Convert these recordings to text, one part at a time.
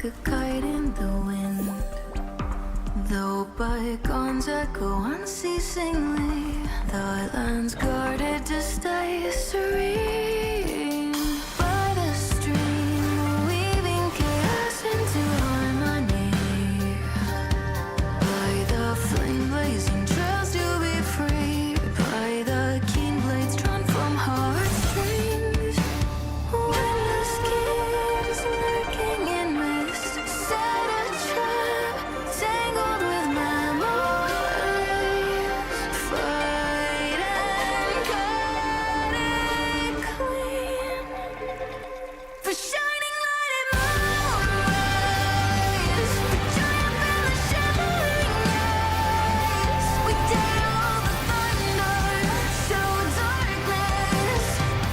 a kite in the wind. Though bygones echo unceasingly, the island's guarded to stay serene. By the stream, weaving chaos into harmony. By the flame blazing trails to be free. By the keen blades drawn from heartstrings. When the schemes lurking in mist set a trap, tangled with memories. Fight and cut it clean. For shining light and moonrise, for triumph in the shimmering eyes. We dare all the thunder, show darkness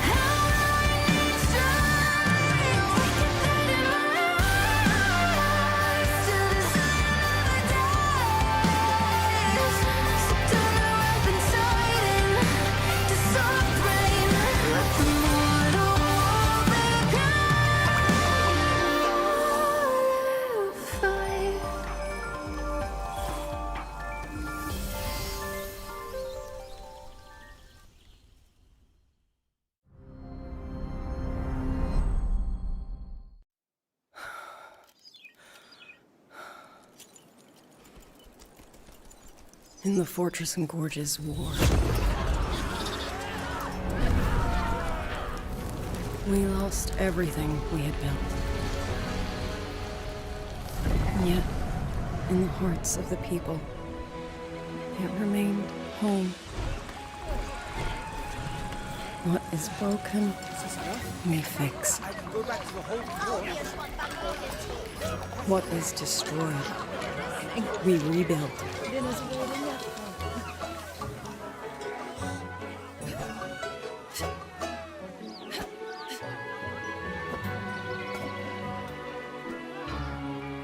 how our needs strike. We can fight in my eyes till the sun never dies. So turn our weapons sighting to soft rain. Let the mortal world fight. In the fortress and gorges war. We lost everything we had built. And yet, in the hearts of the people, it remained home. What is broken, we fix. What is destroyed, we rebuild.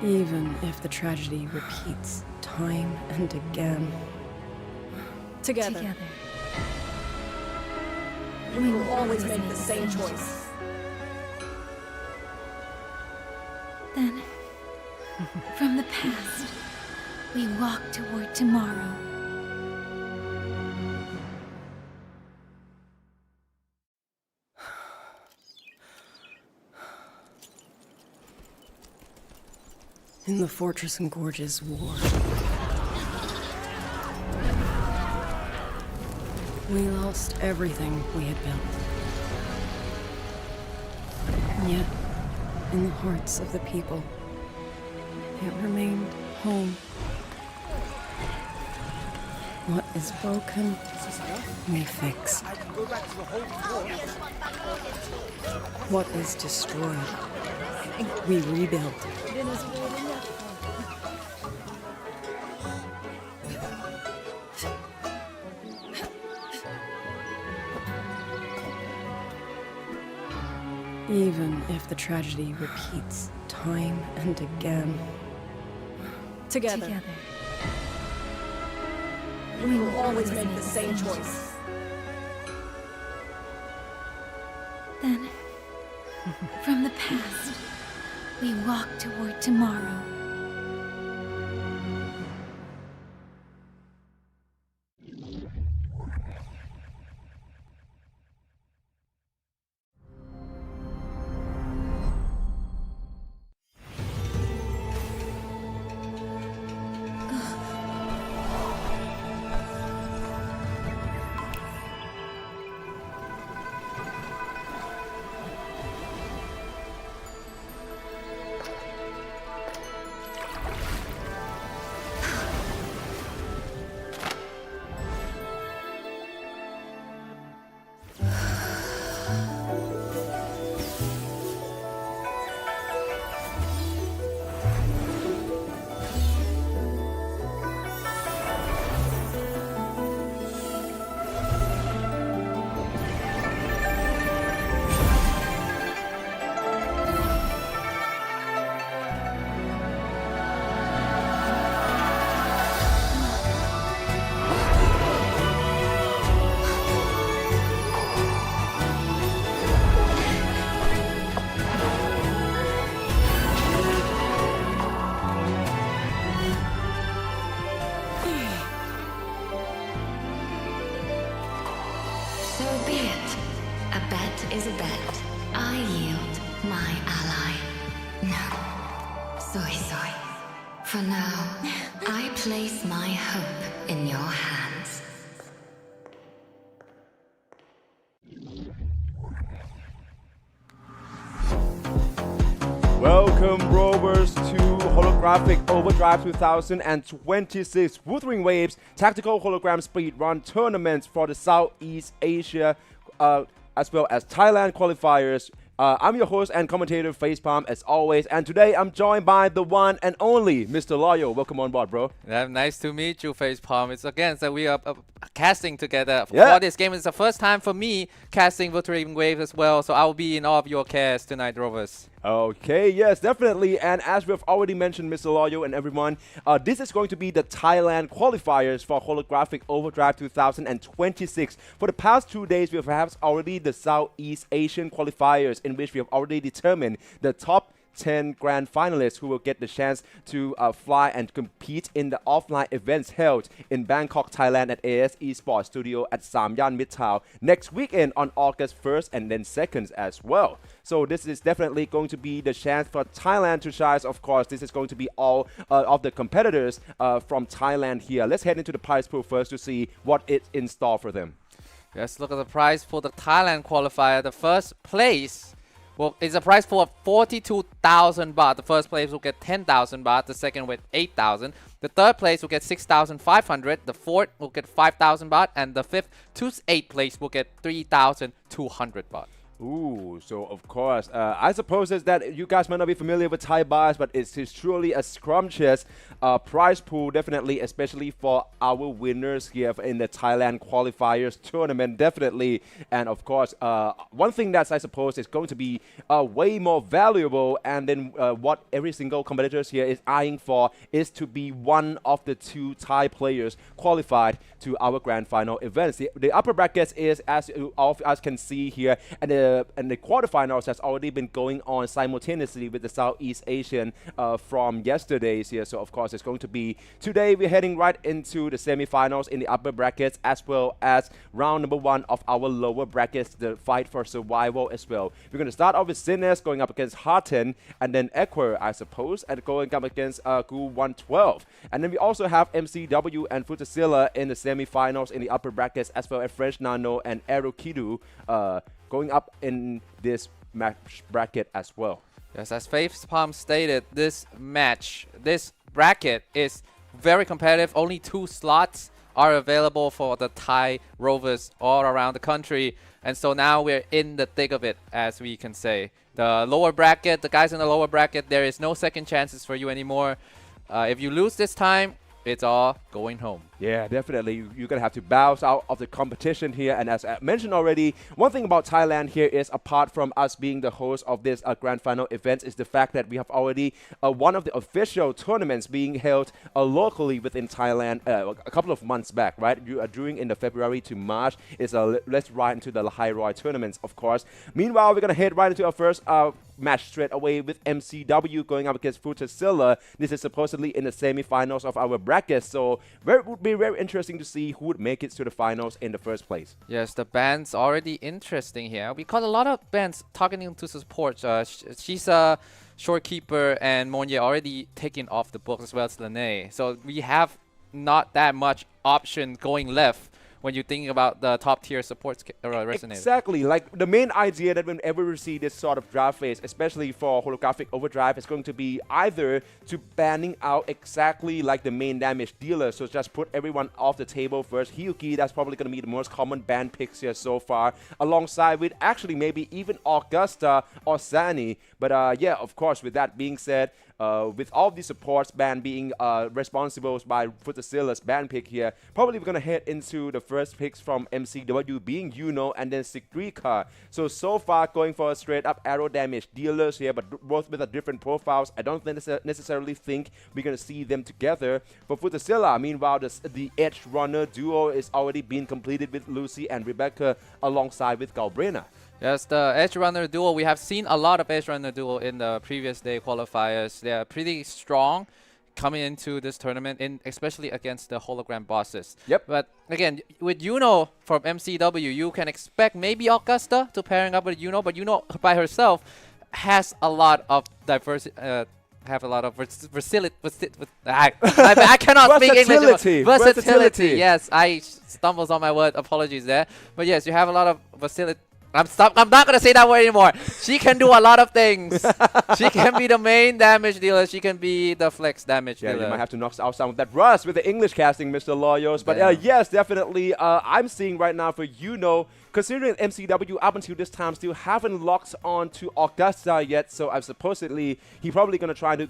Even if the tragedy repeats time and again. Together. We will always make the same choice. Then, from the past, we walk toward tomorrow. In the fortress and gorges war. We lost everything we had built. And yet, in the hearts of the people, it remained home. What is broken, we fix. What is destroyed, we rebuild. Even if the tragedy repeats time and again. Together. We will always make the same choice. Then, from the past, we walk toward tomorrow. be it. A bet is a bet. I yield my ally. No. Soy. For now, I place my hope in your hands. Welcome, Rovers, to Holographic Overdrive 2026 Wuthering Waves Tactical Hologram Speedrun Tournament for the Southeast Asia, as well as Thailand Qualifiers. I'm your host and commentator, Facepalm, as always, and today I'm joined by the one and only Mr. Loyal. Welcome on board, bro. Yeah, nice to meet you, Facepalm. It's again that we are casting together Yeah. for this game. It's the first time for me casting Wuthering Waves as well, so I will be in all of your casts tonight, Rovers. Okay, yes, definitely. And as we've already mentioned, Mr. Loyal and everyone, this is going to be the Thailand qualifiers for Holographic Overdrive 2026. For the past 2 days, we have had already the Southeast Asian qualifiers, in which we have already determined the top 10 grand finalists who will get the chance to fly and compete in the offline events held in Bangkok, Thailand at AS eSports Studio at Samyan Mitrtown next weekend on August 1st and then 2nd as well. So this is definitely going to be the chance for Thailand to shine. Of course, this is going to be all of the competitors from Thailand here. Let's head into the prize pool first to see what is in store for them. Let's look at the prize for the Thailand qualifier. The first place, well, it's a prize for 42,000 baht. The first place will get 10,000 baht. The second with 8,000. The third place will get 6,500. The fourth will get 5,000 baht. And the fifth to 8th place will get 3,200 baht. Ooh, so of course, I suppose is that you guys might not be familiar with Thai bars, but it is truly a scrumptious prize pool, definitely, especially for our winners here in the Thailand qualifiers tournament, definitely. And of course, one thing that I suppose is going to be way more valuable, and then what every single competitors here is eyeing for is to be one of the 2 Thai players qualified to our grand final events. The upper brackets is, as you all of us can see here, and the quarterfinals has already been going on simultaneously with the Southeast Asian from yesterday's here. So of course it's going to be today. We're heading right into the semifinals in the upper brackets, as well as round number 1 of our lower brackets, the fight for survival as well. We're going to start off with Sinnes going up against Harten, and then Equer, I suppose, and going up against Gu 112. And then we also have MCW and Futasilla in the semifinals in the upper brackets, as well as French Nano and Aerokidu going up in this match bracket as well. Yes, as Facepalm stated, this bracket is very competitive. Only 2 slots are available for the Thai Rovers all around the country. And so now we're in the thick of it, as we can say. The lower bracket, the guys in the lower bracket, there is no second chances for you anymore. If you lose this time, it's all going home. Yeah, definitely. You're going to have to bounce out of the competition here. And as I mentioned already, one thing about Thailand here is, apart from us being the host of this grand final event, is the fact that we have already one of the official tournaments being held locally within Thailand a couple of months back, right? During in the February to March is let's ride into the High Roy tournaments, of course. Meanwhile, we're going to head right into our first match straight away with MCW going up against Futasilla. This is supposedly in the semifinals of our bracket, so it would be very interesting to see who would make it to the finals in the first place. Yes, the band's already interesting here. We got a lot of bands targeting to support. She's a Shorekeeper and Monye already taken off the books, as well as Lene. So we have not that much option going left when you think about the top tier supports resonated. Exactly. Like the main idea that whenever we see this sort of draft phase, especially for Holographic Overdrive, is going to be either to banning out exactly like the main damage dealer. So just put everyone off the table first. Hyuki, that's probably going to be the most common ban picks here so far, alongside with actually maybe even Augusta or Sani. But yeah, of course, with that being said, with all the supports ban being responsible by Futasilla's ban pick here, probably we're going to head into the first picks from MCW being Yuno and then Sigrika. So far going for a straight up arrow damage dealers here, but both with a different profiles. I don't necessarily think we're going to see them together. For Futasilla, meanwhile, the Edge Runner duo is already being completed with Lucy and Rebecca alongside with Galbrina. Yes, the Edge Runner duo, we have seen a lot of Edge Runner duo in the previous day qualifiers. They are pretty strong, coming into this tournament, especially against the hologram bosses. Yep. But again, with from MCW, you can expect maybe Augusta to pairing up with but by herself has a lot of diversity. Have a lot of versatility. I cannot speak English. Versatility. Yes, I stumbles on my word. Apologies there. But yes, you have a lot of versatility. I'm not gonna say that word anymore. She can do a lot of things. She can be the main damage dealer. She can be the flex damage dealer. You might have to knock out some of that rust with the English casting, Mr. Loyos. But yes, definitely. I'm seeing right now for considering MCW up until this time still haven't locked on to Augusta yet, so I'm supposedly he probably gonna try to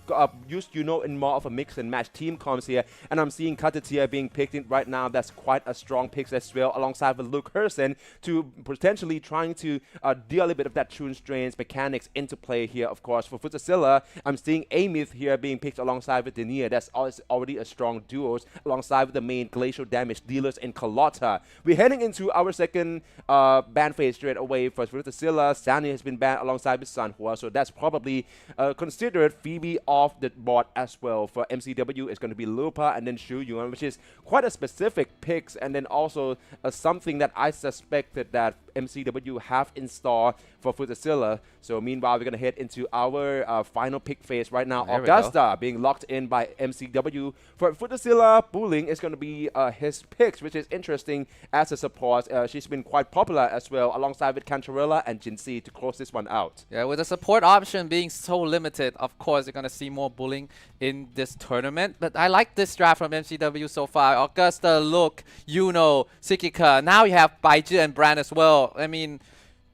use in more of a mix and match team comms here. And I'm seeing Katatia being picked in right now. That's quite a strong pick as well, alongside with Luke Hersen to potentially trying to deal a little bit of that tune strains mechanics into play here. Of course, for Futasilla, I'm seeing Amith here being picked alongside with Denia. That's already a strong duos alongside with the main glacial damage dealers in Carlotta. We're heading into our second ban phase straight away. For Futasilla, Sani has been banned alongside with Sanhua, so that's probably considered Phoebe off the board as well. For MCW, it's going to be Lupa and then Shu Yuan, which is quite a specific picks, and then also something that I suspected that MCW have in store for Futasilla. So meanwhile, we're going to head into our final pick phase right now. There Augusta being locked in by MCW. For Futasilla, Booling is going to be his picks, which is interesting as a support. She's been quite popular as well, alongside with Cantarella and Jinxie to close this one out. Yeah, with the support option being so limited, of course, you're going to see more Bullying in this tournament. But I like this draft from MCW so far. Augusta, Luke, Sikika. Now you have Baiji and Brand as well. I mean,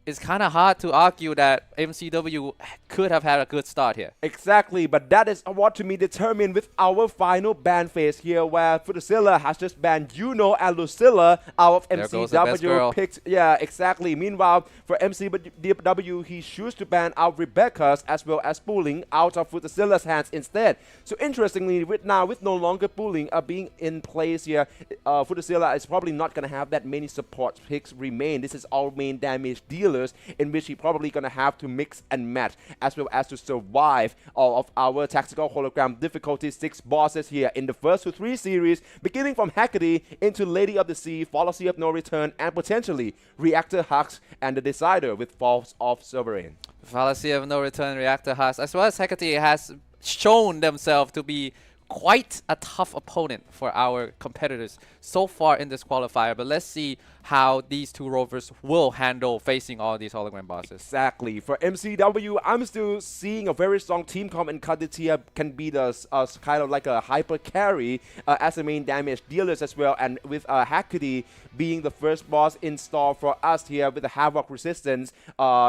it's kind of hard to argue that MCW could have had a good start here. Exactly, but that is what to me determined with our final ban phase here, where Futasilla has just banned and Lucilla out of MCW picked. Yeah, exactly. Meanwhile, for MCW, he chose to ban out Rebecca's as well as Bullying out of Futasilla's hands instead. So interestingly, with no longer Bullying being in place here, Futasilla is probably not going to have that many support picks remain. This is all main damage dealers, in which he probably going to have to mix and match as well as to survive all of our tactical hologram difficulty 6 bosses here in the first 3 series, beginning from Hecate into Lady of the Sea, Fallacy of No Return, and potentially Reactor Hux and the Decider with Falls of Sovereign. Fallacy of No Return, Reactor Hux, as well as Hecate has shown themselves to be quite a tough opponent for our competitors so far in this qualifier. But let's see how these two Rovers will handle facing all these hologram bosses. Exactly. For MCW, I'm still seeing a very strong team comp, and Kaditia can be the kind of like a hyper carry as a main damage dealers as well. And with Hecate being the first boss in store for us here with the Havoc Resistance,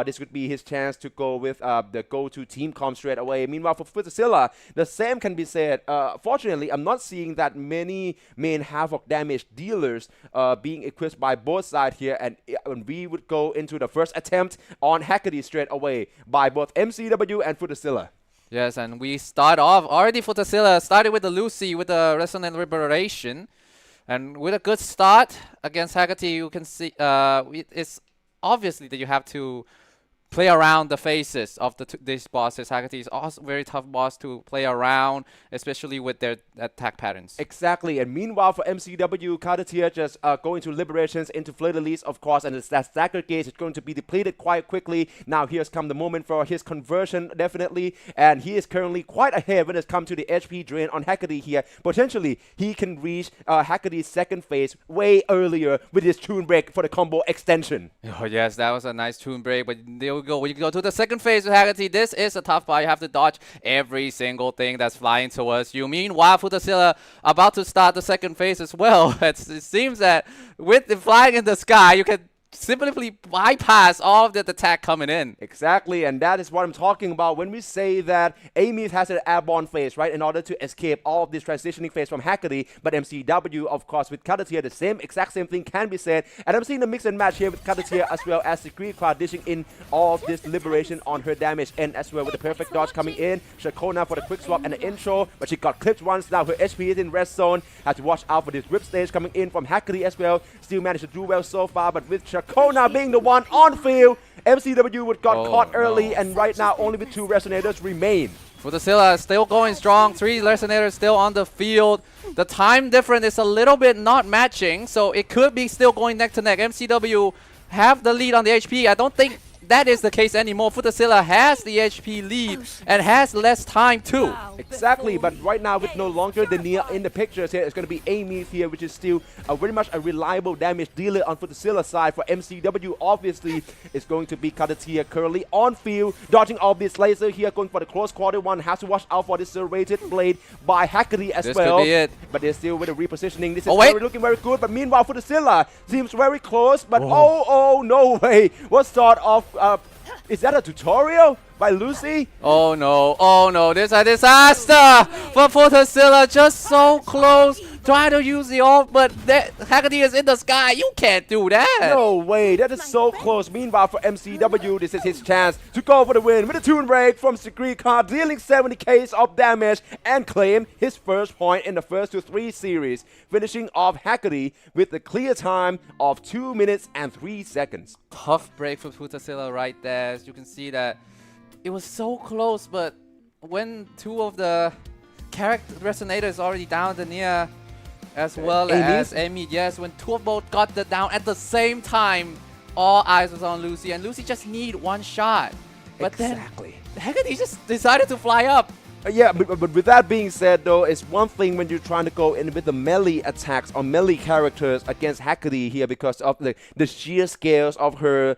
this would be his chance to go with the go-to team comp straight away. Meanwhile, for Futasilla, the same can be said. Fortunately, I'm not seeing that many main Havoc damage dealers being equipped by both sides here, and we would go into the first attempt on Hecate straight away by both MCW and Futasilla. Yes, and we start off already. Futasilla started with the Lucy with the Resonant Liberation, and with a good start against Hecate, you can see it's obviously that you have to play around the faces of these bosses. Hecate is also a very tough boss to play around, especially with their attack patterns. Exactly, and meanwhile for MCW, Kadatia just going to Liberations into Fleur-de-Lis, of course, and that Stagger Gauge is going to be depleted quite quickly. Now here's come the moment for his conversion, definitely, and he is currently quite ahead when it's come to the HP drain on Hecate here. Potentially, he can reach Hecate's second phase way earlier with his Tune Break for the combo extension. Oh yes, that was a nice Tune Break, but there we go. When you go to the second phase with Hecate, this is a tough part. You have to dodge every single thing that's flying towards you. Meanwhile, Futasilla about to start the second phase as well. It seems that with the flying in the sky, you can simply bypass all of the attack coming in. Exactly, and that is what I'm talking about when we say that Amy has an airborne phase, right, in order to escape all of this transitioning phase from Hecate. But MCW, of course, with Kadatia, the exact same thing can be said. And I'm seeing the mix and match here with Kadatia as well as Secret Cloud dishing in all of this liberation on her damage end as well, with the perfect dodge coming in. Shakona for the quick swap and the intro, but she got clipped once. Now her HP is in rest zone. Has to watch out for this rip stage coming in from Hecate as well. Still managed to do well so far, but with Kona being the one on field, MCW would got caught early, and right now only with 2 resonators remain. Futasilla is still going strong. 3 Resonators still on the field. The time difference is a little bit not matching, so it could be still going neck to neck. MCW have the lead on the HP. I don't think that is the case anymore. Futasilla has the HP lead and has less time too. Exactly, but right now with no longer the Nia in the pictures here, it's going to be Amy here, which is still very much a reliable damage dealer on Futasilla's side. For MCW, obviously, it's going to be Kadatia currently on field, dodging all this laser here, going for the close quarter one. Has to watch out for this serrated blade by Hackety as This well. could be it. But they're still with the repositioning. This is looking very good, but meanwhile, Futasilla seems very close, but oh, no way. What sort of, is that a tutorial by Lucy? Oh no, this is a disaster for Futasilla, just so close. Try to use the ult, but Hackety is in the sky. You can't do that. No way, that is so close. Meanwhile, for MCW, this is his chance to go for the win with a tune break from Secret Card, dealing 70k of damage and claim his first point in the first to 3 series, finishing off Hackety with a clear time of 2 minutes and 3 seconds. Tough break for Futasilla right there. As you can see that it was so close, but when 2 of the character resonators already down the near, as well as Amy, yes, when 2 of both got the down at the same time, all eyes was on Lucy, and Lucy just need 1 shot. But exactly. Then Hackety just decided to fly up. Yeah, but with that being said, though, it's one thing when you're trying to go in with the melee attacks on melee characters against Hackety here because of the sheer scales of her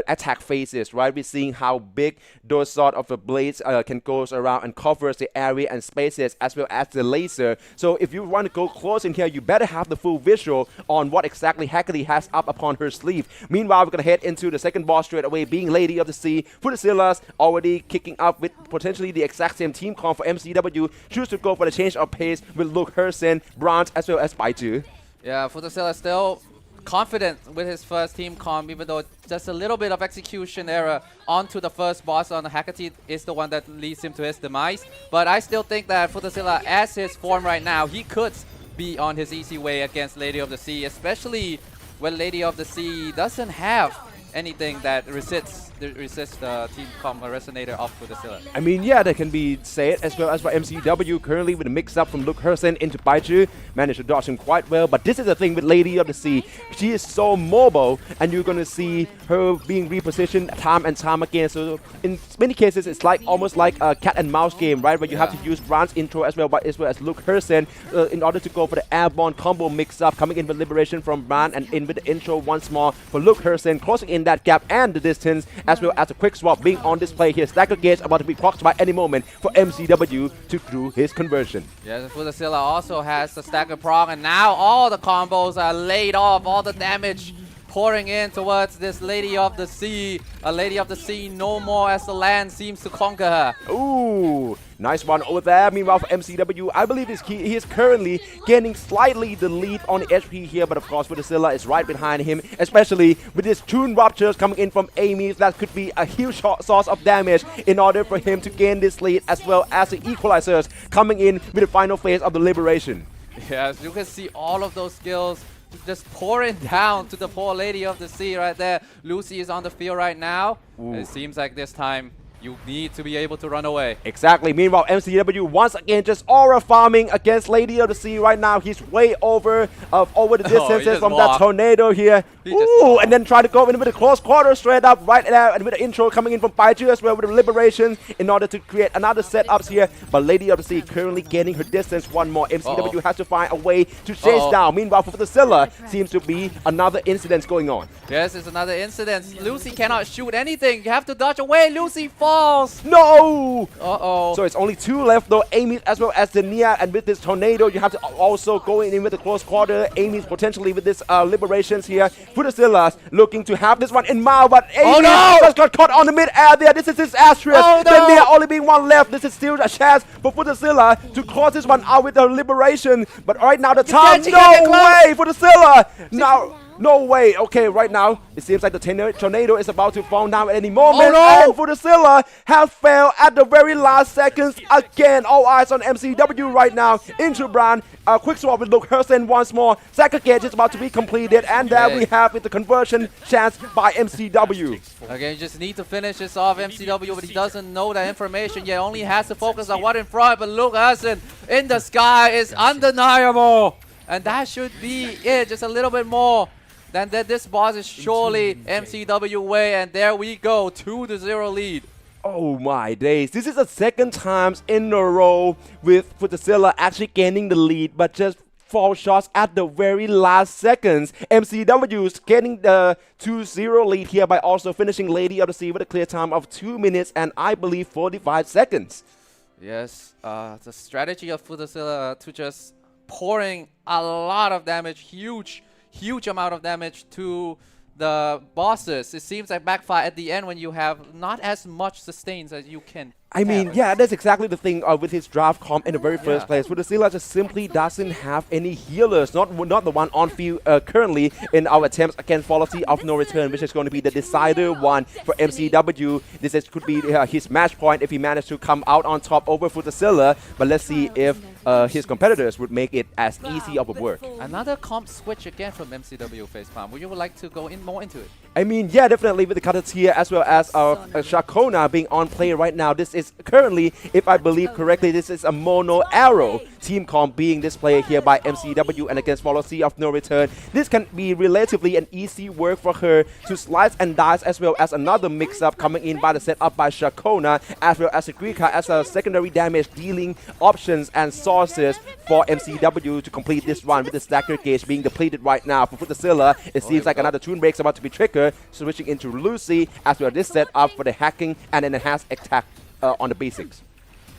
attack phases, right? We're seeing how big those sort of blades can go around and covers the area and spaces as well as the laser. So if you want to go close in here, you better have the full visual on what exactly Hackety has up upon her sleeve. Meanwhile, we're going to head into the second boss straight away, being Lady of the Sea. Futasilla's already kicking up with potentially the exact same team comp for MCW. Choose to go for the change of pace with Luke Hersen, Branch, as well as Baizu. Yeah, Futasilla still confident with his first team comp, even though just a little bit of execution error onto the first boss on Hackety is the one that leads him to his demise. But I still think that Futasilla, as his form right now, he could be on his easy way against Lady of the Sea, especially when Lady of the Sea doesn't have anything that resists the team comp resonator of Futasilla. I mean, yeah, that can be said, as well as for MCW, currently with a mix-up from Luke Hersen into Baizu, managed to dodge him quite well. But this is the thing with Lady of the Sea. She is so mobile, and you're going to see her being repositioned time and time again. So in many cases, it's like almost like a cat and mouse game, right? Where you have to use Brand's intro as well as Luke Hersen in order to go for the airborne combo mix-up, coming in with Liberation from Brand and in with the intro once more for Luke Hersen, closing in that gap and the distance, as well as a quick swap being on display here. Stagger Gauge about to be procced by any moment for MCW to do his conversion. Yes, Futasilla also has the stagger proc, and now all the combos are laid off, all the damage pouring in towards this Lady of the Sea. A Lady of the Sea no more as the land seems to conquer her. Ooh, nice one over there. Meanwhile, for MCW, I believe he is currently gaining slightly the lead on the HP here, but of course, Futasilla is right behind him, especially with his Tune Ruptures coming in from Amy. That could be a huge source of damage in order for him to gain this lead, as well as the Equalizers coming in with the final phase of the Liberation. Yes, you can see all of those skills just pouring down to the poor Lady of the Sea right there. Lucy is on the field right now. It seems like this time you need to be able to run away. Exactly. Meanwhile, MCW once again just aura farming against Lady of the Sea right now. He's way over the distances from that tornado here. Ooh, and then try to go in with a close quarter straight up right there, and with the intro coming in from Baizu as well with the Liberation in order to create another setups here. But Lady of the Sea currently gaining her distance one more. MCW has to find a way to chase down. Meanwhile, for Futasilla, seems to be another incident going on. Yes, it's another incident. Lucy cannot shoot anything. You have to dodge away. Lucy falls. No! Uh-oh. So it's only 2 left though, Amy as well as the Nia, and with this tornado, you have to also go in with the close quarter. Amy's potentially with this Liberations here. Futasilla's looking to have this one in mouth, but Amy just got caught on the mid-air there. This is his asterisk. The Nia only being 1 left. This is still a chance for Futasilla to close this one out with the Liberation. But right now the time, no way, Futasilla! Now, No way. Okay, right now, it seems like the tornado is about to fall down at any moment. Oh, no! And Futasilla has failed at the very last seconds again. All eyes on MCW right now. Into Brand. Quick swap with Luke Hersen once more. Second gauge is about to be completed. And there we have it, the conversion chance by MCW. Okay, you just need to finish this off MCW, but he doesn't know that information yet. Only has to focus on what in front, but Luke Hersen in the sky is undeniable. And that should be it, just a little bit more. Then this boss is surely MCW way, and there we go, 2-0 lead. Oh my days, this is the second time in a row with Futasilla actually gaining the lead, but just 4 shots at the very last seconds. MCW's getting the 2-0 lead here by also finishing Lady of the Sea with a clear time of 2 minutes and I believe 45 seconds. Yes, the strategy of Futasilla to just pouring a lot of damage, huge amount of damage to the bosses. It seems like backfire at the end when you have not as much sustains as you can. I mean, yeah, that's exactly the thing with his draft comp in the very first place. Futasilla just simply doesn't have any healers, not the one on field currently in our attempts against Policy of No Return, which is going to be the decider one for MCW. This could be his match point if he managed to come out on top over Futasilla, but let's see if his competitors would make it as easy of a work. Another comp switch again from MCW Facepalm. Would you like to go in more into it? I mean, yeah, definitely with the cutter tier as well as Shakona being on play right now. This is currently, if I believe correctly, this is a mono arrow team comp being displayed here by MCW and against Policy of No Return. This can be relatively an easy work for her to slice and dice, as well as another mix-up coming in by the setup by Shakona, as well as Agrika as a secondary damage dealing options and sources for MCW to complete this run with the stagger gauge being depleted right now. For Futasilla, it seems like another tune break is about to be triggered, switching into Lucy as well as this setup for the hacking and an enhanced attack on the basics.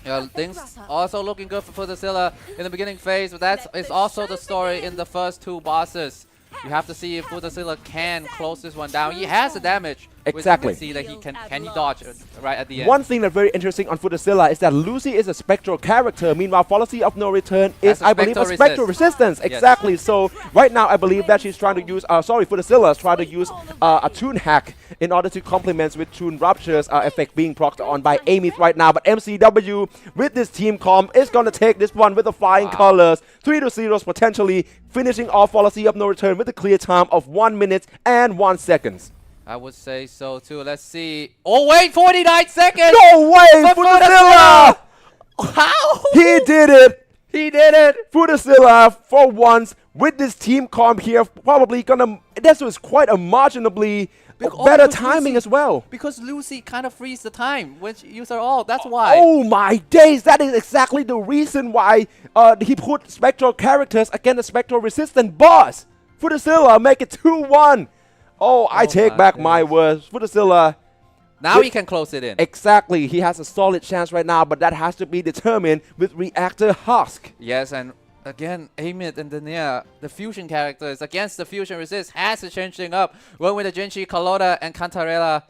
Yeah, things also looking good for Futasilla in the beginning phase, but that is also the story in the first 2 bosses. You have to see if Futasilla can close this one down. He has the damage. Exactly. You can see that can he dodge right at the end. One thing that's very interesting on Futasilla is that Lucy is a spectral character. Meanwhile, Policy of No Return is, I believe, a spectral resistance. Yes. Exactly. So right now, I believe that she's trying to use, Futasilla is trying to use a Tune hack in order to complement with Tune Rupture's effect being procced on by Amith right now. But MCW, with this team comp, is going to take this one with the flying colors. 3-0 potentially finishing off Policy of No Return with a clear time of 1 minute and 1 second. I would say so too. Let's see. Oh wait, 49 seconds! No way, Futasilla! How? He did it! He did it! Futasilla, for once, with this team comp here, probably gonna... This was quite a marginally better timing Lucy, as well. Because Lucy kind of frees the time when she used her ult. That's why. Oh my days, that is exactly the reason why he put spectral characters against a spectral resistant boss. Futasilla make it 2-1. Oh, I take back my words. Futasilla. Now he can close it in. Exactly. He has a solid chance right now, but that has to be determined with Reactor Husk. Yes, and again, Amith and Dania, the fusion characters against the fusion resist, has to change things up. Going with the Jinchi, Kalota, and Cantarella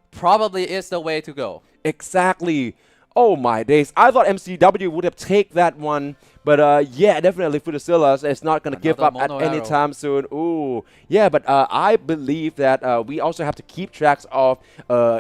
probably is the way to go. Exactly. Oh my days. I thought MCW would have taken that one. But yeah, definitely Futasilla is not going to give up at any time soon. Ooh, yeah, but I believe that we also have to keep tracks of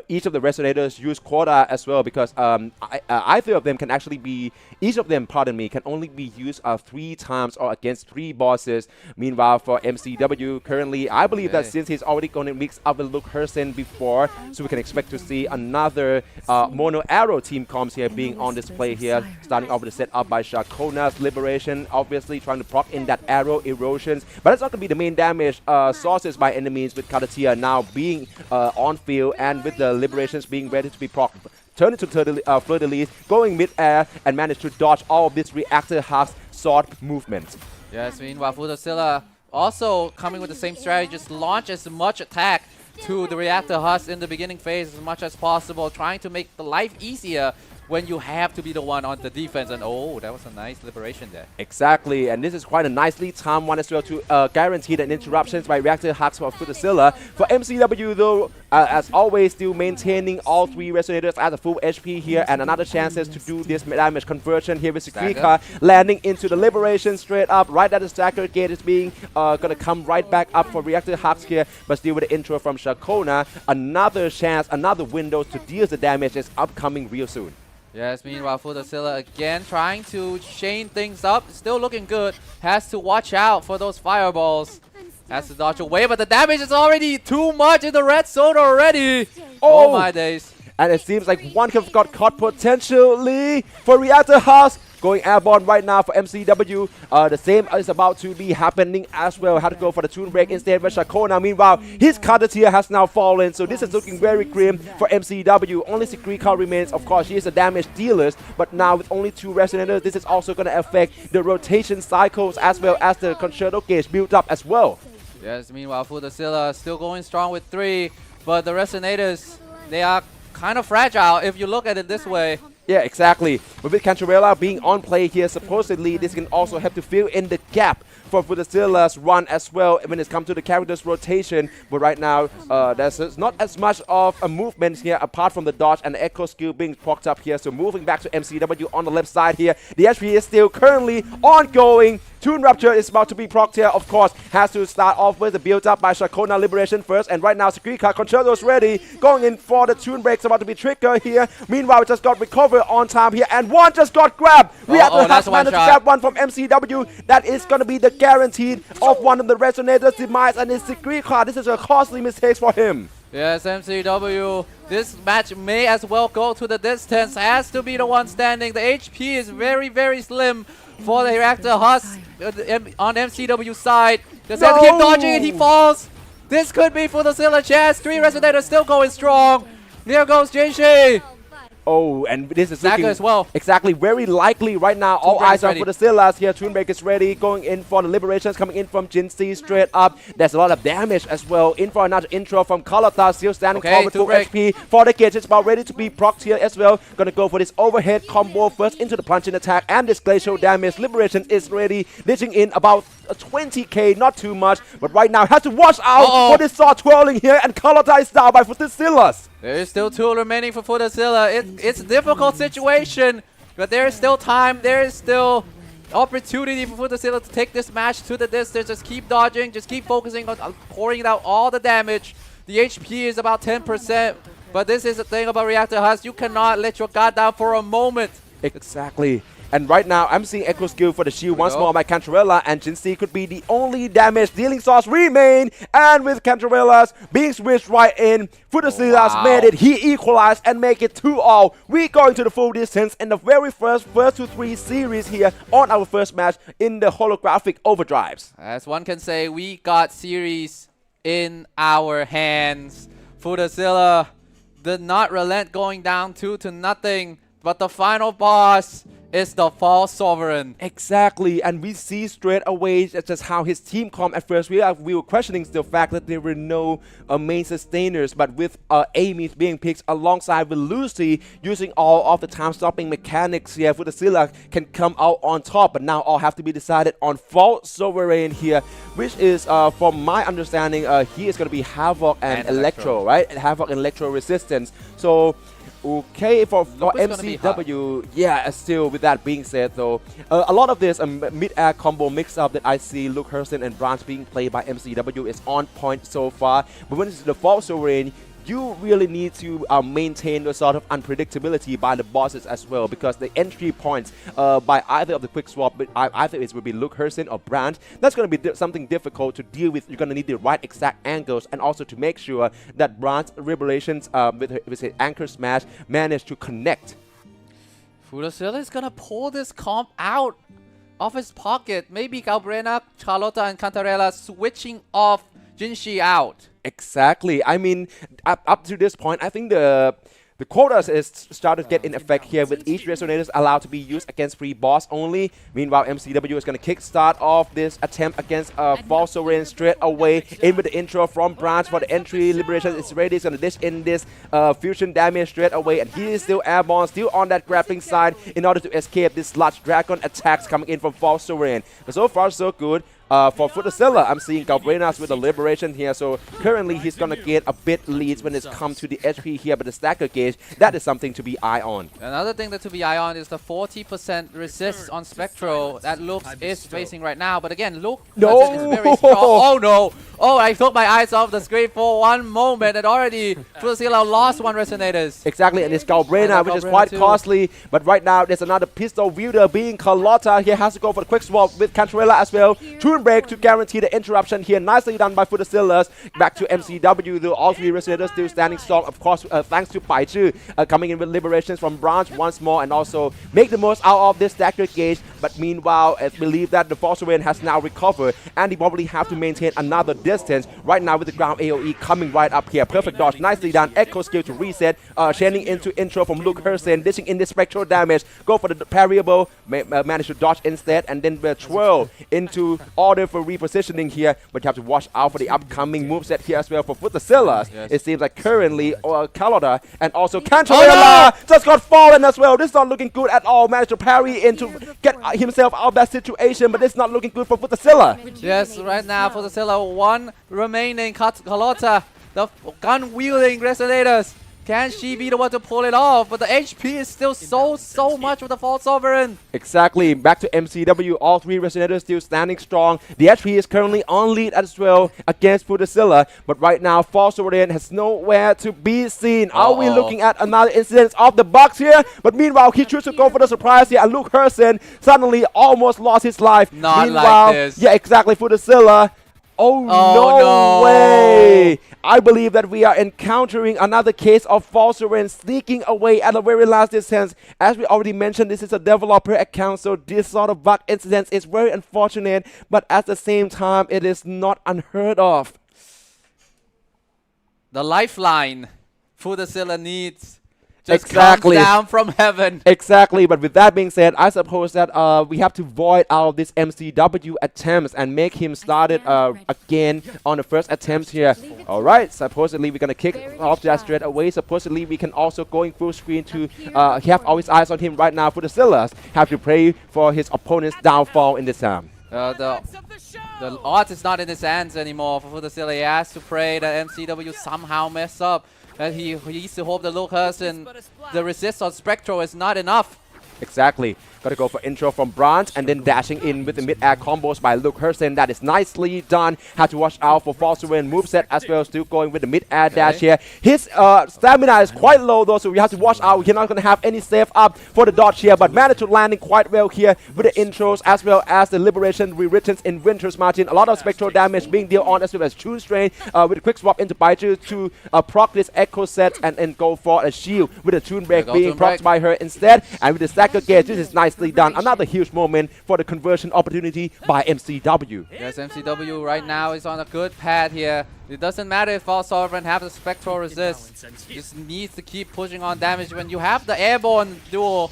each of the resonators use quota as well, because either of them can actually be, each of them, pardon me, can only be used 3 times or against 3 bosses. Meanwhile, for MCW, currently, I believe that since he's already going to mix up with Luke Hersen before, so we can expect to see another mono arrow team comps here being on display here, starting off with a setup by Shakona's Liberation, obviously trying to proc in that arrow erosions, but that's not going to be the main damage sources by enemies, with Karatia now being on field and with the Liberations being ready to be proc. Turn into Fleur-de-Lis, going mid-air and manage to dodge all of this Reactor Husk sword movement. Yes, meanwhile Futasilla also coming with the same strategy, just launch as much attack to the Reactor Husk in the beginning phase as much as possible, trying to make the life easier when you have to be the one on the defense. And oh, that was a nice liberation there. Exactly, and this is quite a nicely timed one as well to guarantee the interruptions by Reactor Husk for Futasilla. For MCW though, As always, still maintaining all 3 resonators at the full HP here, and another chances to do this damage conversion here with Sikrika landing into the Liberation straight up. Right at the Stacker Gate is being gonna come right back up for Reactor Hux here, but still with the intro from Shakona. Another chance, another window to deal the damage is upcoming real soon. Yes, meanwhile, Futasilla again trying to chain things up. Still looking good. Has to watch out for those fireballs. Has to dodge away, but the damage is already too much in the red zone already. Oh my days. And it seems like one have got caught potentially for Reactor House. Going airborne right now for MCW. The same is about to be happening as well. Had to go for the tune break instead with Shakona. Meanwhile, his cutter tier has now fallen. So this is looking very grim for MCW. Only Sikrika remains. Of course, she is a damage dealer. But now with only 2 resonators, this is also going to affect the rotation cycles as well as the concerto gauge build up as well. Yes, meanwhile, Futasilla still going strong with 3. But the resonators, they are kind of fragile if you look at it this way. Yeah, exactly. But with Cantarella being on play here, supposedly this can also help to fill in the gap for Futasilla's run as well when it comes to the character's rotation. But right now, there's not as much of a movement here apart from the dodge and the echo skill being procced up here. So moving back to MCW on the left side here. The HP is still currently ongoing. Tune Rupture is about to be procced here, of course. Has to start off with the build up by Shakona Liberation first. And right now, Sikrika Concerto's ready. Going in for the Tune Breaks about to be triggered here. Meanwhile, it just got recovered on time here. And one just got grabbed. We have to manage to grab one from MCW. That is going to be the guaranteed of one of the Resonators' demise. And it's Sikrika. This is a costly mistake for him. Yes, MCW, this match may as well go to the distance. Has to be the one standing. The HP is very, very slim for the Reactor Husk on MCW side. Does have to keep dodging and he falls. This could be for the Zilla chance. 3 Resonators still going strong. There goes Jinshi. Oh, and this is looking as well. Exactly, very likely right now. All eyes are for the Zillas here. Tunebreak is ready, going in for the Liberations, coming in from Jinsi straight up. There's a lot of damage as well. In for another intro from Kalata, still standing tall with full HP. For the Gage, it's about ready to be procced here as well. Gonna go for this overhead combo first into the punching attack and this glacial damage. Liberation is ready, ditching in about 20k, not too much, but right now has to watch out for this sword twirling here, and Kalata is down by Futasilla's. There is still 2 remaining for Futasilla. It's a difficult situation, but there is still time. There is still opportunity for Futasilla to take this match to the distance. Just keep dodging. Just keep focusing on pouring out all the damage. The HP is about 10%, but this is the thing about Reactor Husk. You cannot let your guard down for a moment. Exactly. And right now, I'm seeing Echo Skill for the shield once more by Cantarella, and Jinsi could be the only damage dealing source remain. And with Cantarella's being switched right in, Futasilla's made it. He equalized and make it 2-all. We're going to the full distance in the very first to 3 series here on our first match in the holographic overdrives. As one can say, we got series in our hands. Futasilla did not relent, going down 2-0, but the final boss is the false sovereign. Exactly, and we see straight away just how his team come at first. We were questioning the fact that there were no main sustainers, but with Amy being picked alongside with Lucy, using all of the time-stopping mechanics here, Futasilla can come out on top. But now all have to be decided on false sovereign here, which is, from my understanding, he is going to be Havoc and Electro, right? And Havoc and Electro resistance. So okay, for MCW, yeah, still with that being said though, a lot of this mid-air combo mix-up that I see Luke Hurston and Branch being played by MCW is on point so far. But when it's the false sovereign, you really need to maintain the sort of unpredictability by the bosses as well, because the entry points by either of the quick swap, either it will be Luke Hurston or Branch, that's going to be something difficult to deal with. You're going to need the right exact angles, and also to make sure that Branch Revelations with his anchor smash manage to connect. Futasilla is going to pull this comp out of his pocket. Maybe Galbrena, Charlotta, and Cantarella switching off Jinshi out. Exactly. I mean, up to this point, I think the quotas is started to get in effect here, with each resonator allowed to be used against free boss only. Meanwhile, MCW is going to kickstart off this attempt against false sovereign straight away. In with the intro from Branch for the entry. Liberation is ready. He's going to dish in this fusion damage straight away, and he is still airborne, still on that grappling side in order to escape this large dragon attacks coming in from false sovereign. But so far so good. For Futazilla, I'm seeing Galbrenas with the Liberation here, so currently he's going to get a bit leads when it's come to the HP here, but the stacker gauge, that is something to be eye on. Another thing that to be eye on is the 40% resist on Spectro that Luke is facing right now. But again, Luke is very strong. Oh no! Oh, I took my eyes off the screen for one moment and already Futazilla lost one Resonators. Exactly, and it's Galbrena, which is quite costly. But right now, there's another pistol wielder being Carlotta. He has to go for the quick swap with Cantarella as well. Toon break to guarantee the interruption here. Nicely done by Futazillas. Back to MCW, though all three Resonators still standing strong. Of course, thanks to Paichu coming in with liberations from Branch once more and also make the most out of this stacker gauge. But meanwhile, I believe that the Falsarian has now recovered and he probably have to maintain another distance. Right now with the ground AoE coming right up here. Perfect dodge, nicely done. Echo skill to reset. Chaining into intro from Luke Hersen, dishing in the spectral damage. Go for the parryable, manage to dodge instead, and then twirl into order for repositioning here. But you have to watch out for the upcoming moveset here as well for Futazillas. Yes. It seems like currently Carlotta and also Cantarella just got fallen as well. This is not looking good at all. Managed to parry into get himself out of that situation, but it's not looking good for Futazilla. Yes, right now Futazilla one remaining. Carlotta, the gun-wielding Resonators. Can she be the one to pull it off? But the HP is still so much with the False Sovereign. Exactly. Back to MCW. All three Resonators still standing strong. The HP is currently on lead as well against Futazilla. But right now, False Sovereign has nowhere to be seen. Are we looking at another incident of the box here? But meanwhile, he chooses to go for the surprise here. And Luke Hersen suddenly almost lost his life. Not meanwhile, like this. Yeah, exactly. Futazilla. Oh, no way! I believe that we are encountering another case of Falsarian sneaking away at the very last distance. As we already mentioned, this is a developer account, so this sort of bug incidents is very unfortunate, but at the same time, it is not unheard of. The lifeline Futazilla needs just Exactly. comes down from heaven. Exactly, but with that being said, I suppose that we have to void out this MCW attempts and make him start it again on the first attempt here. Alright, supposedly we're going to kick off that straight away. Supposedly we can also going full screen to have all his eyes on him right now for the Zillas. Have to pray for his opponent's downfall in this time. The odds is not in his hands anymore for Futazilla. He has to pray that MCW somehow mess up. And he needs to hope that Luke Hersen, the resist on Spectro is not enough. Exactly. Got to go for intro from Branch and then dashing in with the mid-air combos by Luke Hersen. That is nicely done. Have to watch out for Falsarian moveset as well. Still going with the mid-air dash here. His stamina is quite low though, so we have to watch out. We're not going to have any save up for the dodge here, but managed to landing quite well here with the intros as well as the Liberation rewritten in Winter's Margin. A lot of spectral damage being dealt on as well as Tune Strain with a quick swap into Baichu to proc this Echo set and then go for a shield with a Tune Break being procced by her instead. And with the stacker gauge, this is nicely done. Another huge moment for the conversion opportunity by MCW. Yes, MCW right now is on a good path here. It doesn't matter if False Sovereign have the Spectral resist. Just needs to keep pushing on damage. When you have the airborne duel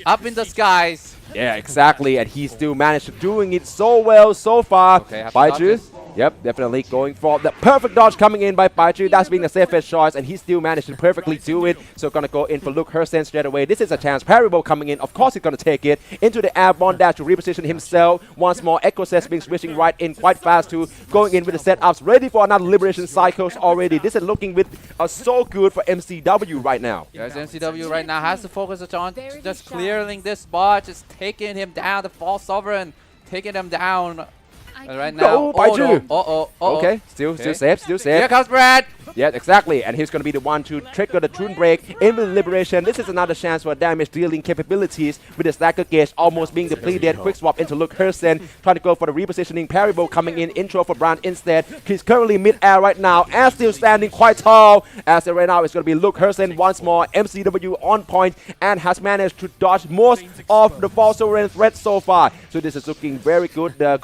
up in the skies. Yeah, exactly. And he still managed to doing it so well so far. Okay, Baichu. Yep, definitely going for the perfect dodge coming in by Baichu. That's being the safest choice, and he still managed to perfectly do it. So gonna go in for Luke Hersen straight away. This is a chance. Parryable coming in. Of course he's gonna take it. Into the airborne dash to reposition himself. Once more, Echo Sets being switching right in quite fast too. Going in with the setups. Ready for another Liberation Cycles already. This is looking with so good for MCW right now. Yes, MCW right now has to focus on just clearing this bot, just taking him down, the False Sovereign, taking him down. Right now, Okay, still safe. Here comes Brad. Yeah, exactly. And he's going to be the one to trigger the Tune Break in the Liberation. This is another chance for damage dealing capabilities with the stacker gauge almost being depleted. Quick swap into Luke Hersen. Trying to go for the repositioning. Parryable coming in. Intro for Brand instead. He's currently mid-air right now and still standing quite tall. As right now, it's going to be Luke Hersen once more. MCW on point and has managed to dodge most of the False Sovereign threat so far. So this is looking very good. The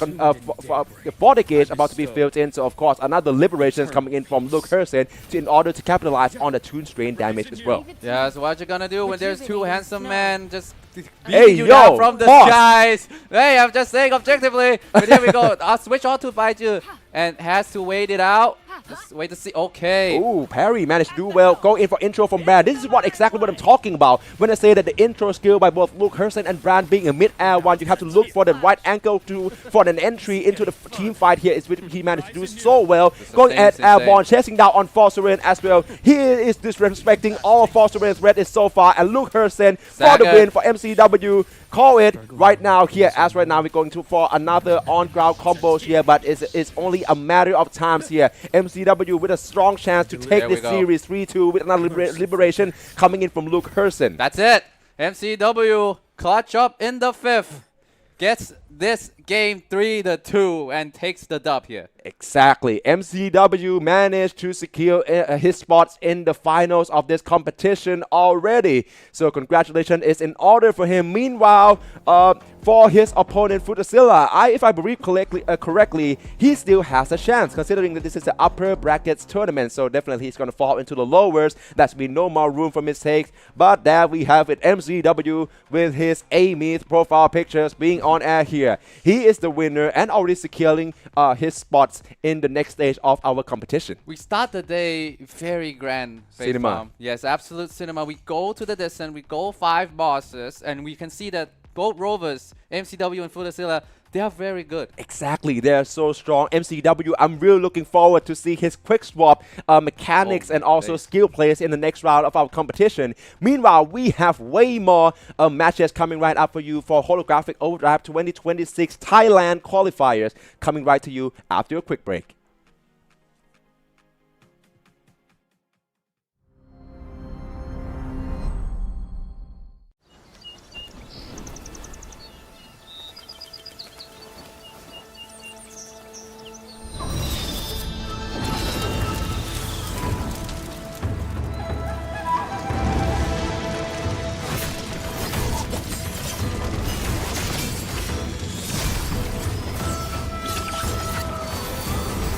40 gauge about to be filled in. So of course, another Liberation is coming in from Luke Hersen in order to capitalize on the Tune Strain damage as well. Yeah, so what you gonna do when there's two handsome men just beating you down from the skies? Hey, I'm just saying objectively. But here we go. I'll switch on to Baichu and has to wait it out. Let's wait to see. Okay. Ooh, Perry managed to do well. Go in for intro from Brand. This is exactly what I'm talking about when I say that the intro skill by both Luke Hersen and Brand being a mid-air one. You have to look for the right angle for an entry into the team fight here. Is which he managed to do so well. Going at airborne, chasing down on Fosterin as well. He is disrespecting all Fosterin's red is so far. And Luke Hersen for the win for MCW. Call it right now here. As right now we're going for another on-ground combos here, but it's only a matter of times here. MCW with a strong chance to take this series 3-2 with another liberation coming in from Luke Hersen. That's it. MCW clutch up in the 5th. Gets this game 3-2 and takes the dub here. Exactly. MCW managed to secure his spots in the finals of this competition already. So congratulations is in order for him. Meanwhile, for his opponent Futasilla, if I believe correctly, he still has a chance considering that this is the upper brackets tournament. So definitely he's going to fall into the lowers. That's be no more room for mistakes. But there we have it. MCW with his A-Myth profile pictures being on air here. He is the winner and already securing his spots in the next stage of our competition. We start the day very grand. Cinema. Yes, absolute cinema. We go to the descent, we go 5 bosses, and we can see that both Rovers, MCW and Futasilla, they are very good. Exactly, they're so strong. MCW, I'm really looking forward to see his quick swap mechanics and also skill plays in the next round of our competition. Meanwhile, we have way more matches coming right up for you for Holographic Overdrive 2026 Thailand Qualifiers coming right to you after a quick break.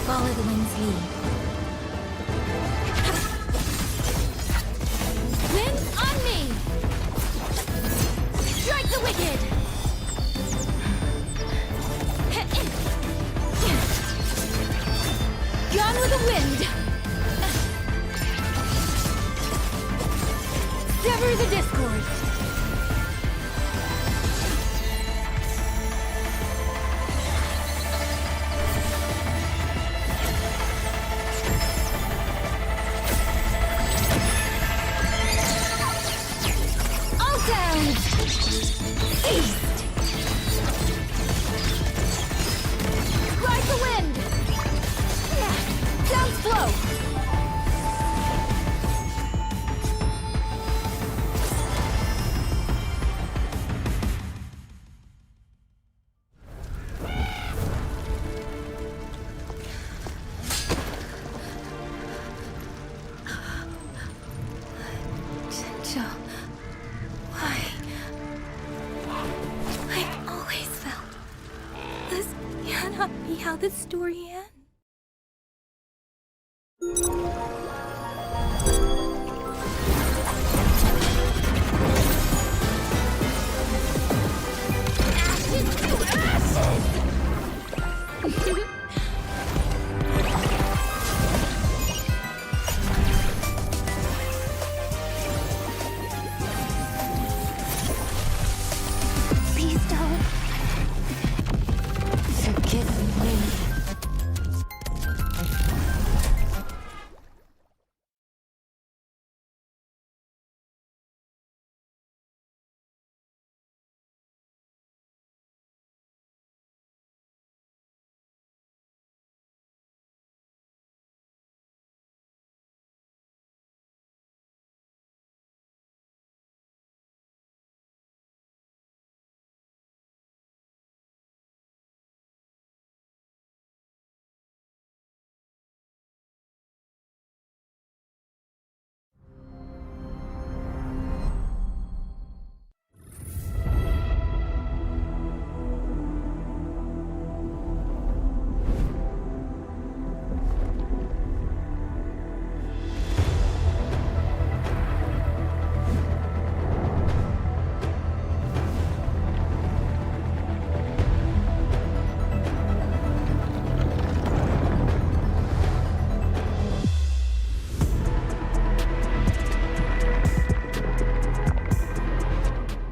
Follow the wind's lead. Winds on me! Strike the wicked! Gone with the wind! Sever the discord! Why? I've always felt this cannot be how this story ends. Ashes to ashes! Please don't forget me.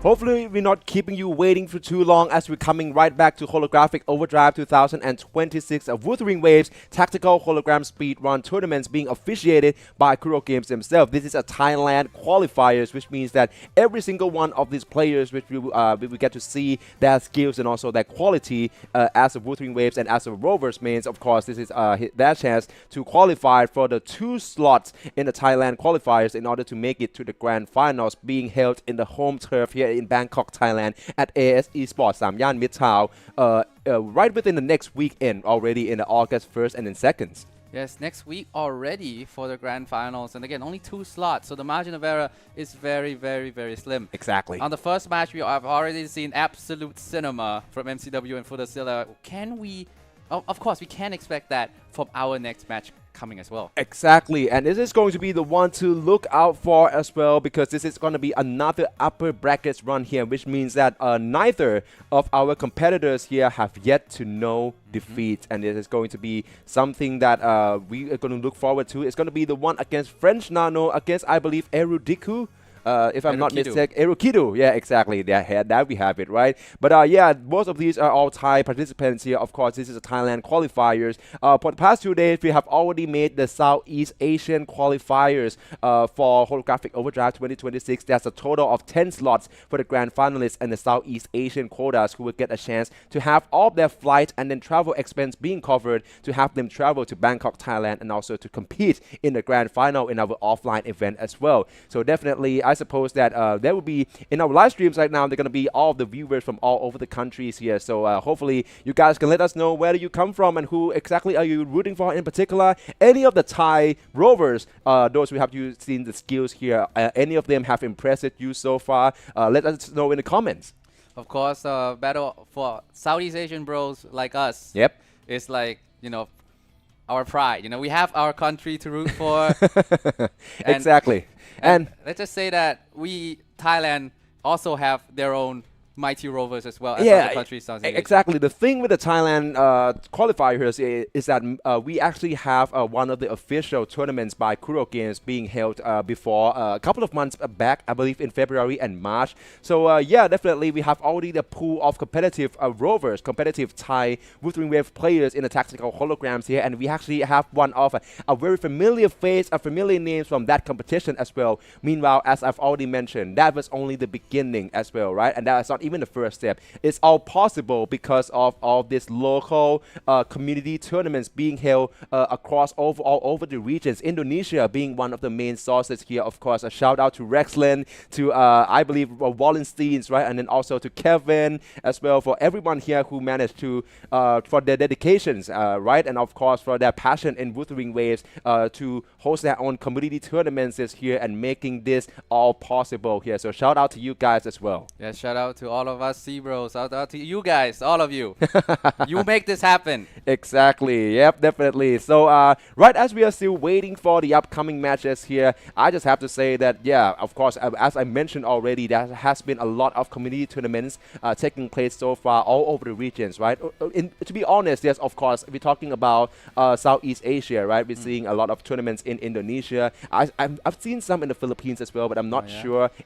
Hopefully, we're not keeping you waiting for too long as we're coming right back to Holographic Overdrive 2026 of Wuthering Waves Tactical Hologram Speedrun Tournaments being officiated by Kuro Games themselves. This is a Thailand Qualifiers, which means that every single one of these players, which we get to see their skills and also their quality as a Wuthering Waves and as a Rovers means, of course, this is their chance to qualify for the 2 slots in the Thailand Qualifiers in order to make it to the grand finals being held in the home turf here in Bangkok, Thailand at AS eSports Samyan Mitrtown right within the next weekend already in the August 1st and then 2nd. Yes, next week already for the grand finals. And again, only 2 slots. So the margin of error is very, very, very slim. Exactly. On the first match, we have already seen absolute cinema from MCW and Futazilla. Can we... of course, we can expect that from our next match coming as well. Exactly, and this is going to be the one to look out for as well, because this is going to be another upper brackets run here, which means that neither of our competitors here have yet to know defeat, and it is going to be something that we are going to look forward to. It's going to be the one against French Nano against, I believe, Erudiku. If I'm not mistaken, Erukidu. Yeah, exactly. There we have it, right? But yeah, most of these are all Thai participants here. Of course, this is a Thailand qualifiers. For the past 2 days, we have already made the Southeast Asian qualifiers for Holographic Overdrive 2026. There's a total of 10 slots for the grand finalists and the Southeast Asian quotas who will get a chance to have all of their flight and then travel expense being covered to have them travel to Bangkok, Thailand, and also to compete in the grand final in our offline event as well. So definitely, I suppose that there will be in our live streams right now. They're going to be all of the viewers from all over the countries here. So hopefully you guys can let us know where do you come from and who exactly are you rooting for in particular. Any of the Thai Rovers, those who have you seen the skills here, any of them have impressed you so far? Let us know in the comments. Of course, battle for Southeast Asian bros like us. Yep. It's like, you know, our pride. You know, we have our country to root for. Exactly. And let's just say that we, Thailand, also have their own mighty Rovers as well as yeah, other countries. Exactly. The thing with the Thailand qualifiers is that we actually have one of the official tournaments by Kuro Games being held before a couple of months back, I believe in February and March. So yeah, definitely we have already the pool of competitive Rovers, competitive Thai Wuthering Wave players in the tactical holograms here, and we actually have one of a very familiar face, a familiar names from that competition as well. Meanwhile, as I've already mentioned, that was only the beginning as well, right? And that's not even the first step. It's all possible because of all this local community tournaments being held across all over the regions. Indonesia being one of the main sources here, of course. A shout out to Rexland, to I believe Wallensteins, right? And then also to Kevin as well, for everyone here who managed to for their dedications, right? And of course for their passion in Wuthering Waves to host their own community tournaments this year and making this all possible here. So shout out to you guys as well. Yeah, shout out to all of us C-Bros. Shout out to you guys, all of you. You make this happen. Exactly. Yep, definitely. So right as we are still waiting for the upcoming matches here, I just have to say that, yeah, of course, as I mentioned already, there has been a lot of community tournaments taking place so far all over the regions, right? To be honest, yes, of course, we're talking about Southeast Asia, right? We're seeing a lot of tournaments in Indonesia. I've seen some in the Philippines as well, but I'm not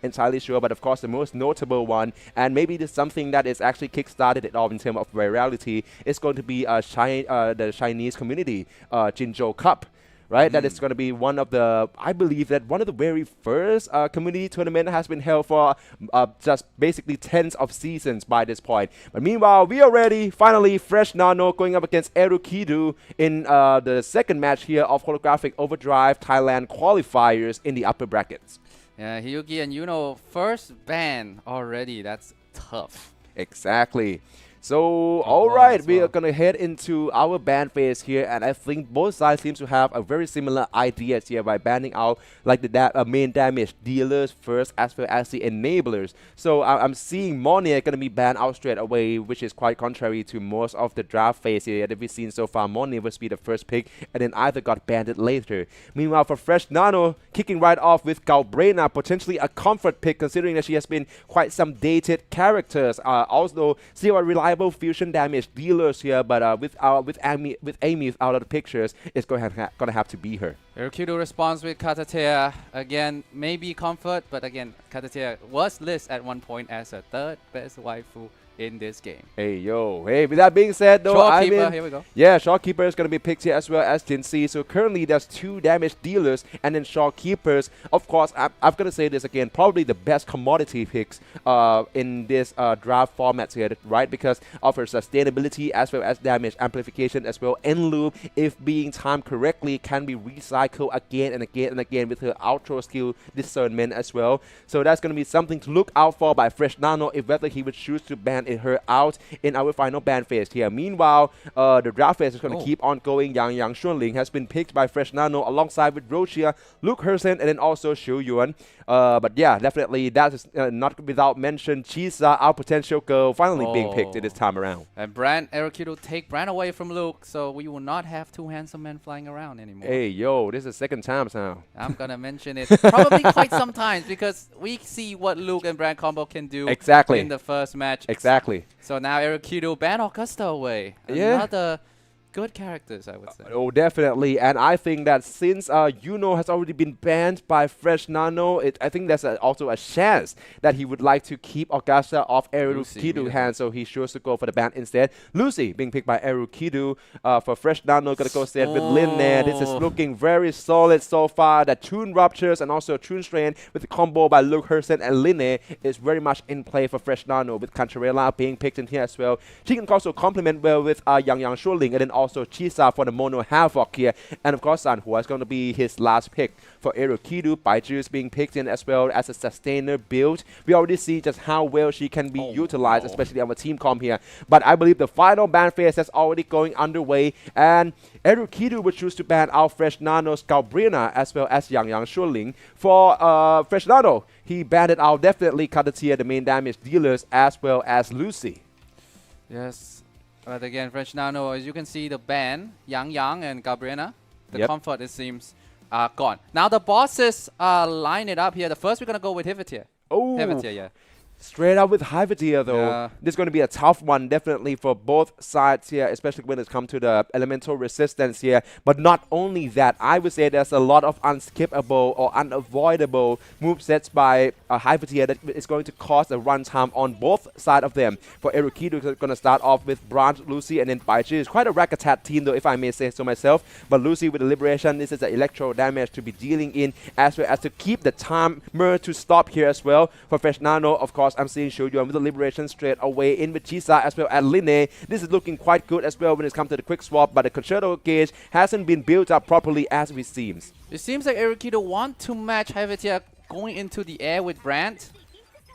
entirely sure. But of course, the most notable one, and maybe there's something that is actually kick-started it all in terms of virality, is going to be the Chinese community Jinzhou Cup. Right, that is going to be one of the, I believe that one of the very first community tournament has been held for just basically tens of seasons by this point. But meanwhile, we are ready. Finally, Fresh Nano going up against Erukidu in the second match here of Holographic Overdrive Thailand qualifiers in the upper brackets. Yeah, Hiyuki and Yuno, first ban already. That's tough. Exactly. So, all right, we are going to head into our ban phase here, and I think both sides seem to have a very similar ideas here by banning out like the main damage dealers first as well as the enablers. So, I'm seeing Monier going to be banned out straight away, which is quite contrary to most of the draft phase here that we've seen so far. Monier was be the first pick, and then either got banned later. Meanwhile, for Fresh Nano, kicking right off with Galbrena, potentially a comfort pick considering that she has been quite some dated characters. Also, still a reliable reliable fusion damage dealers here, but with Amy out of the pictures, it's gonna have to be her. Hirokido responds with Katatea. Again, maybe comfort, but again, Katatea was listed at one point as a third best waifu in this game. Hey, yo. Hey, with that being said, though, Shopkeeper, here we go. Yeah, Shopkeeper is going to be picked here as well as Jinxie. So currently, there's 2 damage dealers and then Shopkeepers. Of course, I'm going to say this again, probably the best commodity picks in this draft format here, right? Because of her sustainability as well as damage amplification as well. End loop, if being timed correctly, can be recycled again and again and again with her outro skill discernment as well. So that's going to be something to look out for by Fresh Nano if whether he would choose to ban her out in our final ban phase here. Meanwhile, the draft phase is going to keep on going. Yang Xuanling has been picked by Fresh Nano alongside with Rochia, Luke Hersen, and then also Xu Yuan. But yeah, definitely that is not without mention. Chisa, our potential girl, finally being picked this time around. And Brand, Hirokido take Brand away from Luke, so we will not have 2 handsome men flying around anymore. Hey, yo, this is the second time now. I'm gonna mention it probably quite sometimes because we see what Luke and Brand combo can do Exactly. in the first match. Exactly. So now Hirokido ban Augusta away. Another good characters, I would say. Oh, definitely. And I think that since Yuno has already been banned by Fresh Nano, I think there's also a chance that he would like to keep Augusta off Erukidu's hands, so he chose to go for the ban instead. Lucy being picked by Erukidu for Fresh Nano, gonna go instead with Lin there. This is looking very solid so far. The Tune Ruptures and also Tune Strain with the combo by Luke Hersen and Linne is very much in play for Fresh Nano, with Cantarella being picked in here as well. She can also complement well with Yang Shuling and then also Chisa for the Mono Havoc here. And of course, Sanhua is going to be his last pick for Erukidu. Baiju is being picked in as well as a sustainer build. We already see just how well she can be utilized, especially on the team comp here. But I believe the final ban phase is already going underway. And Erukidu would choose to ban out Fresh Nano's Galbrina as well as Yang Shuling. For Fresh Nano, he banned it out definitely Katatia, the main damage dealers, as well as Lucy. Yes. But again, Fresh Nano, as you can see, the ban, Yang and Gabriela, the comfort, it seems, are gone. Now the bosses line it up here. The first, we're going to go with Hivitir. Oh, Hivitir, yeah. Straight up with Hyvidia, though. Yeah. This is going to be a tough one, definitely, for both sides here, especially when it comes to the elemental resistance here. But not only that, I would say there's a lot of unskippable or unavoidable movesets by Hyvidia that is going to cause a runtime on both sides of them. For Erukidu, it's going to start off with Branch, Lucy, and then Baiji. It's quite a Rakatat team, though, if I may say so myself. But Lucy with the Liberation, this is the electro damage to be dealing in, as well as to keep the timer to stop here as well. For Fresh Nano, of course, I'm seeing Shoyuan with the Liberation straight away in with Chisa as well as Linne. This is looking quite good as well when it comes to the quick swap, but the concerto gauge hasn't been built up properly as it seems. It seems like Erukido want to match Hyvitia going into the air with Brandt,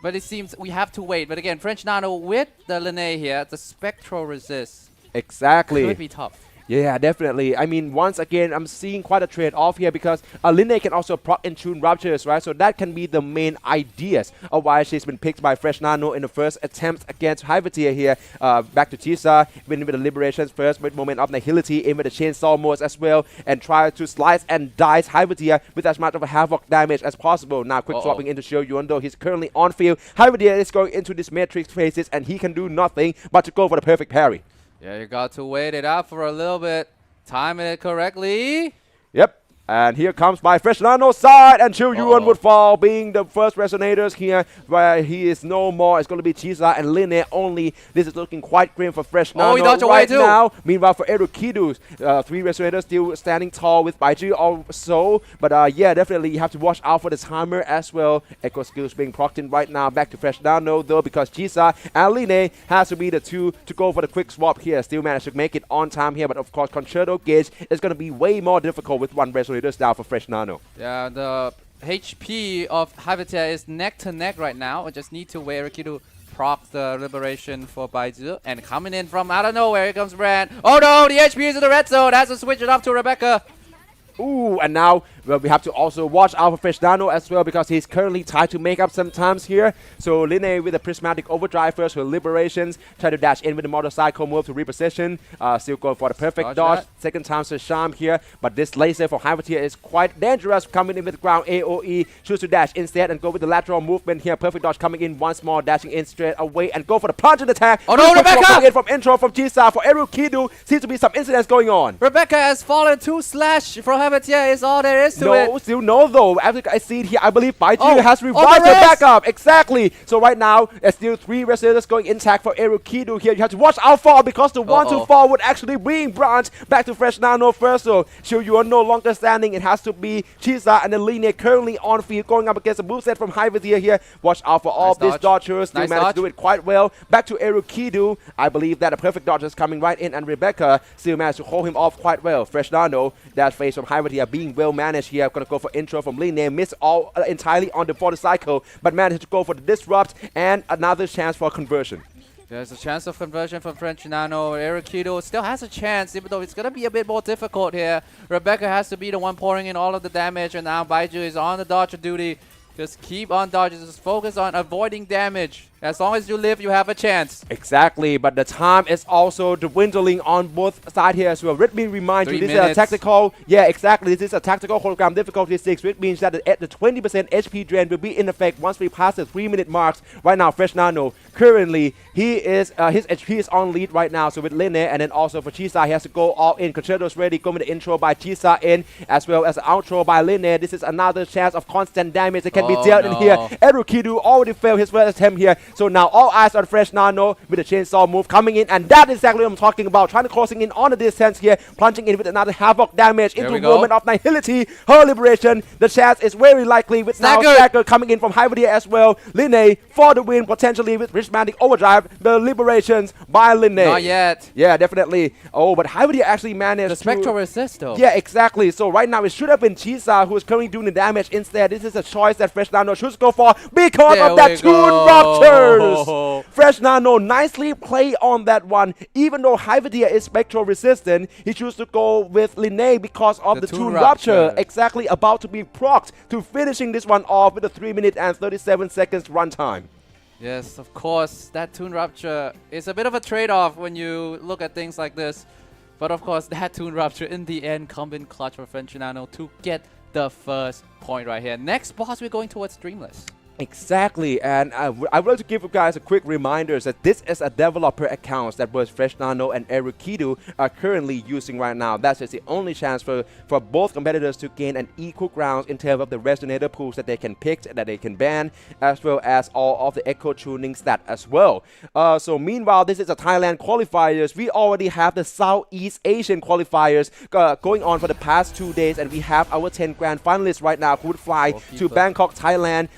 but it seems we have to wait. But again, French Nano with the Linne here, the Spectral resist. Exactly. Could be tough. Yeah, definitely. I mean, once again, I'm seeing quite a trade-off here because Linne can also proc and tune Ruptures, right? So that can be the main ideas of why she's been picked by Fresh Nano in the first attempt against Hyvitia here. Back to Chisa, winning with the Liberations first, with Moment of Nihility, in with the Chainsaw modes as well, and try to slice and dice Hyvitia with as much of a Havoc damage as possible. Now, quick swapping into Shoyuan, though he's currently on field. Hyvitia is going into this Matrix phases, and he can do nothing but to go for the perfect parry. Yeah, you got to wait it out for a little bit. Timing it correctly. Yep. And here comes my Fresh Nano's side, and Chiu Yuan would fall, being the first resonators here, where he is no more. It's going to be Chisa and Linne only. This is looking quite grim for Fresh Nano he dodged right away too. now. Meanwhile, for Erukidu, 3 resonators still standing tall with Baiji also. But yeah, definitely you have to watch out for the timer as well. Echo skills being procced in right now. Back to Fresh Nano though, because Chisa and Linne has to be the 2 to go for the quick swap here. Still managed to make it on time here, but of course, Concerto Gauge is going to be way more difficult with 1 resonator down for Fresh Nano. Yeah, the HP of Hyvitia is neck to neck right now. I just need to wait Erukido proc the Liberation for Baizu. And coming in from out of nowhere, here comes Brand. Oh no, the HP is in the red zone. Has to switch it up to Rebecca. Ooh, and now well, we have to also watch out for Fresh Nano as well because he's currently tied to make up sometimes here. So Linne with a prismatic overdrive first with liberations, try to dash in with the motorcycle move to reposition. Still going for the perfect dodge. Second time to Sham here, but this laser for Hyvertier is quite dangerous coming in with the ground AOE. Choose to dash instead and go with the lateral movement here. Perfect dodge coming in once more, dashing in straight away and go for the plunging attack. Oh no, Rebecca! Coming in from intro from Jisa for Eru Kidu. Seems to be some incidents going on. Rebecca has fallen 2 slash from Hyvertier is all there is to it. No, still no though. After I see it here, I believe Baiju Oh, has revived there her is. back up. Exactly. So right now, there's still 3 resistors going intact for Erukidu here. You have to watch out for because the one to fall would actually bring Branch back to Fresh Nano first. So you are no longer standing. It has to be Chisa and the Linear currently on field going up against a moveset from Hyvertier here. Watch out for all Nice these dodgers. Still Nice managed dodge. to do it quite well. Back to Erukidu. I believe that a perfect dodge is coming right in, and Rebecca still managed to hold him off quite well. Fresh Nano, that phase from Hyvertier being well managed here. Gonna go for intro from Linear. Miss all entirely on the motorcycle, but managed to go for the disrupt and another chance for conversion. There's a chance of conversion from French Nano. Erukido still has a chance, even though it's going to be a bit more difficult here. Rebecca has to be the one pouring in all of the damage, and now Baiju is on the dodger duty. Just keep on dodging. Just focus on avoiding damage. As long as you live, you have a chance. Exactly, but the time is also dwindling on both sides here as well. Ritmin reminds you, 3 this is a minutes. tactical, yeah, exactly. This is a tactical hologram difficulty 6, which means that the 20% HP drain will be in effect once we pass the 3-minute marks. Right now, Fresh Nano, currently, he is his HP is on lead right now. So with Linne, and then also for Chisa, he has to go all in. Concerto's ready, going with the intro by Chisa in, as well as the outro by Linne. This is another chance of constant damage that can be dealt in here. Erukidu already failed his first attempt here. So now all eyes on Fresh Nano with the chainsaw move coming in, and that is exactly what I'm talking about. Trying to closing in on the distance here, plunging in with another havoc damage into moment of nihility. Her liberation. The chance is very likely with now Stacker coming in from Hyvertier as well. Linne for the win potentially with Prismatic Overdrive. The liberations by Linne. Not yet. Yeah, definitely. Oh, but Hyvertier actually managed The Spectral resist though. Yeah, exactly. So right now it should have been Chisa who is currently doing the damage instead. This is a choice that Fresh Nano should go for because of that Toon Ruptures. Fresh Nano nicely play on that one. Even though Hyvertier is spectral resistant, he chooses to go with Linne because of the Toon Rupture. Exactly, about to be procced to finishing this one off with a 3 minute and 37 seconds runtime. Yes, of course, that Toon Rupture is a bit of a trade-off when you look at things like this. But of course, that Toon Rupture in the end come in clutch for French Nano to get the first point right here. Next boss, we're going towards Dreamless. Exactly, and I would like to give you guys a quick reminder that this is a developer account that both Fresh Nano and Erukidu are currently using right now. That's just the only chance for both competitors to gain an equal ground in terms of the resonator pools that they can pick, that they can ban, as well as all of the echo tuning stat as well. So meanwhile, this is a Thailand qualifiers. We already have the Southeast Asian qualifiers going on for the past 2 days, and we have our 10 grand finalists right now who would fly to Bangkok, Thailand,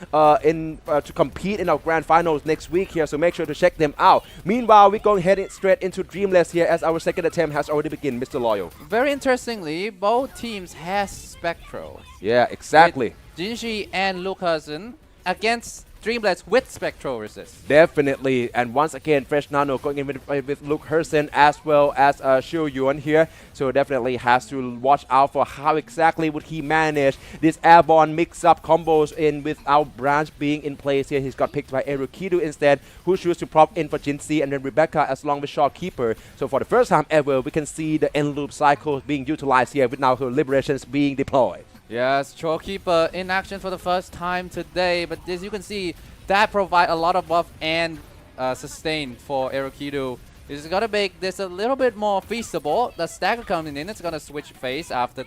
to compete in our grand finals next week here, so make sure to check them out. Meanwhile, we're going heading straight into Dreamless here as our second attempt has already begun, Mr. Loyal. Very interestingly, both teams has Spectral. Yeah, exactly. Jinji and Lucasen against Dreamless with Spectral resist. Definitely, and once again, Fresh Nano going in with Luke Hersen as well as Xiu Yuan here, so definitely has to watch out for how exactly would he manage this airborne mix-up combos in without Branch being in place here. He's got picked by Erukidu instead, who chooses to prop in for Jinzi and then Rebecca as long with Shopkeeper. So for the first time ever, we can see the end loop cycle being utilized here with now her liberations being deployed. Yes, Shopkeeper in action for the first time today, but as you can see, that provide a lot of buff and sustain for Erukidu. It's gonna make this a little bit more feasible. The stagger coming in, it's gonna switch phase after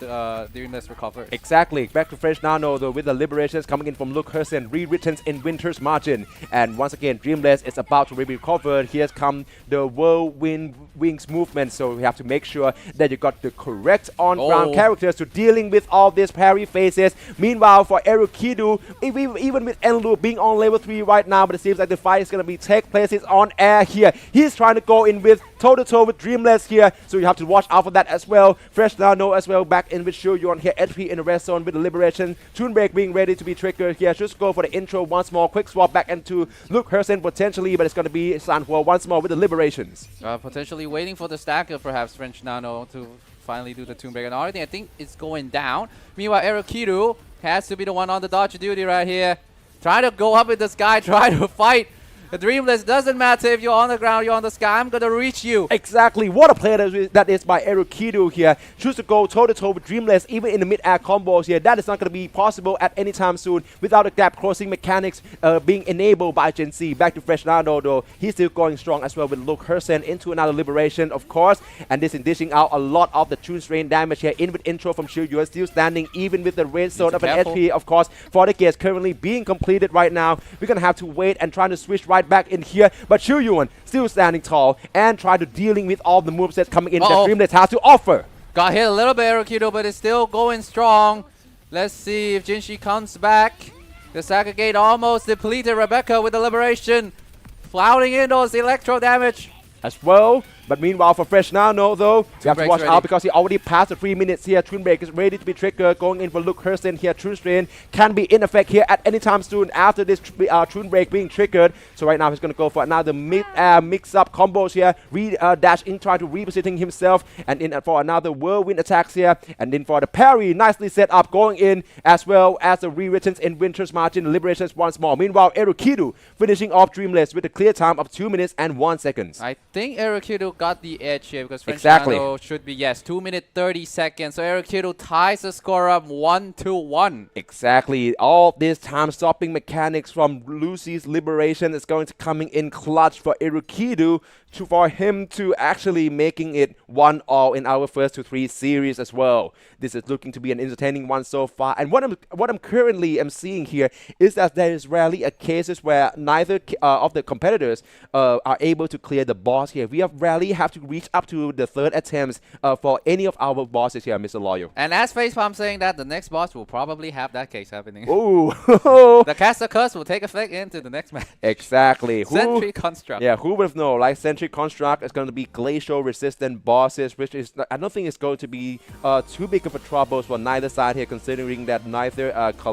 during this recovery. Exactly. Back to Fresh Nano though with the liberations coming in from Luke Hersen, rewritten in Winter's Margin. And once again, Dreamless is about to be recovered. Here's come the Whirlwind Wings movement, so we have to make sure that you got the correct on-ground characters to dealing with all these parry phases. Meanwhile, for Erukidu, even with Enlu being on level 3 right now, but it seems like the fight is gonna be take place. He's on air here. He's trying to go in with toe-to-toe with Dreamless here, so you have to watch out for that as well. Fresh Nano as well back in with Shuyuan here, HP in the red zone with the liberation. Toon Break being ready to be triggered here. Just go for the intro once more. Quick swap back into Luke Hersen potentially, but it's going to be Sanhua once more with the liberations. Potentially waiting for the stacker, perhaps French Nano to finally do the Tomb Breaker. And already I think it's going down. Meanwhile, Erukidu has to be the one on the dodge duty right here. Try to go up in the sky, try to fight. The Dreamless doesn't matter if you're on the ground, you're on the sky. I'm gonna reach you. Exactly. What a player that is by Erukidu here. Choose to go toe-to-toe with Dreamless, even in the mid-air combos here. That is not going to be possible at any time soon without the gap closing mechanics being enabled by Gen Z. Back to Fresh Nano, though. He's still going strong as well with Luke Hersen into another Liberation, of course. And this is dishing out a lot of the Tune Strain damage here. In with intro from Shiu Yuan, still standing even with the red zone of an HP, of course. For the gears currently being completed right now. We're going to have to wait and try to switch right back in here, but Shiu Yuan still standing tall and try to dealing with all the movesets coming in that Dreamless has to offer. Got hit a little bit, Erukidu, but it's still going strong. Let's see if Jinshi comes back. The Saga Gate almost depleted. Rebecca with the Liberation, flouting in those electro damage as well. But meanwhile, for Fresh Nano, though, you have to watch ready. out because he already passed the 3 minutes here. Twin Break is ready to be triggered. Going in for Luke Hersen here. Tune Strain can be in effect here at any time soon after this Twin Break being triggered. So right now, he's going to go for another mix-up combos here. Dash in, trying to repositioning himself. And in for another Whirlwind attacks here. And then for the parry, nicely set up, going in as well as the rewrittens in Winter's Margin. Liberations once more. Meanwhile, Erukidu finishing off Dreamless with a clear time of 2 minutes and 1 second. I think Erukidu got the edge here because French Exactly. Nano should be, yes, 2 minutes 30 seconds. So Erukidu ties the score up 1-1. Exactly. All this time stopping mechanics from Lucy's Liberation is going to coming in clutch for Erukidu for him to actually making it 1-all in our first to 3 series as well. This is looking to be an entertaining one so far. And what I'm currently seeing here is that there is rarely a cases where neither of the competitors are able to clear the boss here. We have rarely have to reach up to the third attempts for any of our bosses here, Mr. Loyal. And as Facepalm saying that, the next boss will probably have that case happening. Ooh. The Caster Curse will take effect into the next match. Exactly. Sentry Construct. Yeah, who would have known? Like Sentry Construct is going to be glacial resistant bosses, which is I don't think it's going to be too big of a trouble for neither side here, considering that neither actually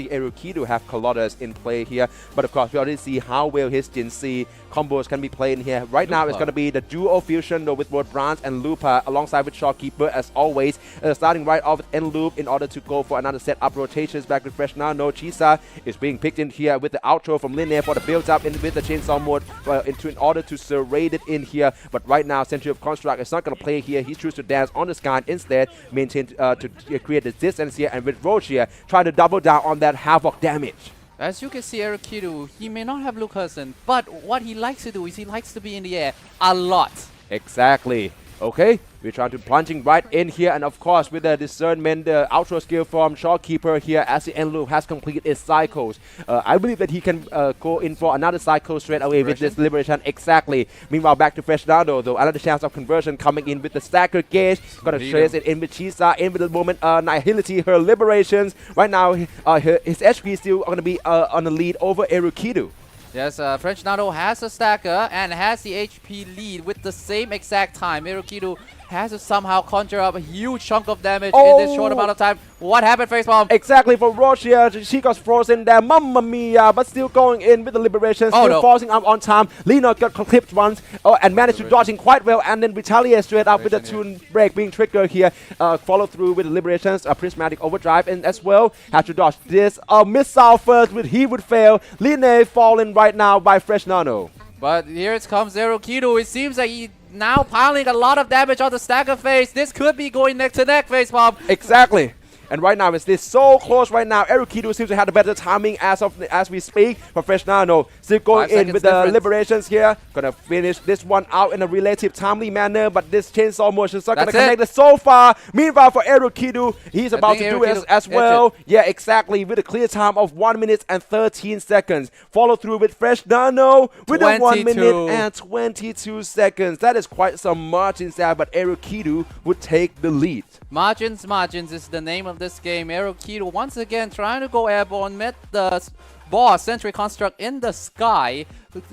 Erukidu have Collodas in play here. But of course, we already see how well his Gen Z combos can be played in here. Right now, it's going to be the duo fusion though with both Bronze and Lupa alongside with Shopkeeper as always. Starting right off with End Loop in order to go for another set up rotations back with Fresh Nano. Chisa is being picked in here with the outro from Linear for the build up with the Chainsaw mode in order to serrate it in here. But right now, Century of Construct is not going to play here. He chooses to dance on the sky and instead maintain to create the distance here. And with Roche here, trying to double down on that Havoc damage. As you can see, Erukidu, he may not have Luke Hudson, but what he likes to do is he likes to be in the air a lot. Exactly. Okay, we're trying to plunging right in here, and of course with the discernment, the outro skill from Shopkeeper here as the end loop has completed its cycles. I believe that he can go in for another cycle straight away with this Liberation. Exactly. Meanwhile, back to Fresh Nano though, another chance of conversion coming in with the Stagger Gauge. Gonna trace it in with Chisa, in with the moment Nihility, her Liberations. Right now, his HP is still gonna be on the lead over Erukidu. Yes, French Nano has a stacker and has the HP lead with the same exact time. Erukidu has to somehow conjure up a huge chunk of damage in this short amount of time. What happened, Facepalm? Exactly, for Roche here, she got frozen there, mamma mia, but still going in with the Liberation, still forcing up on time. Lena got clipped once and managed to dodge in quite well and then retaliate straight up with the Tune Break being triggered here. Follow through with the Liberations, Prismatic Overdrive, and as well have to dodge this missile first, which he would fail. Lena falling right now by Fresh Nano. But here it comes Erukidu. It seems like he now piling a lot of damage on the Stagger face. This could be going neck to neck, Facepalm. Exactly. And right now, it's this so close right now. Erukidu seems to have the better timing as we speak. But Fresh Nano still going in with the Liberations here. Gonna finish this one out in a relative timely manner. But this chainsaw motion is not gonna connect it so far. Meanwhile, for Erukidu, he's about to do it as well. Yeah, exactly. With a clear time of 1 minute and 13 seconds. Follow through with Fresh Nano with a 1 minute and 22 seconds. That is quite some margins there. But Erukidu would take the lead. Margins is the name of this game. Erukidu once again trying to go airborne, met the boss, Sentry Construct in the sky,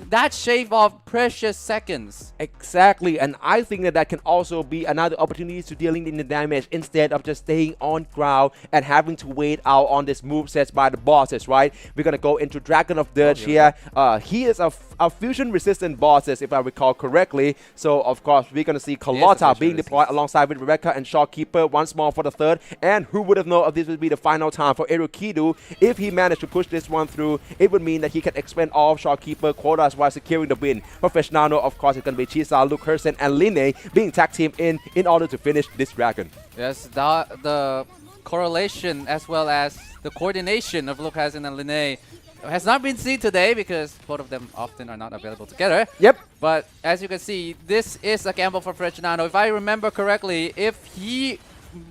that shave off precious seconds. Exactly, and I think that can also be another opportunity to dealing in the damage instead of just staying on ground and having to wait out on this movesets by the bosses, right? We're gonna go into Dragon of Dirge here. He is a fusion resistant bosses, if I recall correctly. So of course we're gonna see Carlotta being deployed alongside with Rebecca and Shopkeeper once more for the third. And who would have known if this would be the final time for Erukidu? If he managed to push this one through, it would mean that he can expend all Shopkeeper quotas while securing the win. For Feshnano, of course, it's gonna be Chisa, Luke Hersen, and Linne being tag team in order to finish this dragon. Yes, the correlation as well as the coordination of Luke Hersen and Linne has not been seen today because both of them often are not available together. Yep. But as you can see, this is a gamble for Freshnano. If I remember correctly, if he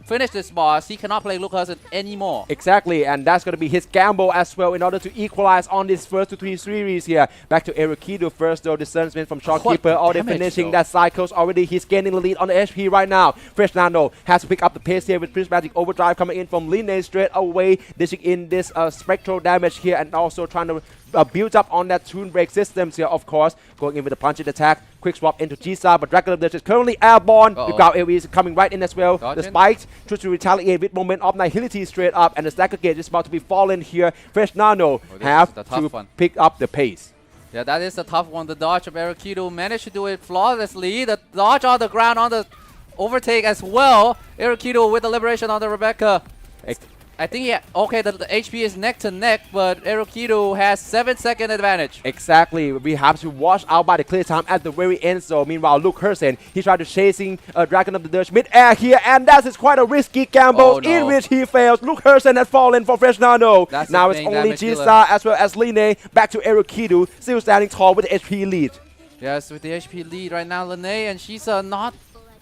finish this boss, he cannot play Luke Hersen anymore. Exactly, and that's going to be his gamble as well in order to equalize on this first to 3 series here. Back to Erukidu first though, discernment from Shopkeeper, already finishing that cycles already. He's gaining the lead on the HP right now. Freshnano has to pick up the pace here with Prismatic Overdrive coming in from Linne straight away, dishing in this spectral damage here and also trying to build up on that tune break systems here, of course. Going in with a punching attack, quick swap into Jisa, but Dragon of Dirge is currently airborne. The ground AoE is coming right in as well. The spikes try to retaliate with moment of Nihility straight up, and the Stacker Gate is about to be fallen here. Freshnano have to pick up the pace. Yeah, that is the tough one. The dodge of Erukidu managed to do it flawlessly. The dodge on the ground on the overtake as well. Erukidu with the liberation on the Rebecca. I think, the HP is neck to neck, but Erukidu has 7-second advantage. Exactly. We have to watch out by the clear time at the very end. So meanwhile, Luke Hersen, he tried to chasing Dragon of the Dirge mid-air here, and that is quite a risky gamble in which he fails. Luke Hersen has fallen for Freshnano. Now it's only Jisa as well as Linne. Back to Erukidu, still standing tall with the HP lead. Yes, with the HP lead right now, Linne and Shisa not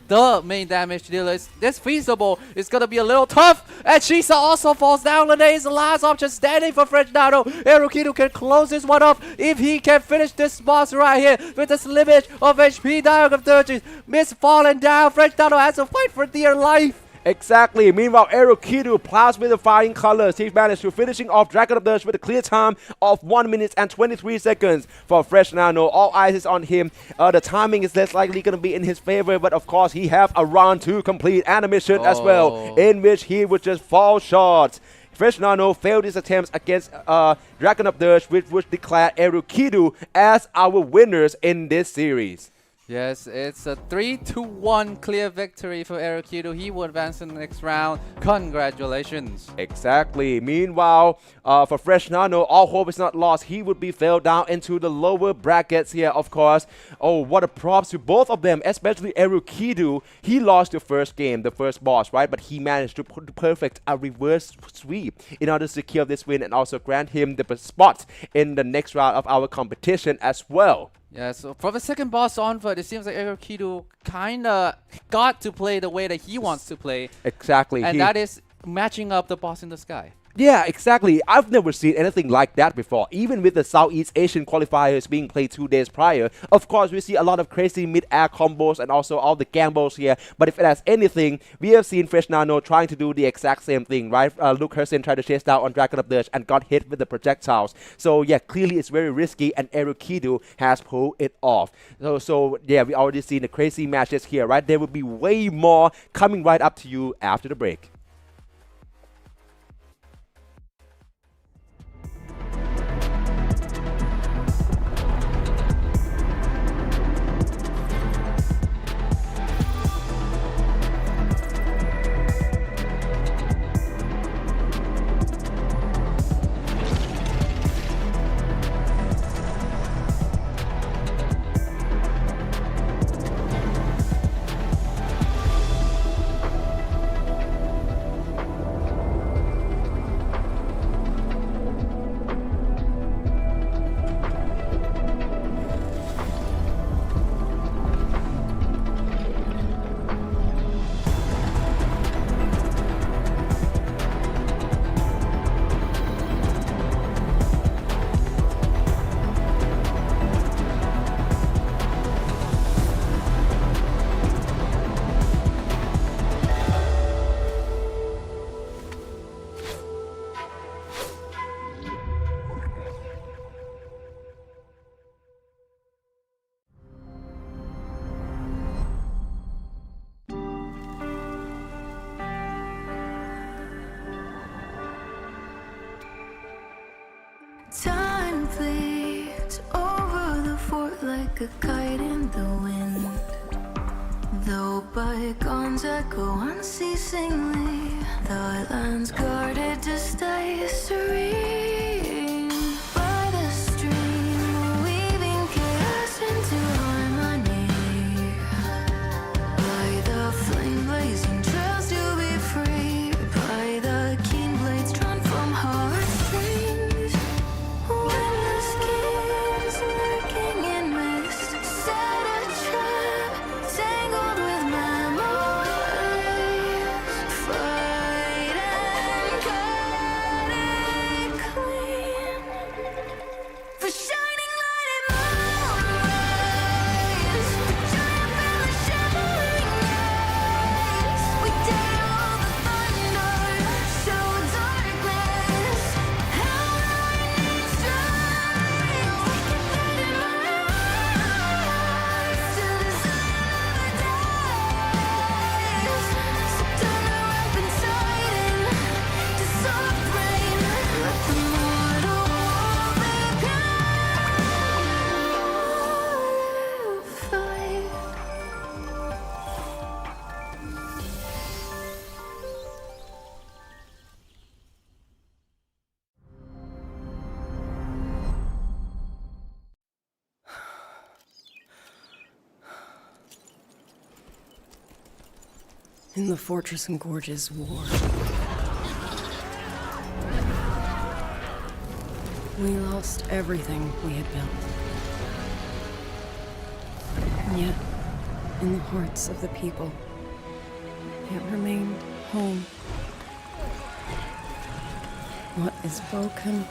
the main damage dealer. This feasible. It's gonna be a little tough. And Shisa also falls down. Linne is the last option standing for Freshnano. Erukidu can close this one up if he can finish this boss right here with this limit of HP. Dragon of Dirge miss falling down. Freshnano has to fight for dear life. Exactly. Meanwhile, Erukidu plows with the flying colors. He managed to finishing off Dragon of Dirge with a clear time of 1 minute and 23 seconds for Freshnano. All eyes is on him. The timing is less likely going to be in his favor, but of course he have a round to complete and a mission as well, in which he would just fall short. Freshnano failed his attempts against Dragon of Dirge, which would declare Erukidu as our winners in this series. Yes, it's a 3-1 clear victory for Erukidu. He will advance in the next round. Congratulations. Exactly. Meanwhile, for Freshnano, all hope is not lost. He would be fell down into the lower brackets here, of course. Oh, what a props to both of them, especially Erukidu. He lost the first game, the first boss, right? But he managed to perfect a reverse sweep in order to secure this win and also grant him the spot in the next round of our competition as well. Yeah, so for the second boss onward, it seems like Erukidu kinda got to play the way that he wants to play. Exactly. And that is matching up the boss in the sky. Yeah, exactly. I've never seen anything like that before. Even with the Southeast Asian qualifiers being played 2 days prior, of course, we see a lot of crazy mid-air combos and also all the gambles here. But if it has anything, we have seen Freshnano trying to do the exact same thing, right? Luke Hersen tried to chase down on Dragon of Dirge and got hit with the projectiles. So yeah, clearly it's very risky, and Erukidu has pulled it off. So yeah, we already seen the crazy matches here, right? There will be way more coming right up to you after the break. Time flees over the fort like a kite in the wind. Though bygones echo unceasingly, the land's guarded to stay serene. By the stream, weaving chaos into harmony. By the flame blazing trails to be free. By the keen blades drawn from heartstrings. When the skin's lurking in mist, set a trap, tangled with memories. Fight and cut it clean. For shining light and moonrise, triumph in the shimmering rays. We dare all the thunder, show darkness. How lightning strikes, we can fight in my eyes. Till the sun never dies. So turn the weapons tighten to soft rain. Let the mortal fight. In the fortress and gorges war. We lost everything we had built. And yet, in the hearts of the people, it remained home. What is broken,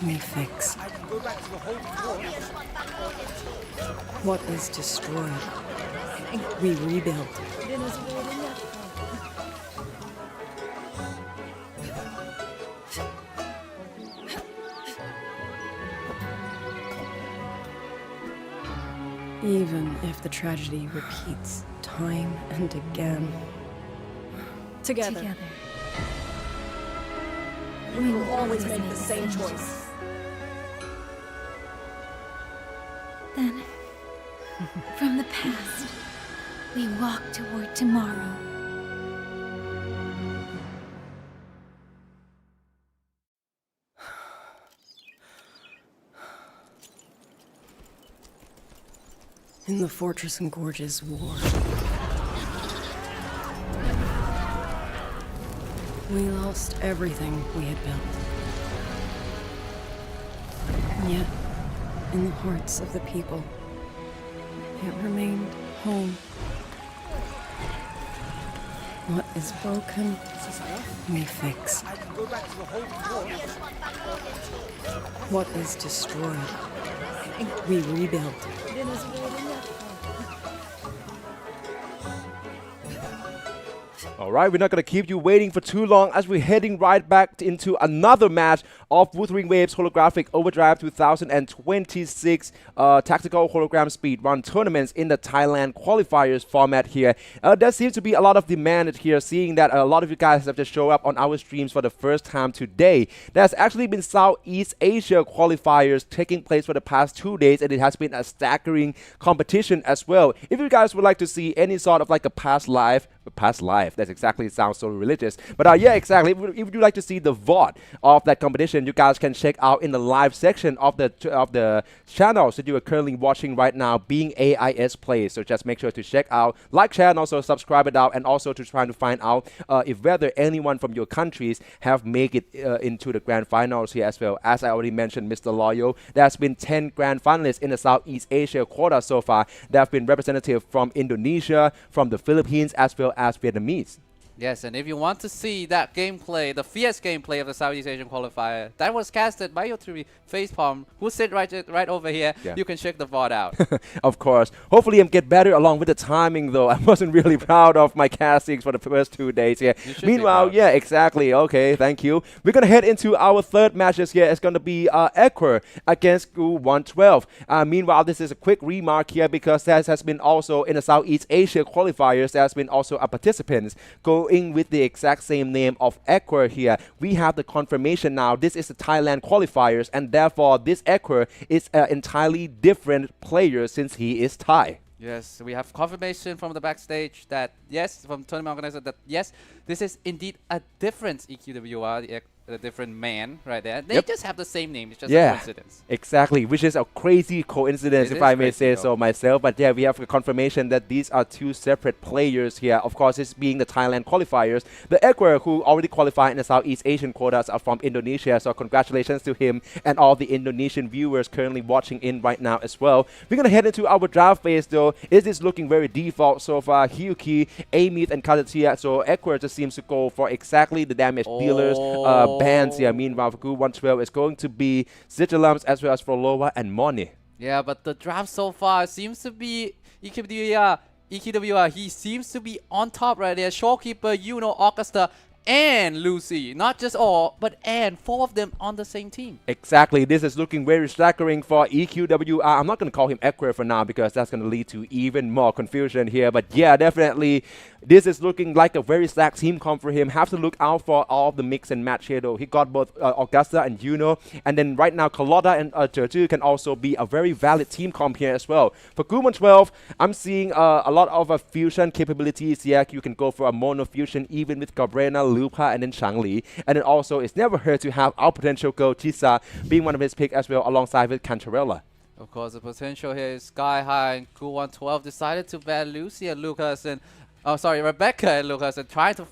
we fix. What is destroyed, we rebuild. Even if the tragedy repeats time and again. Together. We will always make the same choice. Then, from the past, we walk toward tomorrow. In the fortress and gorges war. We lost everything we had built. And yet, in the hearts of the people, it remained home. What is broken, we fix. What is destroyed, we rebuild. All right, we're not going to keep you waiting for too long as we're heading right back into another match of Wuthering Waves Holographic Overdrive 2026 Tactical Hologram Speedrun Tournaments in the Thailand Qualifiers format here. There seems to be a lot of demand here, seeing that a lot of you guys have just shown up on our streams for the first time today. There's actually been Southeast Asia Qualifiers taking place for the past 2 days, and it has been a staggering competition as well. If you guys would like to see any sort of like a past life, that's exactly, it sounds so religious, but yeah, exactly, if you'd like to see the VOD of that competition, you guys can check out in the live section of the channels that you are currently watching right now, being AIS Play. So just make sure to check out, like, share, and also subscribe it out, and also to try to find out if whether anyone from your countries have made it into the grand finals here as well. As I already mentioned, Mr. Loyal, there's been 10 grand finalists in the Southeast Asia quota so far. There have been representatives from Indonesia, from the Philippines, as well as Vietnamese. Yes, and if you want to see that gameplay, the fierce gameplay of the Southeast Asian qualifier, that was casted by your three facepalm, who sit right over here. Yeah. You can check the VOD out. Of course. Hopefully I'm get better along with the timing, though. I wasn't really proud of my castings for the first 2 days here. Meanwhile, yeah, exactly. Okay, thank you. We're going to head into our third matches here. It's going to be Ecuador against School 112. Meanwhile, this is a quick remark here because there has been also in the Southeast Asia qualifiers, there has been also a participants going with the exact same name of Equer here. We have the confirmation now. This is the Thailand Qualifiers, and therefore this Equer is an entirely different player since he is Thai. Yes, we have confirmation from the backstage that yes, from tournament organizer that yes, this is indeed a different EQWR, a different man right there. They just have the same name. It's just a coincidence. Exactly, which is a crazy coincidence if I may say so myself. But yeah, we have a confirmation that these are two separate players here. Of course, this being the Thailand Qualifiers. The Equer, who already qualified in the Southeast Asian quotas, are from Indonesia. So congratulations to him and all the Indonesian viewers currently watching in right now as well. We're going to head into our draft phase though. It is looking very default so far. Hyuki, Amit and Katatia. So Equer just seems to go for exactly the damage dealers. Bands here. Meanwhile, for Gu112 is going to be Sigilums as well as Frolova and Moni. Yeah, but the draft so far seems to be EQWR. He seems to be on top right there. Showkeeper, Augusta, and Lucy. Not just all, but and 4 of them on the same team. Exactly. This is looking very staggering for EQWR. I'm not going to call him Equer for now because that's going to lead to even more confusion here. But yeah, definitely. This is looking like a very stacked team comp for him. Have to look out for all of the mix and match here though. He got both Augusta and and then right now Carlotta and Turtu can also be a very valid team comp here as well. For Gu112, I'm seeing a lot of fusion capabilities here. You can go for a mono fusion even with Cabrera, Lupa, and then Shangli. And then also it's never hurt to have our potential girl Chisa being one of his picks as well alongside with Cantarella. Of course, the potential here is sky high, and Gu112 decided to ban Lucy and Lucas and Rebecca and Lucas, and trying to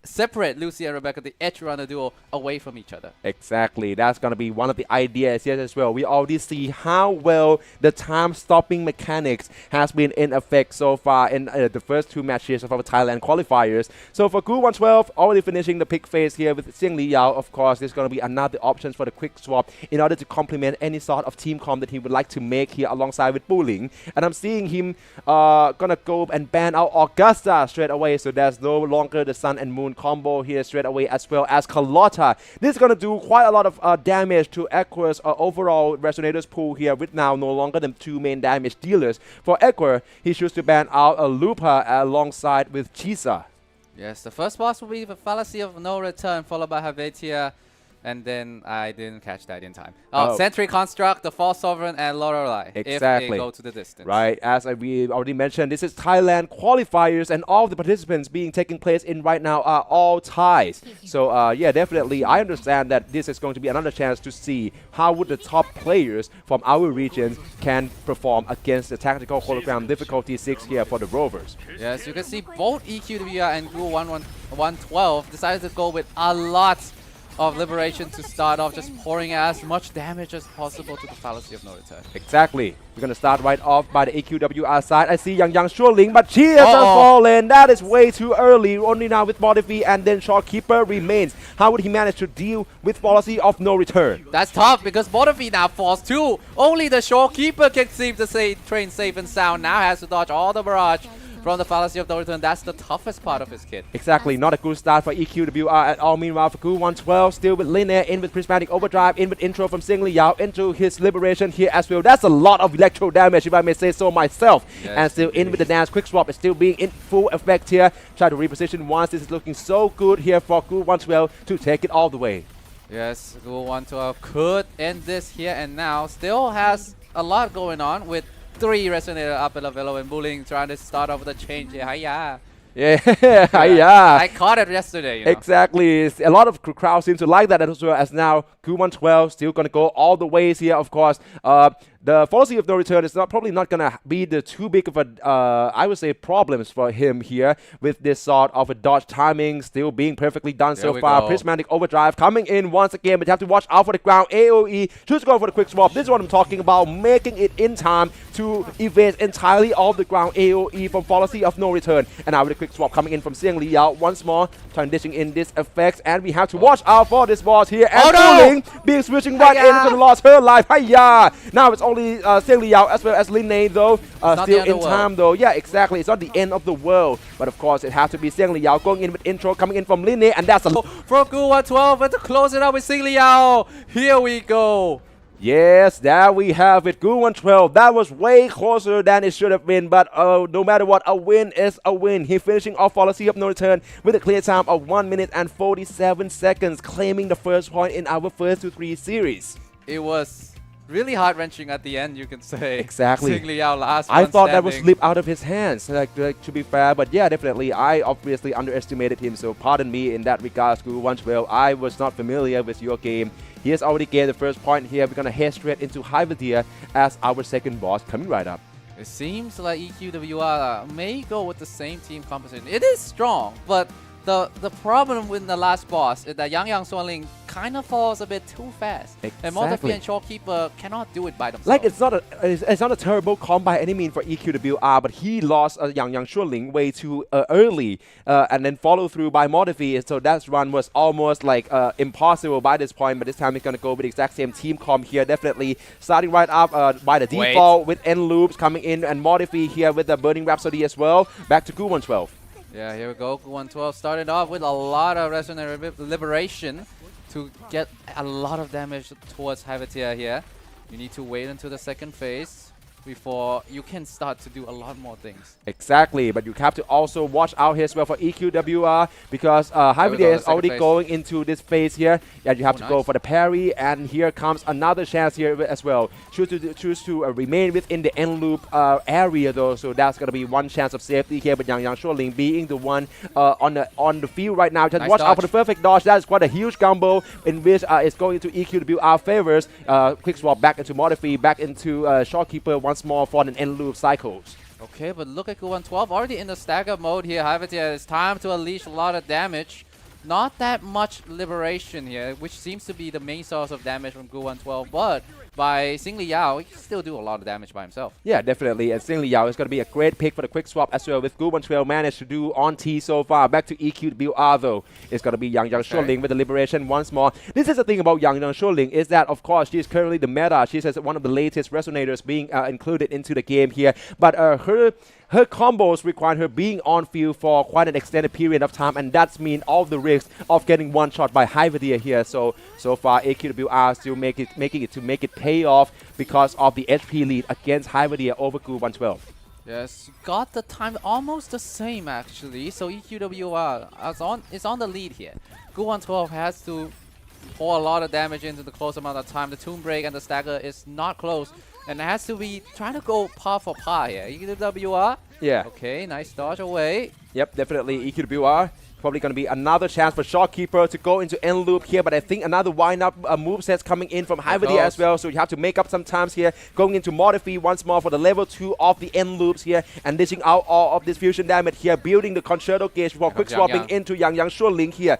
separate Lucy and Rebecca, the edge runner duo, away from each other. Exactly. That's going to be one of the ideas here as well. We already see how well the time-stopping mechanics has been in effect so far in the first 2 matches of our Thailand qualifiers. So for Gu112, already finishing the pick phase here with Xiang Li Yao, of course, there's going to be another option for the quick swap in order to complement any sort of team comp that he would like to make here alongside with Buling. And I'm seeing him going to go and ban out Augusta straight away, so there's no longer the Sun and Moon combo here straight away, as well as Carlotta. This is going to do quite a lot of damage to Equer's overall Resonators pool here, with now no longer the 2 main damage dealers. For Equer, he chooses to ban out a Lupa alongside with Chisa. Yes, the first boss will be the Fallacy of No Return, followed by Helvetia. And then I didn't catch that in time. Sentry Construct, the False Sovereign, and Lorelei. Exactly. If they go to the distance. Right. As we already mentioned, this is Thailand qualifiers, and all the participants being taking place in right now are all Thais. So yeah, definitely, I understand that this is going to be another chance to see how would the top players from our regions can perform against the tactical hologram difficulty 6 here for the Rovers. Yes, you can see both EQWR and Gu112 decided to go with a lot of liberation to start off, just pouring as much damage as possible to the Fallacy of No Return. Exactly. We're going to start right off by the EQWR side. I see Yang Shuling, but she has fallen. That is way too early. Only now with Modify, and then Shopkeeper remains. How would he manage to deal with Fallacy of No Return? That's tough because Modify now falls too. Only the Shopkeeper can seem to say train safe and sound. Now has to dodge all the barrage from the Fallacy of No Return. That's the toughest part of his kit. Exactly. Not a good start for EQWR at all. Meanwhile, for Gu112, still with Linear, in with Prismatic Overdrive, in with intro from Xiang Li Yao, into his Liberation here as well. That's a lot of electro damage, if I may say so myself. Yes, and still in with the dance. Quick swap is still being in full effect here. Try to reposition once. This is looking so good here for Gu112 to take it all the way. Yes, Gu112 could end this here and now. Still has a lot going on with 3 Resonator up at Velo and Bullying, trying to start off with a change here. Hiya. Yeah, yeah. I caught it yesterday. You know? Exactly. A lot of crowd seems to like that as well, as now Gu112 still going to go all the ways here, of course. The Fallacy of No Return is probably not going to be the too big of a, I would say, problems for him here, with this sort of a dodge timing still being perfectly done so far. Prismatic Overdrive coming in once again, but you have to watch out for the ground. AoE, choose to go for the quick swap. This is what I'm talking about, making it in time to evade entirely all the ground AoE from Fallacy of No Return. And now with the quick swap coming in from Xiang Li Yao once more, transitioning in this effect, and we have to watch out for this boss here. And Bulling being switching right into the lost her life. Hiya! Now it's only Xiang Li Yao as well as Lin Nei though, still in time though. Yeah, exactly. It's not the end of the world, but of course it has to be Xiang Li Yao going in with intro coming in from Lin Nei, and that's a from Gu112, but to close it up with Xiang Li Yao. Here we go. Yes, there we have it. Gu 112. That was way closer than it should have been, but no matter what, a win is a win. He finishing off policy of no return with a clear time of 1 minute and 47 seconds, claiming the first point in our first to 3 series. It was really heart-wrenching at the end, you can say. Exactly. Singly out last I one thought that would standing. slip out of his hands, to be fair, but yeah, definitely. I obviously underestimated him, so pardon me in that regards, Gu 112. I was not familiar with your game. He has already gained the first point here. We're going to head straight into Hyvadia as our second boss coming right up. It seems like EQWR may go with the same team composition. It is strong, but the problem with the last boss is that Yang Suanling kind of falls a bit too fast. And Mortafi and Shopkeeper cannot do it by themselves. Like, it's not a terrible comp by any means for EQWR, but he lost Yang Shuling way too early and then followed through by Mortafi. So that run was almost like impossible by this point, but this time he's going to go with the exact same team comp here. Definitely starting right up by the default with N Loops coming in and Mortafi here with the Burning Rhapsody as well. Back to Gu 112. Yeah, here we go. 112 started off with a lot of Resonant Liberation to get a lot of damage towards Hyvatia here. You need to wait until the second phase before you can start to do a lot more things. Exactly, but you have to also watch out here as well for EQWR because Hyvadia is already going into this phase here, and you have to go for the parry, and here comes another chance here as well. Choose to remain within the end loop area though, so that's going to be one chance of safety here, but Yang Shuling being the one on the field right now. Just watch out for the perfect dodge. That is quite a huge combo in which it's going to EQWR favors. Quick swap back into Mortafi, back into Shopkeeper once more for an end loop cycles. Okay, but look at Gu 112 already in the stagger mode here. Hyvatia, it's time to unleash a lot of damage. Not that much liberation here, which seems to be the main source of damage from Gu 112, but by Singli Yao, he can still do a lot of damage by himself. Yeah, definitely. And Singli Yao is going to be a great pick for the quick swap as well, with Gu 112 managed to do on T so far. Back to EQWR though. It's going to be Yang Shuling with the liberation once more. This is the thing about Yang Shuling is that, of course, she is currently the meta. She's one of the latest resonators being included into the game here. But her combos require her being on field for quite an extended period of time, and that's mean all the risks of getting one shot by Hyvadia here. So far, EQWR still making it pay off because of the HP lead against Hyvadia over Gu 112. Yes, got the time almost the same actually. So EQWR is on the lead here. Gu 112 has to pour a lot of damage into the close amount of time. The Tomb Break and the stagger is not close, and it has to be trying to go par for par here. EQWR. Yeah. Okay, nice dodge away. Yep, definitely EQWR. Probably going to be another chance for Shopkeeper to go into end loop here, but I think another wind-up moveset's coming in from Hyvadia as well, so you have to make up some times here. Going into Mortafi once more for the level 2 of the end loops here, and dishing out all of this fusion damage here, building the concerto gauge before quick swapping into Yang Shuling here.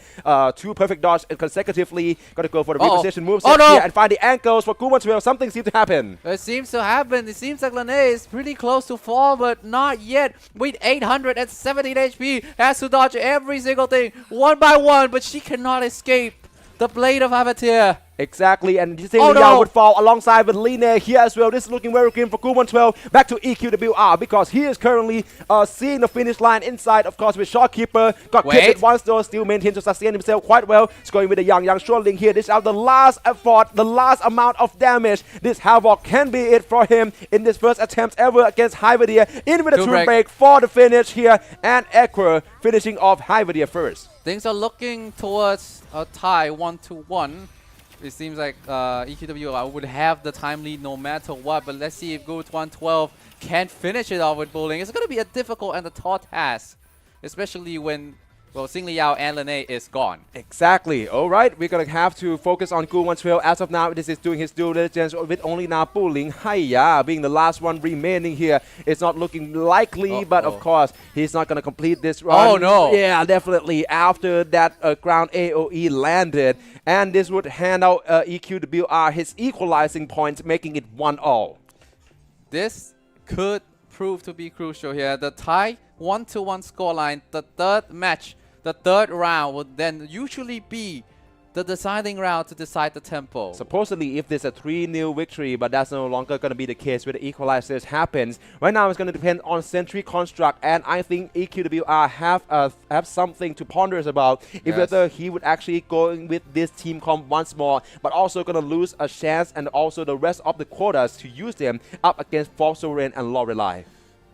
2 perfect dodge consecutively. Got to go for the reposition moveset here and find the ankles for Gu 112. Something seems to happen. It seems to happen. It seems like Lene is pretty close to fall, but not yet. With 817 HP, has to dodge every single thing one by one, but she cannot escape the blade of Hyvatia. Exactly, and Singli Yao would fall alongside with Line here as well. This is looking very grim for Gu 112. Back to EQWR because he is currently seeing the finish line inside, of course, with Shopkeeper. Got killed once though, still maintains to sustain himself quite well. It's going with the Yang Shuling here. This is the last effort, the last amount of damage. This Havoc can be it for him in this first attempt ever against Hyvadia. In with a Tomb Break for the finish here, and Equa finishing off Hyvadia first. Things are looking towards a tie 1-1. It seems like EQWR would have the time lead no matter what, but let's see if Gu 112 can finish it off with bowling. It's going to be a difficult and a tall task, especially when, well, Singli Yao and Lene is gone. Exactly. All right, we're going to have to focus on Gu 112. As of now, this is doing his due diligence with only now Bowling Haya being the last one remaining here. It's not looking likely, but of course, he's not going to complete this run. Oh, no. Yeah, definitely. After that ground AoE landed, and this would hand out EQWR his equalizing points, making it 1-all. This could prove to be crucial here. The tie 1-1 scoreline, the third match, the third round would then usually be the deciding round to decide the tempo. Supposedly, if there's a 3-0 victory, but that's no longer going to be the case where the equalizers happens. Right now, it's going to depend on Sentry Construct, and I think EQWR have something to ponder about if whether he would actually go with this team comp once more, but also going to lose a chance and also the rest of the quotas to use them up against False Sovereign and Lorelei.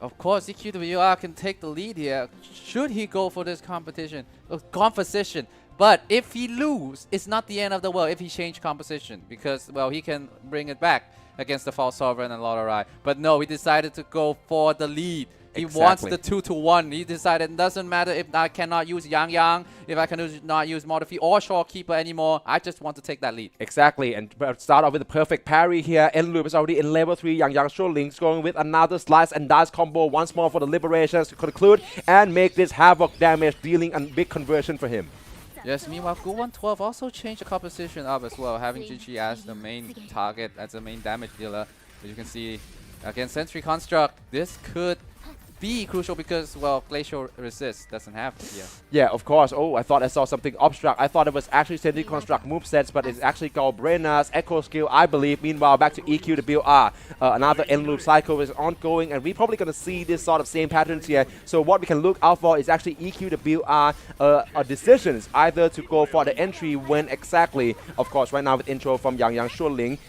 Of course, EQWR can take the lead here. Should he go for this composition? But if he lose, it's not the end of the world if he change composition, because, well, he can bring it back against the False Sovereign and Lorelei. But no, he decided to go for the lead. He wants the 2-1. He decided it doesn't matter if I cannot use Yang, if I cannot use Mortifi or Shorekeeper anymore. I just want to take that lead. Exactly, and start off with the perfect parry here. End Loop is already in level 3. Yang Shouling's going with another slice and dice combo once more for the Liberations to conclude and make this havoc damage, dealing a big conversion for him. Yes, meanwhile, Gu112 also changed the composition up as well, having Jinchi as the main target, as the main damage dealer. As you can see, against Sentry Construct, this could be crucial because, well, Glacial Resist doesn't have it here. Yeah, of course. Oh, I thought I saw something obstruct. I thought it was actually Sentry Construct movesets, but it's actually Galbrena's Echo skill, I believe. Meanwhile, back to EQ to BR. Another end loop cycle is ongoing, and we're probably going to see this sort of same patterns here. So what we can look out for is actually EQ to BR decisions, either to go for the entry when exactly. Of course, right now with intro from Yang Shuling,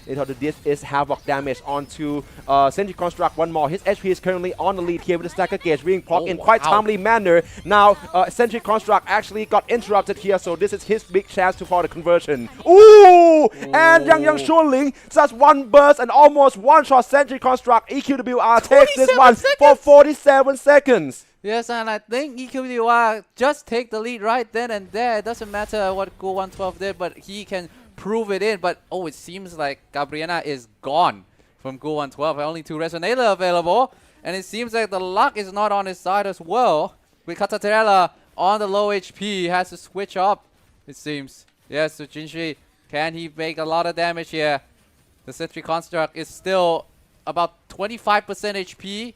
this is havoc damage onto Sentry Construct one more. His HP is currently on the lead here with the Stacker Gauge being procced in quite timely manner. Now, Sentry Construct actually got interrupted here, so this is his big chance to for the conversion. Ooh! And Yang Shuling just one burst and almost one-shot Sentry Construct. EQWR takes this one for 47 seconds. Yes, and I think EQWR just take the lead right then and there. It doesn't matter what Gu112 did, but he can prove it in. But, oh, it seems like Gabriela is gone from Gu112. Only 2 Resonator available. And it seems like the luck is not on his side as well. With Catatarella on the low HP, he has to switch up, it seems. Yes, so Jinshi, can he make a lot of damage here? The Sentry Construct is still about 25% HP.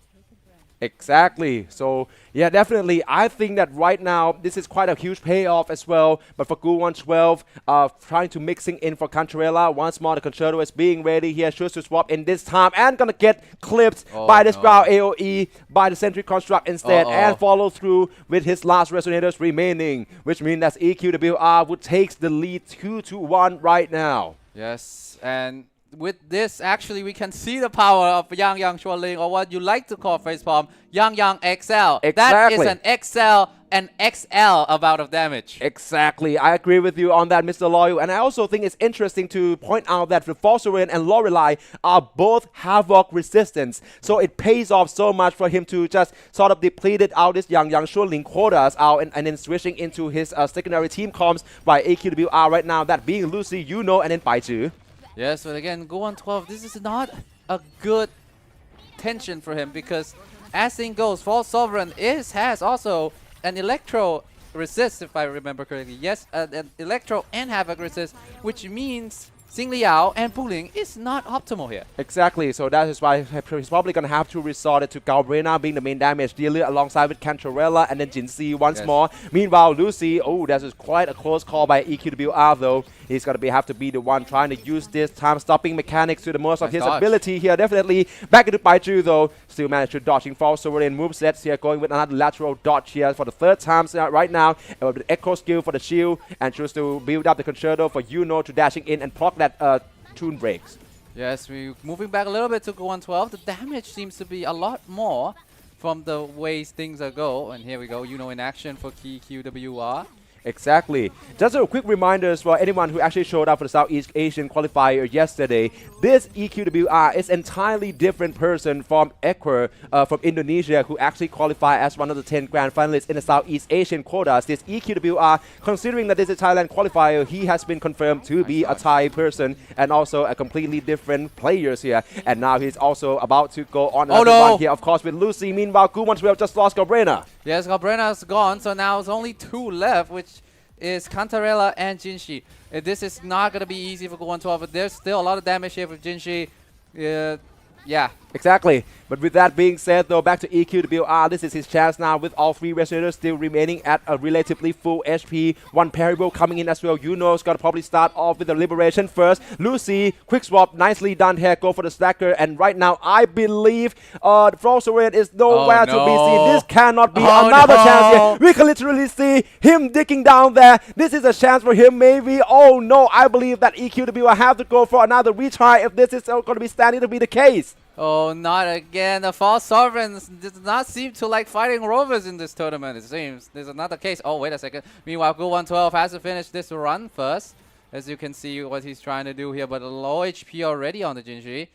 Exactly. So, yeah, definitely. I think that right now, this is quite a huge payoff as well. But for Gu112, trying to mixing in for Cantarella. Once more, the Concerto is being ready here. Choose to swap in this time and gonna get clipped by this ground AoE by the Sentry Construct instead and follow through with his last Resonators remaining, which means that EQWR would take the lead 2-1 right now. Yes, and with this, actually, we can see the power of Yang Shuling, or what you like to call facepalm, Yang XL. Exactly. That is an XL and XL amount of damage. Exactly. I agree with you on that, Mr. Loyal. And I also think it's interesting to point out that the Falsorin and Lorelei are both Havoc resistance. So it pays off so much for him to just sort of deplete it out this Yang Shuling quotas out and then switching into his secondary team comps by AQWR right now, that being Lucy, and then Baizu. Yes, but again, Gu112, this is not a good tension for him because as things goes, False Sovereign has also an Electro resist, if I remember correctly. Yes, an Electro and Havoc resist, which means Xing Liao and Puling is not optimal here. Exactly, so that is why he's probably going to have to resort to Galbrena being the main damage dealer alongside with Cantarella and then Jinxi once more. Meanwhile, Lucy, that is quite a close call by EQWR though. He's going to have to be the one trying to use this time-stopping mechanics to the most of his ability here. Definitely back into Baizu though. Still managed to dodging False Sovereign movesets here, going with another lateral dodge here for the 3rd time right now. With the Echo skill for the shield and choose to build up the Concerto for to dashing in and proc that tune breaks. Yes, we're moving back a little bit to Gu112. The damage seems to be a lot more from the ways things are go. And here we go, in action for EQWR. Exactly. Just a quick reminder for anyone who actually showed up for the Southeast Asian qualifier yesterday. This EQWR is entirely different person from Ecuador, from Indonesia, who actually qualified as one of the 10 grand finalists in the Southeast Asian quotas. This EQWR, considering that this is a Thailand qualifier, he has been confirmed to be a Thai person and also a completely different players here. And now he's also about to go on another one here, of course, with Lucy. Meanwhile, Gu112 just lost Galbrena. Yes, Galbrena's gone, so now it's only 2 left, which is Cantarella and Jinshi. This is not going to be easy for Gu112, but there's still a lot of damage here for Jinshi. Yeah. Exactly. But with that being said, though, back to EQWR, this is his chance now with all 3 wrestlers still remaining at a relatively full HP. One parable coming in as well. Yuno's got to probably start off with the Liberation first. Lucy, quick swap, nicely done here. Go for the stacker. And right now, I believe Frossoran is nowhere to be seen. This cannot be another chance here. We can literally see him digging down there. This is a chance for him, maybe. Oh no, I believe that EQWR have to go for another retry if this is going to be standing to be the case. Oh, not again. The false sovereigns does not seem to like fighting rovers in this tournament, it seems. There's another case. Oh, wait a second. Meanwhile, Gu112 has to finish this run first. As you can see what he's trying to do here, but low HP already on the Jinji.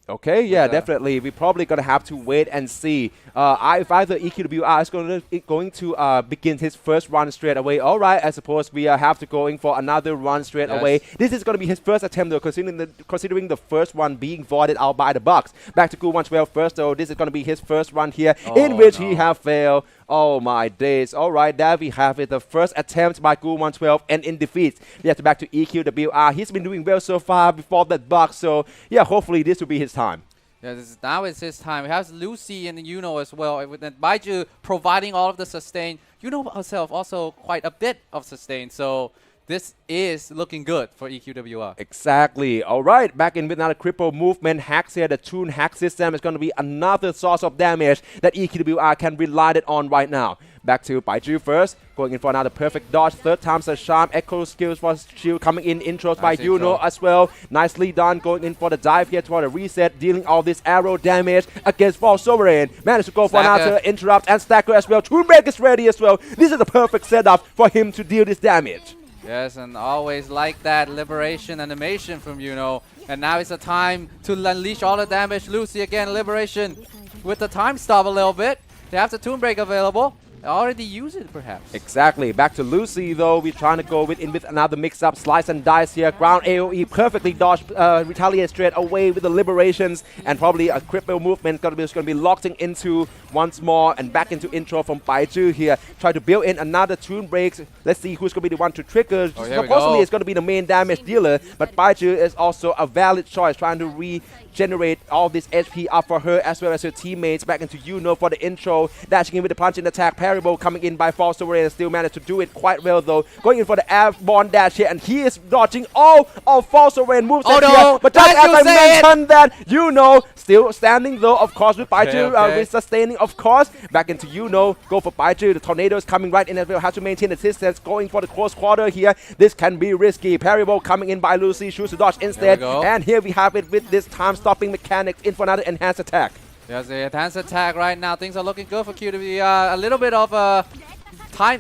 Okay, yeah, definitely. We're probably going to have to wait and see. If either EQWR is going to begin his first run straight away. All right, I suppose we have to going for another run straight away. This is going to be his first attempt, though, considering the first one being voided out by the box. Back to Gu112 first, though. This is going to be his first run here, in which he have failed. Oh my days. All right, there we have it. The first attempt by Gu112 and in defeat. We have to back to EQWR. He's been doing well so far before that box. So, yeah, hopefully this will be his time. Yeah, now it's his time. We have Lucy and Yuno as well. With Baiju providing all of the sustain. Yuno herself also quite a bit of sustain. So this is looking good for EQWR. Exactly. All right, back in with another cripple movement hacks here. The Toon hack system is going to be another source of damage that EQWR can rely on right now. Back to Baiju first, going in for another perfect dodge. Third time's a charm. Echo skills for shield coming in. Intros by Yuno as well. Nicely done. Going in for the dive here toward the reset. Dealing all this arrow damage against False Sovereign. Managed to go for another interrupt and stacker as well. Toonbreak is ready as well. This is the perfect setup for him to deal this damage. Yes, and always like that liberation animation from Yuno. And now it's a time to unleash all the damage. Lucy again, liberation with the time stop a little bit. They have the Toonbreak available. Already use it, perhaps. Exactly. Back to Lucy, though. We're trying to go with another mix-up. Slice and dice here. Ground AoE perfectly dodged. Retaliate straight away with the liberations. And probably a cripple movement is going to be locked into once more. And back into intro from Baiju here. Try to build in another Toon breaks. Let's see who's going to be the one to trigger. Supposedly it's going to be the main damage dealer. But Baiju is also a valid choice. Trying to regenerate all this HP up for her as well as her teammates. Back into Yuno for the intro. Dashing in with the punch and attack. Parable coming in by False Sovereign and still managed to do it quite well, though. Going in for the airborne dash here, and he is dodging all of False Sovereign moves here. But just as I mentioned that, Yuno still standing, though, of course, with Baiju with sustaining, of course. Back into Yuno. Go for Baiju. The tornado is coming right in as well. Has to maintain the distance. Going for the close quarter here. This can be risky. Parable coming in by Lucy. Shoots the dodge instead. And here we have it with this time-stopping mechanics in for another enhanced attack. There's the enhanced attack right now. Things are looking good for QWR. A little bit of a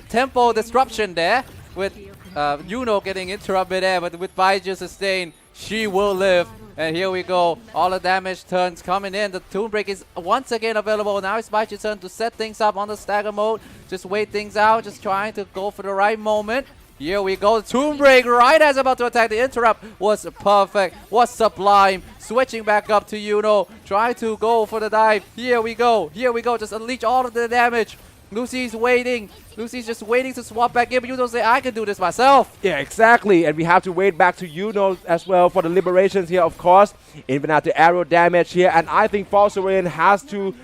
tempo disruption there with Yuno getting interrupted there, but with Baiju sustain, she will live. And here we go. All the damage turns coming in. The Toonbreak is once again available. Now it's Baiju's turn to set things up on the stagger mode. Just wait things out. Just trying to go for the right moment. Here we go. Toonbreak right as about to attack. The interrupt was perfect. Was sublime. Switching back up to Yuno. Try to go for the dive. Here we go. Here we go. Just unleash all of the damage. Lucy's waiting. Lucy's just waiting to swap back in. But Yuno say, I can do this myself. Yeah, exactly. And we have to wait back to Yuno as well for the liberations here, of course. Even at the arrow damage here. And I think False Sovereign has to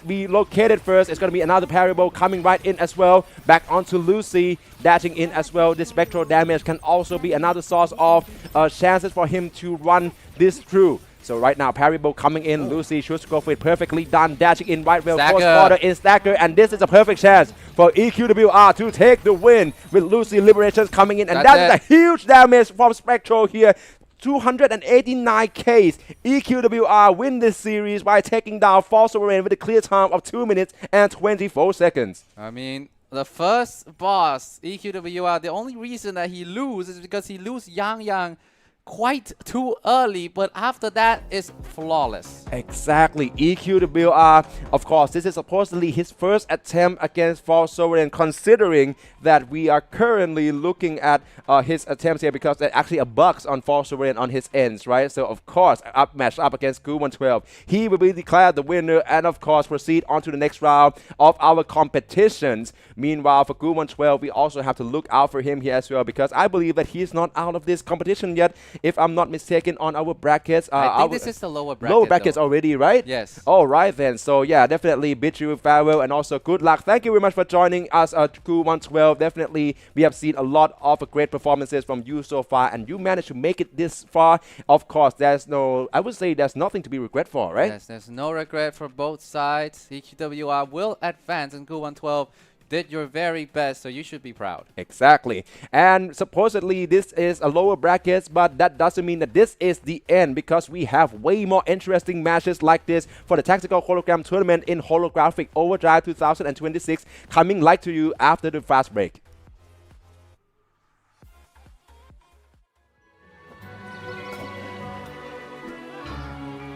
be located first. It's going to be another parable coming right in as well. Back onto Lucy. Dashing in as well. This spectral damage can also be another source of chances for him to run this through. So right now, Parable coming in. Lucy shoots go for it. Perfectly done. Dashing in right well. Close quarter in stacker. And this is a perfect chance for EQWR to take the win with Lucy liberations coming in. And that is a huge damage from Spectral here. 289 Ks. EQWR win this series by taking down False Sovereign with a clear time of 2 minutes and 24 seconds. I mean, the first boss, EQWR, the only reason that he loses is because he loses Yang quite too early, but after that is flawless. Exactly. EQWR, of course, this is supposedly his first attempt against False Sovereign, considering that we are currently looking at his attempts here because there's actually a bugs on False Sovereign on his ends, right? So, of course, match up against Gu112. He will be declared the winner and, of course, proceed on to the next round of our competitions. Meanwhile, for Gu112, we also have to look out for him here as well because I believe that he's not out of this competition yet. if I'm not mistaken, on our brackets. I think this is the lower bracket. Lower brackets though. already, right? Yes. All right then. So yeah, definitely bid you farewell and also good luck. Thank you very much for joining us at Crew 112. Definitely, we have seen a lot of great performances from you so far, and you managed to make it this far. Of course, I would say there's nothing to be regret for, right? Yes, there's no regret for both sides. EQWR will advance in Crew 112. Did your very best, so you should be proud. Exactly. And supposedly this is a lower brackets, but that doesn't mean that this is the end, because we have way more interesting matches like this for the Tactical Hologram Tournament in Holographic Overdrive 2026 coming live to you after the fast break.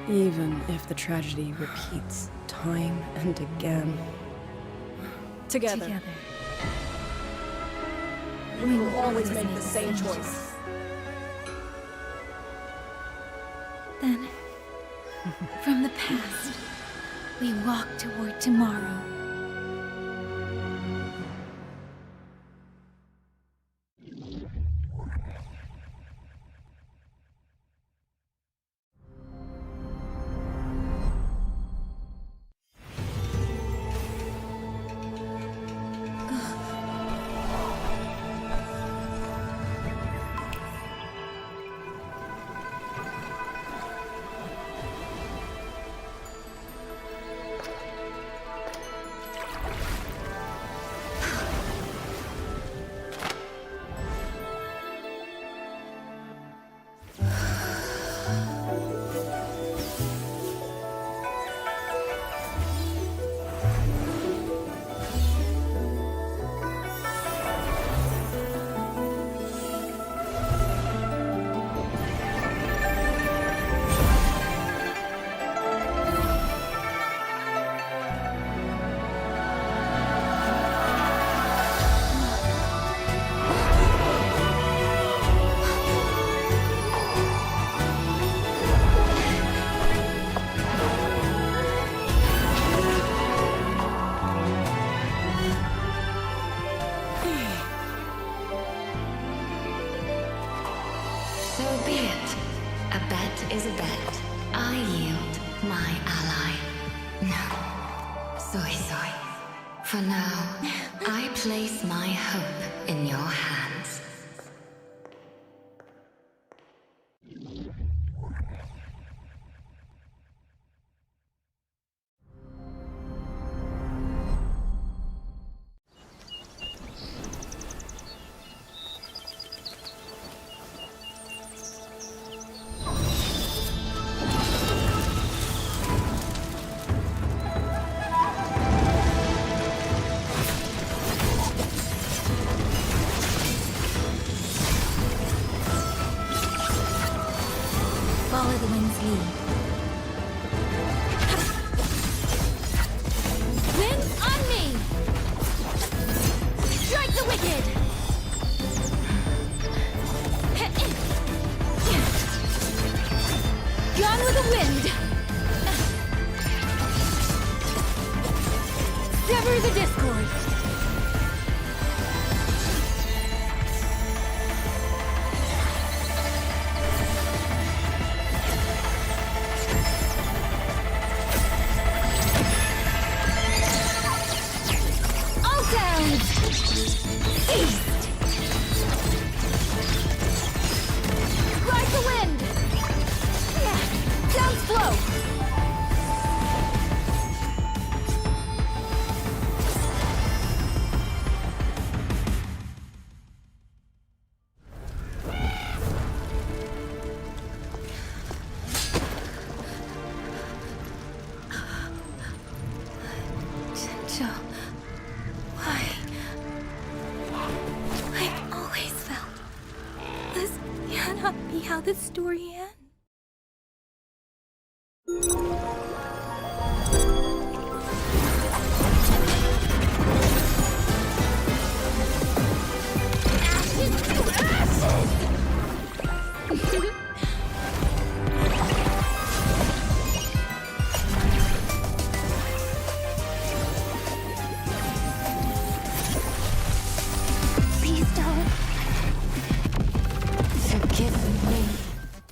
Even if the tragedy repeats time and again. Together, we will always make the same choice. Then, from the past, we walk toward tomorrow. So be it. A bet is a bet. I yield my ally. No. Soy soy. For now, I place my hope in your hands. Follow the wind's lead. Wind on me! Strike the wicked! Gone with the wind! Sever the discord! All sounds! Ceased! Ride the wind! Sounds flow! Joe, why? I've always felt this cannot be how this story ends. Ashes to ashes! Please don't. Forgive me.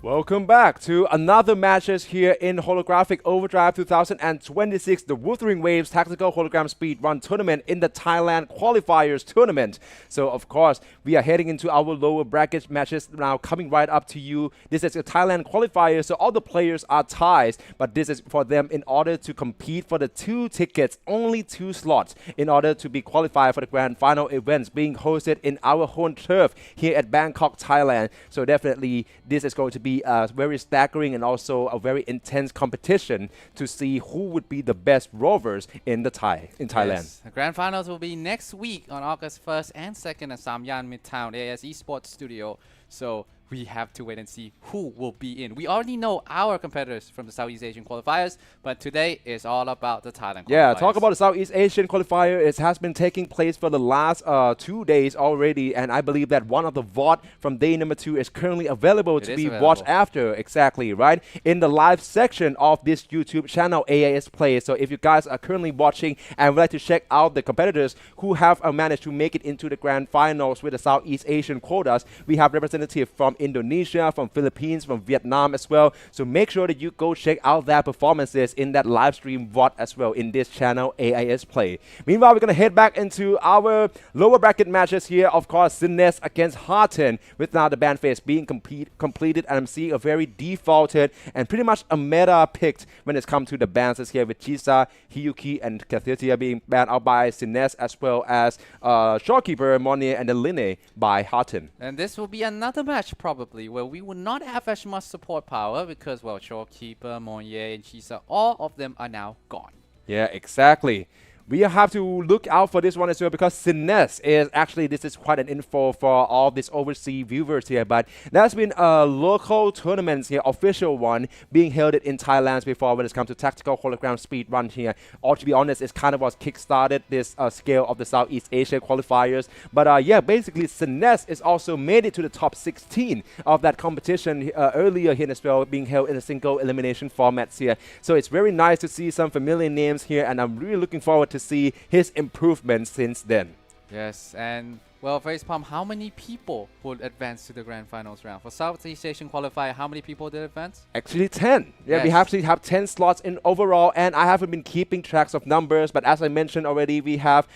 Welcome back to another matches here in Holographic Overdrive 2026, the Wuthering Waves Tactical Hologram Speedrun Tournament in the Thailand Qualifiers Tournament. So, of course, we are heading into our lower bracket matches now, coming right up to you. This is a Thailand Qualifier, so all the players are Thais, but this is for them in order to compete for the 2 tickets, only 2 slots, in order to be qualified for the grand final events being hosted in our home turf here at Bangkok, Thailand. So, definitely, this is going to be a very staggering and also a very intense competition to see who would be the best rovers in Thailand. Yes. The grand finals will be next week on August 1st and 2nd at Samyan Mitrtown AS eSports Studio. So we have to wait and see who will be in. We already know our competitors from the Southeast Asian qualifiers, but today is all about the Thailand qualifiers. Yeah, talk about the Southeast Asian qualifier. It has been taking place for the last 2 days already, and I believe that one of the VOD from day number 2 is currently available to be watched after. Exactly, right? In the live section of this YouTube channel, AIS Play. So if you guys are currently watching and would like to check out the competitors who have managed to make it into the grand finals with the Southeast Asian quotas, we have representatives from Indonesia, from Philippines, from Vietnam as well. So make sure that you go check out their performances in that live stream VOD as well in this channel, AIS Play. Meanwhile, we're going to head back into our lower bracket matches here. Of course, Sinnes against Harten, with now the band phase being completed, and I'm seeing a very defaulted and pretty much a meta picked when it's come to the bans here, with Chisa, Hiyuki, and Kathirtia being banned out by Sinnes, as well as Shopkeeper, Monier, and the Linne by Harten. And this will be another match probably where we will not have as much support power because, well, Shopkeeper, Monier, and Chisa, all of them are now gone. Yeah, exactly. We have to look out for this one as well, because Sinnes is actually, this is quite an info for all these overseas viewers here, but there's been a local tournament here, official one, being held in Thailand before when it comes to tactical hologram speed run here. Or to be honest, it's kind of was kick-started this scale of the Southeast Asia qualifiers. But yeah, basically Sinnes is also made it to the top 16 of that competition earlier here as well, being held in a single elimination formats here. So it's very nice to see some familiar names here, and I'm really looking forward to see his improvements since then. Yes, and well, Facepalm, how many people would advance to the grand finals round? For Southeast Asian qualifier, how many people did advance? Actually 10. Yeah, yes. We actually have 10 slots in overall, and I haven't been keeping tracks of numbers, but as I mentioned already, we have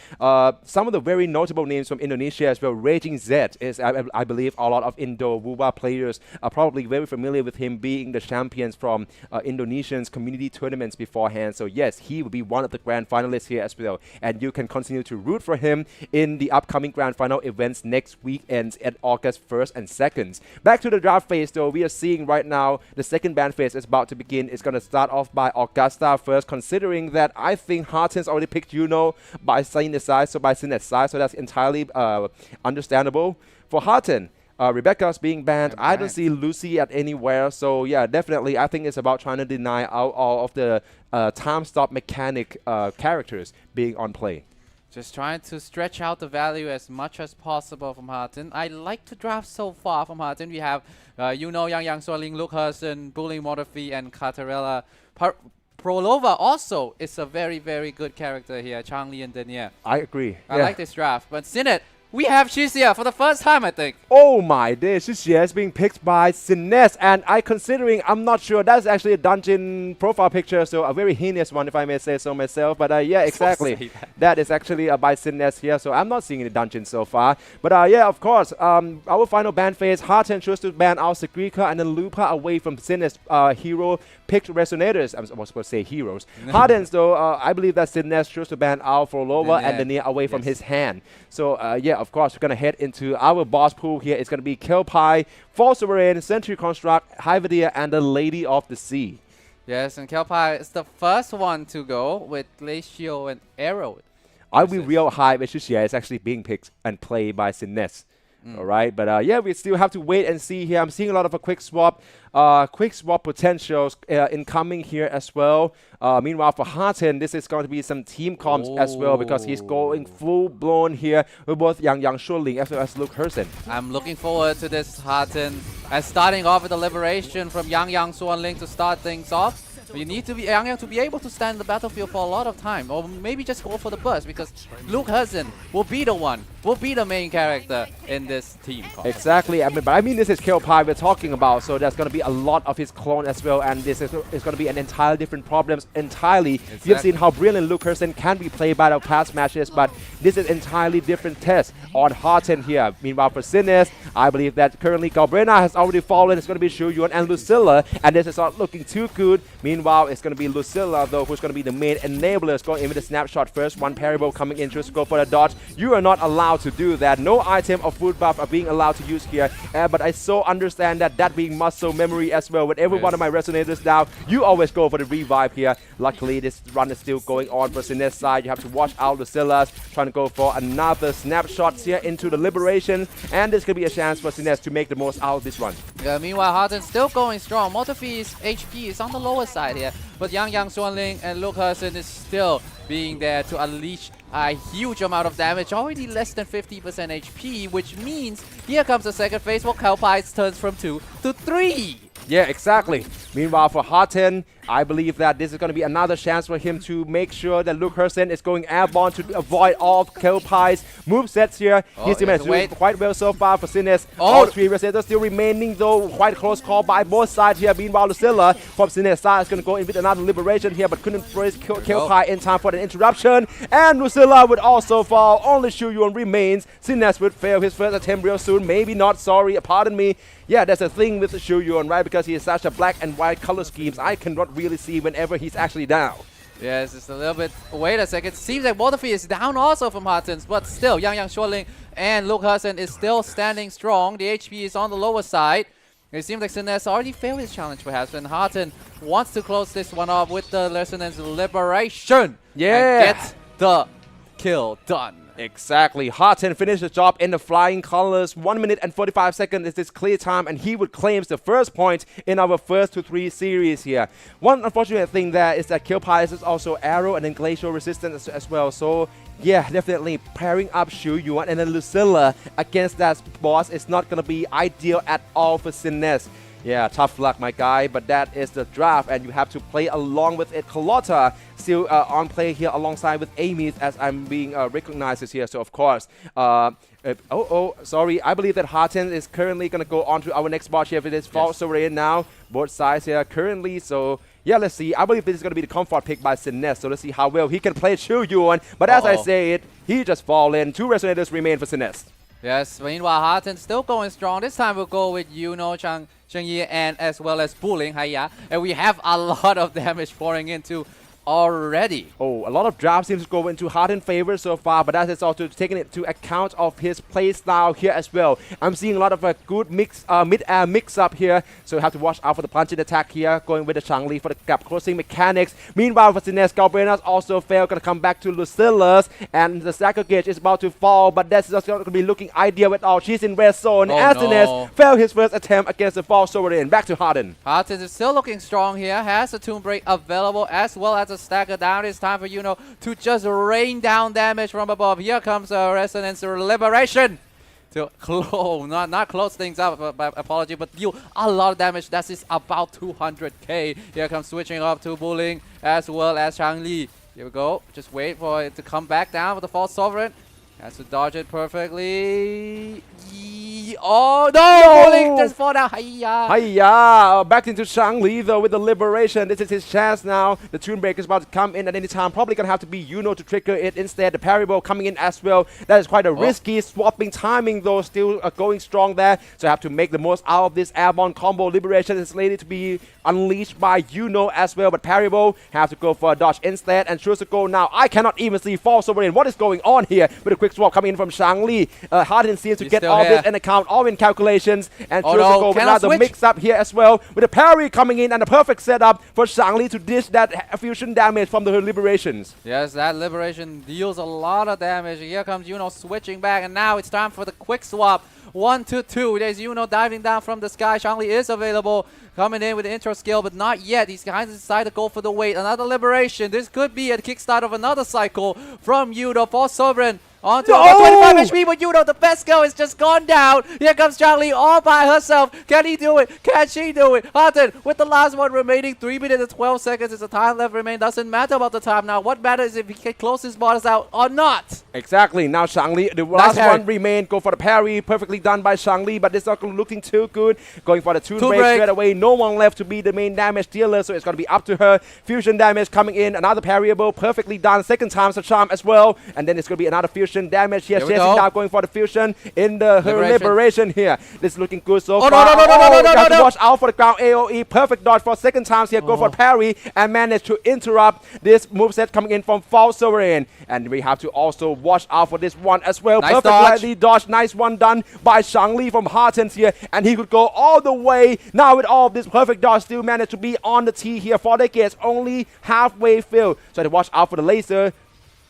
some of the very notable names from Indonesia as well. Raging Z is, I believe, a lot of Indo-Wuba players are probably very familiar with him being the champions from Indonesian's community tournaments beforehand. So yes, he will be one of the grand finalists here as well, and you can continue to root for him in the upcoming grand final events next weekends at August 1st and 2nd. Back to the draft phase though, we are seeing right now the second band phase is about to begin. It's going to start off by Augusta first, considering that I think Harten's already picked Juno by Sinnes side, so that's entirely understandable. For Harten, Rebecca's being banned. I don't see Lucy at anywhere. So yeah, definitely I think it's about trying to deny out all of the time stop mechanic characters being on play. Just trying to stretch out the value as much as possible from Harten. I like to draft so far from Harten. We have Yang Soling, Luke Hudson, Bullying Morphy, and Catarella. Prolova also is a very, very good character here. Changli and Denier. I agree. I like this draft. But Sinnet, we have Chisia for the first time, I think. Oh my days, Chisia is being picked by Sinnes, and I'm not sure, that's actually a dungeon profile picture, so a very heinous one if I may say so myself, but yeah, exactly. That is actually by Sinnes here, so I'm not seeing any dungeons so far. But yeah, of course, our final ban phase, Harten chose to ban out Sagrika and then Lupa away from Sinnes hero picked resonators. I was supposed to say heroes. Harden's though, I believe that Sinnes chose to ban out Frolova and Denier away from his hand. So yeah, of course, we're going to head into our boss pool here. It's going to be Kelpie, False Sovereign, Century Construct, Hyvadia, and the Lady of the Sea. Yes, and Kelpie is the first one to go with Glacial and Arrow. I'll be real high, but Chisia is actually being picked and played by Sinnes. All right, but yeah, we still have to wait and see here. I'm seeing a lot of a quick swap potentials incoming here as well. Meanwhile, for Harten, this is going to be some team comps as well, because he's going full blown here with both Yang Shuling as well as Luke Hudson. I'm looking forward to this Harten, and starting off with the liberation from Yang Suanling to start things off. You need to be Yang to be able to stand the battlefield for a lot of time, or maybe just go for the burst, because Luke Hudson will be the one will be the main character in this team. Exactly. I mean, this is Kelpie we're talking about, so there's going to be a lot of his clone as well, and this is going to be an entirely different problems entirely. Exactly. You've seen how brilliant Luke Herson can be played by the past matches, but this is entirely different test on Harten here. Meanwhile, for Sinnes, I believe that currently Galbrena has already fallen. It's going to be Shu Yuan and Lucilla, and this is not looking too good. Meanwhile, it's going to be Lucilla, though, who's going to be the main enablers going in with the snapshot first. One parable coming in, just to go for the dodge. You are not allowed to do that. No item of food buff are being allowed to use here, but I so understand that being muscle memory as well. With every one of my resonators now, you always go for the revive here. Luckily, this run is still going on for Sinnes side. You have to watch out Lucilla's trying to go for another snapshots here into the liberation, and this could be a chance for Sinnes to make the most out of this run. Yeah, meanwhile, Harten still going strong. Mortofee's HP is on the lower side here, but Yang Xuanling and Luke Herson is still being there to unleash a huge amount of damage, already less than 50% HP, which means here comes the second phase where Kelpie turns from 2 to 3. Yeah, exactly. Meanwhile, for Harten, I believe that this is going to be another chance for him to make sure that Luke Herson is going airborne to avoid all of Kelpie's movesets here. He's doing quite well so far for Sinnes. All three resonators still remaining, though. Quite close call by both sides here. Meanwhile, Lucilla from Sinnes side is going to go in with another liberation here, but couldn't brace Kelpie in time for the interruption. And Lucilla would also fall. Only Shu Yuan remains. Sinnes would fail his first attempt real soon. Maybe not, sorry, pardon me. Yeah, there's a thing with Shu Yuan, right? Because he has such a black and white color schemes, I cannot really see whenever he's actually down. Yes, it's a little bit. Wait a second. Seems like Mortofee is down also from Harten's, but still, Yang Xuanling and Luke Herson is still standing strong. The HP is on the lower side. It seems like Sinnes already failed his challenge perhaps, and Harten wants to close this one off with the Resonance Liberation. Yeah! And get the kill done. Exactly. Harten finished the job in the flying colors. 1 minute and 45 seconds is his clear time, and he would claim the first point in our first to 3 series here. One unfortunate thing there is that Kelpie is also arrow and then glacial resistance as well. So yeah, definitely pairing up Shu Yuan and then Lucilla against that boss is not going to be ideal at all for Sinnes. Yeah, tough luck, my guy, but that is the draft, and you have to play along with it. Carlotta still on play here alongside with Amy, as I'm being recognized here. So, of course, sorry, I believe that Harten is currently going to go on to our next boss here. If it is false over now, both sides here currently. So, yeah, let's see. I believe this is going to be the comfort pick by Sinnes. So, let's see how well he can play Shu Yuan. But as I say it, he just fall in. 2 resonators remain for Sinnes. Yes, meanwhile, Harten still going strong. This time we'll go with Yuno, Changyi, and as well as Buling, Haiya. And we have a lot of damage pouring into already. Oh, a lot of drafts seems to go into Harten favor so far, but that is also taking into account of his play style here as well. I'm seeing a lot of a good mid-air mix-up here, so you have to watch out for the punching attack here, going with the Changli for the gap closing mechanics. Meanwhile, for Sinnes, Galbrena's also failed, gonna come back to Lucilla's, and the Stacker Gauge is about to fall, but that's just gonna be looking ideal at all. She's in red zone, as Sinnes failed his first attempt against the false Sovereign. Back to Harten. Harten is still looking strong here, has a Tomb Break available, as well as a Stagger down. It's time for Yuno to just rain down damage from above. Here comes a Resonance Liberation to close, not close things up, apology, but deal a lot of damage. That is about 200k. Here comes switching up to Buling as well as Changli. Here we go. Just wait for it to come back down with the false Sovereign. Has to dodge it perfectly. Oh no! Buling just fall down. Hiya! Back into Changli though with the liberation. This is his chance now. The Tomb Breaker is about to come in at any time. Probably gonna have to be Yuno to trigger it instead. The parry ball coming in as well. That is quite a risky swapping timing though. Still going strong there. So I have to make the most out of this airborne combo. Liberation is slated to be unleashed by Yuno as well. But parry ball have to go for a dodge instead and choose to go now. I cannot even see false over in. What is going on here? With a quick swap coming in from Changli. Harden seems to get all this in account, all in calculations, and choose to go with another mix up here as well. With a parry coming in and a perfect setup for Changli to dish that fusion damage from the liberations. Yes, that liberation deals a lot of damage. Here comes Yuno switching back, and now it's time for the quick swap. 1 to 2. There's Yuno diving down from the sky. Changli is available, coming in with the intro skill, but not yet. He's kind of decided to go for the wait. Another liberation. This could be a kickstart of another cycle from Yuno. For Sovereign onto No! about 25 HP, but you know the best girl is just gone down. Here comes Charlie all by herself. Can he do it? Can she do it? Harton with the last one remaining, 3 minutes and 12 seconds. It's a time left remain. Doesn't matter about the time now. What matters is if he can close his borders out or not. Exactly. Now Shangli, the last one remain. Go for the parry. Perfectly done by Shangli, but it's not looking too good. Going for the toon break straight away. No one left to be the main damage dealer, so it's going to be up to her. Fusion damage coming in. Another parryable. Perfectly done. Second time's a charm as well. And then it's going to be another fusion damage here. Chasing down, going for the fusion in the her liberation here. This is looking good so far. You have to watch out for the ground AoE. Perfect dodge for second times here. Go for parry and manage to interrupt this moveset coming in from False Sovereign. And we have to also watch out for this one as well. Nice Perfectly dodge. Nice one done by Shangli from Hartens here. And he could go all the way. Now with all of this perfect dodge, still managed to be on the tee here for the gates. Only halfway filled. So to watch out for the laser.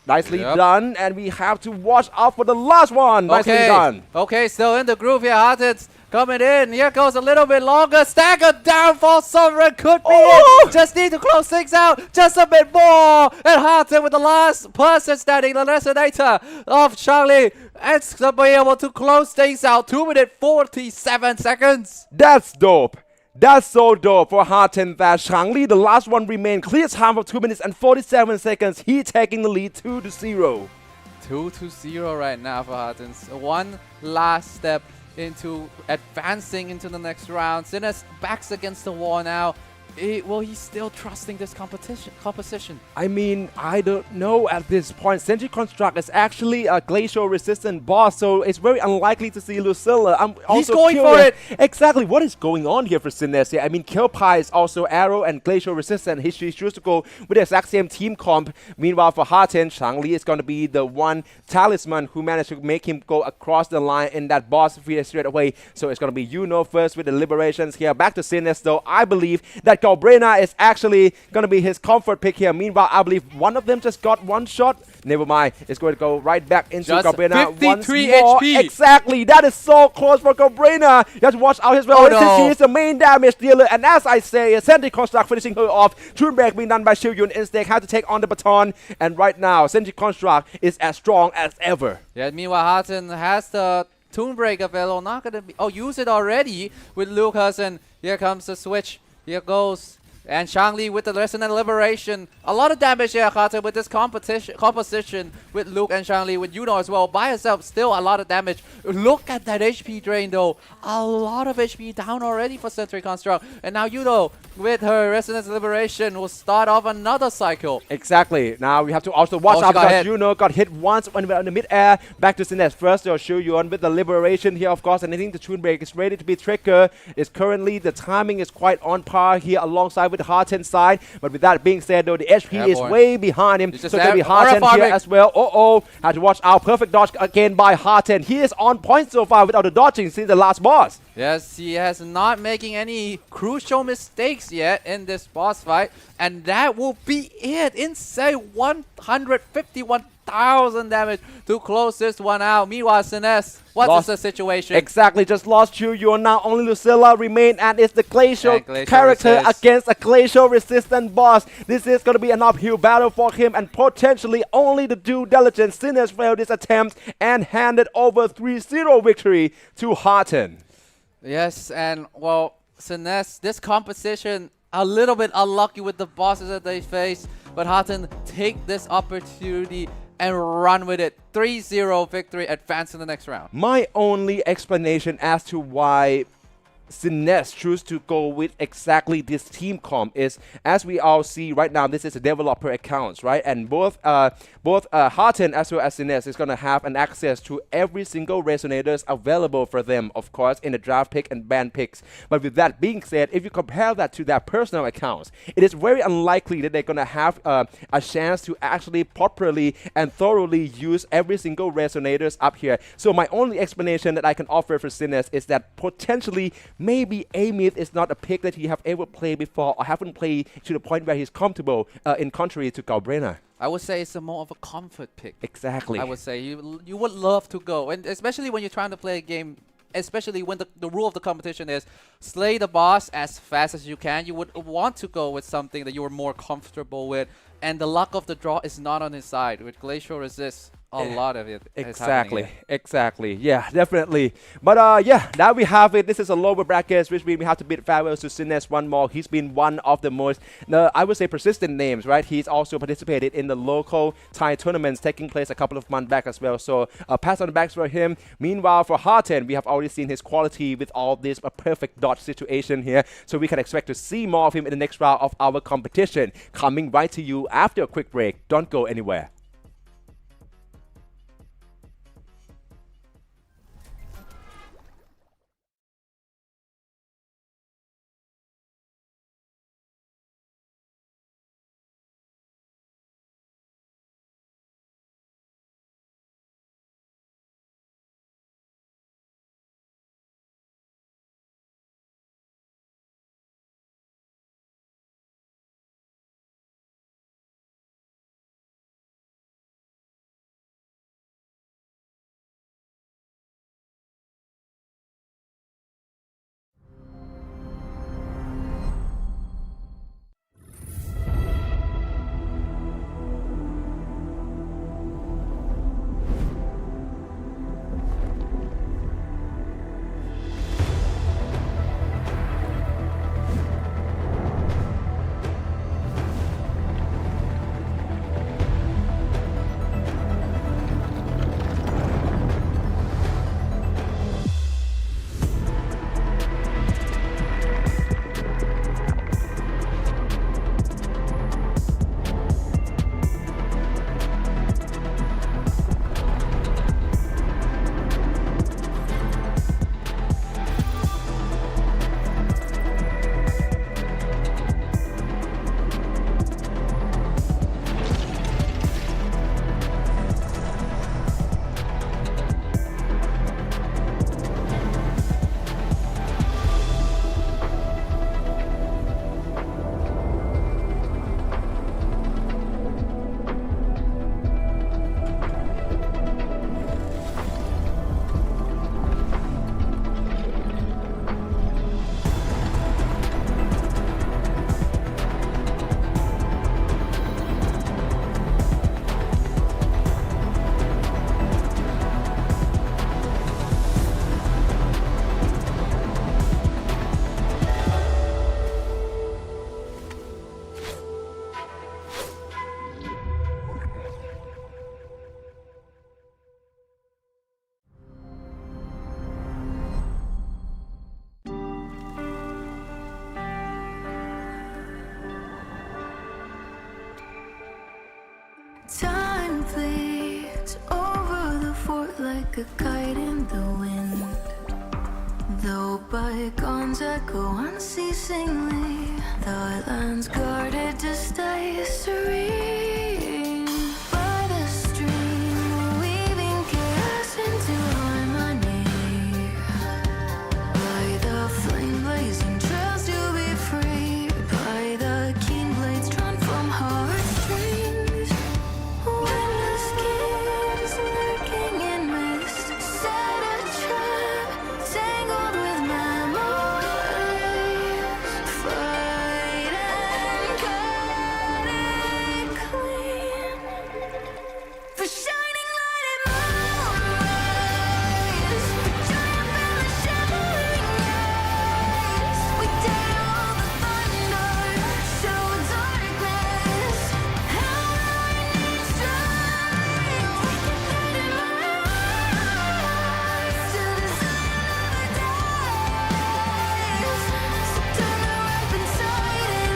Nicely done. And we have to watch out for the last one. Nicely done. Okay, still in the groove here. Hartens coming in. Here goes a little bit longer. Stagger down for Sovereign. Could be it. Just need to close things out. Just a bit more. And Harton with the last person standing. The resonator of Charlie. It's to be able to close things out. 2 minutes 47 seconds. That's dope. That's so dope for Harten that Shangli, the last one remained. Clear time of 2 minutes and 47 seconds. He taking the lead 2-0. 2-0 right now for Hartens. One last step into advancing into the next round. Sinner's backs against the wall now. Well, he's still trusting this composition. I mean, I don't know at this point. Sentry Construct is actually a glacial-resistant boss, so it's very unlikely to see Lucilla. I'm also He's going curious. for it! Exactly. What is going on here for Sinnes? I mean, Killpie is also arrow and glacial-resistant. He chooses to go with the exact same team comp. Meanwhile, for Harten, Shangli is going to be the one talisman who managed to make him go across the line in that boss field straight away. So it's going to be first with the liberations here. Back to Sinnes, though. I believe that Galbrena is actually going to be his comfort pick here. Meanwhile, I believe one of them just got one shot. Never mind. It's going to go right back into Galbrena once more. HP. Exactly. That is so close for Galbrena. You have to watch out as well. Since he is the main damage dealer. And as I say, Sentry Construct finishing her off. Toon break being done by Shiryun instead. Had to take on the baton. And right now, Sentry Construct is as strong as ever. Yeah, meanwhile, Harten has the Toon break available. Not going to be... Oh, use it already with Lucas. And here comes the switch. Here goes. And Shangli with the Resonant Liberation. A lot of damage here, Carter, with this composition with Luke and Shangli, with Yuno as well. By herself, still a lot of damage. Look at that HP drain, though. A lot of HP down already for Sentry Construct. And now Yuno, with her Resonance Liberation, will start off another cycle. Exactly. Now we have to also watch out because Yuno got hit once when we were in the mid-air. Back to Sinnes. First, they'll show you on with the Liberation here, of course. And I think the Toon break is ready to be triggered. It's currently, the timing is quite on par here alongside with the Harten side, but with that being said, though, the HP is way behind him, so it's going to be Harten here as well. Had to watch out. Perfect dodge again by Harten. He is on point so far without the dodging since the last boss. Yes, he has not making any crucial mistakes yet in this boss fight, and that will be it. Insane 151,000 damage to close this one out. Meanwhile, Sinnes, what's the situation? Exactly, just lost you are now. Only Lucilla remain, and it's the glacial character against a glacial resistant boss. This is going to be an uphill battle for him, and potentially only the due diligence. Sinnes failed this attempt and handed over 3-0 victory to Harten. Yes, and well, Sinnes, this composition a little bit unlucky with the bosses that they face, but Harten take this opportunity and run with it. 3-0 victory, advance in the next round. My only explanation as to why Sinnes choose to go with exactly this team comp is, as we all see right now, this is a developer accounts, right? And both Harten as well as Sinnes is going to have an access to every single resonators available for them, of course, in the draft pick and ban picks. But with that being said, if you compare that to their personal accounts, it is very unlikely that they're going to have a chance to actually properly and thoroughly use every single resonators up here. So my only explanation that I can offer for Sinnes is that potentially maybe Amith is not a pick that he have ever played before or haven't played to the point where he's comfortable in contrary to Galbrena. I would say it's a more of a comfort pick. Exactly. I would say you would love to go, and especially when you're trying to play a game, especially when the rule of the competition is slay the boss as fast as you can, you would want to go with something that you are more comfortable with, and the luck of the draw is not on his side. With Glacial Resist, A lot of it. Exactly. Yeah, definitely. But yeah, now we have it. This is a lower bracket, which means we have to bid farewell to Sines one more. He's been one of the most, I would say, persistent names, right? He's also participated in the local Thai tournaments taking place a couple of months back as well. So pass on the backs for him. Meanwhile, for Harten, we have already seen his quality with all this perfect dodge situation here. So we can expect to see more of him in the next round of our competition. Coming right to you after a quick break. Don't go anywhere. Time flees over the fort like a kite in the wind. Though bygones echo unceasingly, the land's guarded to stay serene. By the stream, weaving chaos into harmony. By the flame blazing trails to be free. By the keen blades drawn from heartstrings. Windless schemes lurking in mist. Set a trap, tangled with memories. Fight and cut it clean. For shining light at moonrise. Triumph in the shimmering eyes. We dare all the thunder. Show darkness. How I need strength. We can fight in my eyes. To the sun days. So turn the weapons sighting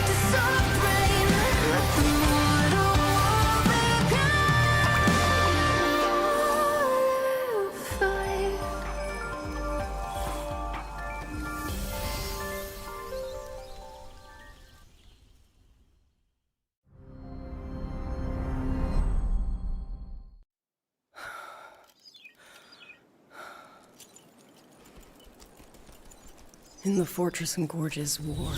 to soft rain. Let the mortal fight. In the Fortress and Gorges War,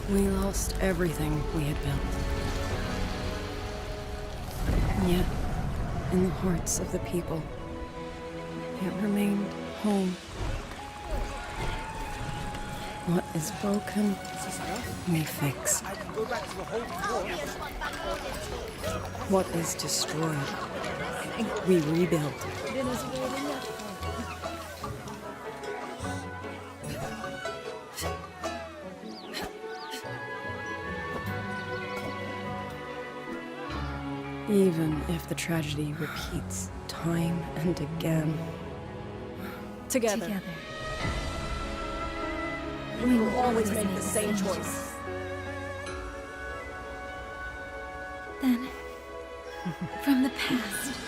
we lost everything we had built. And yet, in the hearts of the people, it remained home. What is broken, we fix. What is destroyed, we rebuild. Even if the tragedy repeats time and again. Together. We will always make the same choice. Then, from the past,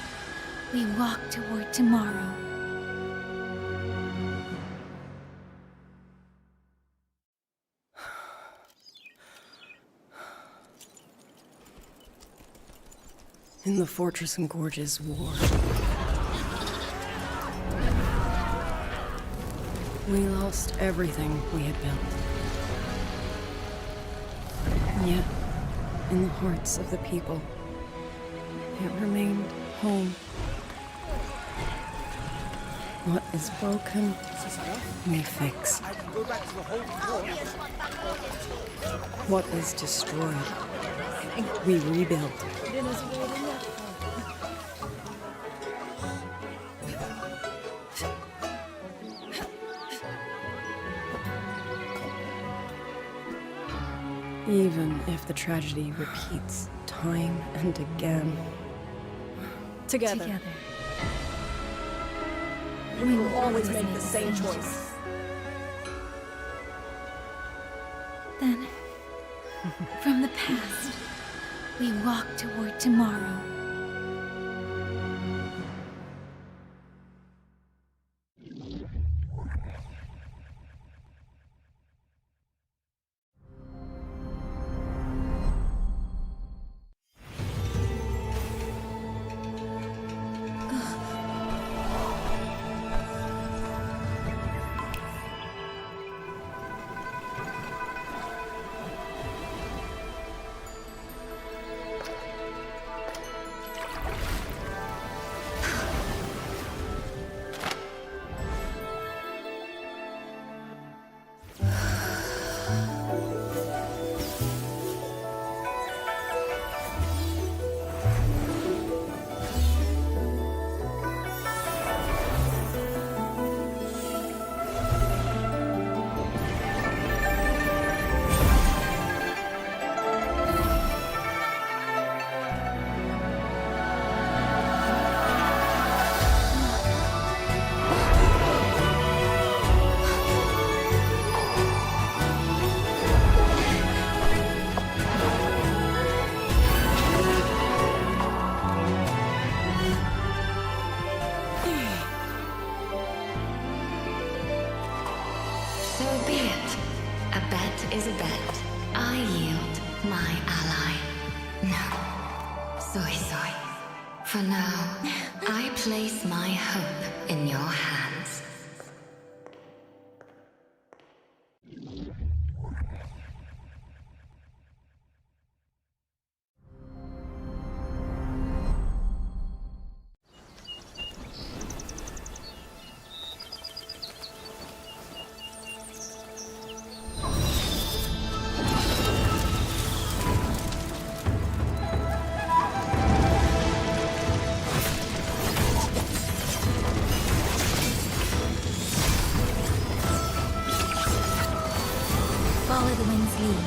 we walk toward tomorrow. In the Fortress and Gorges War, we lost everything we had built. And yet, in the hearts of the people, it remained home. What is broken, we fix. What is destroyed, we rebuild. Even if the tragedy repeats time and again. Together. We will always make the same choice. Then, from the past, we walk toward tomorrow. So be it. A bet is a bet. I yield my ally. No. Soy soy. For now, I place my hope in your hands. Follow the wind's lead.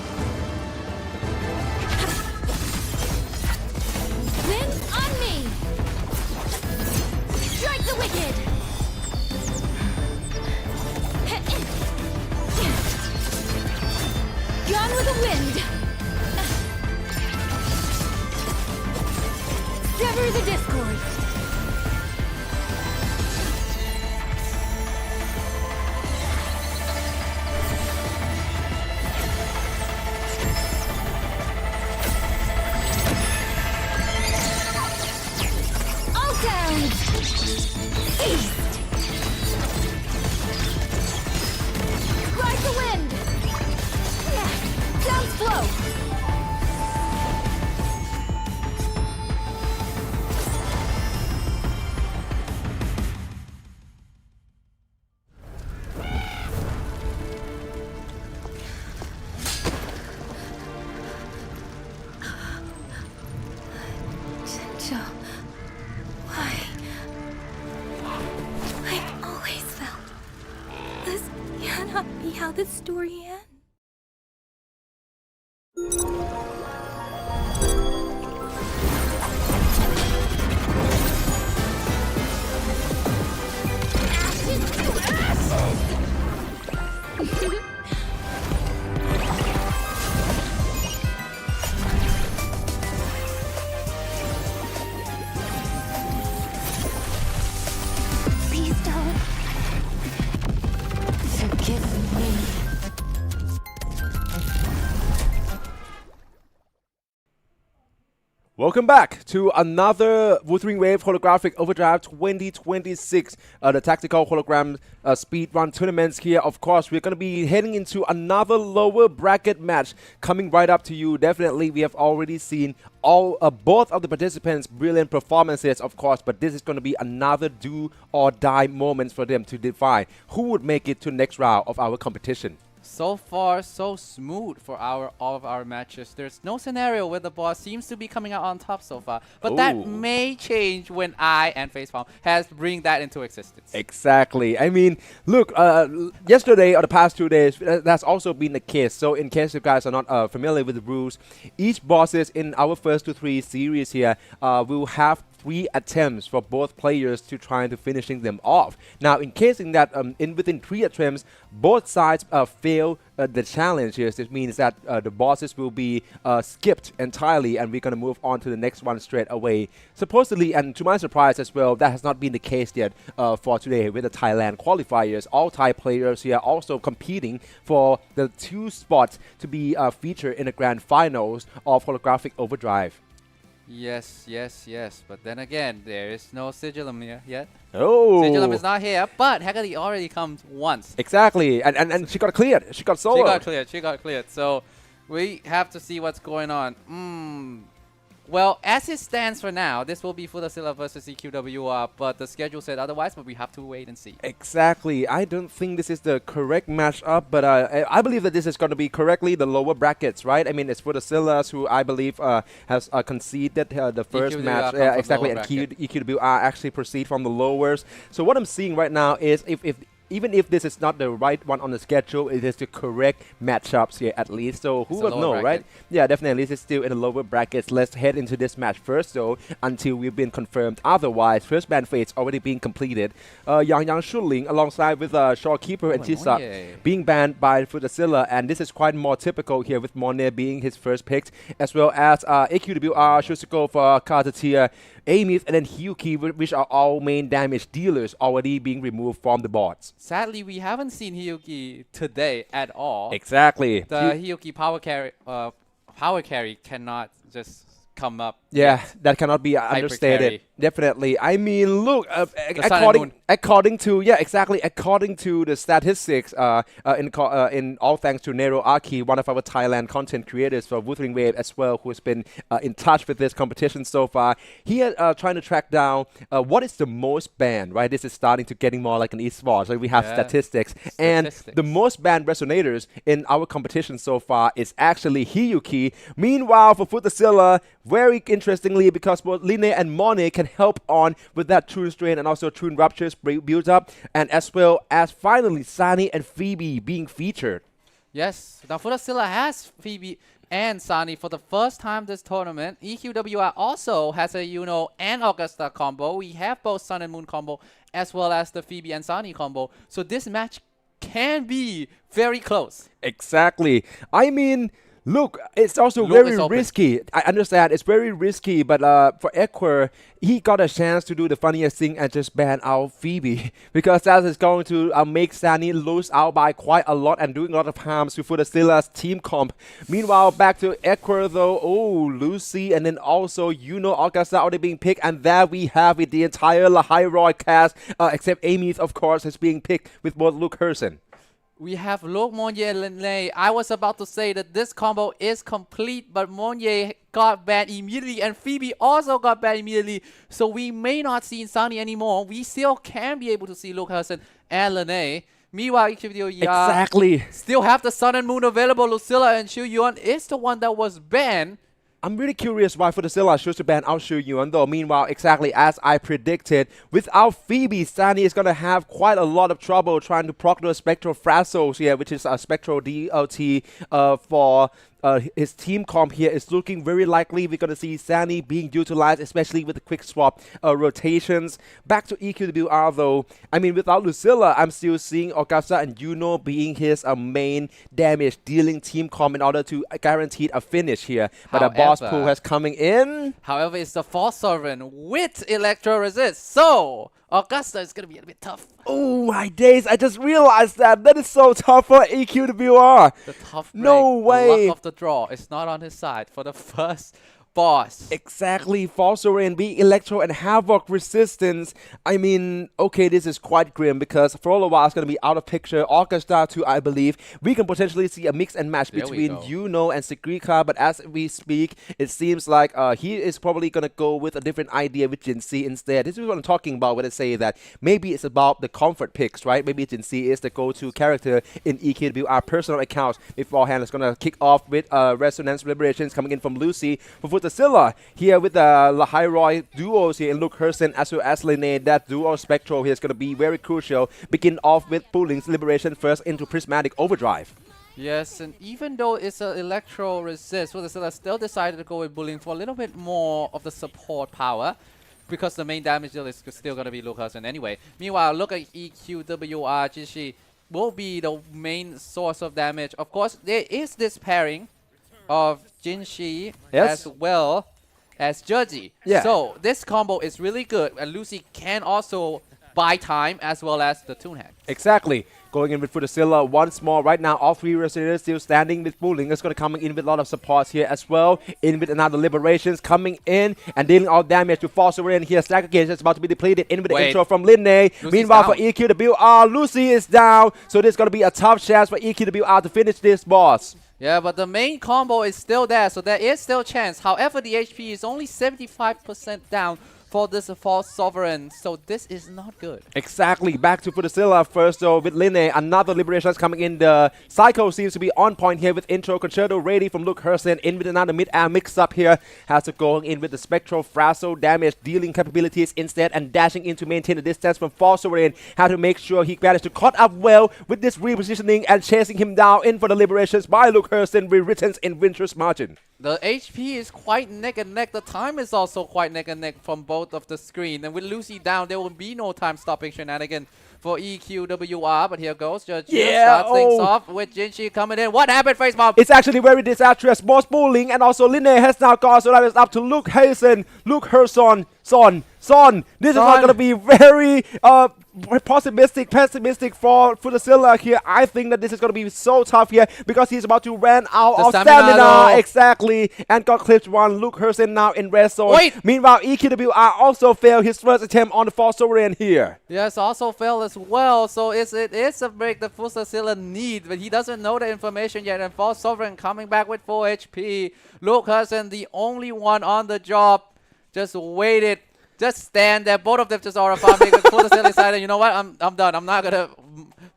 Wind on me! Strike the wicked! Gone with the wind! Sever the discord! Ride the wind! Sounds flow! cannot be how this story ends. Please don't. Forgive me. Welcome back to another Wuthering Wave Holographic Overdrive 2026, the tactical hologram speedrun tournaments here. Of course, we're going to be heading into another lower bracket match coming right up to you. Definitely, we have already seen both of the participants' brilliant performances, of course, but this is going to be another do or die moments for them to define who would make it to next round of our competition. So far, so smooth for all of our matches. There's no scenario where the boss seems to be coming out on top so far. But that may change when I and Facepalm has bring that into existence. Exactly. I mean, look, yesterday or the past 2 days, that's also been the case. So in case you guys are not familiar with the rules, each bosses in our first 2-3 series here will have 3 attempts for both players to try to finishing them off. Now, in case in that within 3 attempts, both sides fail the challenge here. This means that the bosses will be skipped entirely, and we're going to move on to the next one straight away. Supposedly, and to my surprise as well, that has not been the case yet for today with the Thailand qualifiers. All Thai players here also competing for the 2 spots to be featured in the grand finals of Holographic Overdrive. Yes. But then again, there is no Sigillum here yet. Oh. Sigillum is not here, but Haggerty already comes once. Exactly. And she got cleared. She got solo. She got cleared. So we have to see what's going on. Well, as it stands for now, this will be Futasilla versus EQWR, but the schedule said otherwise, but we have to wait and see. Exactly. I don't think this is the correct matchup, but I believe that this is going to be correctly the lower brackets, right? I mean, it's Futasilla who I believe has conceded the first EQWR match. from Yeah, exactly. And bracket. EQWR actually proceed from the lowers. So what I'm seeing right now is even if this is not the right one on the schedule, it is the correct matchups here at least. So who will know, bracket. right? Yeah, definitely. This is still in the lower brackets. Let's head into this match first, though, until we've been confirmed otherwise. First ban phase already being completed. Yang Shuling alongside with Shorekeeper and Tisa being banned by Futasilla, and this is quite more typical here with Monet being his first pick, as well as AQWR, Shusuko for Carter Amith, and then Hyuki, which are all main damage dealers, already being removed from the boards. Sadly, we haven't seen Hyuki today at all. Exactly. The Hyuki power carry cannot just come up. Yeah, that cannot be understated. carry. Definitely. I mean, look, Sun according to the statistics, in all thanks to Nero Aki, one of our Thailand content creators for Wuthering Wave as well, who has been in touch with this competition so far. He is trying to track down what is the most banned, right? This is starting to getting more like an eSports. So we have statistics. And the most banned resonators in our competition so far is actually Hyuki. Meanwhile, for Futasilla, very interestingly, because both Line and Monet can help on with that Trune Strain and also Trune Ruptures build up, and as well as finally Sunny and Phoebe being featured. Yes, now Futasilla has Phoebe and Sunny for the first time this tournament. EQWR also has a Yuno and Augusta combo. We have both Sun and Moon combo as well as the Phoebe and Sunny combo. So this match can be very close. Exactly. I mean, look, it's also very risky. I understand it's very risky, but for Equer, he got a chance to do the funniest thing and just ban out Phoebe, because that is going to make Sunny lose out by quite a lot and doing a lot of harms to Futasilla's team comp. Meanwhile, back to Equer though, Lucy and then also Augusta already being picked, and there we have it, the entire Lahairoi cast, except Amy's of course is being picked with both Luke Herson. We have Luke, Monye, and Lene. I was about to say that this combo is complete, but Monye got banned immediately, and Phoebe also got banned immediately. So we may not see Sunny anymore. We still can be able to see Luke Herson and Lene. Meanwhile, Exactly. still have the Sun and Moon available. Lucilla and Shu Yuan is the one that was banned. I'm really curious why Futazilla chose to ban out Shu Yuan though. Meanwhile, exactly as I predicted, without Phoebe, Sunny is going to have quite a lot of trouble trying to proc those Spectral Frazzles here, which is a Spectral DLT for his team comp here. Is looking very likely we're going to see Sunny being utilized, especially with the quick swap rotations. Back to EQWR though. I mean, without Lucilla, I'm still seeing Augusta and Juno being his main damage dealing team comp in order to guarantee a finish here. But a boss pool has coming in. However, it's the False Sovereign with Electro Resist. So Augusta is going to be a bit tough. Oh my days, I just realized that is so tough for EQWR. The tough break, no way. The luck of the draw is not on his side for the first boss. Exactly, Falsoran being Electro and Havoc resistance. I mean, okay, this is quite grim because for a while it's going to be out of picture. Augusta too, I believe. We can potentially see a mix and match between Yuno and Sigrika, but as we speak, it seems like he is probably going to go with a different idea with Jin C instead. This is what I'm talking about when I say that maybe it's about the comfort picks, right? Maybe Jin C is the go-to character in EQWR personal accounts. Beforehand, it's going to kick off with Resonance Liberations coming in from Lucy. For Futazilla here with the Lahairoi duos here in Luke Hersen as well as Lene. That duo Spectral here is going to be very crucial. Begin off with Bulling's Liberation first into Prismatic Overdrive. Yes, and even though it's an Electro Resist, Futazilla still decided to go with Bullying for a little bit more of the support power, because the main damage deal is still going to be Luke Hersen anyway. Meanwhile, look at EQWR. Jishi will be the main source of damage. Of course, there is this pairing of Jinshi as well as Jersey. So this combo is really good, and Lucy can also buy time as well as the Toon Hack. Exactly. Going in with Futazilla once more. Right now, all three Residents still standing with Bulling. It's going to come in with a lot of supports here as well. In with another Liberations coming in and dealing all damage to Falsoran here. Stack again is about to be depleted. In with the intro from Linne. Meanwhile, for EQWR, Lucy is down. So there's going to be a tough chance for EQWR to finish this boss. Yeah, but the main combo is still there, so there is still chance. However, the HP is only 75% down for this False Sovereign, so this is not good. Exactly. Back to Futazilla first though with Linne. Another Liberation is coming in. The Psycho seems to be on point here with intro Concerto ready from Luke Hersen. In with another mid-air mix-up here. Has to go in with the Spectral Frazzle damage dealing capabilities instead and dashing in to maintain the distance from False Sovereign. Had to make sure he managed to caught up well with this repositioning and chasing him down in for the Liberations by Luke Hersen with returns in Winter's margin. The HP is quite neck and neck. The time is also quite neck and neck from both of the screen. And with Lucy down, there will be no time stopping shenanigan for EQWR. But here goes. Just starts things off with Jinshi coming in. What happened, Face Mob? It's actually very disastrous. Boss Bulling and also Linne has now gone. So that is up to Luke Hersen. Luke Herson. Son. This is not going to be very pessimistic for Futazilla here. I think that this is going to be so tough here because he's about to run out of stamina. Exactly. And got clipped one. Luke Hersen now in red zone. Meanwhile, EQWR also failed his first attempt on the False Sovereign here. Yes, also failed as well. So it is a break that Futazilla need, but he doesn't know the information yet. And False Sovereign coming back with 4 HP. Luke Hersen, the only one on the job. Just waited. Just stand there. Both of them just aura farming. Futazilla decided, you know what? I'm done. I'm not gonna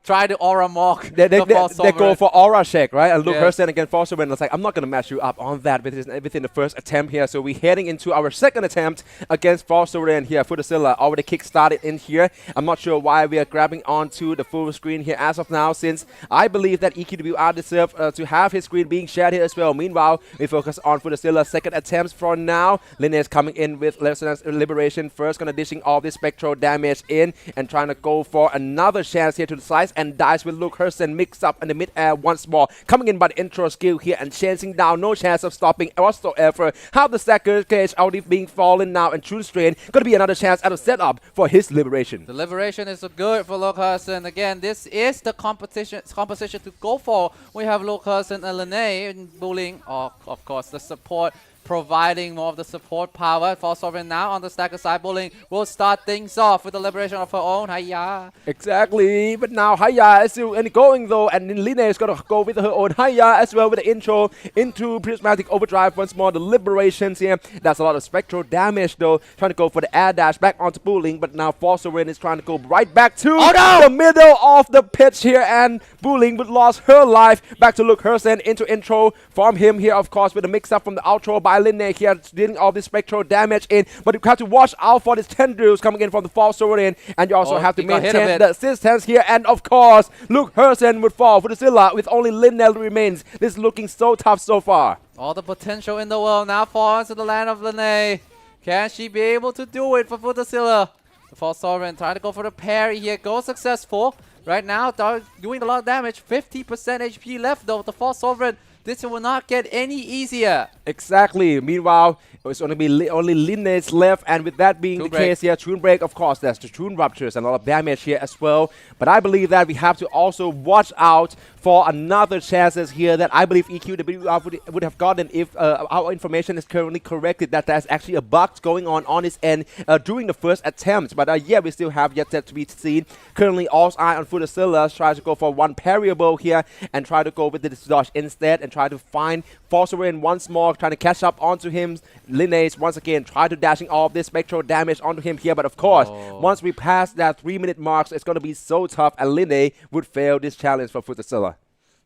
try to aura mock. They go for aura check, right? And Luke Hersen against False Sovereign. It's like, I'm not gonna match you up on that within the first attempt here. So we're heading into our second attempt against False Sovereign here. Futazilla already kick-started in here. I'm not sure why we are grabbing onto the full screen here as of now, since I believe that EQWR deserve to have his screen being shared here as well. Meanwhile, we focus on Futazilla's second attempts for now. Linne is coming in with Resonance Liberation first, gonna dishing all this spectral damage in and trying to go for another chance here to the slice and dies with Luke Hersen mixed up in the mid-air once more. Coming in by the intro skill here and chancing down. No chance of stopping whatsoever. How the stacker cage already being fallen now and True Strain. Gonna be another chance at a setup for his Liberation. The Liberation is good for Luke Hersen. Again, this is the composition to go for. We have Luke Hersen and Lene in Bullying. Of course, the support providing more of the support power. False Sovereign now on the stacker side. Bullying will start things off with the Liberation of her own. Hiya. Exactly. But now Hiya is still going though. And then Linne is going to go with her own Hiya as well with the intro into Prismatic Overdrive once more. The Liberations here. That's a lot of spectral damage though. Trying to go for the air dash back onto Bullying. But now False Sovereign is trying to go right back to the middle of the pitch here. And Bullying would lost her life. Back to Luke Hersen into intro from him here, of course, with a mix up from the outro by by Linne here, dealing all this spectral damage in. But you have to watch out for these tendrils coming in from the false sovereign, and you also have to he got hit a maintain bit. the assistance here. And of course, Luke Hersen would fall for the Zilla with only Linne remains. This is looking so tough so far. All the potential in the world now falls to the land of Linne. Can she be able to do it for Futasilla? The false sovereign trying to go for the parry here. Go successful. Right now, doing a lot of damage. 50% HP left though. The false sovereign. This will not get any easier. Exactly. Meanwhile, it's going to be only Linne's left, and with that being the case here, Tune Break, of course, there's the Tune Ruptures and a lot of damage here as well. But I believe that we have to also watch out for another chances here that I believe EQWR would have gotten if our information is currently corrected, that there's actually a bug going on its end during the first attempt. But yeah, we still have yet to be seen. Currently, all eye on Futasilla, tries to go for one parryable here and try to go with the dodge instead and try to find Fossorin once more, trying to catch up onto him. Linnaeus once again try to dashing all of this spectral damage onto him here, but of course, once we pass that 3-minute mark, it's going to be so tough, and Linnae would fail this challenge for Futasilla.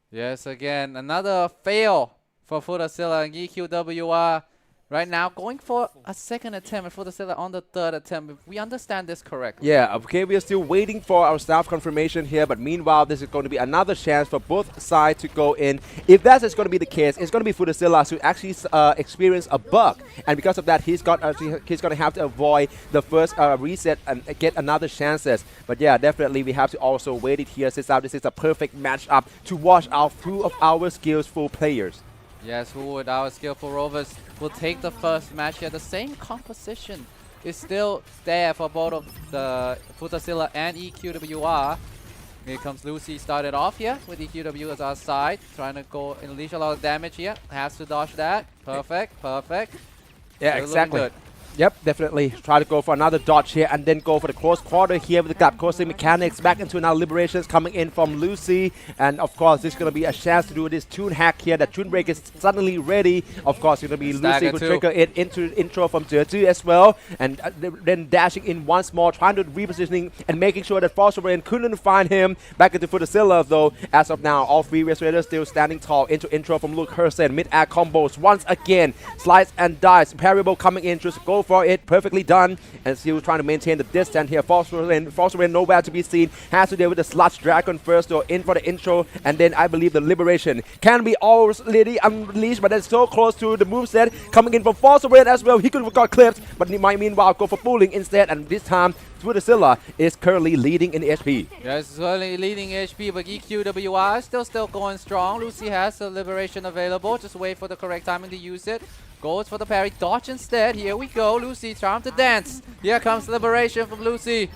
Yes, again, another fail for Futasilla and EQWR. Right now, going for a second attempt and Futasilla on the third attempt. If we understand this correctly. Yeah, okay, we are still waiting for our staff confirmation here, but meanwhile, this is going to be another chance for both sides to go in. If that is going to be the case, it's going to be Futasilla who actually experience a bug, and because of that, he's going to have to avoid the first reset and get another chances. But yeah, definitely we have to also wait it here, since this is a perfect matchup to watch out two of our skillful players. Yes, who with our skillful Rovers will take the first match here. The same composition is still there for both of the Futasilla and EQWR. Here comes Lucy, started off here with EQW as our side, trying to go and unleash a lot of damage here. Has to dodge that. Perfect, perfect. Yeah, Still exactly. looking good. Yep, definitely try to go for another dodge here and then go for the close quarter here with the gap crossing mechanics. Back into now liberations coming in from Lucy, and of course this is going to be a chance to do this tune hack here. That tune break is suddenly ready. Of course it's going to be Lucy who trigger it into intro from Jeju as well, and then dashing in once more, trying to repositioning and making sure that False Sovereign couldn't find him. Back into Futasilla though. As of now, all three respirators still standing tall. Into intro from Luke Hersen, mid-air combos once again, slice and dice, parable coming in, just go for it, perfectly done, and still trying to maintain the distance here. False Sovereign nowhere to be seen, has to deal with the Sludge Dragon first, though, in for the intro, and then I believe the Liberation can be already unleashed, but it's so close to the moveset coming in from False Sovereign as well. He could have got clipped, but he might meanwhile go for pulling instead, and this time Futasilla is currently leading in HP. Yes, currently leading HP, but EQWR is still going strong. Lucy has the Liberation available, just wait for the correct timing to use it. Goes for the parry, dodge instead. Here we go. Lucy trying to dance. Here comes Liberation from Lucy.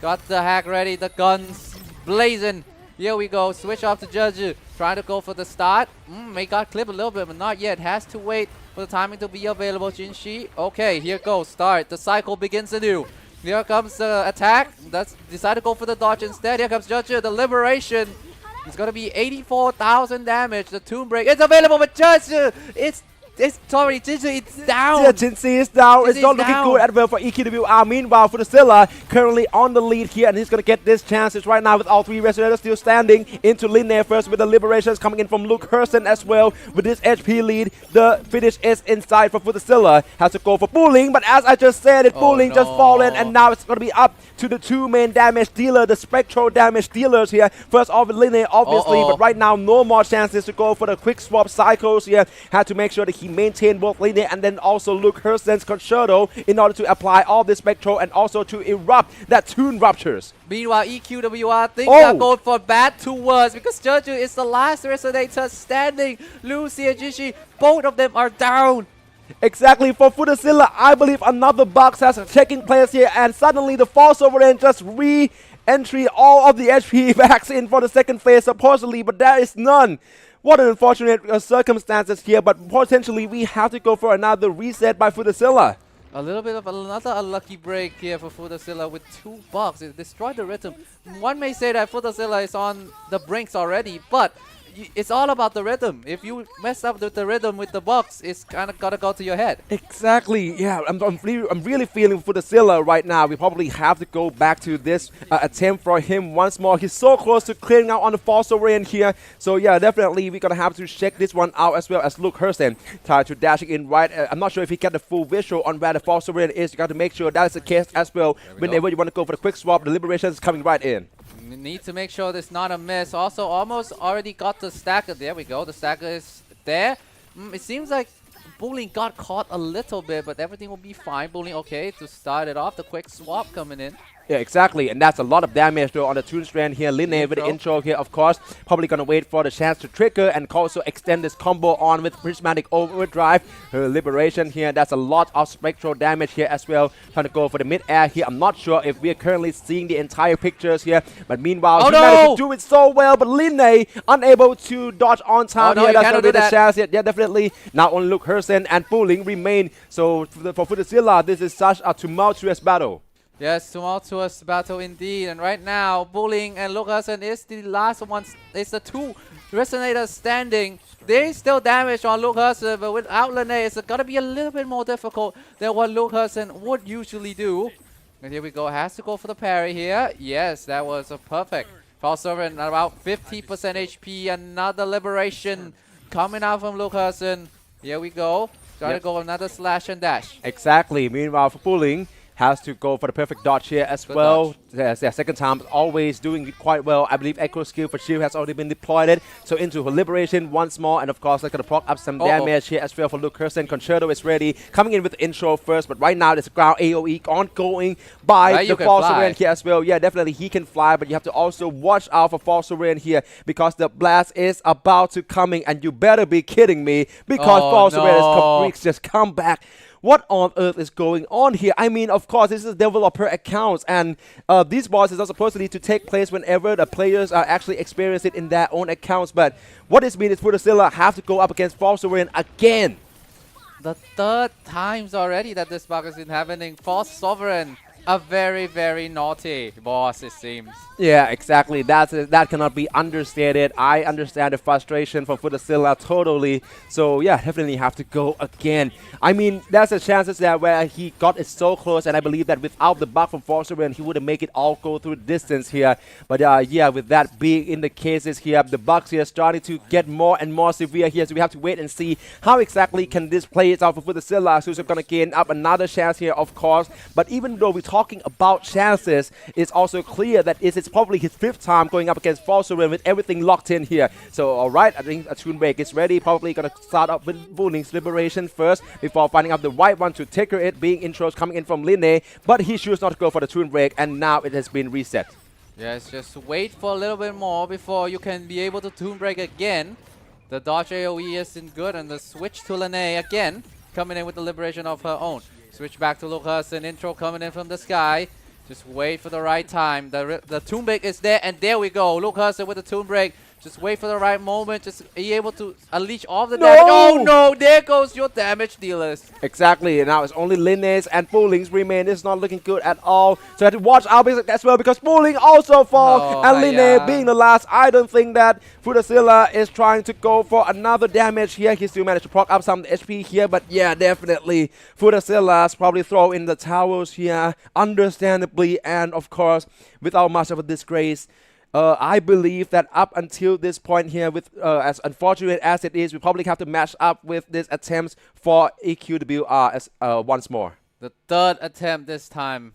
Got the hack ready, the guns blazing. Here we go. Switch off to Jeju. Trying to go for the start. May got clipped a little bit, but not yet. Has to wait for the timing to be available. Jinshi. Okay, here goes. Start. The cycle begins anew. Here comes the attack. That's decided to go for the dodge instead. Here comes Jeju. The Liberation. It's going to be 84,000 damage. The Tomb Break is available, but Jeju, it's sorry, Jinshi, it's down. Yeah, Jinshi is down. Jinshi it's not is looking down. good at well for EQWR. Meanwhile, Futasilla currently on the lead here, and he's going to get this chances right now with all three respirators still standing. Into Linnae first with the Liberations coming in from Luke Hersen as well. With this HP lead, the finish is inside for Futasilla. Has to go for pulling, but as I just said, it pulling just fallen, and now it's going to be up to the two main damage dealer, the spectral damage dealers here. First off with Linnae, obviously, but right now no more chances to go for the quick swap cycles here. Had to make sure that he maintain both Linnae and then also Luke Hersen's concerto in order to apply all this spectral and also to erupt that Tune Ruptures. Meanwhile, EQWR think they're going for bad to worse because Jeju is the last resonator standing. Lucy and Jinshi, both of them are down. Exactly, for Futasilla, I believe another box has taken place here, and suddenly the False Sovereign just re-entry all of the HP backs in for the second phase supposedly, but there is none. What an unfortunate circumstances here, but potentially we have to go for another reset by Futasilla. A little bit of another unlucky break here for Futasilla with 2 bugs. It destroyed the rhythm. One may say that Futasilla is on the brinks already, but it's all about the rhythm. If you mess up with the rhythm with the box, it's kind of gotta go to your head. Exactly. Yeah, I'm really feeling for the Zilla right now. We probably have to go back to this attempt for him once more. He's so close to clearing out on the false overend here. So yeah, definitely we're gonna have to check this one out as well as Luke Hersen tried to dashing in right. I'm not sure if he got the full visual on where the false overend is. You got to make sure that is the case as well. Whenever you want to go for the quick swap, the liberation is coming right in. We need to make sure there's not a miss. Also, almost already got the stacker. There we go. The stacker is there. It seems like Bowling got caught a little bit, but everything will be fine. Bowling okay to start it off. The quick swap coming in. Yeah, exactly, and that's a lot of damage though on the Toon Strand here. Linne with the intro here, of course, probably gonna wait for the chance to trigger and also extend this combo on with Prismatic Overdrive. Her liberation here, that's a lot of spectral damage here as well. Trying to go for the mid-air here. I'm not sure if we are currently seeing the entire pictures here, but meanwhile, he managed to do it so well, but Linne unable to dodge on time here. That's gonna be the chance here. Yeah, definitely. Now only Luke Hersen and Bowling remain. So for Futasilla, this is such a tumultuous battle. Yes, tumultuous battle indeed. And right now, Bowling and Lucasen is the last one. It's the two resonators standing. There is still damage on Lucasen, but without Linne, it's going to be a little bit more difficult than what Lucasen would usually do. And here we go. Has to go for the parry here. Yes, that was a perfect. False over and about 50% HP. Another liberation coming out from Lucasen. Here we go. Trying to go another slash and dash. Exactly. Meanwhile, for Bowling, has to go for the perfect dodge here as well. Yeah, second time, always doing it quite well. I believe Echo skill for Shield has already been deployed. So into her liberation once more. And of course, they're going to proc up some damage here as well for Luke Hersen. Concerto is ready. Coming in with the intro first. But right now, there's a ground AoE ongoing by the false overend here as well. Yeah, definitely he can fly. But you have to also watch out for false overend here. Because the blast is about to coming. And you better be kidding me. Because false overend is just come back. What on earth is going on here? I mean, of course, this is developer accounts, and these bosses are supposedly to take place whenever the players are actually experience it in their own accounts. But what this means is Futasilla have to go up against False Sovereign again. The third times already that this bug has been happening. False Sovereign, a very, very naughty boss, it seems. Yeah, exactly. That cannot be understated. I understand the frustration from Futasilla totally. So yeah, definitely have to go again. I mean, there's a chances there where he got it so close, and I believe that without the bug from Forcerer, he would have made it all go through distance here. But yeah, with that being in the cases here, the bugs here starting to get more and more severe here. So we have to wait and see how exactly can this play itself for Futasilla. Who's going to gain up another chance here, of course. But even though we're talking about chances, it's also clear that it's probably his 5th time going up against Falserin with everything locked in here. So alright, I think a Toon Break is ready. Probably gonna start up with Bowling's liberation first before finding out the right one to trigger it, being intros coming in from Linne, but he chooses not to go for the Toon Break, and now it has been reset. Yes, just wait for a little bit more before you can be able to Toon Break again. The dodge AoE isn't good, and the switch to Linne again, coming in with the liberation of her own. Switch back to Lucas, an intro coming in from the sky. Just wait for the right time. The Toon Break is there, and there we go. Lucas with the Toon Break. Just wait for the right moment. Just be able to unleash all the damage. Oh no, there goes your damage dealers. Exactly, and now it's only Linne's and Bowling's remain. It's not looking good at all. So I have to watch out as well because Bowling also falls. And Linne being the last, I don't think that Futasilla is trying to go for another damage here. He still managed to proc up some HP here, but yeah, definitely Futasilla's probably throw in the towels here, understandably, and of course, without much of a disgrace. I believe that up until this point here, with as unfortunate as it is, we probably have to match up with this attempts for EQWR as once more. The third attempt this time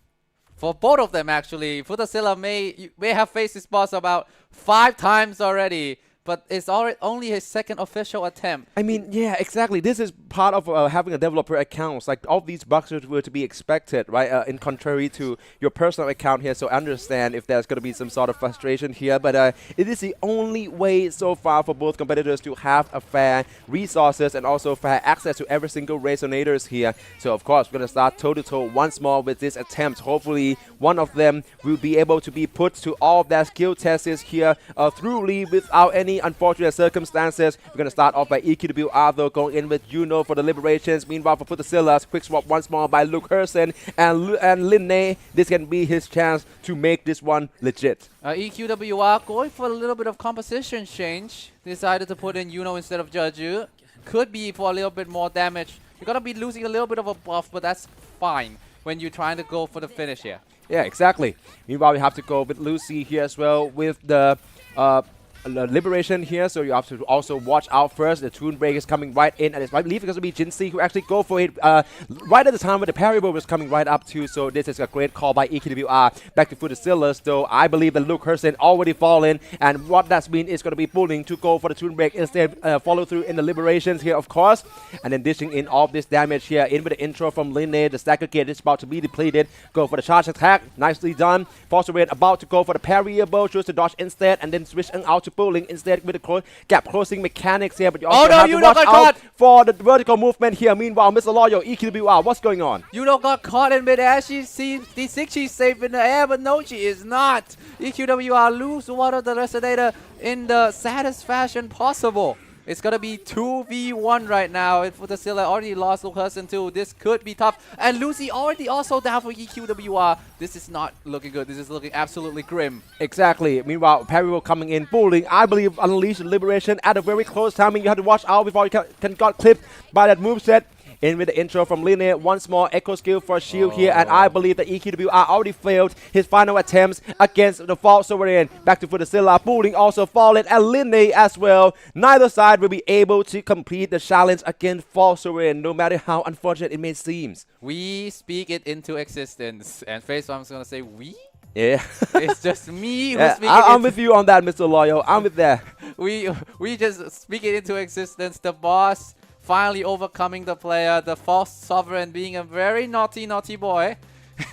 for both of them actually. Futasilla may have faced this boss about 5 times already, but it's only his 2nd official attempt. I mean, yeah, exactly. This is part of having a developer account. Like, all these bugs were to be expected, right? In contrary to your personal account here. So I understand if there's going to be some sort of frustration here. But it is the only way so far for both competitors to have a fair resources and also fair access to every single resonators here. So, of course, we're going to start toe-to-toe once more with this attempt. Hopefully, one of them will be able to be put to all of their skill tests here thoroughly without any many unfortunate circumstances. We're going to start off by EQWR though, going in with for the Liberations. Meanwhile, for Futasilas, quick swap once more by Luke Hersen and Linne. This can be his chance to make this one legit. EQWR going for a little bit of composition change. Decided to put in instead of Jeju. Could be for a little bit more damage. You're going to be losing a little bit of a buff, but that's fine when you're trying to go for the finish here. Yeah, exactly. Meanwhile, we have to go with Lucy here as well with the Liberation here, so you have to also watch out first. The Toon Break is coming right in, and I believe it's going to be Jinxie who actually go for it right at the time where the parry bow was coming right up too, so this is a great call by EQWR. Back to Futasilas though, I believe that Luke Hersen already fallen, and what that's mean is going to be pulling to go for the Toon Break instead, follow through in the Liberations here of course, and then dishing in all of this damage here, in with the intro from Linne. The Stacker Gate is about to be depleted, go for the charge attack, nicely done. Foster Raid about to go for the parry bow, choose to dodge instead, and then switch out to pulling instead with the gap closing mechanics here, but you also have to watch out for the vertical movement here. Meanwhile, Mr. Loyal, EQWR, what's going on? Got caught in mid-air. She thinks she's safe in the air, but no, she is not. EQWR lose one of the Resonator in the saddest fashion possible. It's going to be 2v1 right now. If Futasila already lost Luke Hersen too, this could be tough. And Lucy already also down for EQWR. This is not looking good. This is looking absolutely grim. Exactly. Meanwhile, Perry coming in, bullying. I believe Unleash Liberation at a very close timing. You have to watch out before you can get clipped by that moveset. In with the intro from Linne, once more echo skill for shield here, and I believe that EQWR already failed his final attempts against the False Sovereign. Back to Futasila, bullying also fallen, and Linne as well. Neither side will be able to complete the challenge against False Sovereign, no matter how unfortunate it may seem. We speak it into existence, and Face I'm gonna say we. Yeah, it's just me who's speaking. I'm with you on that, Mr. Loyal. I'm with that. We just speak it into existence. The boss finally overcoming the player, the False Sovereign being a very naughty boy,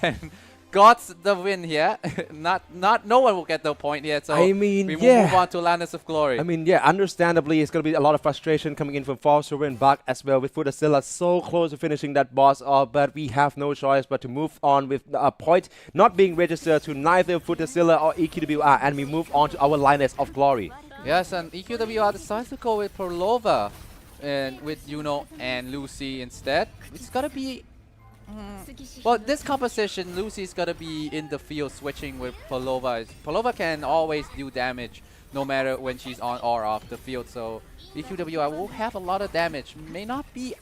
and got the win here. No one will get the point here. So I mean, we move on to Landers of Glory. I mean, yeah, understandably, it's going to be a lot of frustration coming in from False Sovereign back as well, with Futasila so close to finishing that boss off, but we have no choice but to move on with a point not being registered to neither Futasila or EQWR, and we move on to our Liners of Glory. Yes, and EQWR decides to go with Perlova and with and Lucy instead. It's gotta be well, this composition, Lucy's gotta be in the field switching with Perlova. Perlova can always do damage no matter when she's on or off the field, so EQWR will have a lot of damage. May not be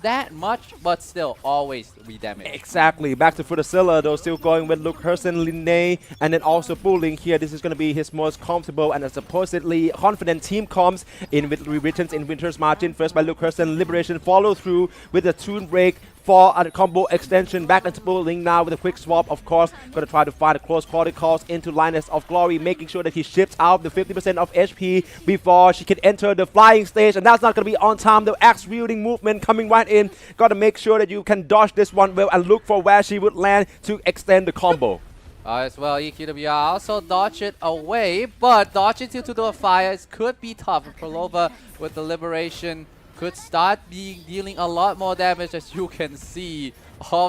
that much, but still always be damage. Exactly. Back to Futasila though, still going with Luke Hersen, Linne, and then also bullying here. This is going to be his most comfortable and a supposedly confident team comms in with returns in Winter's Margin. First by Luke Hersen, Liberation follow through with the Toon Break for a combo extension. Back into bullying now with a quick swap, of course. Going to try to find a close protocols into Linus of Glory, making sure that he ships out the 50% of HP before she can enter the flying stage, and that's not going to be on time. The axe wielding movement coming right in. Got to make sure that you can dodge this one well and look for where she would land to extend the combo. As well, EQWR also dodge it away, but dodging to the fires could be tough. Perlova with the Liberation could start dealing a lot more damage, as you can see. All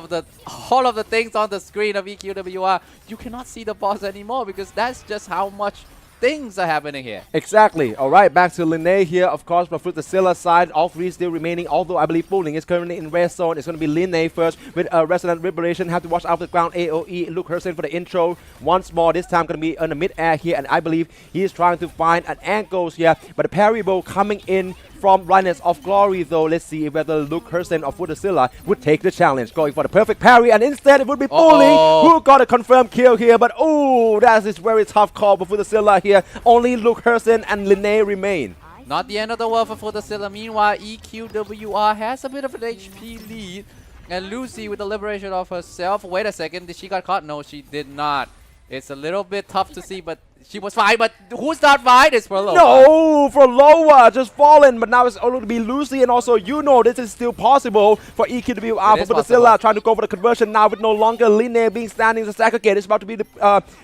of the things on the screen of EQWR, you cannot see the boss anymore because that's just how much things are happening here. Exactly. All right, back to Linne here, of course, but for the Scylla side, all three still remaining, although I believe Bulling is currently in red zone. It's going to be Linne first with Resonant Liberation. Have to watch out for the ground AoE. Luke Hersen for the intro. Once more, this time going to be on the mid-air here, and I believe he is trying to find an angles here, but the parry bow coming in from Linus of Glory though. Let's see whether Luke Hersen or Futasila would take the challenge, going for the perfect parry, and instead it would be Bulling who got a confirmed kill here, but oh, that is very tough call for Futasila here. Only Luke Hersen and Linne remain. Not the end of the world for Futasila. Meanwhile, EQWR has a bit of an HP lead, and Lucy with the liberation of herself. Wait a second, did she got caught? No, she did not. It's a little bit tough to see, but she was fine. But who's not fine? It's Perlova. No, Perlova just fallen, but now it's going to be Lucy, and also this is still possible for EQWR. For Futasila trying to go for the conversion now with no longer Linne being standing. The sack again. It's about to be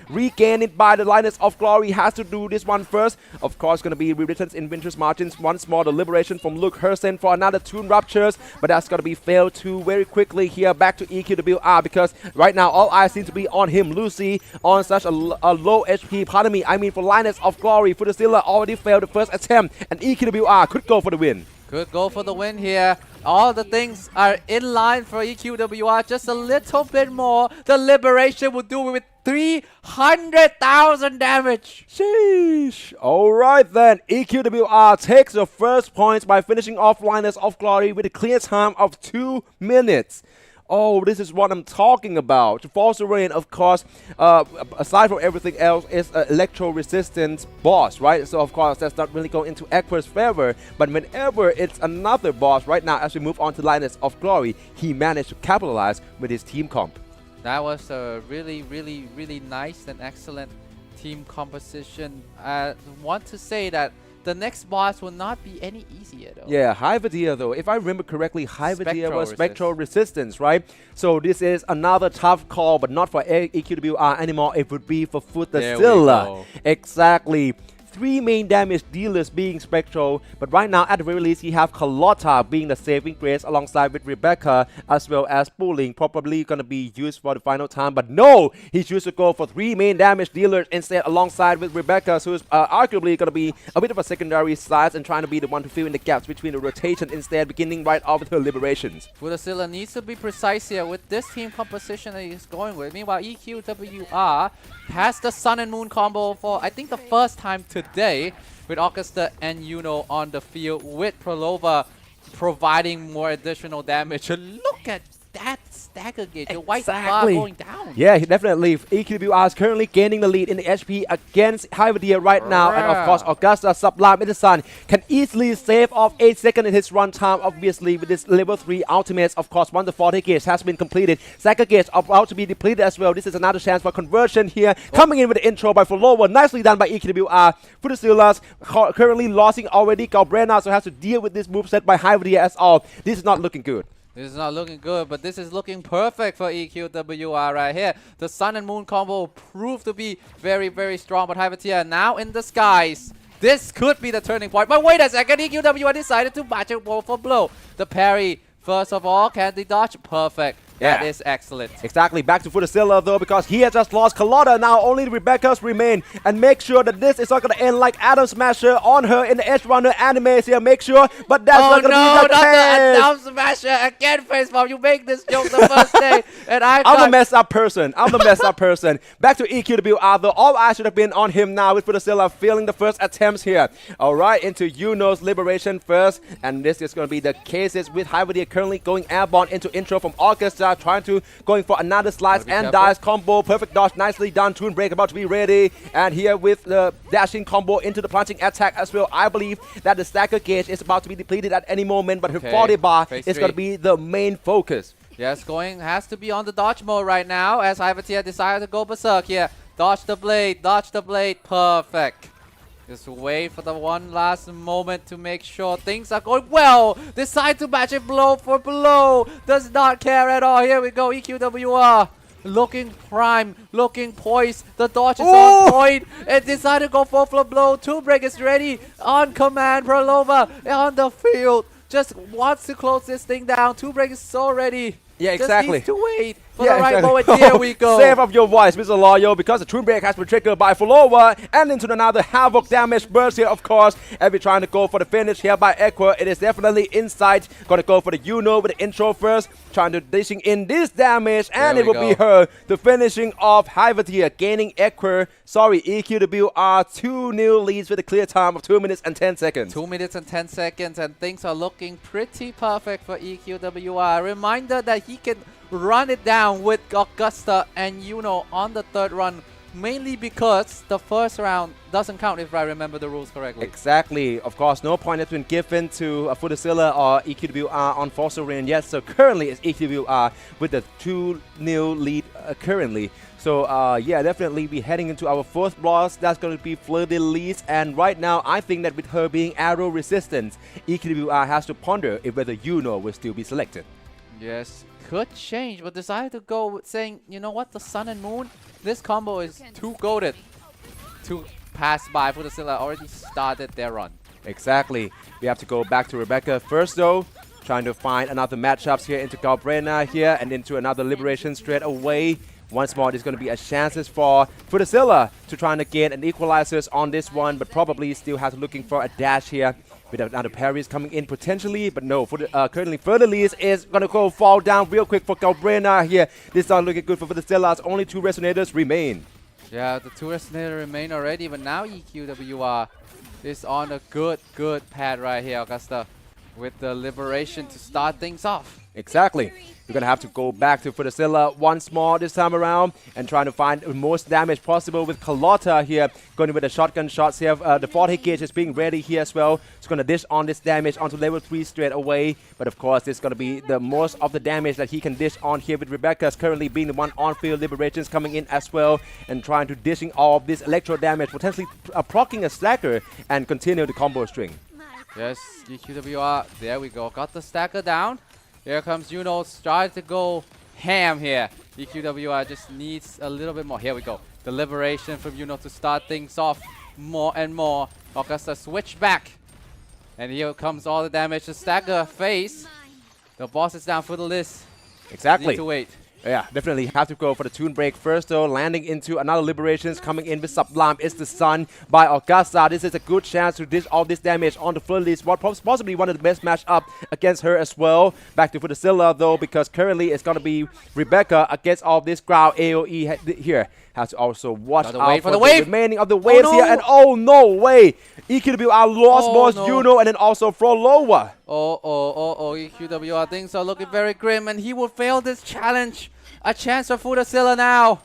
regained by the Linus of Glory. Has to do this one first. Of course, going to be returns in Winter's Margins. Once more, the liberation from Luke Hersen for another Toon Ruptures, but that's going to be failed too very quickly here. Back to EQWR because right now all eyes seem to be on him. Lucy on such a low HP. Academy, I mean for Linus of Glory, Futazilla already failed the first attempt, and EQWR could go for the win. Could go for the win here. All the things are in line for EQWR. Just a little bit more. The Liberation will do it with 300,000 damage. Sheesh. Alright then, EQWR takes the first points by finishing off Linus of Glory with a clear time of 2 minutes. Oh, this is what I'm talking about. False Rain, of course, aside from everything else, is an electro-resistance boss, right? So, of course, that's not really going into Aqua's favor. But whenever it's another boss, right now, as we move on to Linus of Glory, he managed to capitalize with his team comp. That was a really, really, really nice and excellent team composition. I want to say that the next boss will not be any easier though. Yeah, Hyvadia though, if I remember correctly, Hyvadia was Spectral Resistance, right? So this is another tough call, but not for EQWR anymore. It would be for Futazilla. Exactly. 3 main damage dealers being Spectral, but right now at the very least you have Carlotta being the saving grace alongside with Rebecca, as well as Bullying, probably gonna be used for the final time, but no, he chooses to go for 3 main damage dealers instead alongside with Rebecca, who is arguably gonna be a bit of a secondary size and trying to be the one to fill in the gaps between the rotation instead, beginning right off with her liberations. Futazilla needs to be precise here with this team composition that he's going with. Meanwhile, EQWR has the Sun and Moon combo for I think the first time today, with Augusta and Yuno on the field, with Prolova providing more additional damage. Look at that stagger gauge, the white bar going down. Yeah, definitely. EQWR is currently gaining the lead in the HP against Hyvadia right now. And of course, Augusta Sublime in the Sun can easily save off 8 seconds in his run time, obviously, with this level 3 ultimates. Of course, once the 40 gauge has been completed, stagger gauge about to be depleted as well. This is another chance for conversion here. Coming in with the intro by Follower. Nicely done by EQWR. Futazillas currently losing already. Galbrena so has to deal with this moveset by Hyvadia as all. This is not looking good. This is not looking good, but this is looking perfect for EQWR right here. The Sun and Moon combo proved to be very, very strong, but Hyvadia now in the skies. This could be the turning point. But wait a second, EQWR decided to match it blow for blow. The parry, first of all, can they dodge? Perfect. That is excellent. Exactly. Back to Futazilla though, because he has just lost Carlotta. Now only Rebecca's remain. And make sure that this is not going to end like Adam Smasher on her in the Edge Runner animes here. Make sure. But that's not going to be the case. Adam Smasher again, Facepalm. You make this joke the first day. And I'm the messed up person. I'm the messed up person. Back to EQWR though. All eyes should have been on him now with Futazilla failing the first attempts here. Alright, into Yuno's liberation first. And this is going to be the cases with Hyvadia currently going airborne into intro from Augusta. Trying to going for another slice and dice combo. Perfect dodge, nicely done. Toon break about to be ready, and here with the dashing combo into the plunging attack as well. I believe that the stagger gauge is about to be depleted at any moment, but her 40 bar is going to be the main focus. Yes, has to be on the dodge mode right now as Hyvadia decided to go berserk here. Dodge the blade, perfect. Just wait for the one last moment to make sure things are going well. Decide to match it blow for blow. Does not care at all. Here we go, EQWR. Looking prime, looking poised. The dodge is on point. And decide to go for blow. Toon break is ready. On command, Prolova on the field. Just wants to close this thing down. Toon break is so ready. Yeah, exactly. Just needs to wait for the right moment. Here we go. Save up your voice, Mr. Loyal, because the Toon break has been triggered by Follower and into another Havoc damage burst here, of course. And we're trying to go for the finish here by Equa. It is definitely in sight. Gonna go for the Yuno with the intro first. Trying to dishing in this damage, and it will be her. The finishing of Hyvadia, gaining Equa. Sorry, EQWR 2-0 leads with a clear time of 2 minutes and 10 seconds. 2 minutes and 10 seconds, and things are looking pretty perfect for EQWR. Reminder that he can run it down with Augusta and Yuno on the third run, mainly because the first round doesn't count if I remember the rules correctly. Exactly. Of course, no point has been given to Futazilla or EQWR on Fossil Rain yet. So currently it's EQWR with the 2-0 lead currently. So yeah, definitely be heading into our fourth boss. That's going to be Fleur de Lis. And right now, I think that with her being arrow resistant, EQWR has to ponder if whether Yuno will still be selected. Yes, could change, but decided to go with saying, you know what, the Sun and Moon, this combo is too goated to pass by. Futazilla already started their run. Exactly. We have to go back to Rebecca first though. Trying to find another matchups here into Galbrena here and into another liberation straight away Once more, there's going to be a chances for Futazilla to try and gain an equalizers on this one, but probably still has looking for a dash here. With another parries coming in potentially, but no, for the, currently Furtherlease is going to go fall down real quick for Galbrena here. This is not looking good for Futazilla. Only 2 Resonators remain. Yeah, the 2 Resonators remain already, but now EQWR is on a good pad right here, Augusta, with the Liberation to start things off. Exactly. You're going to have to go back to Futazilla once more this time around and trying to find the most damage possible with Carlotta here. Going with the shotgun shots here. The 4 hit gauge is being ready here as well. It's going to dish on this damage onto level 3 straight away. But of course, this is going to be the most of the damage that he can dish on here with Rebecca's currently being the one on-field Liberations coming in as well. And trying to dishing all of this electro damage, potentially proccing a stacker and continue the combo string. Yes, EQWR, there we go. Got the stacker down. Here comes Juno, trying to go ham here. EQWR just needs a little bit more. Here we go. The Liberation from Juno to start things off more and more. Augusta switch back. And here comes all the damage to Stagger face. The boss is down for the list. Exactly. Need to wait. Yeah, definitely have to go for the tune break first though. Landing into another Liberations coming in with Sublime is the Sun by Augusta. This is a good chance to dish all this damage on the Furtherlease. What possibly one of the best matchup against her as well. Back to Futazilla though, because currently it's gonna be Rebecca against all this crowd AoE here. Has to also watch out for the remaining of the waves here. And oh no way! EQWR lost boss Juno and then also Frolova. EQWR things are looking very grim and he will fail this challenge. A chance for Futazilla now.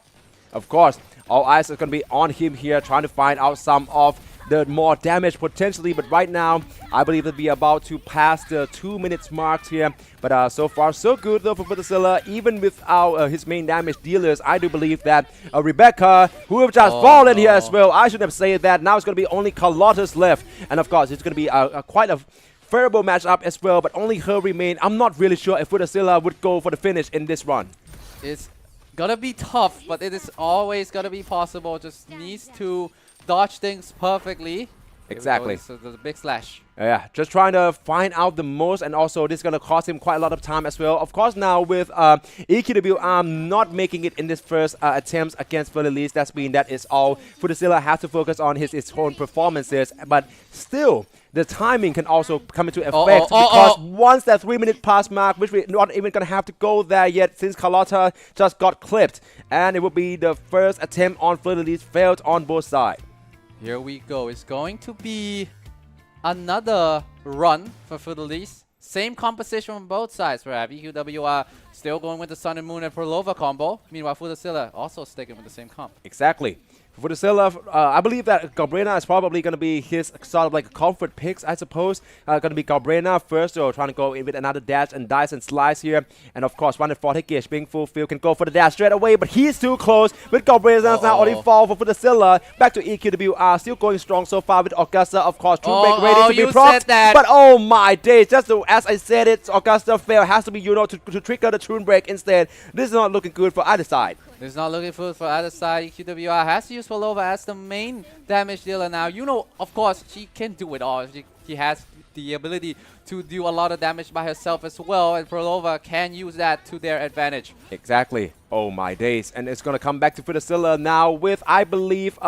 Of course, all eyes are going to be on him here, trying to find out some of the more damage potentially. But right now, I believe they'll be about to pass the 2 minutes mark here. But so far, so good though for Futazilla. Even without his main damage dealers, I do believe that Rebecca, who have just fallen here as well, I should have said that. Now it's going to be only Carlotta's left. And of course, it's going to be quite a favorable matchup as well, but only her remain. I'm not really sure if Futazilla would go for the finish in this run. It's gonna be tough, but it is always gonna be possible. Just needs to dodge things perfectly. Exactly. So the big slash. Yeah, just trying to find out the most, and also this is going to cost him quite a lot of time as well. Of course, now with EQWR not making it in this first attempts against Furtherlease, that's mean that it's all Futazilla has to focus on his own performances, but still, the timing can also come into effect because once that 3 minute pass mark, which we're not even going to have to go there yet since Carlotta just got clipped, and it will be the first attempt on Furtherlease failed on both sides. Here we go. It's going to be another run for Furtherlease. Same composition on both sides. Perhaps EQWR still going with the Sun and Moon and Prolova combo. Meanwhile, Futazilla also sticking with the same comp. Exactly. For Futazilla, I believe that Galbrena is probably going to be his sort of like comfort picks, I suppose. Going to be Galbrena first, or trying to go in with another dash and dice and slice here. And of course, 140 hit gauge being fulfilled, can go for the dash straight away, but he's too close with Galbrena. Now only fall for Futazilla. Back to EQWR, still going strong so far with Augusta. Of course, True Break ready to be propped. But oh my days, just as I said it, Augusta fail. Has to be Juno to trigger the Tune Break instead. This is not looking good for either side. It's not looking good for either side. EQWR has to use Prolova as the main damage dealer now. Of course, she can do it all. She has the ability to do a lot of damage by herself as well, and Prolova can use that to their advantage. Exactly. Oh my days. And it's going to come back to Futazilla now with, I believe,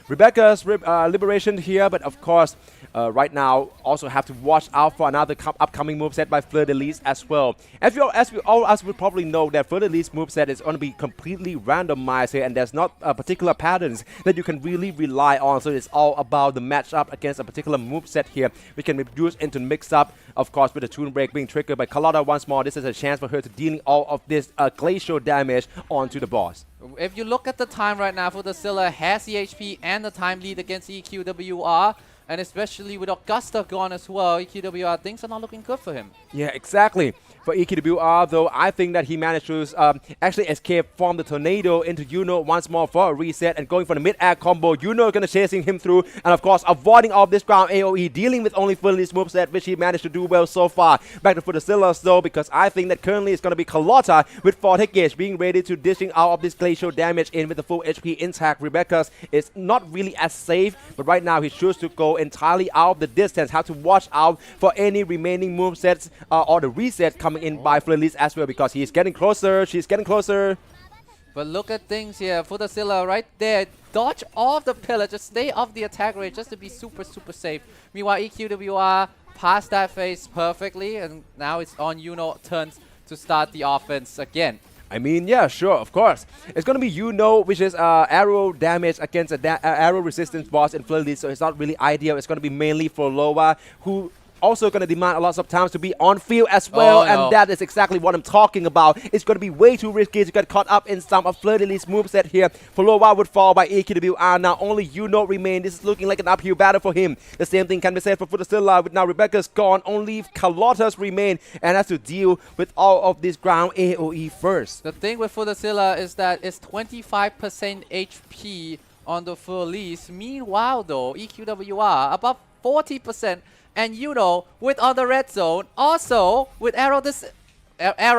Rebecca's Liberation here. But of course, right now, also have to watch out for another upcoming moveset by Furtherlease as well. As we all would probably know, that Furtherlease moveset is going to be completely randomized here, and there's not particular patterns that you can really rely on. So it's all about the matchup against a particular moveset here, which can be used into mix-up. Of course, with the Tune Break being triggered by Carlotta once more, this is a chance for her to dealing all of this glacial damage onto the boss. If you look at the time right now, Futazilla has the HP and the time lead against EQWR. And especially with Augusta gone as well, EQWR, things are not looking good for him. Yeah, exactly. For EQWR, though, I think that he managed to actually escape from the tornado into Juno once more for a reset and going for the mid-air combo. Juno going to chasing him through, and of course, avoiding all of this ground AoE, dealing with only Furtherlease moveset, which he managed to do well so far. Back to Futazilla, though, because I think that currently it's going to be Carlotta with 4 hit gauge being ready to dishing out of this glacial damage in with the full HP intact. Rebecca's is not really as safe, but right now he chooses to go entirely out of the distance. Have to watch out for any remaining movesets or the reset coming in by Furtherlease as well, because he's getting closer. She's getting closer. But look at things here. Futasilla right there. Dodge off the pillar. Just stay off the attack rate just to be super, super safe. Meanwhile, EQWR passed that phase perfectly. And now it's on Yuno turns to start the offense again. I mean, yeah, sure, of course. It's going to be which is arrow damage against a arrow resistance boss in Fleur so it's not really ideal. It's going to be mainly for Loa, who also going to demand a lot of times to be on field as well, and that is exactly what I'm talking about. It's going to be way too risky to get caught up in some of Fleur de Lis's moveset here. For Loa would fall by EQWR. Now only remain. This is looking like an uphill battle for him. The same thing can be said for Futasilla. With now Rebecca's gone, only Carlotta's remain and has to deal with all of this ground AoE first. The thing with Futasilla is that it's 25% HP on the Fleur de Lis. Meanwhile though, EQWR above 40%. And with on the red zone, also with arrow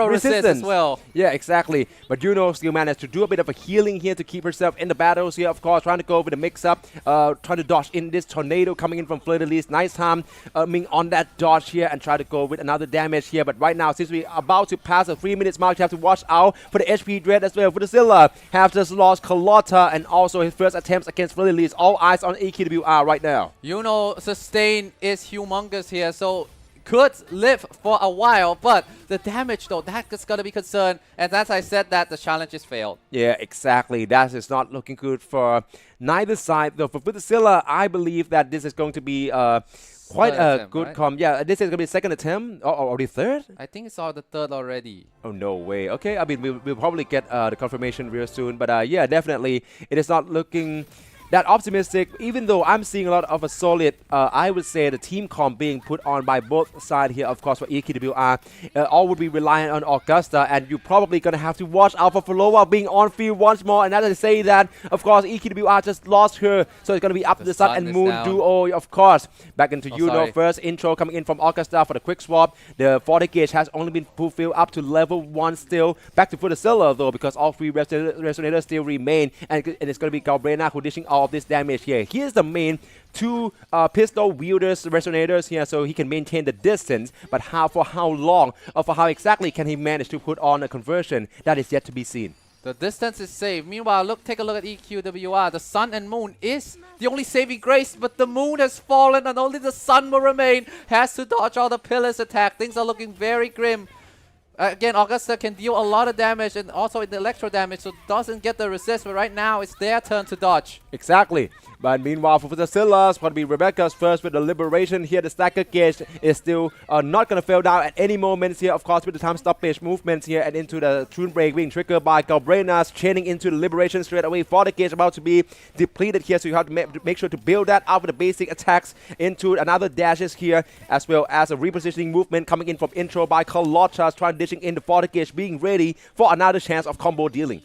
resist as well. Yeah, exactly. But still managed to do a bit of a healing here to keep herself in the battles here, of course, trying to go with a mix-up, trying to dodge in this tornado coming in from Fleur de Lis. Nice time on that dodge here and try to go with another damage here. But right now, since we're about to pass the 3 minutes mark, you have to watch out for the HP dread as well. Futasilla have just lost Carlotta and also his first attempts against Fleur de Lis. All eyes on EQWR right now. Sustain is humongous here, so could live for a while, but the damage though, that's gonna be concerned. And as I said that, the challenge is failed. Yeah, exactly. That is not looking good for neither side. Though for Futasilla, I believe that this is going to be quite a good Yeah, this is going to be the second attempt or the third? I think it's all the third already. Oh, no way. Okay, I mean, we'll probably get the confirmation real soon. But yeah, definitely, it is not looking that optimistic, even though I'm seeing a lot of a solid, I would say, the team comp being put on by both sides here, of course, for EQWR. All would be reliant on Augusta, and you're probably going to have to watch out for Loa being on field once more. And as I say that, of course, EQWR just lost her, so it's going to be up to the Sun and Moon duo, of course. Back into first intro coming in from Augusta for the quick swap. The 40 gauge has only been fulfilled up to level 1 still. Back to Futasilla, though, because all 3 resonators still remain, and it's going to be Galbrena who dishing all of this damage here. Here's the main 2 pistol wielders resonators here, so he can maintain the distance, but for how long or for how exactly can he manage to put on a conversion, that is yet to be seen. The distance is safe. Meanwhile, take a look at EQWR. The Sun and Moon is the only saving grace, but the Moon has fallen and only the Sun will remain. Has to dodge all the pillars attack. Things are looking very grim. Again, Augusta can deal a lot of damage and also in the electro damage, so doesn't get the resist, but right now it's their turn to dodge. Exactly. But meanwhile, for Futasilla, it's going to be Rebecca's first with the liberation here. The stacker gauge is still not going to fail down at any moments here, of course, with the time stoppage movements here and into the tune break being triggered by Galbrenas, chaining into the liberation straight away. For the gauge about to be depleted here, so you have to make sure to build that out with the basic attacks into another dashes here, as well as a repositioning movement coming in from intro by Carlotta, transitioning in the 40 gauge, being ready for another chance of combo dealing.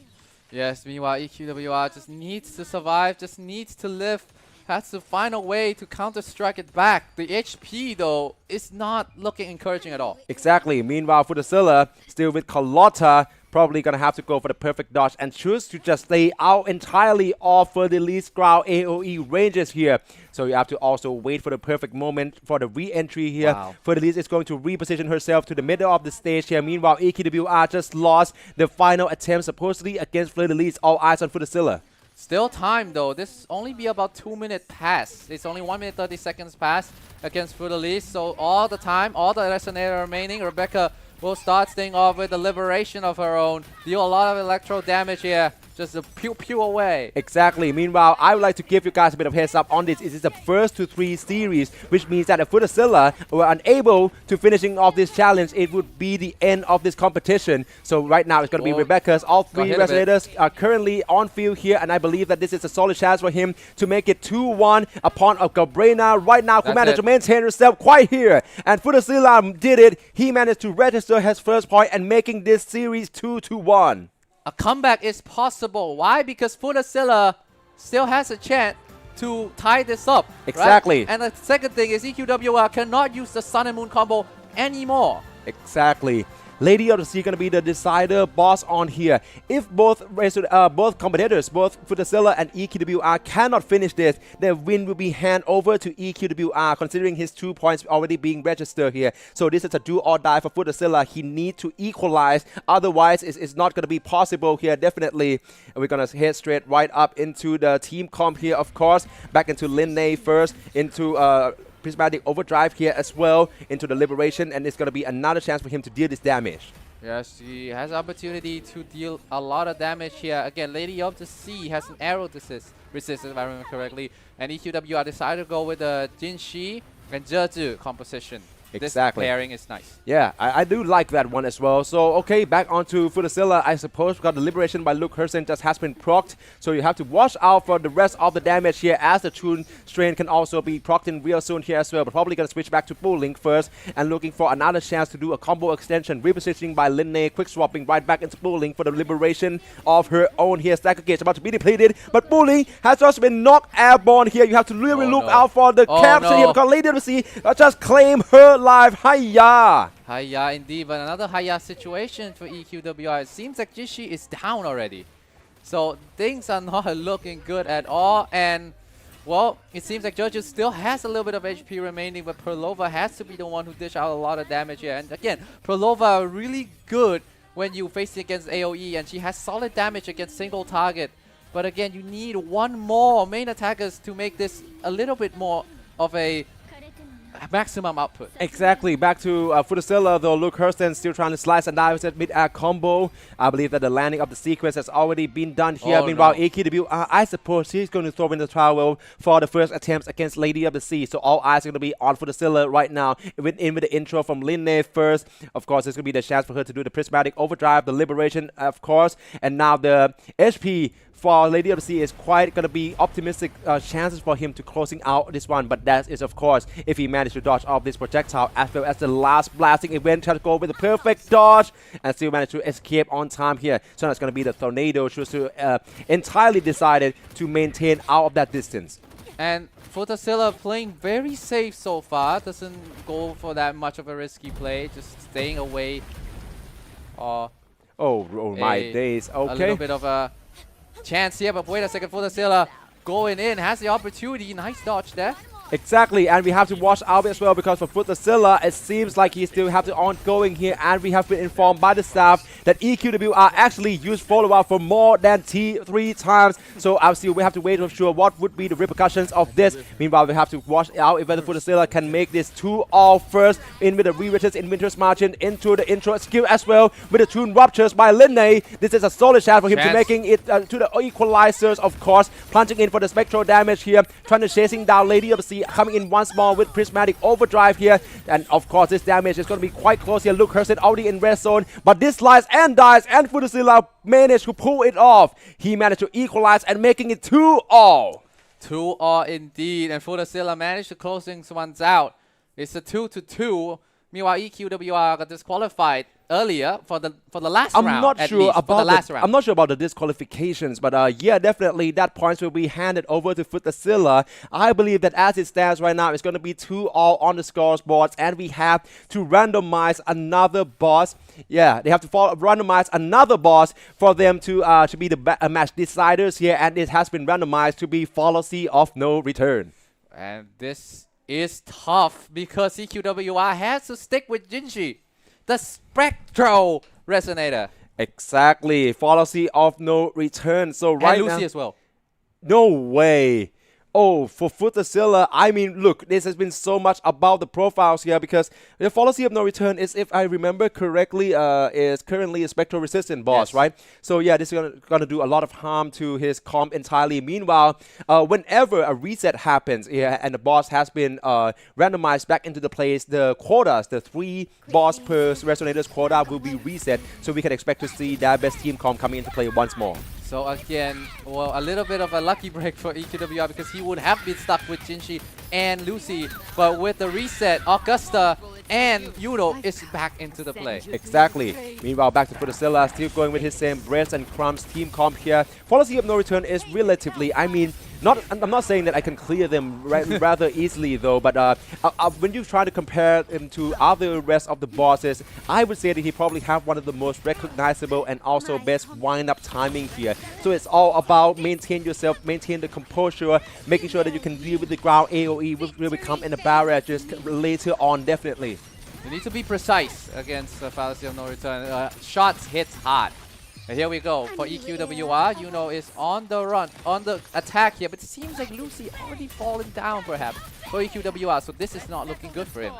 Yes, meanwhile, EQWR just needs to survive, just needs to live, has to find a way to counter-strike it back. The HP, though, is not looking encouraging at all. Exactly. Meanwhile, Futasilla, still with Carlotta, probably going to have to go for the perfect dodge and choose to just stay out entirely off for the least ground AoE ranges here. So you have to also wait for the perfect moment for the re-entry here. Wow. For the least, it's going to reposition herself to the middle of the stage here. Meanwhile, EQWR just lost the final attempt supposedly against Fleur de Lis. All eyes on Futasilla. Still time though. This only be about 2 minute pass. It's only 1 minute 30 seconds pass against Fleur de Lis. So all the time, all the resonator remaining. Rebecca will start staying off with the liberation of her own. Deal a lot of electro damage here. Just a pew away. Exactly. Meanwhile, I would like to give you guys a bit of heads up on this. This is the first to 3 series, which means that if Futasilla were unable to finishing off this challenge, it would be the end of this competition. So right now, it's going to be Rebecca's. All 3 resonators are currently on field here, and I believe that this is a solid chance for him to make it 2-1 upon Galbrena. Right now, who managed to maintain herself quite here. And Futasilla did it. He managed to register his first point and making this series 2-1. A comeback is possible. Why? Because Futasilla still has a chance to tie this up. Exactly. Right? And the second thing is EQWR cannot use the Sun and Moon combo anymore. Exactly. Lady of the Sea gonna be the decider boss on here. If both competitors, both Futazilla and EQWR cannot finish this, the win will be handed over to EQWR, considering his 2 points already being registered here. So this is a do or die for Futazilla. He needs to equalize, otherwise it's not gonna be possible here, definitely. And we're gonna head straight right up into the team comp here, of course. Back into Linnae first, into Prismatic Overdrive here as well, into the Liberation, and it's going to be another chance for him to deal this damage. Yes, he has opportunity to deal a lot of damage here. Again, Lady of the Sea has an arrow resistance, if I remember correctly. And EQWR decided to go with the Jinshi and Jeju composition. Exactly. This pairing is nice. Yeah, I do like that one as well. So, okay, back onto Futazilla, I suppose. Got the Liberation by Luke Hersen just has been procced. So you have to watch out for the rest of the damage here, as the Tune Strain can also be procced in real soon here as well. But probably going to switch back to Bulling first and looking for another chance to do a combo extension. Repositioning by Linnae, quick swapping right back into Bulling for the Liberation of her own here. Stacker Gauge about to be depleted, but Bulling has just been knocked airborne here. You have to really look out for the capture here, because Lady of the Sea just claim her life. Hiya! Hiya indeed, but another Hiya situation for EQWR. It seems like Jishi is down already. So things are not looking good at all. And, well, it seems like Jeju still has a little bit of HP remaining, but Perlova has to be the one who dish out a lot of damage here. And again, Perlova really good when you face it against AoE, and she has solid damage against single target. But again, you need one more main attackers to make this a little bit more of a maximum output. Exactly. Back to Futazilla, though. Luke Hurston still trying to slice and dive with mid-air combo. I believe that the landing of the sequence has already been done here. Meanwhile, EQWR, I suppose he's going to throw in the towel for the first attempts against Lady of the Sea. So all eyes are going to be on Futazilla right now. With the intro from Linnae first. Of course, it's going to be the chance for her to do the Prismatic Overdrive, the Liberation, of course. And now the HP for Lady of the Sea is quite going to be optimistic chances for him to closing out this one. But that is, of course, if he managed to dodge off this projectile, as well as the last blasting event, try to go with a perfect dodge and still manage to escape on time here. So that's going to be the Tornado. Choose to entirely decided to maintain out of that distance. And Futazilla playing very safe so far. Doesn't go for that much of a risky play. Just staying away. Oh My days. Okay. A little bit of a chance here, but wait a second. Futazilla going in, has the opportunity. Nice dodge there. Exactly, and we have to watch out as well, because for Futazilla, it seems like he still have the ongoing here, and we have been informed by the staff that EQWR actually used follow-up for more than 3 times. So obviously we have to wait to sure what would be the repercussions of this. Meanwhile, we have to watch out if whether Futazilla can make this 2-all first in with the re-riches in Winter's Margin into the intro skill as well with the Tune Ruptures by Linnae. This is a solid shot for him to making it to the equalizers, of course, plunging in for the spectral damage here, trying to chasing down Lady of the Sea, coming in once more with Prismatic Overdrive here. And of course, this damage is going to be quite close here. Luke Hurston already in red zone, but this slice and dies, and Futazilla managed to pull it off. He managed to equalize and making it 2-all. 2-all indeed, and Futazilla managed to close things ones out. It's a 2-2. Meanwhile, EQWR got disqualified earlier for the last round. I'm not sure about the disqualifications, but yeah, definitely that points will be handed over to Futazilla. I believe that as it stands right now, it's going to be 2-all on the scoreboards, and we have to randomize another boss. Yeah, they have to randomize another boss for them to be the match deciders here, and it has been randomized to be Fallacy of No Return. And this is tough because EQWR has to stick with Jinshi, the Spectral Resonator. Exactly, Fallacy of No Return. So right and Lucy now, as well. No way. Oh, for Futazilla, I mean, look, this has been so much about the profiles here, because the Fallacy of No Return is, if I remember correctly, is currently a Spectral Resistant boss, yes, right? So yeah, this is gonna do a lot of harm to his comp entirely. Meanwhile, whenever a reset happens here and the boss has been randomized back into the place, the quotas, the 3 boss per Resonators quota will be reset, so we can expect to see that best team comp coming into play once more. So again, well, a little bit of a lucky break for EQWR, because he would have been stuck with Jinshi and Lucy. But with the reset, Augusta and Yuno is back into the play. Exactly. Meanwhile, back to Futazilla, still going with his same Breads and Crumbs team comp here. Fallacy of No Return is relatively, I mean, I'm not saying that I can clear them rather easily though, but when you try to compare him to other rest of the bosses, I would say that he probably have one of the most recognizable and also best wind-up timing here. So it's all about maintain yourself, maintain the composure, making sure that you can deal with the ground AoE will become in a barrier just later on, definitely. You need to be precise against the Fallacy of No Return. Shots hits hard. And here we go for EQWR. Yuno is on the run, on the attack here, but it seems like Lucy already fallen down perhaps for EQWR, so this is not looking good for him.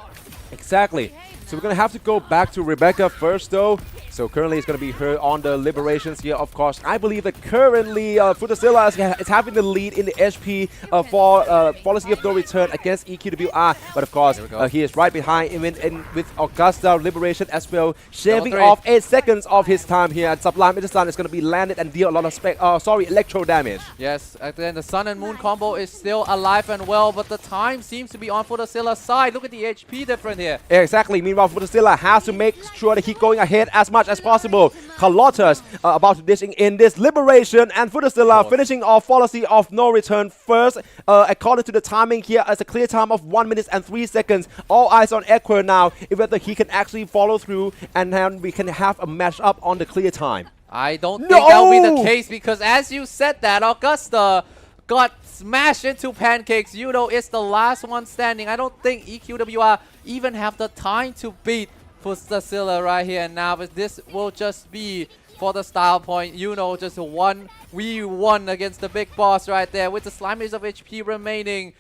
Exactly. So we're going to have to go back to Rebecca first though. So currently it's going to be her on the liberations here, of course. I believe that currently Futazilla is having the lead in the HP for Policy of No Return against EQWR. But of course, he is right behind him with Augusta Liberation as well, shaving off 8 seconds of his time here. And Samyan Mitrtown is going to be landed and deal a lot of electro damage. Yes, and then the Sun and Moon combo is still alive and well, but the time seems to be on Futazilla's side. Look at the HP difference here. Yeah, exactly. Meanwhile, Futazilla has to make sure that he's going ahead as much as possible. Carlotta's about to dishing in this liberation, and Futazilla finishing off Policy of No Return first. According to the timing here, it's a clear time of 1 minute and 3 seconds. All eyes on Equer now, if whether he can actually follow through, and then we can have a match up on the clear time. I don't think that'll be the case, because as you said that, Augusta got smashed into pancakes. Yuno is the last one standing. I don't think EQWR even have the time to beat Futazilla right here and now, but this will just be for the style point. Yuno just 1v1 against the big boss right there with the slimies of HP remaining,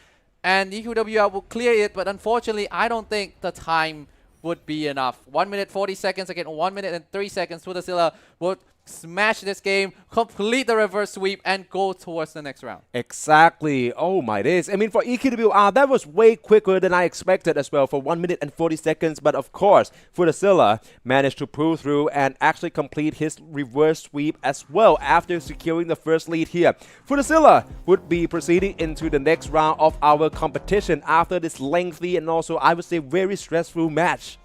and EQWR will clear it, but unfortunately I don't think the time would be enough. 1 minute 40 seconds again, 1 minute and 3 seconds. Futazilla would smash this game, complete the reverse sweep, and go towards the next round. Exactly. Oh my days. I mean, for EQWR, that was way quicker than I expected as well, for 1 minute and 40 seconds. But of course, Futazilla managed to pull through and actually complete his reverse sweep as well after securing the first lead here. Futazilla would be proceeding into the next round of our competition after this lengthy and also, I would say, very stressful match.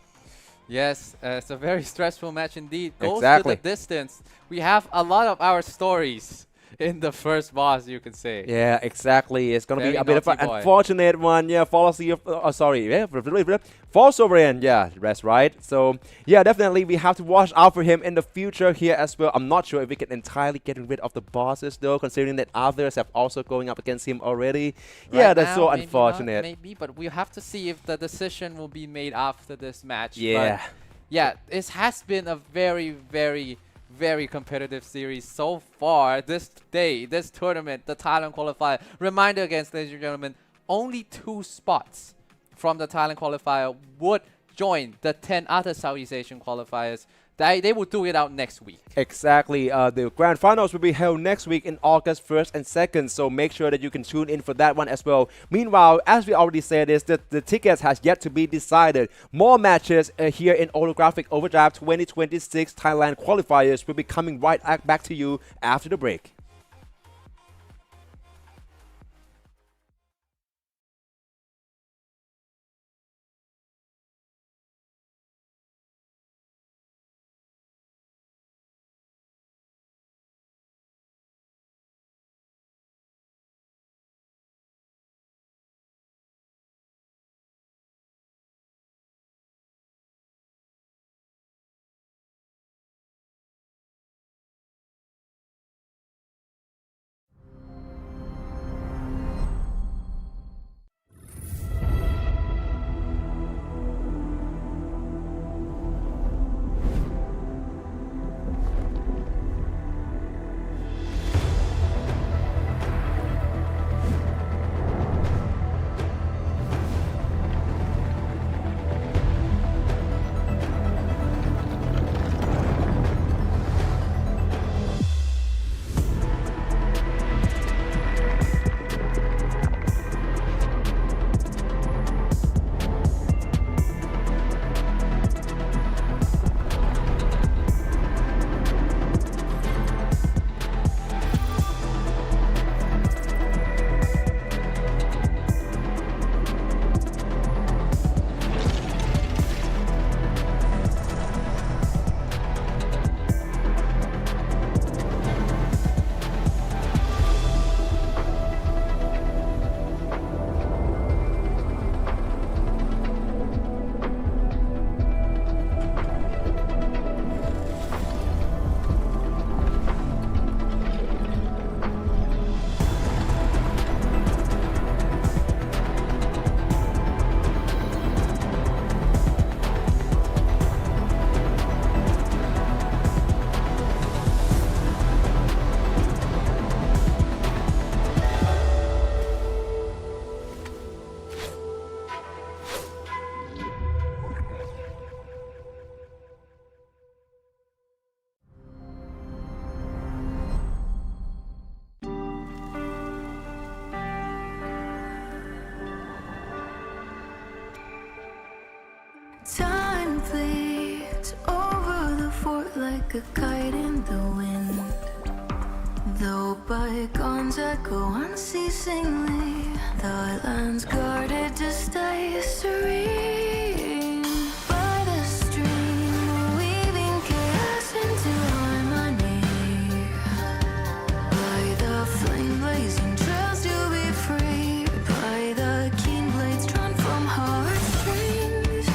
Yes, it's a very stressful match indeed. Goes to the distance. We have a lot of our stories in the first boss, you could say. Yeah, exactly. It's going to be a bit of an unfortunate one. Yeah, Policy of... False Sovereign. Yeah, that's right. So, yeah, definitely we have to watch out for him in the future here as well. I'm not sure if we can entirely get rid of the bosses, though, considering that others have also going up against him already. Right, yeah, that's so unfortunate. Maybe, but we have to see if the decision will be made after this match. Yeah. But yeah, it has been a very, very competitive series so far. This tournament, the Thailand Qualifier. Reminder again, ladies and gentlemen, only 2 spots from the Thailand Qualifier would join the 10 other Southeast Asian qualifiers. They will do it out next week. Exactly. The grand finals will be held next week in August 1st and 2nd, so make sure that you can tune in for that one as well. Meanwhile, as we already said, the tickets has yet to be decided. More matches here in Holographic Overdrive 2026 Thailand Qualifiers will be coming right back to you after the break. a kite in the wind. Though bygones echo unceasingly, the land's guarded to stay serene. By the stream, weaving chaos into harmony. By the flame blazing trails to be free. By the keen blades drawn from heartstrings.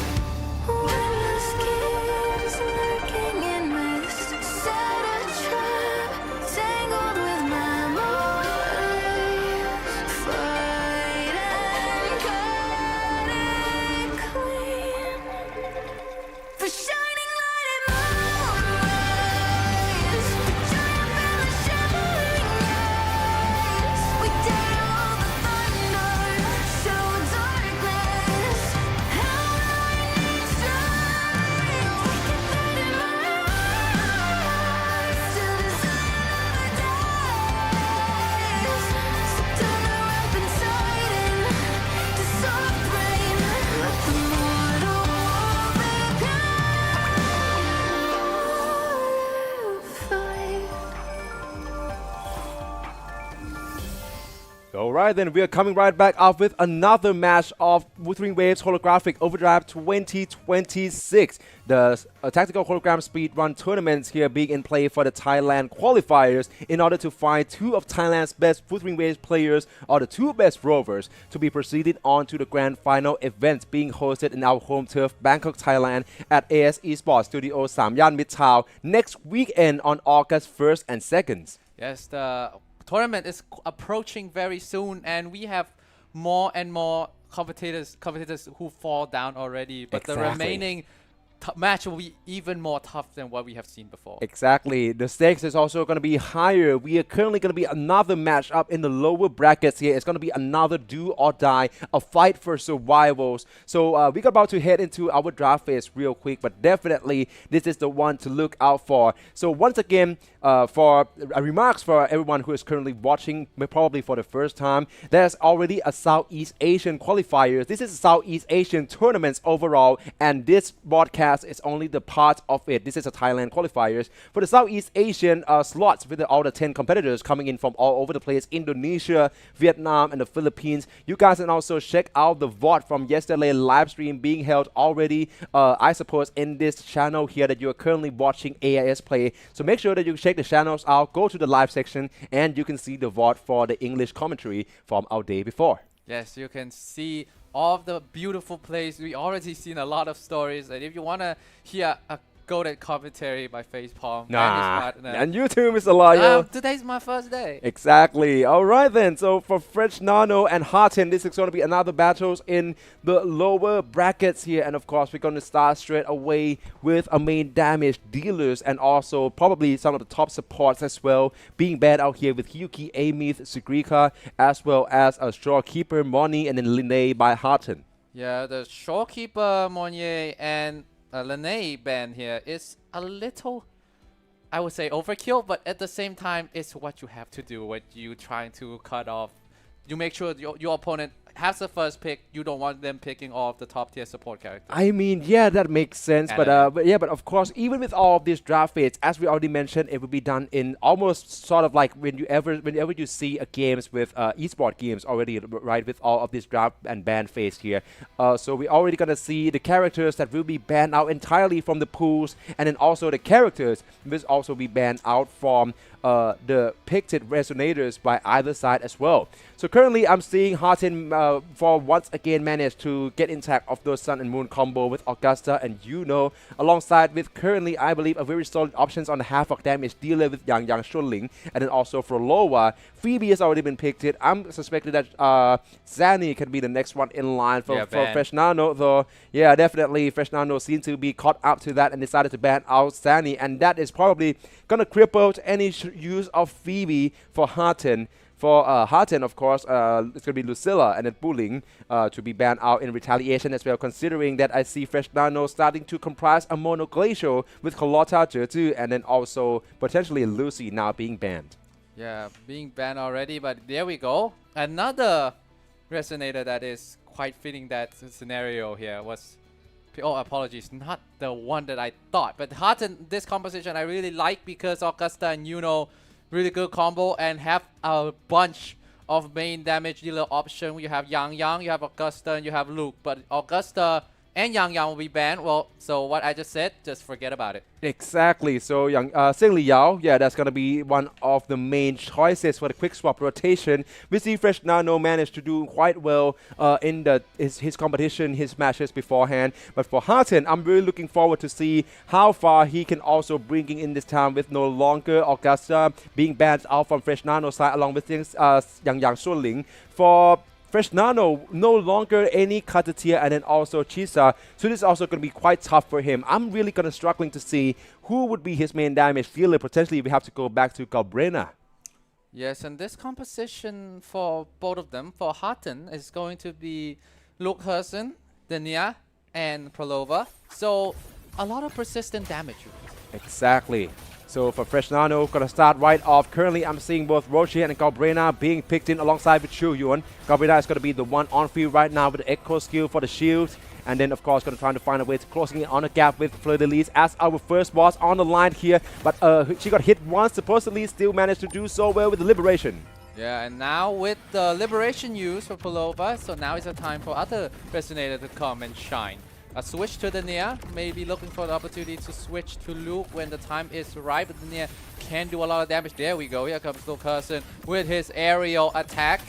Windless schemes lurking in mist. Set a trap, tangled with memories. Fight and cut it clean. For shining light and moonrise. For triumph in the shimmering rays. We dare all the thunder, show darkness. How I need strength. We can fight in my eyes. Still desire never dies. So turn the rope inside to soft rain. Let the mortal war begin. All right, then we are coming right back up with another match of Wuthering Waves Holographic Overdrive 2026. The tactical hologram speedrun tournaments here being in play for the Thailand Qualifiers in order to find two of Thailand's best Wuthering Waves players or the two best Rovers to be proceeded on to the grand final event being hosted in our home turf, Bangkok, Thailand at AS eSports Studio Samyan Mitrtown next weekend on August 1st and 2nd. Yes, the tournament is approaching very soon, and we have more and more competitors who fall down already. But the Exactly. remaining match will be even more tough than what we have seen before. Exactly. The stakes is also going to be higher. We are currently going to be another match up in the lower brackets here. It's going to be another do or die, a fight for survivals. So we're about to head into our draft phase real quick, but definitely this is the one to look out for. So once again, for remarks for everyone who is currently watching, probably for the first time, there's already a Southeast Asian qualifiers. This is Southeast Asian tournaments overall, and this broadcast is only the part of it. This is a Thailand qualifiers for the Southeast Asian slots with all the 10 competitors coming in from all over the place: Indonesia, Vietnam, and the Philippines. You guys can also check out the VOD from yesterday live stream being held already, I suppose, in this channel here that you are currently watching AIS play. So make sure that you check the channels out, go to the live section, and you can see the VOD for the English commentary from our day before. Yes, you can see all of the beautiful plays. We already seen a lot of stories, and if you want to hear a golden commentary by Facepalm, And YouTube is a liar. today's my first day. Exactly. All right then. So for French Nano and Harten, this is going to be another battles in the lower brackets here. And of course, we're going to start straight away with a main damage dealers and also probably some of the top supports as well being banned out here with Hyuki, Amith, Sugrika, as well as a Storekeeper, Moni, and then Linnae by Harten. Yeah, the Shorekeeper, Monnier, and Linnae ban here is a little, I would say, overkill, but at the same time, it's what you have to do when you trying to cut off. You make sure your opponent has the first pick. You don't want them picking all of the top tier support characters. I mean, yeah, that makes sense. But of course, even with all of these draft fates, as we already mentioned, it will be done in almost sort of like whenever you see a games with eSport games already, right, with all of this draft and ban phase here. So we're already gonna see the characters that will be banned out entirely from the pools, and then also the characters will also be banned out from the picked resonators by either side as well. So currently, I'm seeing Harten for once again managed to get intact of those Sun and Moon combo with Augusta and alongside with currently, I believe, a very solid options on the half of damage dealer with Yang Shunling, and then also for Loa, Phoebe has already been picked. I'm suspecting that Zanny can be the next one in line for Fresh Nano, though. Yeah, definitely, Fresh Nano seemed to be caught up to that and decided to ban out Zanny, and that is probably gonna cripple any use of Phoebe for Harten. For Harten, of course, it's going to be Lucilla and then Buling to be banned out in retaliation as well, considering that I see Fresh Nano starting to comprise a Mono Glacial with Carlotta, Jetu, and then also potentially Lucy now being banned. Yeah, being banned already, but there we go. Another resonator that is quite fitting that scenario here was Oh, apologies, not the one that I thought. But Harton, this composition I really like because Augusta and Yuno, really good combo and have a bunch of main damage dealer option. You have Yang, you have Augusta, and you have Luke. But Augusta and Yang will be banned. Well, so what I just said, just forget about it. Exactly. So Sing Li Yao, yeah, that's going to be one of the main choices for the quick swap rotation. We see Fresh Nano managed to do quite well in his competition, his matches beforehand. But for Harton, I'm really looking forward to see how far he can also bring in this time with no longer Augusta being banned out from Fresh Nano side along with things Yang Suoling. For Fresh Nano, no longer any Katatia and then also Chisa. So this is also going to be quite tough for him. I'm really going to struggling to see who would be his main damage dealer. Potentially, we have to go back to Galbrena. Yes, and this composition for both of them, for Harton, is going to be Luke Herson, Denia, and Prolova. So a lot of persistent damage. Exactly. So for Fresh Nano, gonna start right off. Currently, I'm seeing both Roshi and Galbrena being picked in alongside with Chu Yuan. Galbrena is gonna be the one on field right now with the Echo skill for the shield. And then, of course, gonna try to find a way to closing it on a gap with Fleur de Lis as our first boss on the line here. But she got hit once, supposedly still managed to do so well with the Liberation. Yeah, and now with the Liberation used for Prolova, so now is the time for other Resonator to come and shine. A switch to the Nia, maybe looking for the opportunity to switch to Luke when the time is right, but the Nia can do a lot of damage. There we go, here comes Luke Herson with his aerial attack.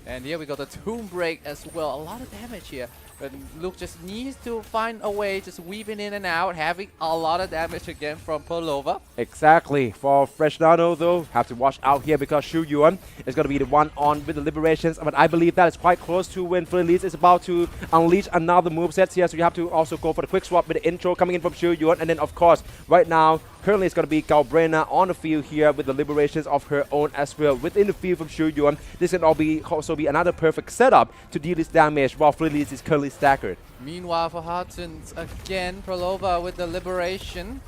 And here we go, the Tomb Break as well, a lot of damage here. But Luke just needs to find a way, just weaving in and out, having a lot of damage again from Prolova. Exactly. For Fresh Nano, though, have to watch out here because Shu Yuan is going to be the one on with the Liberations. But I believe that is quite close to when Felice is about to unleash another moveset here. So you have to also go for the quick swap with the intro coming in from Shu Yuan. And then, of course, right now, currently it's going to be Galbrena on the field here with the Liberations of her own as well. Within the field from Shu Yuan, this can also be another perfect setup to deal this damage while Felice is currently staggered. Meanwhile, for Hartons, again, Prolova with the Liberation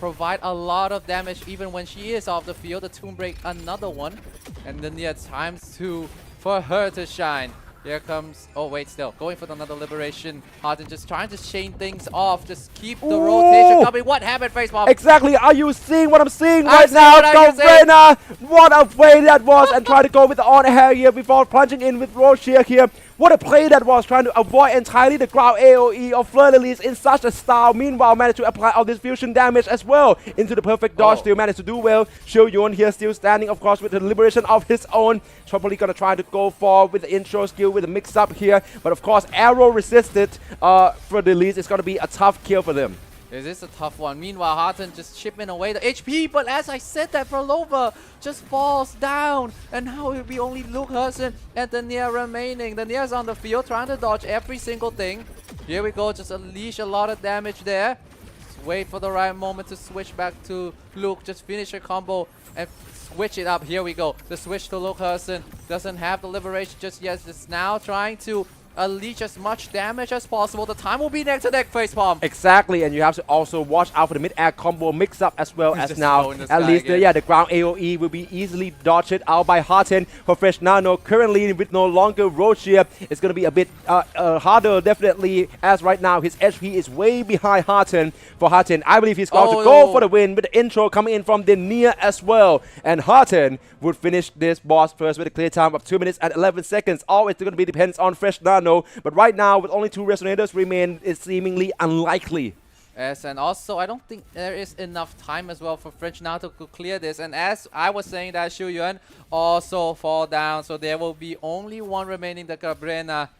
provide a lot of damage even when she is off the field. The Tomb Break, another one. And then it's time for her to shine. Here comes, oh wait, still going for another Liberation. Harden just trying to chain things off, just keep the rotation coming. What happened, Facepalm? Exactly, are you seeing what I'm seeing right now? Galbrena, what a play that was, and try to go with the on air here before plunging in with Rocher here. What a play that was, trying to avoid entirely the ground AoE of Fleur de Lis in such a style. Meanwhile, managed to apply all this fusion damage as well into the perfect dodge. Still managed to do well. Xiu Yuan here still standing, of course, with the Liberation of his own. Probably going to try to go for with the intro skill with the mix-up here. But, of course, arrow resisted Fleur de Lis. It's going to be a tough kill for them. This is a tough one. Meanwhile, Harton just chipping away the HP, but as I said, that Prolova just falls down, and now it will be only Luke Herson and the Nia remaining. The Nia's on the field trying to dodge every single thing. Here we go, just unleash a lot of damage there. Just wait for the right moment to switch back to Luke. Just finish your combo and switch it up. Here we go. The switch to Luke Herson doesn't have the Liberation just yet. Just now trying to unleash as much damage as possible. The time will be neck to neck, Facepalm. Exactly, and you have to also watch out for the mid-air combo mix-up as well as now. At least, the ground AoE will be easily dodged out by Harton for Fresh Nano. Currently, with no longer Rocher, it's going to be a bit harder, definitely, as right now his HP is way behind Harton. For Harton, I believe he's going to go for the win with the intro coming in from the Nia as well. And Harton would finish this boss first with a clear time of 2 minutes and 11 seconds. All it's going to be depends on Fresh Nano. But right now, with only 2 Resonators remain, it's seemingly unlikely. Yes, and also, I don't think there is enough time as well for French now to clear this. And as I was saying, that Xiu Yuan also fall down. So there will be only one remaining, the Galbrena.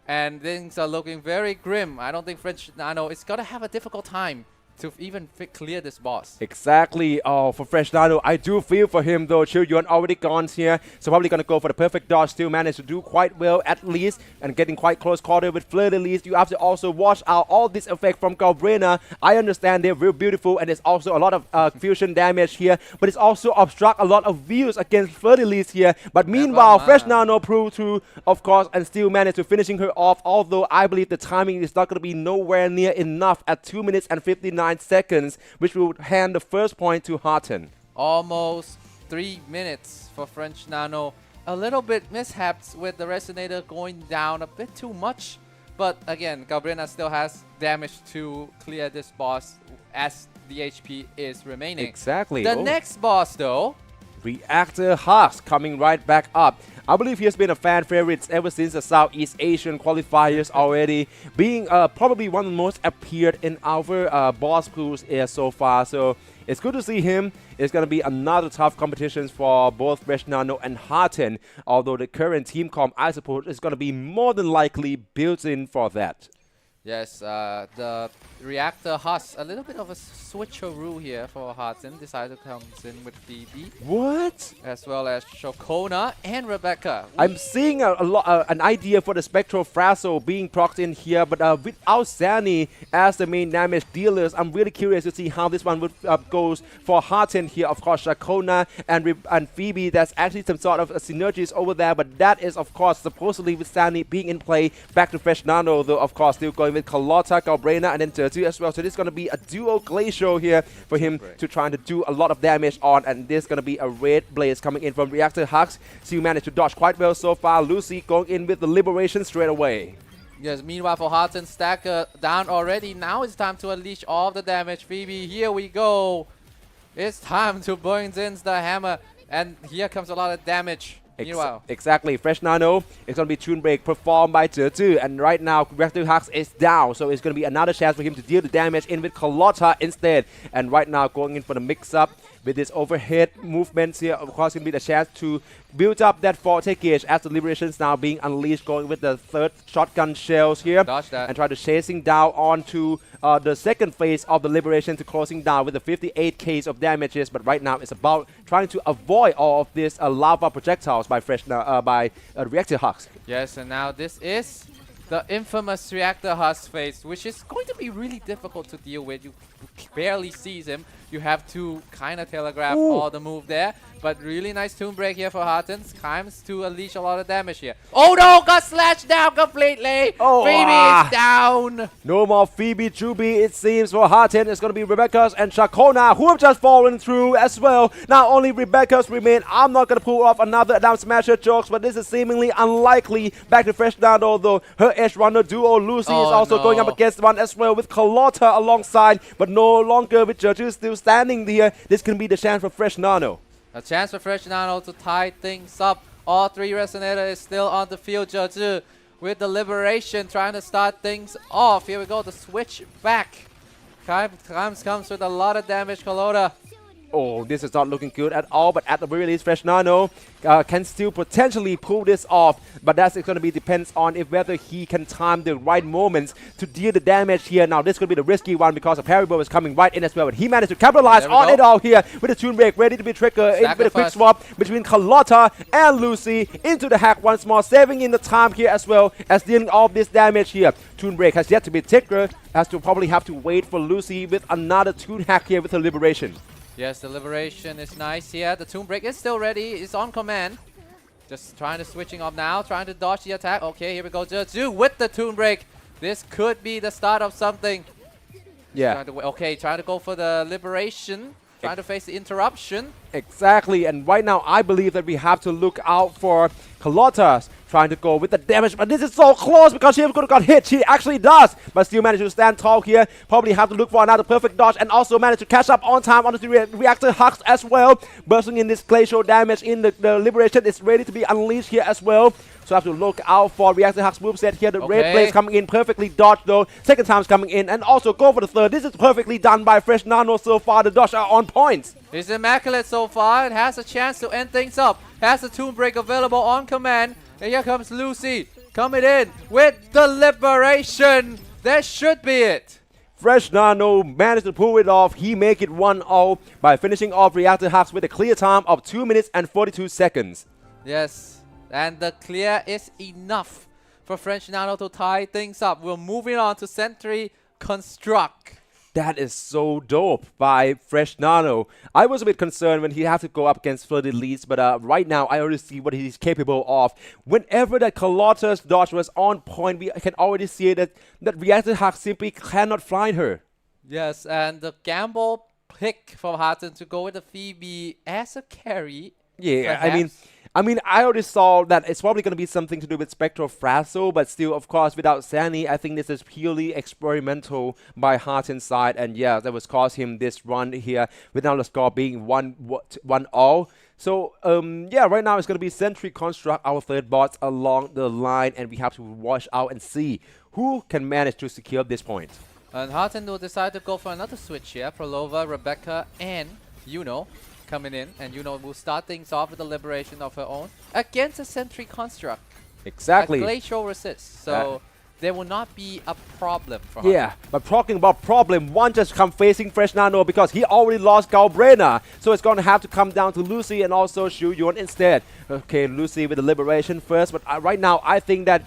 And things are looking very grim. I don't think French Nano is going to have a difficult time to even clear this boss. Exactly. Oh, for Fresh Nano, I do feel for him though. Xiu Yuan already gone here, so probably gonna go for the perfect dodge. Still managed to do quite well at least, and getting quite close quarter with Fleur de Lis. You have to also watch out all this effect from Galbrena. I understand they're real beautiful, and there's also a lot of fusion damage here, but it's also obstruct a lot of views against Fleur de Lis here. But meanwhile, Fresh Nano proved to, of course, and still managed to finishing her off. Although I believe the timing is not gonna be nowhere near enough at 2 minutes and 59 seconds, which will hand the first point to Harton. Almost 3 minutes for French Nano. A little bit mishaps with the Resonator going down a bit too much. But again, Gabriela still has damage to clear this boss as the HP is remaining. Exactly. The Oh. next boss though, Reactor Hux coming right back up. I believe he has been a fan favorite ever since the Southeast Asian qualifiers already, being probably one of the most appeared in our boss pools here so far. So it's good to see him. It's going to be another tough competition for both Fresh Nano and Harten, although the current team comp, I suppose, is going to be more than likely built in for that. yes, the Reactor Hus, a little bit of a switcheroo here for Harten, decided to come in with Phoebe, What? as well as Shokona and Rebecca. I'm seeing an idea for the Spectral Frazzle being procced in here, but without Sani as the main damage dealers, I'm really curious to see how this one would goes for Harten here. Of course, Shakona and Phoebe, there's actually some sort of synergies over there, but that is, of course, supposedly with Sani being in play. Back to Fresh Nano, though, of course, still going with Carlotta, Galbrena, and then Tertu as well. So this is going to be a duo Glacial here for him to trying to do a lot of damage on, and there's going to be a Red Blaze coming in from Reactor Hux. So you managed to dodge quite well so far. Lucy going in with the Liberation straight away. Yes, meanwhile for Harten, Stacker down already. Now it's time to unleash all of the damage. Phoebe, here we go. It's time to burn in the hammer, and here comes a lot of damage. Meanwhile, Exactly. Fresh Nano is going to be Tune Break performed by Tertu, and right now Reactor Hux is down, so it's going to be another chance for him to deal the damage in with Carlotta instead. And right now going in for the mix-up with this overhead movements here, of course, going to be the chance to build up that forte gauge as the Liberations now being unleashed, going with the third shotgun shells here, dodge that. and try to chasing down onto the second phase of the Liberation to closing down with the 58k of damages. But right now it's about trying to avoid all of this lava projectiles by Reactor Hux. Yes, and now this is the infamous Reactor Hus phase, which is going to be really difficult to deal with. You barely sees him. You have to kind of telegraph all the move there. But really nice Tomb Break here for Harten. Times to unleash a lot of damage here. Oh no, got slashed down completely. Oh, Phoebe is down. No more Phoebe Juby, it seems, for Harten. It's going to be Rebecca's and Shakona, who have just fallen through as well. Now only Rebecca's remain. I'm not going to pull off another down smasher jokes, but this is seemingly unlikely. Back to Fresh Down, although her edge runner duo Lucy is also going up against one as well with Carlotta alongside, but no longer with Judges still standing there. This can be the chance for Fresh Nano. A chance for Fresh Nano to tie things up. All three Resonator is still on the field. Jeju with the Liberation trying to start things off. Here we go, the switch back. Comes with a lot of damage, Carlotta. Oh, this is not looking good at all, but at the very least, Fresh Nano can still potentially pull this off, but that's going to be depends on if whether he can time the right moments to deal the damage here. Now, this could be the risky one because the Haribo is coming right in as well, but he managed to capitalize on it all here with the Tune Break, ready to be triggered in with a quick swap between Carlotta and Lucy into the hack once more, saving in the time here as well as dealing all this damage here. Tune Break has yet to be triggered, has to probably have to wait for Lucy with another Tune hack here with the Liberation. Yes, the Liberation is nice here. The Tomb Break is still ready. It's on command. Just trying to switching up now. Trying to dodge the attack. Okay, here we go. Jeju with the Tomb Break. This could be the start of something. Yeah. Trying to go for the Liberation. Trying to face the interruption. Exactly, and right now I believe that we have to look out for Carlotta's trying to go with the damage, but this is so close because she could have got hit. She actually does, but still managed to stand tall here. Probably have to look for another perfect dodge and also managed to catch up on time on the Reactor Hux as well. Bursting in this glacial damage in the Liberation is ready to be unleashed here as well. So have to look out for Reactor Hux moveset here. The Red Blaze coming in perfectly dodged though. Second time's coming in and also go for the third. This is perfectly done by Fresh Nano so far. The dodge are on point. It's immaculate so far. It has a chance to end things up. Has the Tomb Break available on command. And here comes Lucy coming in with the Liberation. That should be it. Fresh Nano managed to pull it off. He make it 1-0 by finishing off Reactor Hux with a clear time of 2 minutes and 42 seconds. Yes, and the clear is enough for Fresh Nano to tie things up. We're moving on to Sentry Construct. That is so dope by Fresh Nano. I was a bit concerned when he had to go up against Flooded Leads, but right now I already see what he's capable of. Whenever that Carlotta's dodge was on point, we can already see that Reactor Hux simply cannot fly her. Yes, and the gamble pick for Harten to go with the Phoebe as a carry. Yeah, perhaps. I mean, I already saw that it's probably going to be something to do with Spectral Frazzle, but still, of course, without Zanny, I think this is purely experimental by Harten's side, and yeah, that was caused him this run here, with now the score being 1-1-all. So, yeah, right now it's going to be Sentry Construct, our third bot along the line, and we have to watch out and see who can manage to secure this point. And Harten will decide to go for another switch here. Prolova, Rebecca, and Yuno coming in, and Yuno will start things off with the liberation of her own against a Sentry Construct. Exactly. A glacial resist, so there will not be a problem for Harten. Yeah, but talking about problem, one just come facing Fresh Nano because he already lost Galbrena, so it's going to have to come down to Lucy and also Shu Yuan instead. Okay, Lucy with the liberation first, but right now I think that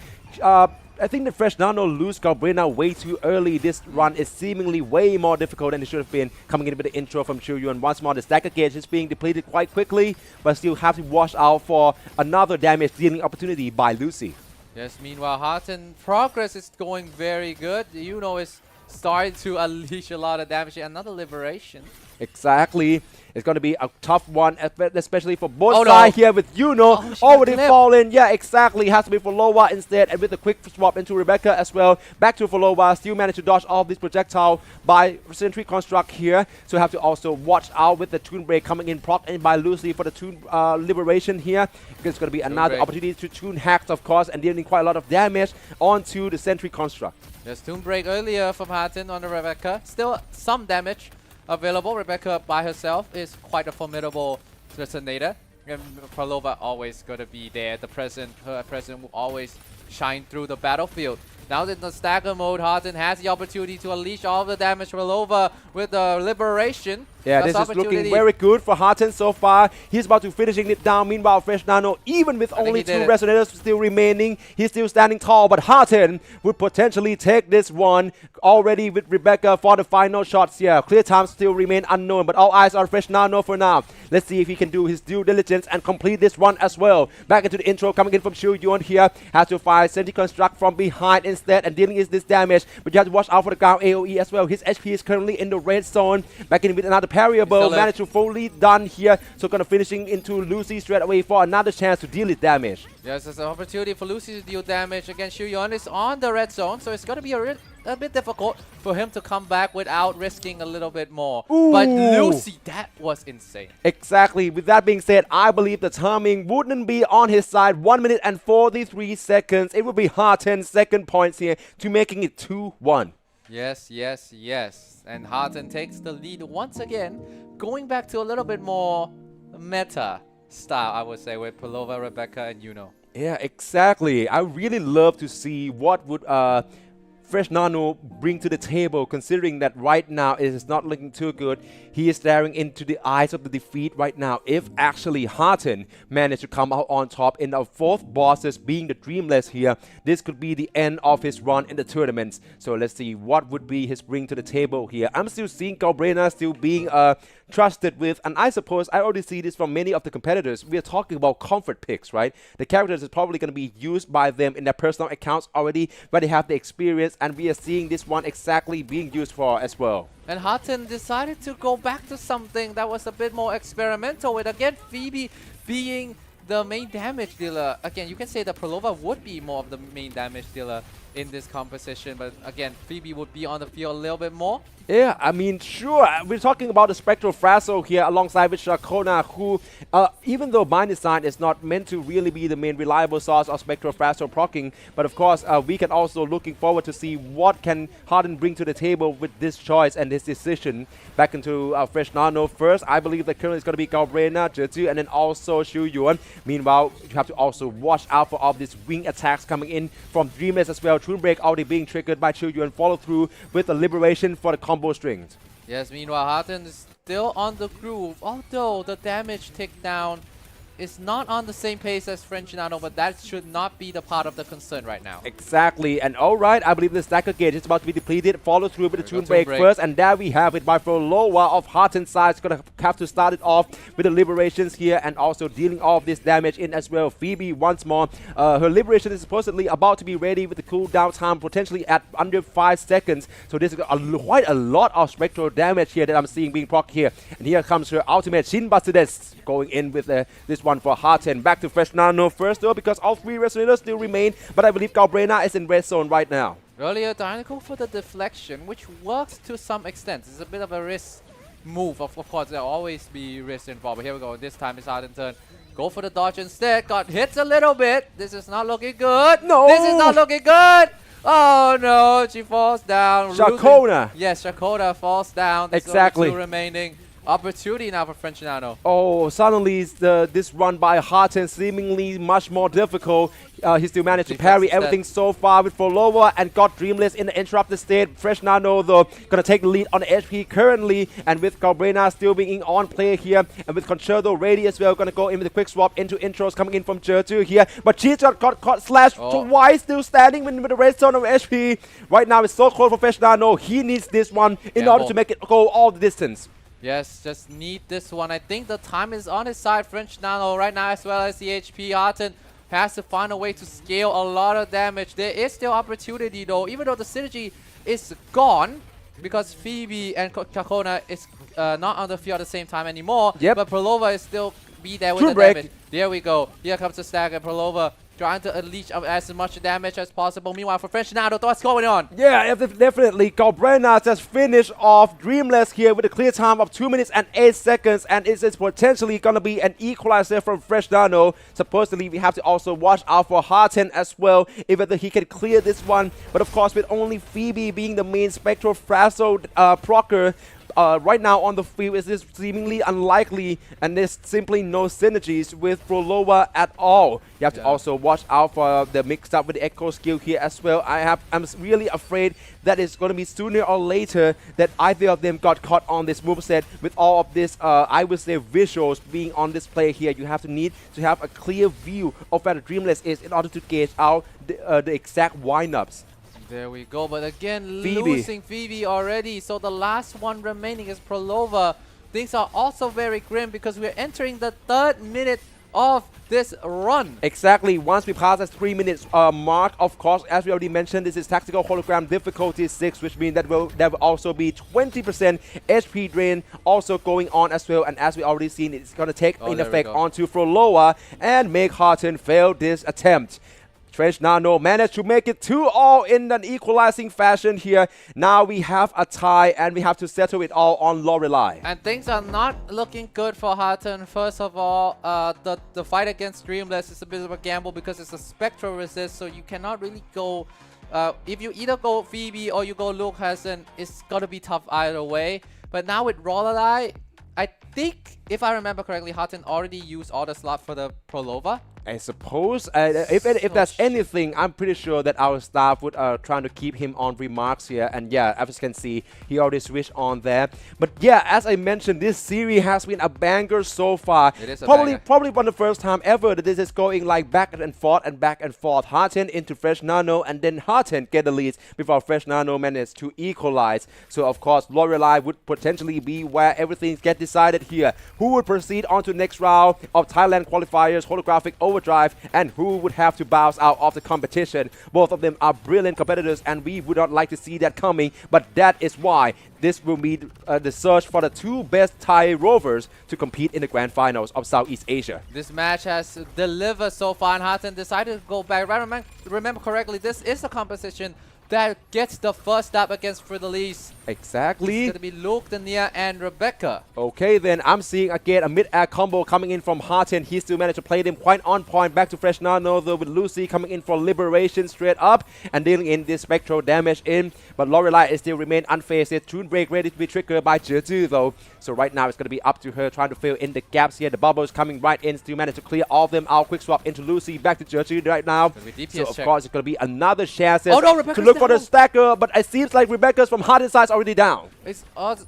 Fresh Nano lose Galbrena way too early. This run is seemingly way more difficult than it should have been. Coming in with the intro from Chu Yuan. Once more, the stagger gauge is being depleted quite quickly, but still have to watch out for another damage dealing opportunity by Lucy. Yes, meanwhile, Harten progress is going very good. Yuno is starting to unleash a lot of damage. Another liberation. Exactly. It's going to be a tough one, especially for both Oh, sides no. here with Yuno already falling. Yeah, exactly. Has to be for Lowa instead, and with a quick swap into Rebecca as well. Back to Lowa. Still managed to dodge all this projectile by Sentry Construct here. So have to also watch out with the Toon Break coming in, proc in by Lucy for the Toon liberation here. It's going to be another opportunity to Toon Hacks, of course, and dealing quite a lot of damage onto the Sentry Construct. There's Toon Break earlier from Harten on the Rebecca. Still some damage available. Rebecca by herself is quite a formidable resonator. And Prolova always going to be there. Her presence will always shine through the battlefield. Now in the stagger mode, Harten has the opportunity to unleash all the damage Prolova with the liberation. Yeah, this is looking very good for Harten so far. He's about to finishing it down. Meanwhile, Fresh Nano, even with only 2 resonators still remaining, he's still standing tall. But Harten would potentially take this one already with Rebecca for the final shots. Yeah, clear times still remain unknown, but all eyes are Fresh Nano for now. Let's see if he can do his due diligence and complete this one as well. Back into the intro coming in from Shu Yuan here. Has to find Sentry Construct from behind instead and dealing with this damage. But you have to watch out for the ground AoE as well. His HP is currently in the red zone. Back in with another parryable, managed to fully done here, so gonna finishing into Lucy straight away for another chance to deal it damage. Yes, there's an opportunity for Lucy to deal damage against Shu Yuan. Is on the red zone, so it's gonna be a bit difficult for him to come back without risking a little bit more. Ooh. But Lucy, that was insane. Exactly. With that being said, I believe the timing wouldn't be on his side. 1 minute and 43 seconds. It would be Harten's second points here to making it 2-1. Yes, yes, yes. And Harten takes the lead once again, going back to a little bit more meta style, I would say, with Prolova, Rebecca, and Yuno. Yeah, exactly. I really love to see what would Fresh Nano bring to the table, considering that right now it is not looking too good. He is staring into the eyes of the defeat right now. If actually Harten managed to come out on top in our 4th bosses being the Dreamless here, this could be the end of his run in the tournaments. So let's see what would be his bring to the table here. I'm still seeing Galbrena still being trusted with, and I suppose I already see this from many of the competitors. We are talking about comfort picks, right? The characters is probably going to be used by them in their personal accounts already, where they have the experience, and we are seeing this one exactly being used for as well. And Harten decided to go back to something that was a bit more experimental, with again Phoebe being the main damage dealer. Again, you can say that Prolova would be more of the main damage dealer in this composition, but again, Phoebe would be on the field a little bit more. Yeah, I mean, sure. We're talking about the Spectral Frazzle here alongside with Shakona, who, even though Bind Design is not meant to really be the main reliable source of Spectral Frazzle proccing, but of course, we can also looking forward to see what can Harden bring to the table with this choice and this decision. Back into Fresh Nano first. I believe that currently it's going to be Galbrena, Jeju, and then also Shu Yuan. Meanwhile, you have to also watch out for all these wing attacks coming in from Dreamless as well. Toon Break already being triggered by Shu Yuan. Follow through with the liberation for the combo strings. Yes, meanwhile, Harten is still on the groove, although the damage takedown is not on the same pace as French Nano, but that should not be the part of the concern right now. Exactly, and alright, I believe the stacker gauge is about to be depleted. Follow through with the Toon Break first, and there we have it by Prolova of Harten's side. It's gonna have to start it off with the liberations here, and also dealing all of this damage in as well. Phoebe once more, her liberation is supposedly about to be ready with the cooldown time potentially at under 5 seconds. So this is quite a lot of spectral damage here that I'm seeing being procced here. And here comes her ultimate Shin Basudes going in with this one for Harten. Back to Fresh Nano first though, because all 3 resonators still remain, but I believe Galbrena is in red zone right now. Earlier, Diana go for the deflection, which works to some extent. It's a bit of a risk move. Of course, there'll always be risk involved. But here we go. This time it's Harden's turn. Go for the dodge instead. Got hit a little bit. This is not looking good. No! This is not looking good. Oh no, she falls down. Shakona. Yes, Shakona falls down. There's Exactly. only 2 remaining. Opportunity now for French Nano. Oh, suddenly this run by Harten seemingly much more difficult. He still managed to parry Defensive everything so far with Flowlover and got Dreamless in the interrupted state. Fresh Nano though gonna take the lead on the HP currently, and with Galbrena still being on play here, and with Concerto ready as well, gonna go in with a quick swap into intros coming in from Jertu here. But Cheats got caught slashed twice, still standing with the red zone of HP. Right now it's so close for Fresh Nano. He needs this one in order to make it go all the distance. Yes, just need this one. I think the time is on his side. French Nano right now, as well as the HP. Harten has to find a way to scale a lot of damage. There is still opportunity though, even though the synergy is gone, because Phoebe and Kakona is not on the field at the same time anymore. Yep. But Prolova is still be there with True the break. damage. There we go. Here comes the stack, and Prolova trying to unleash as much damage as possible. Meanwhile, for French Nano, what's going on? Yeah, definitely. Galbrena just finished off Dreamless here with a clear time of 2 minutes and 8 seconds, and it's potentially going to be an equalizer from Fresh Nano. Supposedly, we have to also watch out for Harten as well, if whether he can clear this one. But of course, with only Phoebe being the main Spectral Frazzle procer, right now on the field is this seemingly unlikely, and there's simply no synergies with Prolova at all. You have to also watch out for the mix up with the Echo skill here as well. I'm really afraid that it's going to be sooner or later that either of them got caught on this moveset with all of this, I would say, visuals being on display here. You have to need to have a clear view of where the Dreamless is in order to gauge out the exact windups. There we go, but again, Phoebe. losing Phoebe already. So the last one remaining is Prolova. Things are also very grim because we're entering the 3rd minute of this run. Exactly. Once we pass that 3 minutes mark, of course, as we already mentioned, this is tactical hologram difficulty 6, which means that will also be 20% HP drain also going on as well. And as we already seen, it's going to take in effect onto Froloa and make Harten fail this attempt. French Nano managed to make it 2-all in an equalizing fashion here. Now we have a tie, and we have to settle it all on Lorelei. And things are not looking good for Harten. First of all, the fight against Dreamless is a bit of a gamble because it's a spectral resist, so you cannot really go... if you either go Phoebe or you go Luke Hassan, it's gonna be tough either way. But now with Lorelei, I think, if I remember correctly, Harten already used all the slots for the Prolova. I suppose if that's anything, I'm pretty sure that our staff would trying to keep him on remarks here. And yeah, as you can see, he already switched on there. But yeah, as I mentioned, this series has been a banger so far. It is a probably one of the first time ever that this is going like back and forth and back and forth. Harten into Fresh Nano, and then Harten get the lead before Fresh Nano managed to equalize. So of course, Lorelei would potentially be where everything gets decided here. Who would proceed on to the next round of Thailand Qualifiers Holographic Overdrive, and who would have to bounce out of the competition. Both of them are brilliant competitors, and we would not like to see that coming, but that is why this will be the search for the 2 best Thai Rovers to compete in the grand finals of Southeast Asia. This match has delivered so far, and Harten decided to go back. If I remember correctly, this is a competition that gets the first step against Fidelis. Exactly. It's going to be Luke, Dania, and Rebecca. Okay, then I'm seeing again a mid-air combo coming in from Harten. He still managed to play them quite on point. Back to Fresh Nano though, with Lucy coming in for Liberation straight up and dealing in this spectral damage in. But Lorelei is still remain unfazed. Toon Break ready to be triggered by Jeju though. So right now it's going to be up to her trying to fill in the gaps here. The bubbles coming right in. Still managed to clear all of them out. Quick swap into Lucy. Back to Jeju right now. So of course it's going to be another chance to look for the stacker. But it seems like Rebecca's from Harten's side is already down.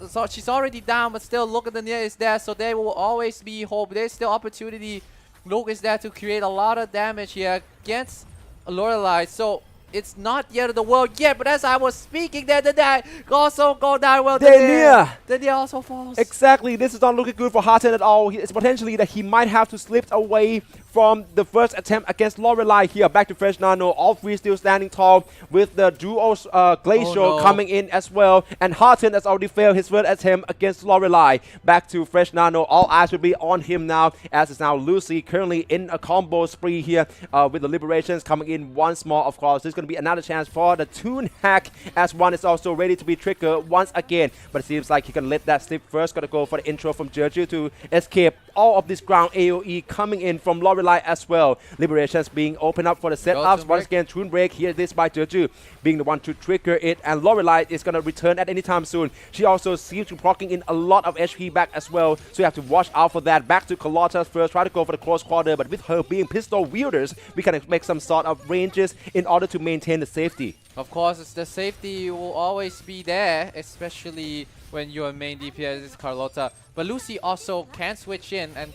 So she's already down, but still Luke and Dania is there. So there will always be hope. There's still opportunity. Luke is there to create a lot of damage here against Lorelei. So it's not yet the world yet, but as I was speaking there, Dania also go down well. Dania also falls. Exactly. This is not looking good for Harten at all. It's potentially that he might have to slip away from the first attempt against Lorelei here. Back to Fresh Nano. All three still standing tall with the duo Glacial coming in as well. And Harton has already failed his first attempt against Lorelei. Back to Fresh Nano. All eyes will be on him now, as it's now Lucy currently in a combo spree here with the Liberations coming in once more. Of course, there's going to be another chance for the Toon Hack, as one is also ready to be triggered once again. But it seems like he can let that slip first. Got to go for the intro from Jeju to escape all of this ground AoE coming in from Lorelei as well. Liberations being opened up for the setups. Once again, Toon Break here this by Jeju being the one to trigger it. And Lorelei is going to return at any time soon. She also seems to be proccing in a lot of HP back as well. So you have to watch out for that. Back to Carlotta first. Try to go for the close quarter. But with her being pistol wielders, we can make some sort of ranges in order to maintain the safety. Of course, it's the safety will always be there, especially when your main DPS is Carlotta. But Lucy also can switch in and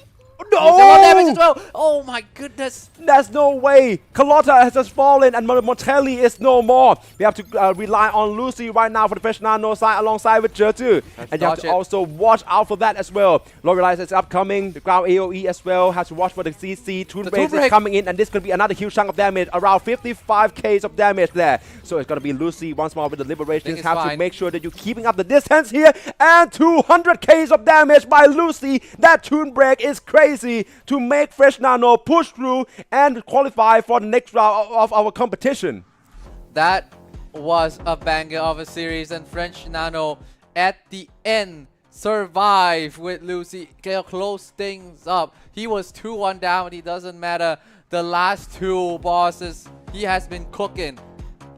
No! more damage as well. Oh my goodness. There's no way. Carlotta has just fallen and Mortelli is no more. We have to rely on Lucy right now for the Fresh Nano side alongside with Jeju. And you have to also watch out for that as well. Lorelei is upcoming. The ground AoE as well. Has to watch for the CC. Toon Break is coming in, and this could be another huge chunk of damage. Around 55k of damage there. So it's going to be Lucy once more with the Liberations. Have to make sure that you're keeping up the distance here. And 200k of damage by Lucy. That Toon Break is crazy to make Fresh Nano push through and qualify for the next round of our competition. That was a banger of a series, and French Nano at the end survived with Lucy. Close things up. He was 2-1 down, but it doesn't matter. The last two bosses, he has been cooking.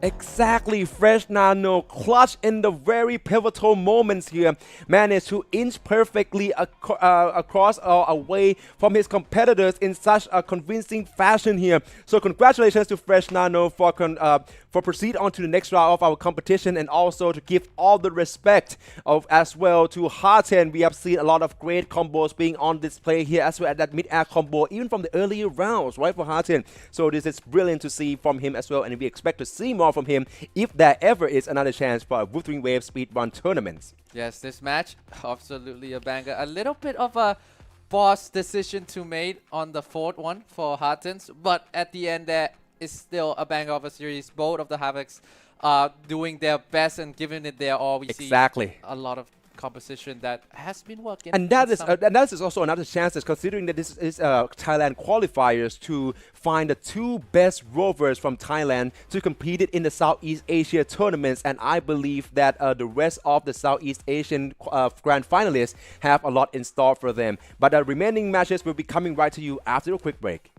Exactly, Fresh Nano clutch in the very pivotal moments here. Managed to inch perfectly across or away from his competitors in such a convincing fashion here. So congratulations to Fresh Nano for proceed on to the next round of our competition, and also to give all the respect of as well to Harton. We have seen a lot of great combos being on display here as well at that mid-air combo, even from the earlier rounds, right, for Harton. So this is brilliant to see from him as well, and we expect to see more from him if there ever is another chance for a Wuthering Waves Speedrun tournaments. Yes, this match, absolutely a banger. A little bit of a boss decision to make on the fourth one for Hartons, but at the end there is still a banger of a series. Both of the Havocs doing their best and giving it their all. We see a lot of composition that has been working. And that is also another chance, considering that this is Thailand Qualifiers, to find the two best rovers from Thailand to compete it in the Southeast Asia tournaments. And I believe that the rest of the Southeast Asian grand finalists have a lot in store for them. But the remaining matches will be coming right to you after a quick break.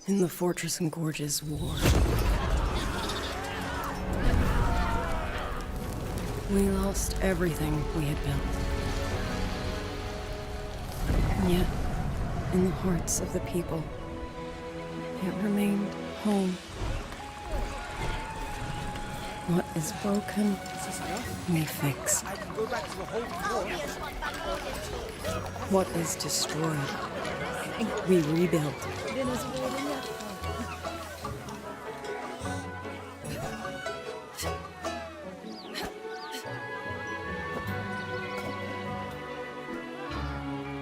In the Fortress and Gorges War, we lost everything we had built. And yet, in the hearts of the people, it remained home. What is broken, we fix. What is destroyed, we rebuild.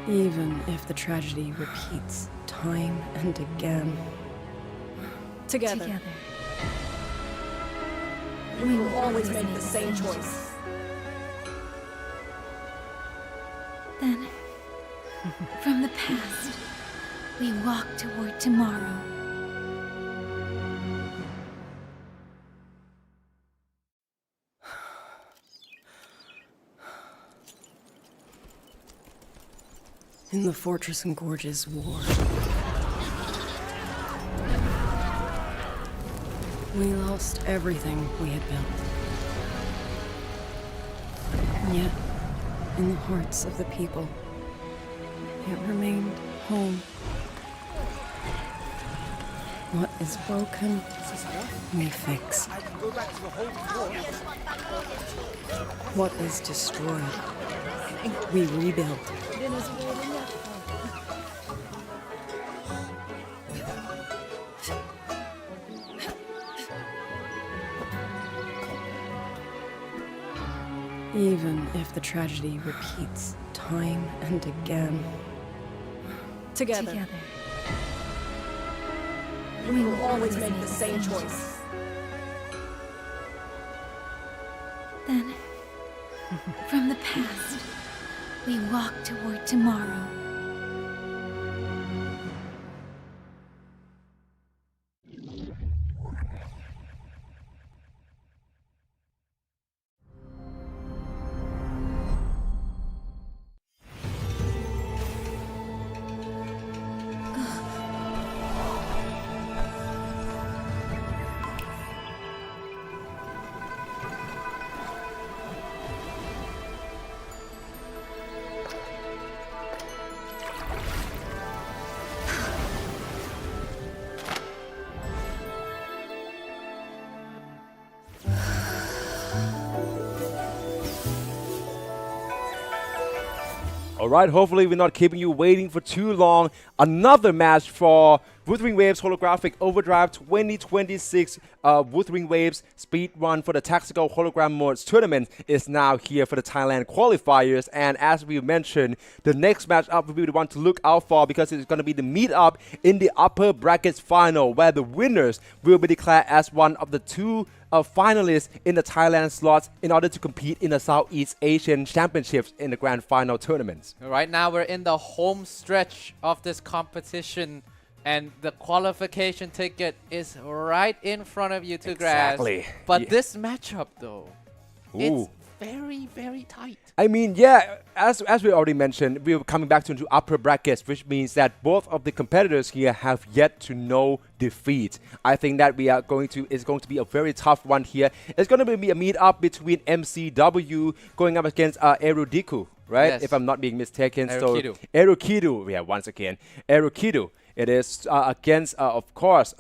Even if the tragedy repeats time and again. Together. We will always make the same choice. Then, from the past, we walk toward tomorrow. In the Fortress and Gorges War, we lost everything we had built. And yet, in the hearts of the people, it remained home. What is broken, we fix. What is destroyed, we rebuild. Even if the tragedy repeats time and again. Together. We will always make the same choice. Then, from the past, we walk toward tomorrow. All right, hopefully we're not keeping you waiting for too long. Another match for Wuthering Waves Holographic Overdrive 2026 Wuthering Waves Speedrun for the Tactical Hologram Modes Tournament is now here for the Thailand Qualifiers. And as we mentioned, the next match up will be the one to look out for because it's going to be the meet-up in the upper brackets final where the winners will be declared as one of the two finalists in the Thailand slots in order to compete in the Southeast Asian Championships in the Grand Final tournaments. Right now, we're in the home stretch of this competition, and the qualification ticket is right in front of you to grasp. Exactly. But this matchup, though, Ooh. it's very, very tight. I mean, yeah, as we already mentioned, we're coming back to upper brackets, which means that both of the competitors here have yet to know defeat. I think that it's going to be a very tough one here. It's going to be a meet-up between MCW going up against Erudiku, right? Yes. If I'm not being mistaken. Erukidu. So Erukidu, yeah, once again, Erukidu. It is against, of course,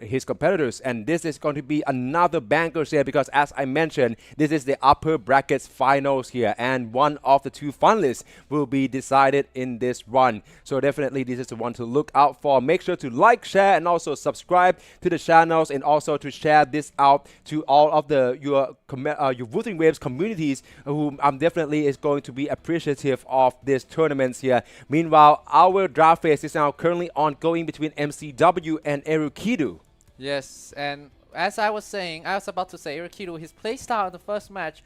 his competitors. And this is going to be another banger here because, as I mentioned, this is the upper brackets finals here. And one of the two finalists will be decided in this run. So definitely this is the one to look out for. Make sure to like, share, and also subscribe to the channels. And also to share this out to all of your Wuthering Waves communities who definitely is going to be appreciative of this tournaments here. Meanwhile, our draft phase is now currently ongoing between MCW and Erukidu. Yes, and as I was about to say, Erukidu, his playstyle in the first match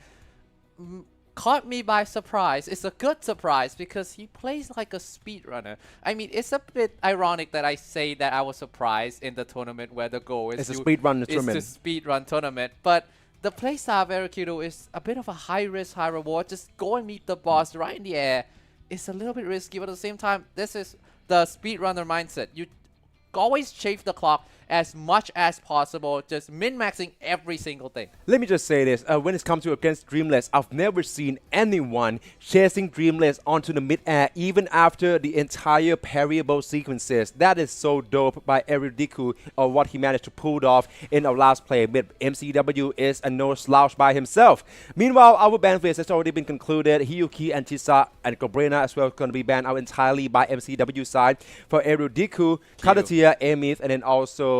caught me by surprise. It's a good surprise because he plays like a speedrunner. I mean, it's a bit ironic that I say that I was surprised in the tournament where the goal is It's a speedrun tournament. It's a speedrun tournament, but the playstyle of Erukidu is a bit of a high risk, high reward. Just go and meet the boss right in the air. It's a little bit risky, but at the same time, this is the speedrunner mindset. You always chafe the clock as much as possible, just min-maxing every single thing. Let me just say this, when it comes to against Dreamless, I've never seen anyone chasing Dreamless onto the mid-air even after the entire parryable sequences. That is so dope by Erudiku, or what he managed to pull off in our last play. But MCW is a no slouch by himself. Meanwhile, our ban phase has already been concluded. Hiyuki and Chisa and Gobrena as well going to be banned out entirely by MCW side. For Erudiku, Kadatia, Amith, and then also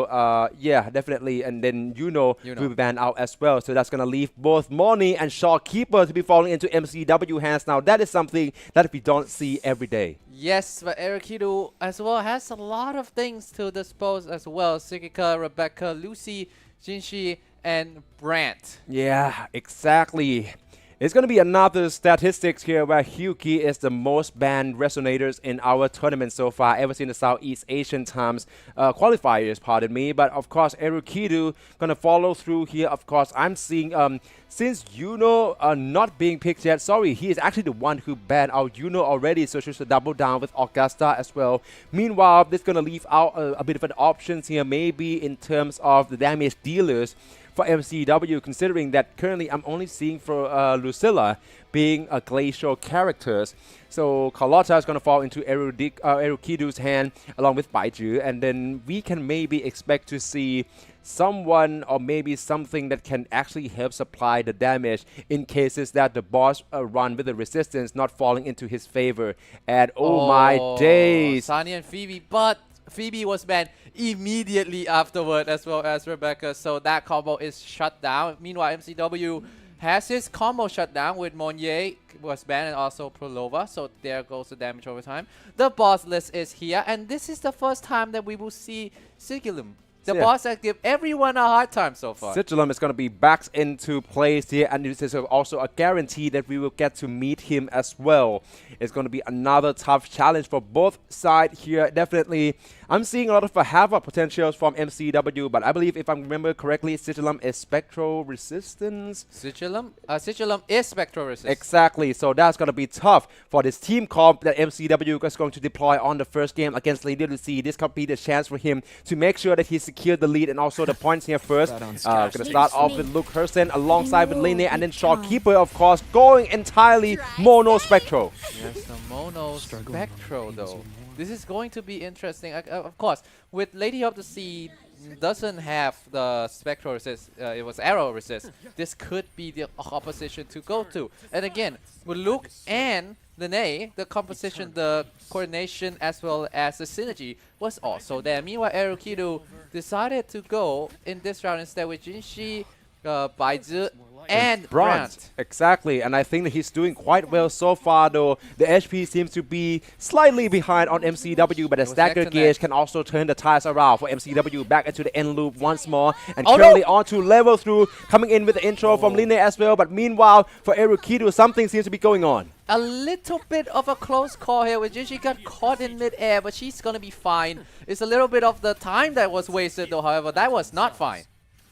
yeah, definitely. And then will be banned out as well. So that's going to leave both Moni and Shawkeeper to be falling into MCW hands now. That is something that we don't see every day. Yes, but Erukidu as well has a lot of things to dispose as well. Sikika, Rebecca, Lucy, Jinshi, and Brant. Yeah, exactly. It's going to be another statistics here where Hyuki is the most banned resonators in our tournament so far, ever since the Southeast Asian times qualifiers, pardon me. But of course, Erukidu going to follow through here. Of course, I'm seeing, since not being picked yet, sorry, he is actually the one who banned out already, so she should double down with Augusta as well. Meanwhile, this is going to leave out a bit of an options here, maybe in terms of the damage dealers for MCW, considering that currently I'm only seeing for Lucilla being a glacial characters. So Carlotta is going to fall into Erukidu's hand along with Baiju, and then we can maybe expect to see someone or maybe something that can actually help supply the damage in cases that the boss run with the resistance not falling into his favor. And oh my days, Sunny and Phoebe, but Phoebe was banned immediately afterward as well as Rebecca, so that combo is shut down. Meanwhile, MCW has his combo shut down with Monye was banned and also Prolova. So there goes the damage over time. The boss list is here, and this is the first time that we will see Sigilum. The boss that give everyone a hard time so far. Sigilum is going to be backed into place here, and this is also a guarantee that we will get to meet him as well. It's going to be another tough challenge for both sides here. Definitely, I'm seeing a lot of havoc potentials from MCW, but I believe, if I remember correctly, Sigilum is Spectral Resistance. Sigilum? Sigilum is Spectral Resistance. Exactly, so that's going to be tough for this team comp that MCW is going to deploy on the first game against Lady of the Sea. This could be the chance for him to make sure that he secures the lead and also the points here first. Going to start off with Luke Hersen alongside with Lene, and then Shopkeeper, of course, going entirely mono Spectral. Yes, the mono Spectral though. This is going to be interesting. Of course, with Lady of the Sea doesn't have the Spectral resist, it was arrow resist. This could be the opposition to go to. And again, with Luke and Lene, the composition, the coordination, as well as the synergy was also there. Meanwhile, Erukido decided to go in this round instead with Jinshi, Baizhi, and Brandt. Exactly, and I think that he's doing quite well so far, though. The HP seems to be slightly behind on MCW, but the stagger gauge can also turn the tires around for MCW back into the end loop once more. And currently onto level through, coming in with the intro from Lene as well. But meanwhile, for Erukido, something seems to be going on. A little bit of a close call here with Jinshi got caught in mid-air, but she's gonna be fine. It's a little bit of the time that was wasted, though, however, that was not fine.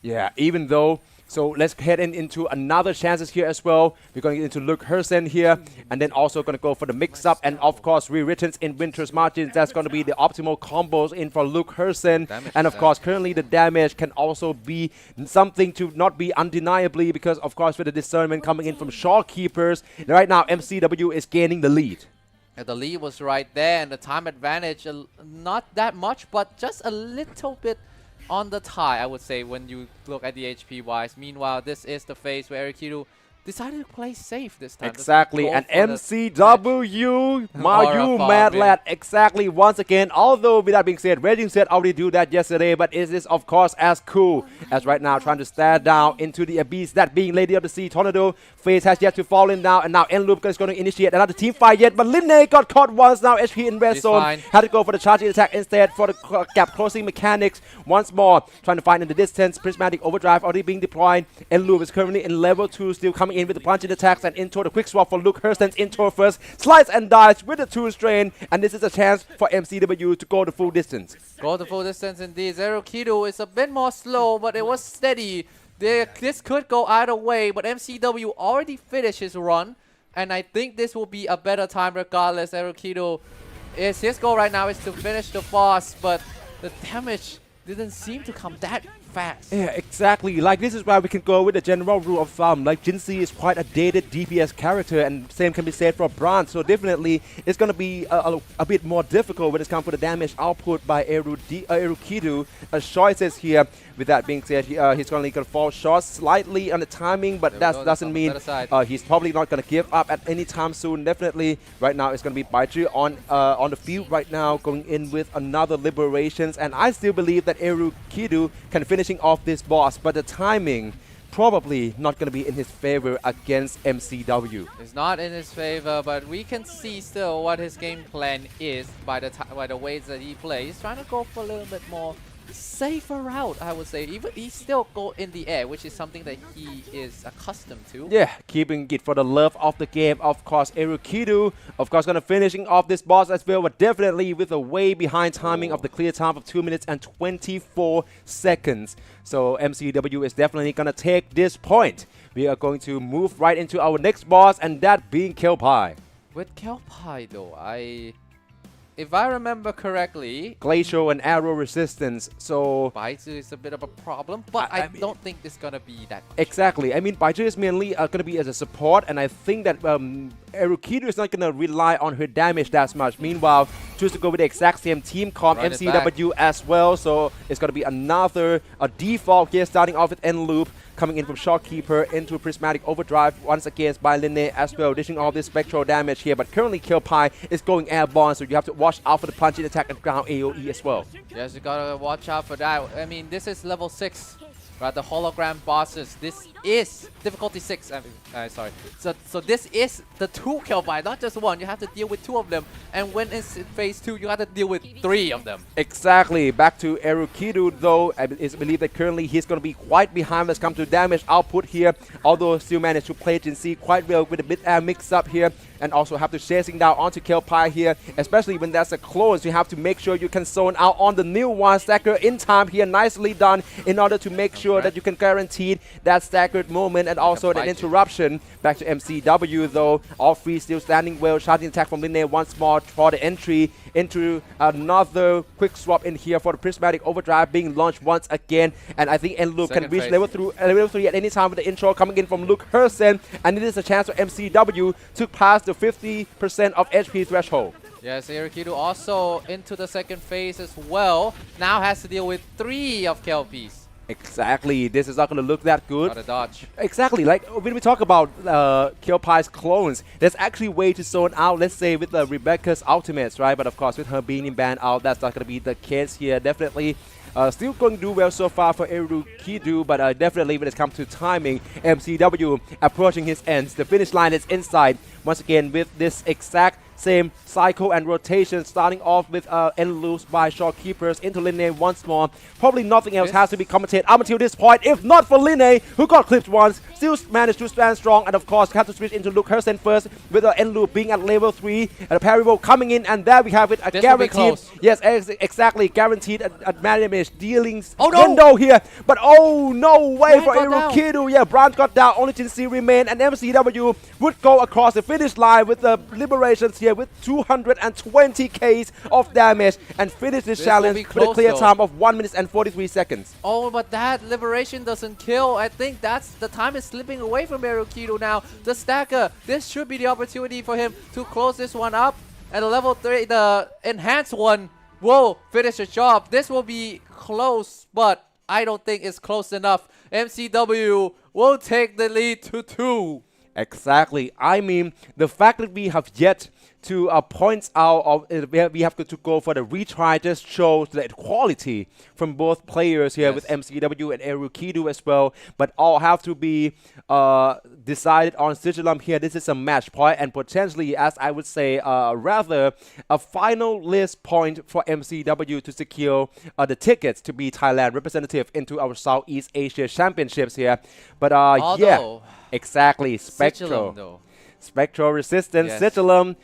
Yeah, even though. So let's head into another chances here as well. We're going into Luke Hersen here, and then also going to go for the mix-up, and of course rewrittens in Winter's Margins. That's going to be the optimal combos in for Luke Hersen. And of course, currently the damage can also be something to not be undeniably, because of course with the discernment coming in from Shawkeepers, right now MCW is gaining the lead. And the lead was right there, and the time advantage, not that much, but just a little bit on the tie, I would say, when you look at the HP wise. Meanwhile, this is the phase where Erukido decided to play safe this time. Exactly, and MCW, Mayu Mad Lad, exactly, once again. Although, with that being said, Raging said already do that yesterday, but it is, of course, as cool as right now trying to stare down into the abyss, that being Lady of the Sea. Tornado phase has yet to fall in now, and now N-Loop is going to initiate another team fight yet, but Lene got caught once now, HP in red zone. Had to go for the charging attack instead for the gap closing mechanics once more, trying to find in the distance. Prismatic Overdrive already being deployed. N-Loop is currently in level 2, still coming in with the punching attacks, and into the quick swap for Luke Hersen's into first. Slice and dice with the 2 strain, and this is a chance for MCW to go the full distance. Go the full distance indeed. Erukido is a bit more slow, but it was steady. This could go either way, but MCW already finished his run, and I think this will be a better time regardless. Erukido, his goal right now is to finish the boss, but the damage didn't seem to come that fast. Yeah, exactly. Like, this is why we can go with the general rule of thumb. Like, Jinshi is quite a dated DPS character, and same can be said for Brandt. So definitely, it's going to be a bit more difficult when it comes to the damage output by Erukido. Choices here. With that being said, he's only going to fall short slightly on the timing, but that doesn't mean he's probably not going to give up at any time soon. Definitely, right now it's going to be Baizhi on the field right now, going in with another Liberations, and I still believe that Erukido can finishing off this boss, but the timing probably not going to be in his favor against MCW. It's not in his favor, but we can see still what his game plan is by the ways that he plays. He's trying to go for a little bit more safer route, I would say. Even he still go in the air, which is something that he is accustomed to. Yeah, keeping it for the love of the game. Of course, Erukido, of course, gonna finishing off this boss as well, but definitely with a way behind timing of the clear time of 2 minutes and 24 seconds. So MCW is definitely gonna take this point. We are going to move right into our next boss, and that being Kelpie. With Kelpie though, if I remember correctly, Glacial and arrow resistance, so Baizhi is a bit of a problem, but I don't think it's gonna be that much. Exactly. I mean, Baizhi is mainly gonna be as a support, and I think that Erukido is not gonna rely on her damage that much. Meanwhile, choose to go with the exact same team comp, MCW as well, so it's gonna be another default here, starting off with N-Loop, coming in from Shopkeeper into Prismatic Overdrive once again by Lene as well, dishing all this spectral damage here, but currently Kelpie is going airborne, so you have to watch out for the punching attack and ground AoE as well. Yes, you gotta watch out for that. I mean, this is level 6 right? The hologram bosses. This is difficulty 6. Sorry. So this is the 2 kill by, not just 1. You have to deal with 2 of them. And when it's in phase 2, you have to deal with 3 of them. Exactly. Back to Erukidu, though. It's believed that currently he's going to be quite behind when it comes to damage output here, although still managed to play Jin C quite well with a bit mix up here, and also have to chasing down onto Kelpie here, especially when there's a close. You have to make sure you can zone out on the new one stacker in time here. Nicely done in order to make sure that you can guarantee that staggered moment and also an interruption. Back to MCW, though. All 3 still standing well. Charging attack from Linne once more for the entry into another quick swap in here for the Prismatic Overdrive being launched once again. And I think Enluke can reach level 3 at any time with the intro coming in from Luke Hersen. And it is a chance for MCW to pass the 50% of HP threshold. Yes, Erukidu also into the second phase as well. Now has to deal with 3 of Kelpies. Exactly. This is not going to look that good. Got a dodge. Exactly. Like when we talk about Kelpie's clones, there's actually way to zone out, let's say, with Rebecca's ultimates, right? But of course, with her being in ban out, that's not going to be the case here. Definitely. Still going to do well so far for Erukidu, but definitely when it comes to timing, MCW approaching his ends. The finish line is inside once again with this exact same cycle and rotation, starting off with end loose by shopkeepers into Linne once more. Probably nothing else has to be commented up until this point, if not for Linne, who got clipped once, still managed to stand strong, and of course have to switch into Luke Hersen first with the end loop being at level 3 and a parry roll coming in, and there we have it, a this guaranteed, yes, exactly, guaranteed damage dealings oh, no. window here, but oh no way for Brand got Erukidu. Yeah, Brand got down, only Jin C remain, and MCW would go across the finish line with the liberations here with 220 Ks of damage and finish this challenge with a clear time of 1 minute and 43 seconds. Oh, but that liberation doesn't kill. I think that's the time is slipping away from Erukidu now. The stacker, this should be the opportunity for him to close this one up. At the level 3, the enhanced one will finish the job. This will be close, but I don't think it's close enough. MCW will take the lead to 2. Exactly. I mean, the fact that we have yet to point out of we have to go for the retry just shows the quality from both players here, yes, with MCW and Erukidu as well. But all have to be decided on Sigilum here. This is a match point and potentially, as I would say, rather a final list point for MCW to secure the tickets to be Thailand representative into our Southeast Asia Championships here. But yeah, exactly. Spectral resistance, yes. Sigilum.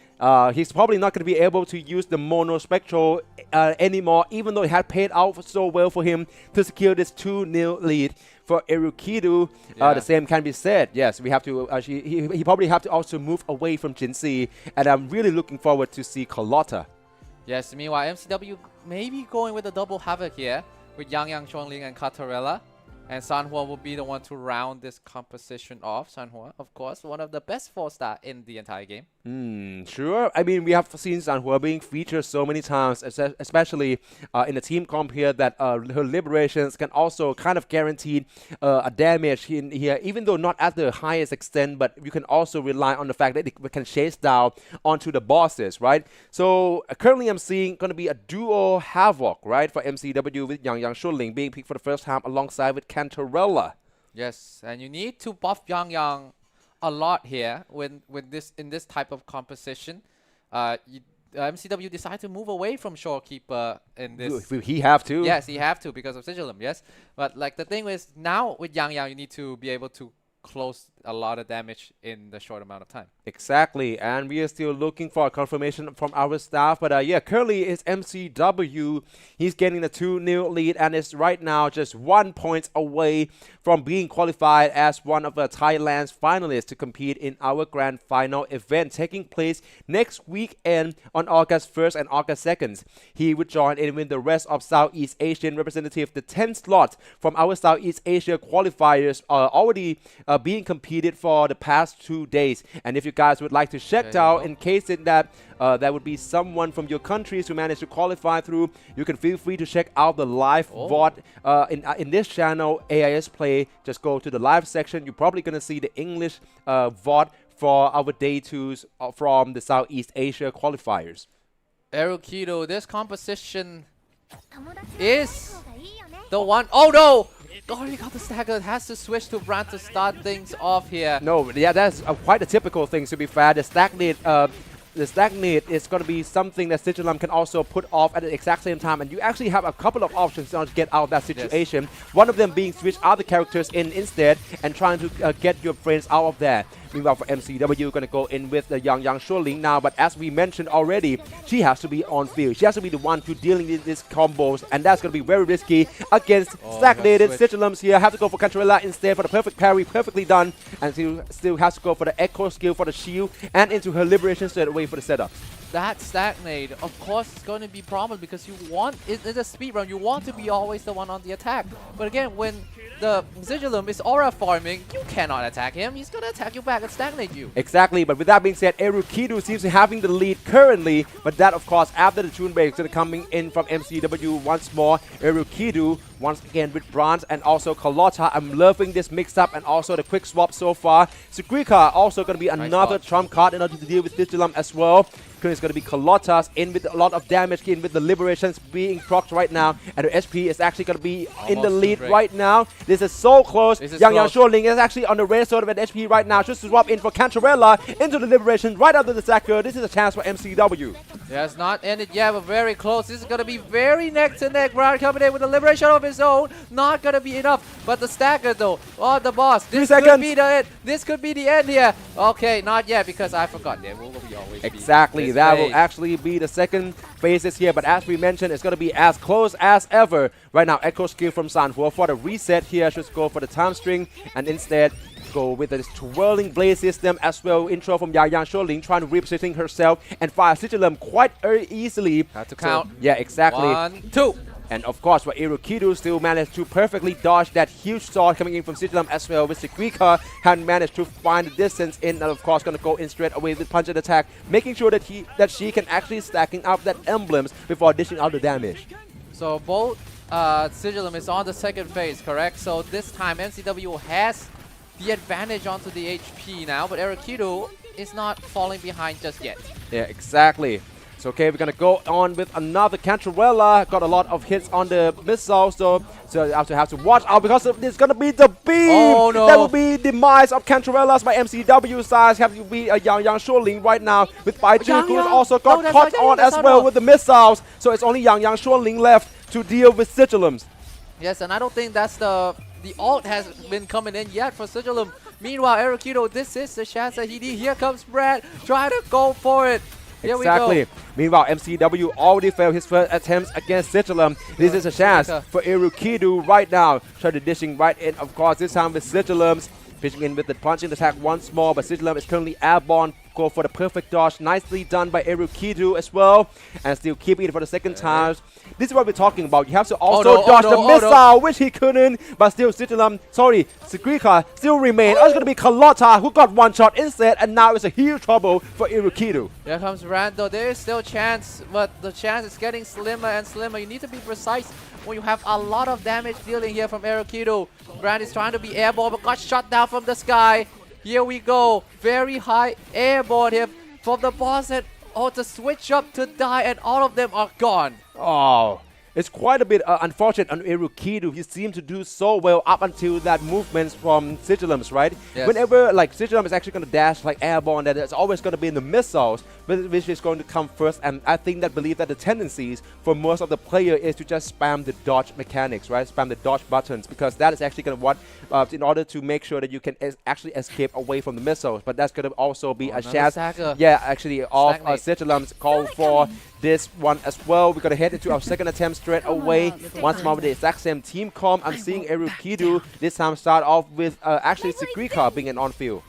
He's probably not going to be able to use the mono spectral anymore, even though it had paid out so well for him to secure this 2-0 lead for Erukidu. The same can be said. Yes, we have to. He probably have to also move away from Jin C, and I'm really looking forward to see Carlotta. Yes. Meanwhile, MCW maybe going with a double havoc here with Yang Chuangling and Katarella. And Sanhua will be the one to round this composition off. Sanhua, of course, one of the best 4-star in the entire game. Sure. I mean, we have seen Sanhua being featured so many times, especially in the team comp here, that her liberations can also kind of guarantee a damage in here, even though not at the highest extent, but you can also rely on the fact that it can chase down onto the bosses, right? So currently I'm seeing going to be a duo havoc, right, for MCW with Yang Shuling being picked for the first time alongside with Cantarella. Yes, and you need to buff Yang a lot here in this type of composition. MCW decided to move away from Shorekeeper in this. He have to. Yes, he have to because of Sigilum. Yes, but like the thing is now with Yang, you need to be able to close a lot of damage in the short amount of time. Exactly, and we are still looking for a confirmation from our staff. But yeah, currently it's MCW. He's getting the 2-0 lead and is right now just 1 point away from being qualified as one of the Thailand's finalists to compete in our grand final event taking place next weekend on August 1st and August 2nd. He would join in with the rest of Southeast Asian representative. The 10 slots from our Southeast Asia qualifiers are already being competed for the past 2 days. And if you guys would like to check out in case that that would be someone from your countries who managed to qualify through, you can feel free to check out the live VOD in this channel, AIS Play. Just go to the live section. You're probably going to see the English VOD for our day 2s from the Southeast Asia qualifiers. Erukidu, this composition is the one. Oh no! already got the stagger. Has to switch to Brand to start things off here. No, yeah, that's quite a typical thing, to be fair. The stagnate is going to be something that Sigilum can also put off at the exact same time, and you actually have a couple of options to get out of that situation. One of them being switch other characters in instead and trying to get your friends out of there. Meanwhile, for MCW, going to go in with the Yang Shuling now, but as we mentioned already, she has to be on field. She has to be the one to dealing with these combos, and that's going to be very risky against stagnated Sigilums here. Have to go for Cantarella instead for the perfect parry, perfectly done, and still has to go for the Echo skill for the shield and into her Liberation straight away for the setup. That stagnate, of course, is going to be a problem because you want, it's a speed run, you want to be always the one on the attack. But again, when the Sigilum is aura farming, you cannot attack him. He's going to attack you back and stagnate you. Exactly, but with that being said, Erukidu seems to be having the lead currently, but that, of course, after the tune break is going to coming in from MCW once more. Erukidu once again with Bronze and also Carlotta. I'm loving this mix-up and also the quick swap so far. Sugrika also going to be another trump card in order to deal with Sigilum as well. It's going to be Carlotta's in with a lot of damage, in with the Liberations being procced right now, and the HP is actually going to be in the lead right now. This is so close. Yang Shuling is actually on the red sort of an HP right now, just to swap in for Cantarella into the Liberation right after the Sacker. This is a chance for MCW. Yeah, it's not ended yet, but very close. This is going to be very neck to neck. Brown coming in with the Liberation of his own. Not going to be enough, but the Stagger though, oh, the boss. This could be the end. This could be the end here. Okay, not yet because I forgot. There will be always exactly. That will actually be the second phases here, but as we mentioned, it's going to be as close as ever. Right now, Echo skill from Sanhua for the reset here. Should go for the time string and instead go with this twirling blade system as well. Intro from Yang Shuling trying to repositioning herself and fire Sigilum quite easily. Have to count. Yeah, exactly. 1, 2. And of course, for Erukidu still managed to perfectly dodge that huge sword coming in from Sigilum as well. With Sigrika had managed to find the distance in, and of course going to go in straight away with punch and attack, making sure that she can actually stacking up that emblems before dishing out the damage. So both Sigilum is on the second phase, correct? So this time MCW has the advantage onto the HP now, but Erukidu is not falling behind just yet. Yeah, exactly. So okay, we're gonna go on with another Cantarella. Got a lot of hits on the missile, so you also have to watch out because it's gonna be the beam. Oh no! That will be demise of Cantarellas by MCW size. Have to be a Yang Shuling right now with Baiju, who has also got caught on as well with the missiles. So it's only Yang Shuling left to deal with Sigilums. Yes, and I don't think that's the ult has been coming in yet for Sigilum. Meanwhile, Erukidu, this is the chance that he needs. Here comes Brad, try to go for it. Here exactly. We go. Meanwhile, MCW already failed his first attempts against Sigilum. This is a chance for Erukidu right now. Try to dishing right in, of course, this time with Sigilums. Pitching in with the punching attack once more, but Sigilum is currently airborne. Go for the perfect dodge. Nicely done by Erukidu as well. And still keeping it for the second time. This is what we're talking about. You have to also dodge the missile, which he couldn't. But still, Sigrika still remain. It's going to be Carlotta who got one shot instead. And now it's a huge trouble for Erukidu. Here comes Rando. There is still a chance, but the chance is getting slimmer and slimmer. You need to be precise when you have a lot of damage dealing here from Erukidu. Brand is trying to be airborne, but got shot down from the sky. Here we go. Very high airborne here from the boss. And to switch up to die, and all of them are gone. Oh, it's quite a bit unfortunate on Erukidu. He seemed to do so well up until that movements from Sigilums, right? Yes. Whenever like Sigilum is actually going to dash like airborne, that it's always going to be in the missiles, which is going to come first. And I think that believe that the tendencies for most of the player is to just spam the dodge mechanics, right? Spam the dodge buttons, because that is actually going to what in order to make sure that you can actually escape away from the missiles. But that's going to also be a chance. Yeah, actually, of Sigilum's call for this one as well. We're going to head into our second attempt straight away. Once more with the exact same team comp. I'm seeing Erukidu this time start off with actually Sigrika being an on-field.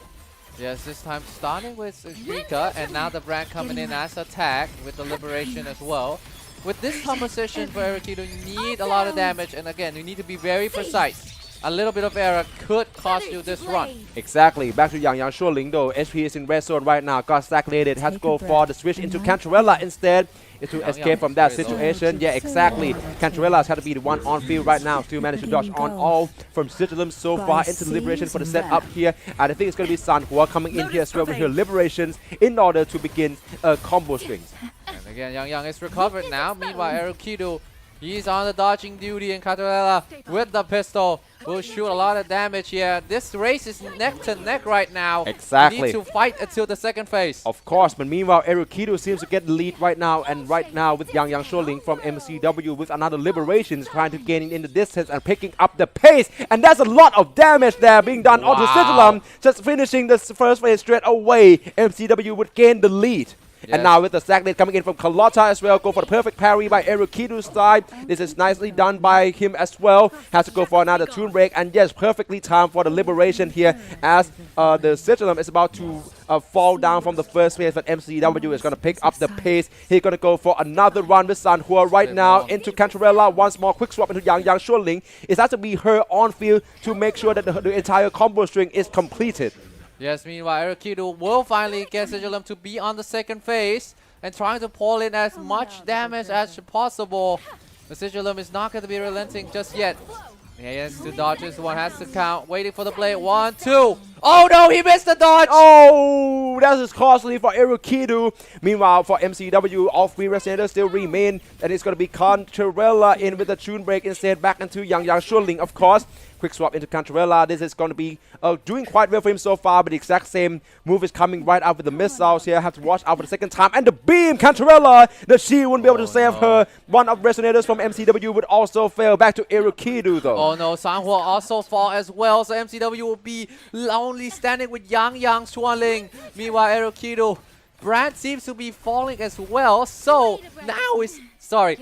Yes, this time starting with Sigrika, and now the Brand coming in as attack with the Liberation as well. With this composition for Erukidu, you need a lot of damage, and again, you need to be very precise. A little bit of error could cost you this run. Exactly. Back to Yang Shuling though. HP is in red zone right now. Got stagnated. Had to go for the switch into Cantarella instead to escape from that situation. Yeah, exactly. Cantarella's had to be the one on field right now. Still managed to dodge on all from Sigilum so far into the Liberation for the setup here. And I think it's going to be Sanhua coming in here as well with her Liberations in order to begin combo strings. And again, Yang is recovered now. Meanwhile, Erukidu, he's on the dodging duty, and Cantarella with the pistol will shoot a lot of damage here. This race is neck to neck right now. Exactly. We need to fight until the second phase. Of course, but meanwhile, Erukido seems to get the lead right now, and right now with Yang Sholing from MCW with another Liberation trying to gain in the distance and picking up the pace, and there's a lot of damage there being done onto Sigilum. Just finishing the first phase straight away, MCW would gain the lead. Yes. And now with the stagnate coming in from Carlotta as well, go for the perfect parry by Erukido's side. This is nicely done by him as well. Has to go for another tune break, and yes, perfectly timed for the Liberation here as the Sigilum is about to fall down from the first phase, but MCW is going to pick up the pace. He's going to go for another run with Sanhua right now into Cantarella. Once more, quick swap into Yang Shuling. It has to be her on field to make sure that the entire combo string is completed. Yes, meanwhile, Erukido will finally get Sigilum to be on the second phase and trying to pull in as much damage as possible. The Sigilum is not going to be relenting just yet. He has to dodges, one has to count, waiting for the blade. 1, 2. Oh no, he missed the dodge! Oh, that is costly for Erukido. Meanwhile, for MCW, all 3 Resonators still remain, and it's going to be Cantarella in with the tune break instead, back into Yang Shuling, of course. Quick swap into Cantarella. This is going to be doing quite well for him so far, but the exact same move is coming right out with the missiles here. Have to watch out for the second time. And the beam, Cantarella, the shield wouldn't be able to save her. One of the Resonators from MCW would also fail. Back to Erukido though. Oh no, Sanhua also fall as well, so MCW will be only standing with Yang Shualing. Meanwhile, Erukido, Brand seems to be falling as well, so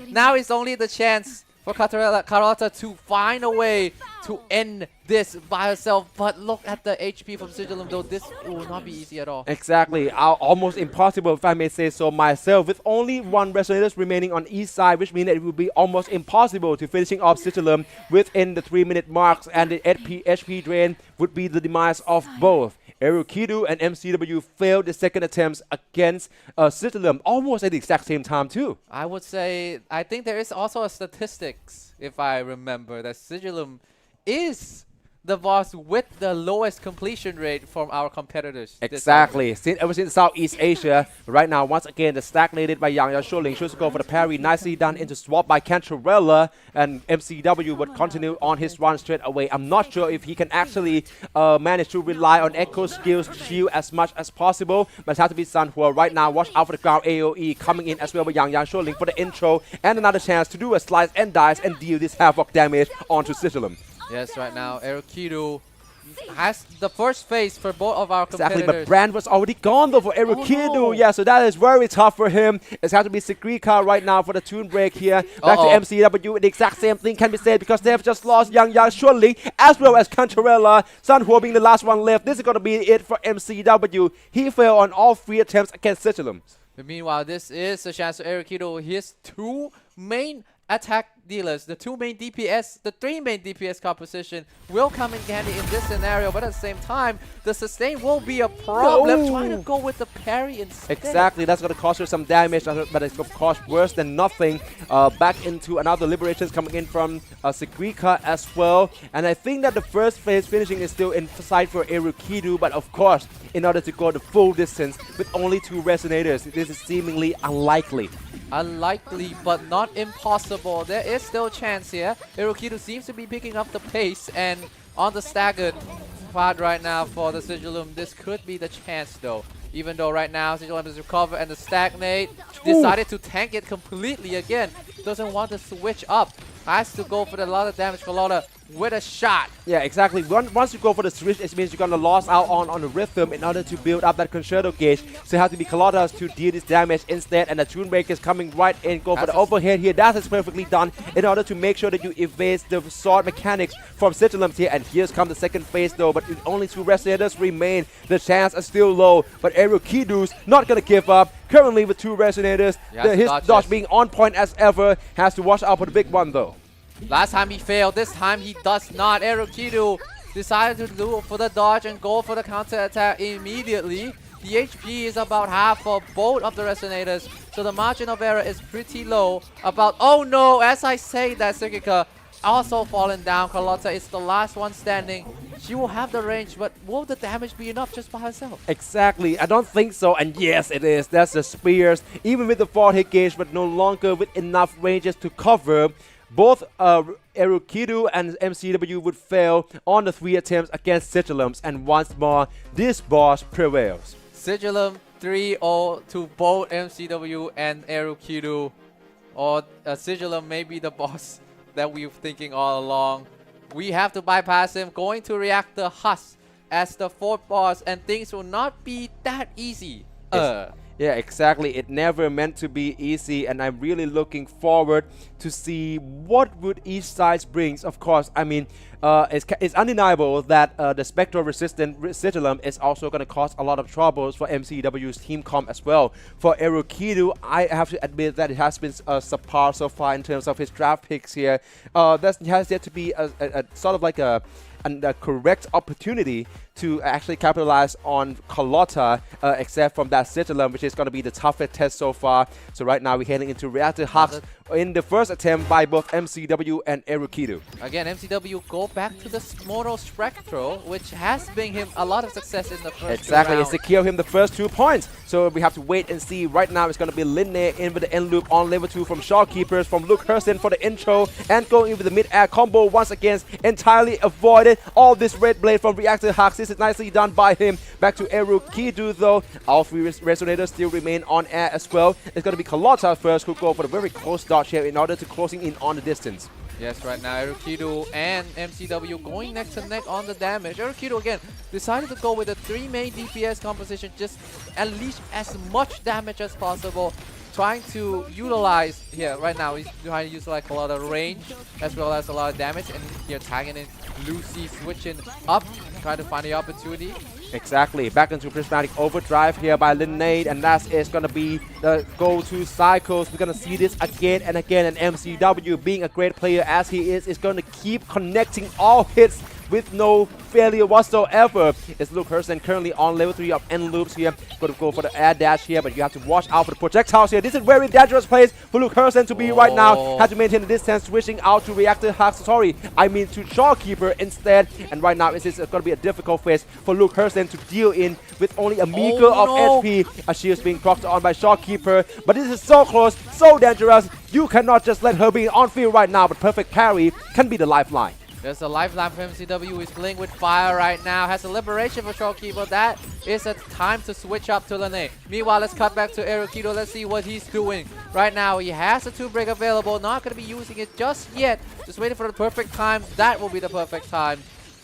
now is only the chance for Carlotta to find a way to end this by herself. But look at the HP from Sigilum though. This will not be easy at all. Exactly. Almost impossible, if I may say so myself. With only 1 Resonator remaining on each side, which means that it will be almost impossible to finishing off Sigilum within the 3-minute marks, and the HP drain would be the demise of both. Erukido and MCW failed the second attempts against Sigilum almost at the exact same time too. I would say, I think there is also a statistics, if I remember, that Sigilum is the boss with the lowest completion rate from our competitors. Exactly. Ever since Southeast Asia, right now, once again, the stagnated by Yang Shuling. Should go for the parry. Nicely done into swap by Cantarella, and MCW would continue on his run straight away. I'm not sure if he can actually manage to rely on Echo skills shield as much as possible, but it has to be Sanhua right now. Watch out for the ground AoE coming in as well by Yang Shuling for the intro, and another chance to do a slice and dice and deal this havoc damage onto Sigilum. Yes, right now, Erukido has the first phase for both of our competitors. Exactly, but Brand was already gone though for Erukido. Oh, no. Yeah, so that is very tough for him. It's has to be Sigrika right now for the tune break here. Back to MCW, the exact same thing can be said because they have just lost Yang Shuling as well as Cantarella. Sanhua being the last one left. This is going to be it for MCW. He failed on all 3 attempts against Sigilum. But meanwhile, this is a chance for Erukido. His 2 main attack dealers, the 2 main DPS, the 3 main DPS composition will come in handy in this scenario, but at the same time, the sustain will be a problem. Trying to go with the parry instead. Exactly, that's going to cost her some damage, but it's of course worse than nothing. Back into another Liberations coming in from Sigrika as well. And I think that the first phase finishing is still in sight for Erukido, but of course, in order to go the full distance with only 2 Resonators, this is seemingly unlikely. Unlikely, but not impossible. There is still a chance here. Erukido seems to be picking up the pace, and on the staggered part right now for the Sigilum, this could be the chance though. Even though right now Sigilum is recovered and the stagnate decided to tank it completely again. Doesn't want to switch up. Has to go for a lot of damage for Lola with a shot. Yeah, exactly. Once you go for the switch, it means you're going to lose out on the rhythm in order to build up that concerto gauge. So you have to be Carlotta's to deal this damage instead, and the tune breaker is coming right in. Go for the overhead here. That is perfectly done in order to make sure that you evade the sword mechanics from Sigilum here. And here's come the second phase though, but with only 2 Resonators remain. The chance is still low, but Erukido's not going to give up. Currently with 2 Resonators, his dodge being on point as ever. Has to watch out for the big one though. Last time he failed, this time he does not. Erukido decided to do for the dodge and go for the counter attack immediately. The HP is about half for both of the Resonators, so the margin of error is pretty low. Oh no, as I say that, Sigrika also fallen down. Carlotta is the last one standing. She will have the range, but will the damage be enough just by herself? Exactly, I don't think so, and yes it is. That's the spears, even with the 4 hit gauge, but no longer with enough ranges to cover. Both Erukidu and MCW would fail on the 3 attempts against Sigilums, and once more, this boss prevails. Sigilum 3-0 to both MCW and Erukidu. Or Sigilum may be the boss that we were thinking all along. We have to bypass him, going to Reactor Husk as the 4th boss, and things will not be that easy. Yeah, exactly. It never meant to be easy, and I'm really looking forward to see what would each side brings. Of course, I mean, it's undeniable that the Spectral-resistant Sigilum is also going to cause a lot of troubles for MCW's team comp as well. For Erukidu, I have to admit that it has been subpar so far in terms of his draft picks here. That has yet to be a sort of like a correct opportunity to actually capitalize on Carlotta, except from that Sigilum, which is going to be the toughest test so far. So right now we're heading into Reactor Husk in the first attempt by both MCW and Erukidu. Again, MCW go back to the Mono Spectral, which has bring him a lot of success in the first Exactly, two it rounds. secured him the first 2 points. So we have to wait and see. Right now it's going to be Linne in with the end loop on level 2 from Shawkeepers, from Luke Hersen for the intro, and going in with the mid-air combo once again, entirely avoided. All this red blade from Reactor Husk. This is nicely done by him. Back to Erukidu though. All 3 resonators still remain on air as well. It's going to be Carlotta first, who go for the very close dodge here in order to closing in on the distance. Yes, right now Erukidu and MCW going neck to neck on the damage. Erukidu again decided to go with a 3 main DPS composition, just unleash as much damage as possible. Trying to utilize here right now, he's trying to use like a lot of range as well as a lot of damage, and here tagging in Lucy, switching up, trying to find the opportunity. Exactly, back into Prismatic Overdrive here by Linnaid, and that is going to be the go-to cycles. We're going to see this again and again, and MCW, being a great player as he is going to keep connecting all hits with no failure whatsoever. It's Luke Hersen currently on level 3 of end loops here. Going to go for the air dash here, but you have to watch out for the projectiles here. This is very dangerous place for Luke Hersen to be right now. Had to maintain the distance, switching out to Reactor Husk. Sorry, I mean to Shawkeeper instead. And right now it's going to be a difficult phase for Luke Hersen to deal in with only a meager of HP. A shield's being procced on by Shawkeeper, but this is so close, so dangerous. You cannot just let her be on field right now, but perfect parry can be the lifeline. There's a lifeline for MCW. He's playing with fire right now. Has a liberation for Showkeeper. That is a time to switch up to Lene. Meanwhile, let's cut back to Erukidu. Let's see what he's doing. Right now, he has a 2-break available. Not going to be using it just yet. Just waiting for the perfect time. That will be the perfect time.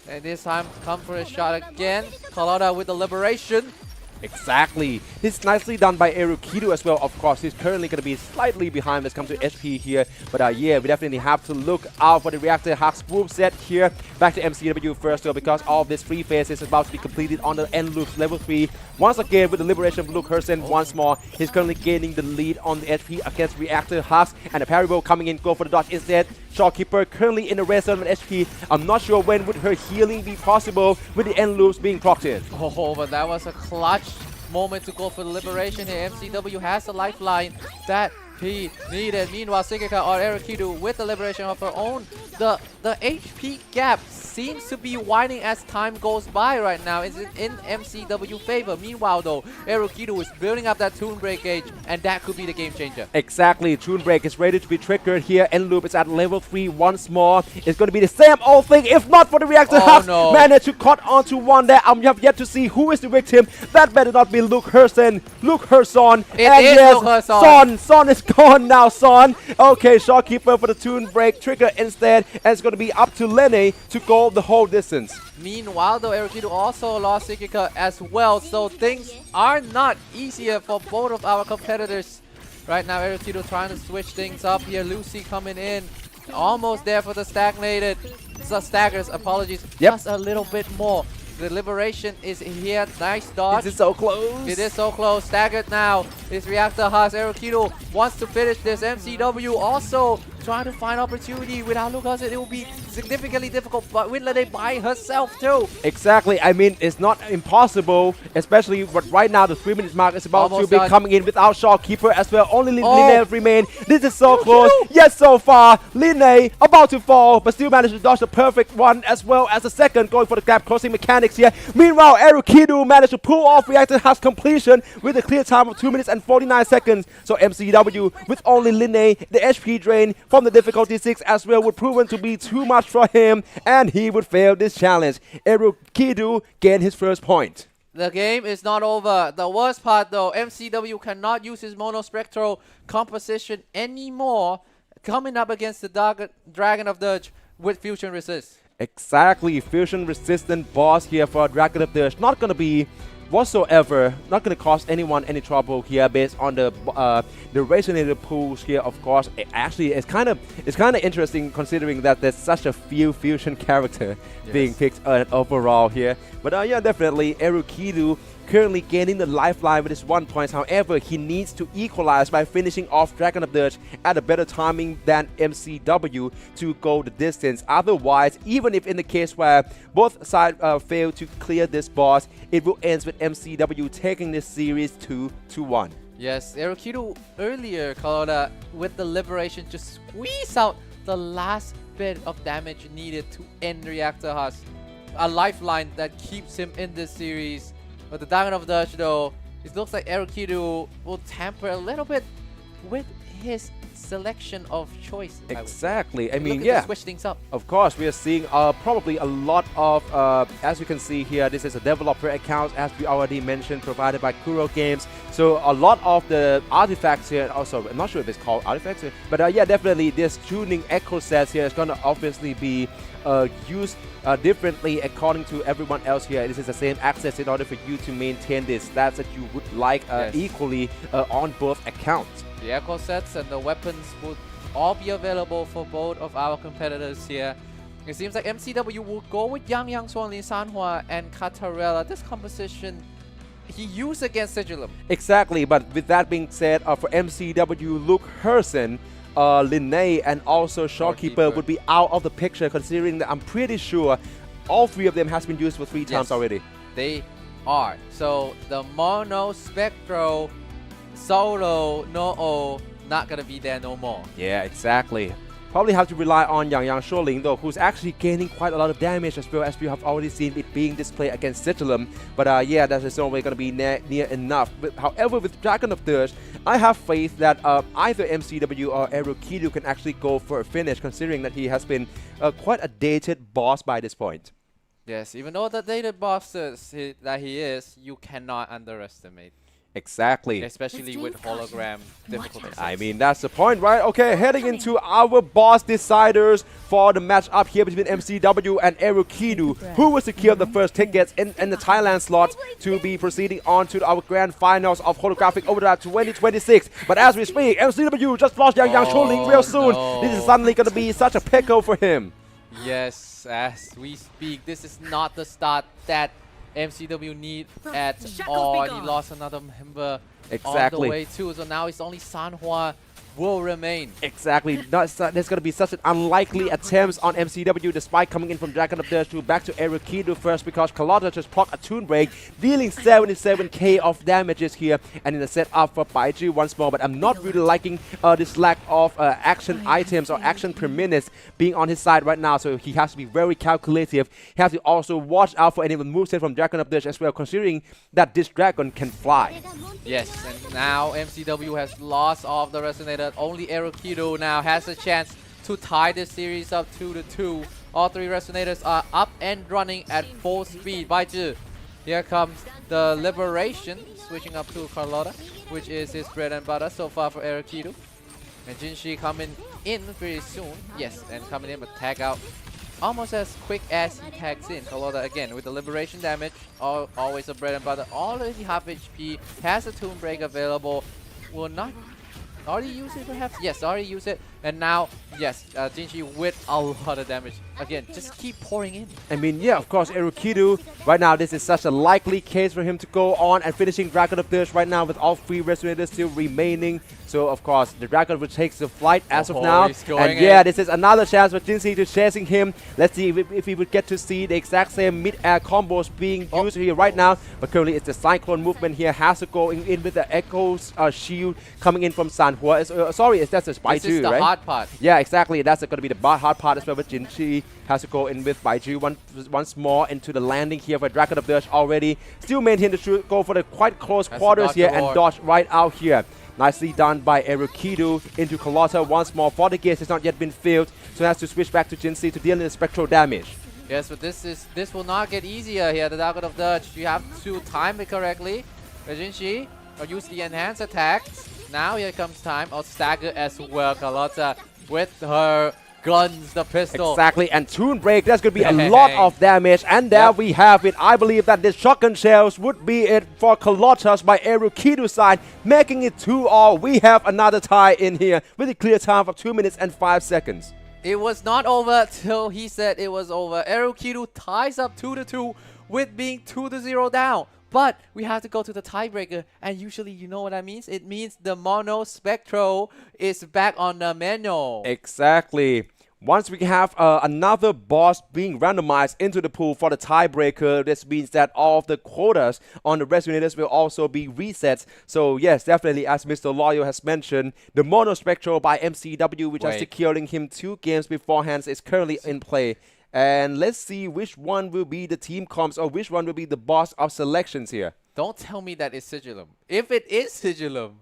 And this time, come for a shot again. Carlotta with the liberation. Exactly. This is nicely done by Erukidu as well. Of course, he's currently going to be slightly behind when it comes to HP here. But yeah, we definitely have to look out for the Reactor Husk move set here. Back to MCW first though, because all of this free phase is about to be completed on the end loops level 3. Once again, with the liberation of Luke Hersen once more, he's currently gaining the lead on the HP against Reactor Husk. And the parry roll coming in, go for the dodge instead. Shawkeeper currently in the red zone with HP. I'm not sure when would her healing be possible with the end loops being procced in. Oh, but that was a clutch moment to go for the liberation here. MCW has a lifeline that he needed. Meanwhile, Sigika or Erukidu with the liberation of her own. The HP gap seems to be widening as time goes by right now. It's in MCW favor. Meanwhile though, Erukidu is building up that Toon Break gauge, and that could be the game changer. Exactly, Toon Break is ready to be triggered here. End loop is at level 3 once more. It's going to be the same old thing, if not for the Reactor Husk. No. Managed to cut onto one there. You have yet to see who is the victim. That better not be Luke Hersen. Luke Herson. It is Luke Herson. Son is gone now, Son. Okay, Shawkeeper for the Toon Break trigger instead. And it's going to be up to Lenny to go the whole distance. Meanwhile though, Erukidu also lost Sigika as well. So things are not easier for both of our competitors. Right now, Erukidu trying to switch things up here. Lucy coming in. Almost there for the staggers, apologies. Yep. Just a little bit more. The liberation is here. Nice dodge. This is so close. It is so close. Staggered now. This Reactor Husk. Erukidu wants to finish this. MCW also trying to find opportunity. Without Lucas, it will be significantly difficult. But with Lene by herself too. Exactly. I mean, it's not impossible, especially but right now the 3-minute mark is about Almost to be done. coming in without Shawkeeper as well. Only Linne remain. This is so close. Yes, so far. Linne about to fall, but still managed to dodge the perfect one as well as the second, going for the gap closing mechanics here. Meanwhile, Erukidu managed to pull off Reactor Husk completion with a clear time of 2 minutes and and 49 seconds. So MCW with only Linne, the HP drain from the difficulty 6 as well would proven to be too much for him, and he would fail this challenge. Erukidu gained his first point. The game is not over. The worst part though, MCW cannot use his monospectral composition anymore, coming up against the Dragon of Dirge with Fusion Resist. Exactly, fusion resistant boss here for Dragon of Dirge. Not gonna be whatsoever, not gonna cause anyone any trouble here based on the resonator pools here. Of course, it's kind of interesting considering that there's such a few fusion character being picked overall here. But yeah, definitely Erukidu currently gaining the lifeline with his 1 point. However, he needs to equalize by finishing off Dragon of Dirge at a better timing than MCW to go the distance. Otherwise, even if in the case where both sides fail to clear this boss, it will end with MCW taking this series 2-1. Yes, Erukidu earlier, Carlotta, with the liberation, just squeeze out the last bit of damage needed to end Reactor Husk. A lifeline that keeps him in this series. But the Dragon of Dirge, though, it looks like Erukidu will tamper a little bit with his selection of choice. Exactly. I mean, yeah. Switch things up. Of course, we are seeing probably a lot of, as you can see here, this is a developer account, as we already mentioned, provided by Kuro Games. So a lot of the artifacts here, also, I'm not sure if it's called artifacts, but yeah, definitely this tuning echo sets here is going to obviously be used differently according to everyone else here. This is the same access in order for you to maintain the stats that you would like equally on both accounts. The echo sets and the weapons would all be available for both of our competitors here. It seems like MCW will go with Yang Suanli, Sanhua, and Katarella. This composition he used against Sigilum. Exactly, but with that being said, for MCW, Luke Herson, Linne, and also Shopkeeper would be out of the picture, considering that I'm pretty sure all three of them has been used for 3 times already. They are. So the Mono Spectro Solo No-O not gonna be there no more. Yeah, exactly. Probably have to rely on Yang Shuling though, who's actually gaining quite a lot of damage as well, as we have already seen it being displayed against Sigilum. But yeah, that is only going to be near enough. But however, with Dragon of Dirge, I have faith that either MCW or Erukidu can actually go for a finish, considering that he has been quite a dated boss by this point. Yes, even though the dated boss that he is, you cannot underestimate. Exactly. Especially with hologram difficulties. I mean, that's the point, right? Okay, heading into our boss deciders for the match up here between MCW and Erukidu, who will secure the first tickets in the Thailand slot to be proceeding on to our grand finals of Holographic Overdrive 2026. But as we speak, MCW just lost Yang Shuling real soon. No. This is suddenly going to be such a pickle for him. Yes, as we speak, this is not the start that MCW need at all. He lost another member on the way too, so now it's only Sanhua will remain. Exactly. There's going to be such an unlikely attempts on MCW, despite coming in from Dragon of Dirge back to Erukidu first, because Carlotta just proc a Toon Break, dealing 77k of damages here, and in the setup for Baiji once more. But I'm not really liking this lack of action items or action per minute being on his side right now, so he has to be very calculative. He has to also watch out for any moveset from Dragon of Dirge as well, considering that this dragon can fly. Yes, and now MCW has lost off the Resonator. Only Erukidu now has a chance to tie this series up 2-2. All three Resonators are up and running at full speed. Baiji, here comes the Liberation, switching up to Carlotta, which is his bread and butter so far for Erukidu. And Jinshi coming in very soon. Yes, and coming in but tag out almost as quick as he tags in. Carlotta again with the Liberation damage, always a bread and butter. Already half HP, has a Toon Break available. Will not already use it perhaps? Yes, already use it. And now, yes, Jinshi with a lot of damage. Again, just keep pouring in. I mean, yeah, of course, Erukidu, right now, this is such a likely case for him to go on and finishing Dragon of Dirge right now with all three Resonators still remaining. So, of course, the Dragon will take the flight as of now. And yeah, this is another chance for Jinshi to chasing him. Let's see if we would get to see the exact same mid-air combos being used here right now. But currently, it's the Cyclone movement here. Has to go in with the Echo's shield coming in from Sanhua. Sorry, that's a Spy 2, right? Hard part. Yeah, exactly. That's going to be the hard part as well with Jinshi. Has to go in with Baiju once more into the landing here for Dragon of Dirge already. Still maintain the shoot, go for the quite close quarters here and dodge right out here. Nicely done by Erukidu into Carlotta once more. For the gates has not yet been filled, so has to switch back to Jinxie to deal in the spectral damage. Yes, but this will not get easier here. The Dragon of Dirge, you have to time it correctly. Jinxie or use the enhanced attacks. Now here comes time of stagger as well. Carlotta with her guns, the pistol. Exactly, and Toon Break, that's going to be a lot of damage. And there we have it. I believe that this shotgun shells would be it for Carlotta's by Erukidu's side, making it 2-all. We have another tie in here with a clear time of 2 minutes and 5 seconds. It was not over till he said it was over. Erukidu ties up 2-2 with being 2-0 down. But we have to go to the tiebreaker, and usually you know what that means? It means the Mono Spectro is back on the menu. Exactly. Once we have another boss being randomized into the pool for the tiebreaker, this means that all of the quotas on the Resonators will also be reset. So yes, definitely, as Mr. Loyal has mentioned, the Mono Spectro by MCW, which are securing him 2 games beforehand, is currently in play. And let's see which one will be the team comps or which one will be the boss of selections here. Don't tell me that it's Sigilum. If it is Sigilum,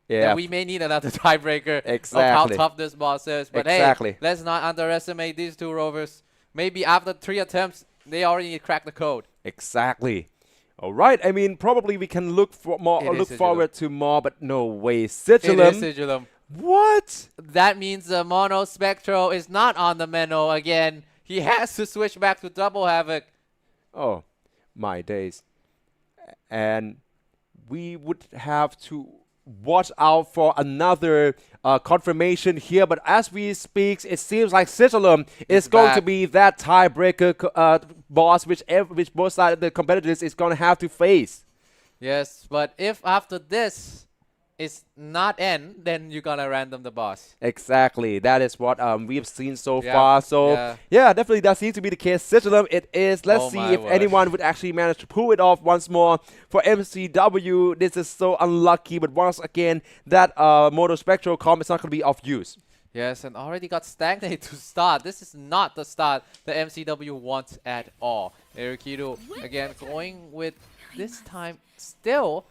yeah, then we may need another tiebreaker of how tough this boss is. But hey, let's not underestimate these two Rovers. Maybe after 3 attempts, they already cracked the code. Exactly. All right. I mean, probably we can look for more or look forward to more, but no way. Sigilum. It is Sigilum. What? That means the Mono Spectro is not on the menu again. He has to switch back to Double Havoc. Oh, my days. And we would have to watch out for another confirmation here. But as we speak, it seems like Sigilum is going to be that tiebreaker boss which both sides of the competitors is going to have to face. Yes, but if after this is not end, then you're gonna random the boss. Exactly. That is what we've seen so far. So yeah, definitely that seems to be the case. Sigilum it is. Let's see if anyone would actually manage to pull it off once more for MCW. This is so unlucky, but once again, that Mono Spectral comp is not going to be of use. Yes, and already got stagnated to start. This is not the start the MCW wants at all. Erukidu again going with this time still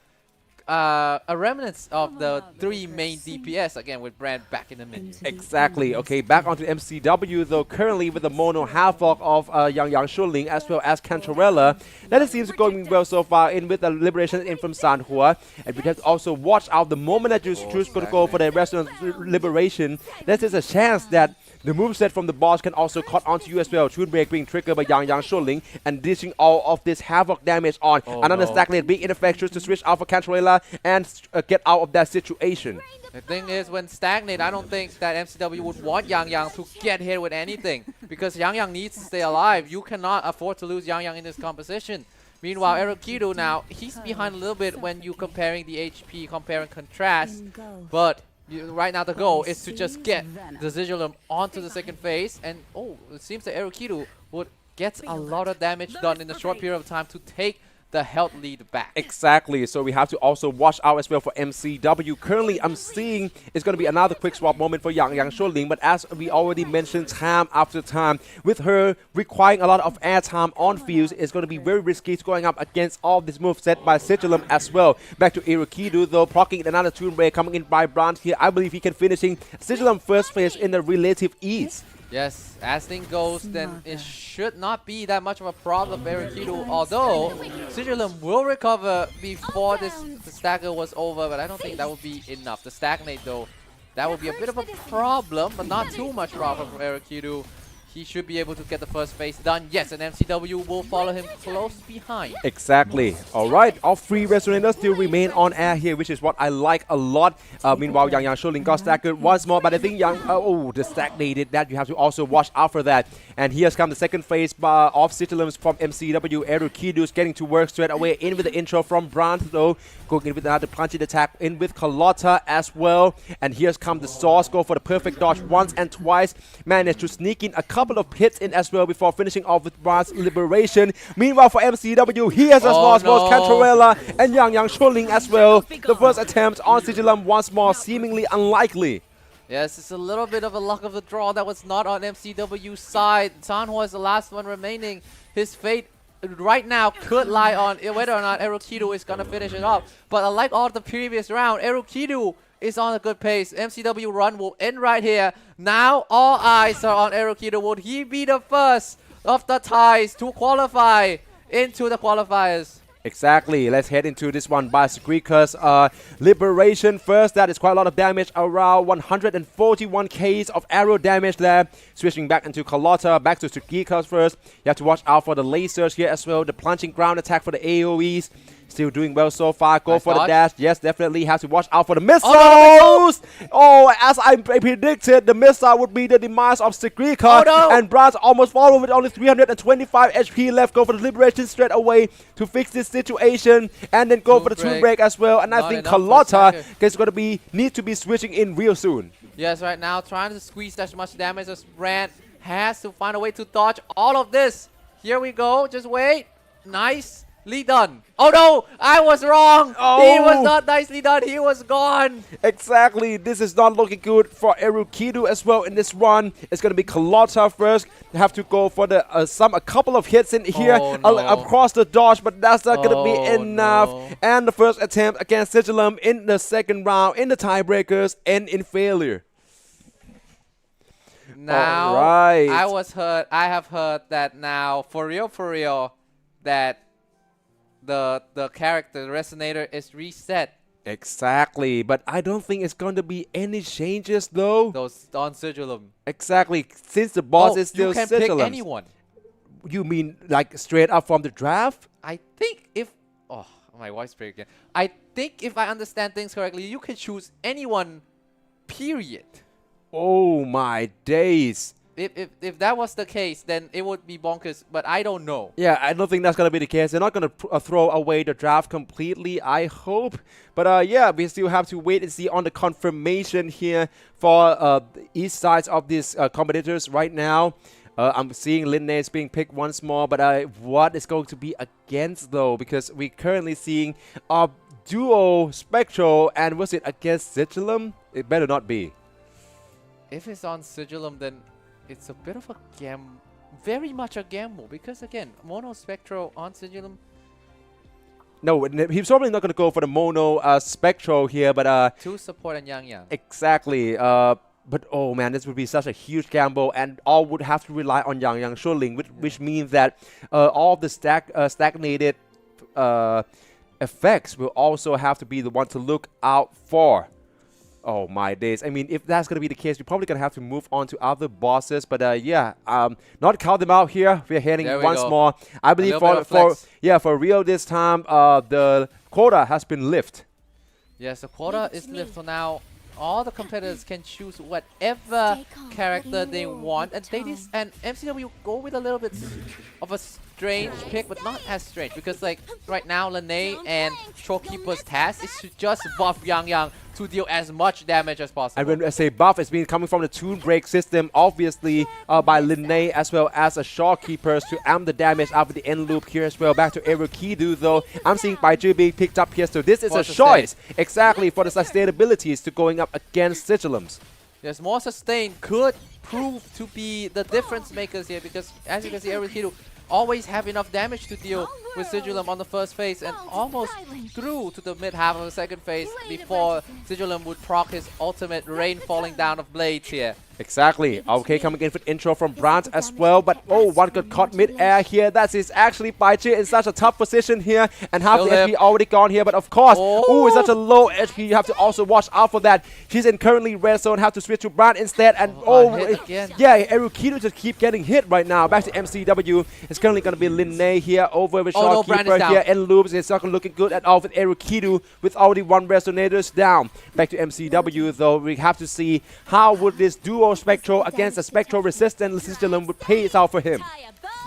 a remnants of the 3 main DPS, again with Brand back in the menu. Exactly. Okay, back onto MCW though, currently with the Mono Havoc of Yang Shuling as well as Cantarella. That it seems going well so far in with the Liberation in from Sanhua. And we have to also watch out the moment that you choose to go for the rest of Liberation, there's a chance that the moveset from the boss can also cut onto you as well. Toon Break being triggered by Yang Shuling and dishing all of this Havoc damage on. Another Stagnate being ineffectuous to switch out for Cantarella and get out of that situation. The thing is, when Stagnate, I don't think that MCW would want Yang to get hit with anything because Yang needs to stay alive. You cannot afford to lose Yang in this composition. Meanwhile, Erukidu now, he's behind a little bit when you comparing the HP, compare and contrast. But right now the goal is to just get the Sigilum onto the second phase. And it seems that Erukidu would get a lot of damage done in a short period of time to take the health lead back. Exactly. So we have to also watch out as well for MCW. Currently, I'm seeing it's going to be another quick swap moment for Yang Shuling. But as we already mentioned time after time, with her requiring a lot of airtime on fields, it's going to be very risky to going up against all this move set by Sigilum as well. Back to Erukidu though, proccing another Toon Break coming in by Brand here. I believe he can finishing Sigilum first phase in a relative ease. Yes, as things goes, then it should not be that much of a problem for Erukidu, although Sigilum will recover before the stagger was over, but I don't think that would be enough. The Stagnate though, that would be a bit of a problem, but not too much problem for Erukidu. He should be able to get the first phase done. Yes, and MCW will follow him close behind. Exactly. All right, all 3 Resonators still remain on air here, which is what I like a lot. Meanwhile, Yang Shuling got staggered once more, but I think the stagnated that. You have to also watch out for that. And here's come the second phase of Sigilums from MCW. Erukidu's getting to work straight away in with the intro from Brand though. Going in with another plunging attack in with Carlotta as well. And here's come the Source. Go for the perfect dodge once and twice. Managed to sneak in a couple of hits in as well before finishing off with Brand's Liberation. Meanwhile for MCW, he has lost both Cantarella and Yang Shuling as well. The first attempt on Sigilum once more seemingly unlikely. Yes, it's a little bit of a luck of the draw that was not on MCW's side. Sanhua is the last one remaining. His fate right now could lie on whether or not Erukido is going to finish it off. But unlike all the previous round, Erukido is on a good pace. MCW run will end right here. Now all eyes are on Erukido. Would he be the first of the Thais to qualify into the qualifiers? Exactly. Let's head into this one by Skrika's Liberation first. That is quite a lot of damage, around 141 Ks of arrow damage there. Switching back into Carlotta, back to Skrika's first. You have to watch out for the lasers here as well. The plunging ground attack for the AoEs. Still doing well so far. Go for the dash. Yes, definitely have to watch out for the missiles. Oh, as I predicted, the missile would be the demise of Skrika. And Bronze almost followed with only 325 HP left. Go for the Liberation straight away to fix this situation. And then go for the Toon Break as well. And I think Carlotta is going to need to be switching in real soon. Yes, right now trying to squeeze as much damage as Brand has to find a way to dodge all of this. Here we go. Just wait. Nice. Done. Oh no, I was wrong. He was not nicely done. He was gone. Exactly. This is not looking good for Erukido as well in this run. It's going to be Carlotta first. You have to go for the a couple of hits in here across the dodge, but that's not going to be enough. And the first attempt against Sigilum in the second round in the tiebreakers end in failure. Now, I have heard that now, for real, that the character, the resonator is reset. Exactly, but I don't think it's going to be any changes though. Those on Sigilum. Exactly, since the boss is still Sigilum. You can pick anyone. You mean like straight up from the draft? I think if... Oh, my voice break again. I think if I understand things correctly, you can choose anyone, period. Oh my days. If that was the case, then it would be bonkers, but I don't know. Yeah, I don't think that's going to be the case. They're not going to throw away the draft completely, I hope. But yeah, we still have to wait and see on the confirmation here for each sides of these competitors right now. I'm seeing Linnaeus being picked once more, but what is going to be against though? Because we're currently seeing a duo Spectral, and was it against Sigilum? It better not be. If it's on Sigilum, then it's a bit of a gamble, very much a gamble, because again, Mono Spectral on Sigilum. No, he's probably not going to go for the Mono Spectral here, but two support and Yang. Exactly. But oh man, this would be such a huge gamble, and all would have to rely on Yang Shuling, which means that all of the stagnated effects will also have to be the one to look out for. Oh my days. I mean, if that's going to be the case, you're probably going to have to move on to other bosses. But yeah, not count them out here. We're heading once more. I believe for real this time, the quota has been lifted. Yes, the quota is lifted. So now all the competitors can choose whatever character they want. And MCW go with a little bit of a strange pick, but not as strange. Because like right now, Lene and Showkeeper's task is to just buff Yang to deal as much damage as possible. And when I say buff, it's been coming from the Toon Break system, obviously by Linnae as well as a Shawkeepers to amp the damage after the end loop here as well. Back to Erukido though. I'm seeing Baiju being picked up here, so this is a choice exactly for the sustainabilities to going up against Sigilums. Yes, more sustain could prove to be the difference makers here, because as you can see, Erukido always have enough damage to deal with Sigilum on the first phase and almost through to the mid half of the second phase before Sigilum would proc his ultimate rain falling down of blades here. Exactly. Okay, coming in for intro from Brandt as well, but oh, one got caught mid-air here. That is actually Baichi in such a tough position here, and half the HP already gone here, but of course, it's such a low HP, you have to also watch out for that. She's in currently red zone, have to switch to Brandt instead, and yeah, Erukido just keep getting hit right now. Back to MCW. It's currently going to be Linnae here over with Shawkeeper here, and loops. It's not looking good at all with Erukido with already one resonators down. Back to MCW though, we have to see how would this duo Spectral against a Spectral resistant Sigilum would pay it out for him.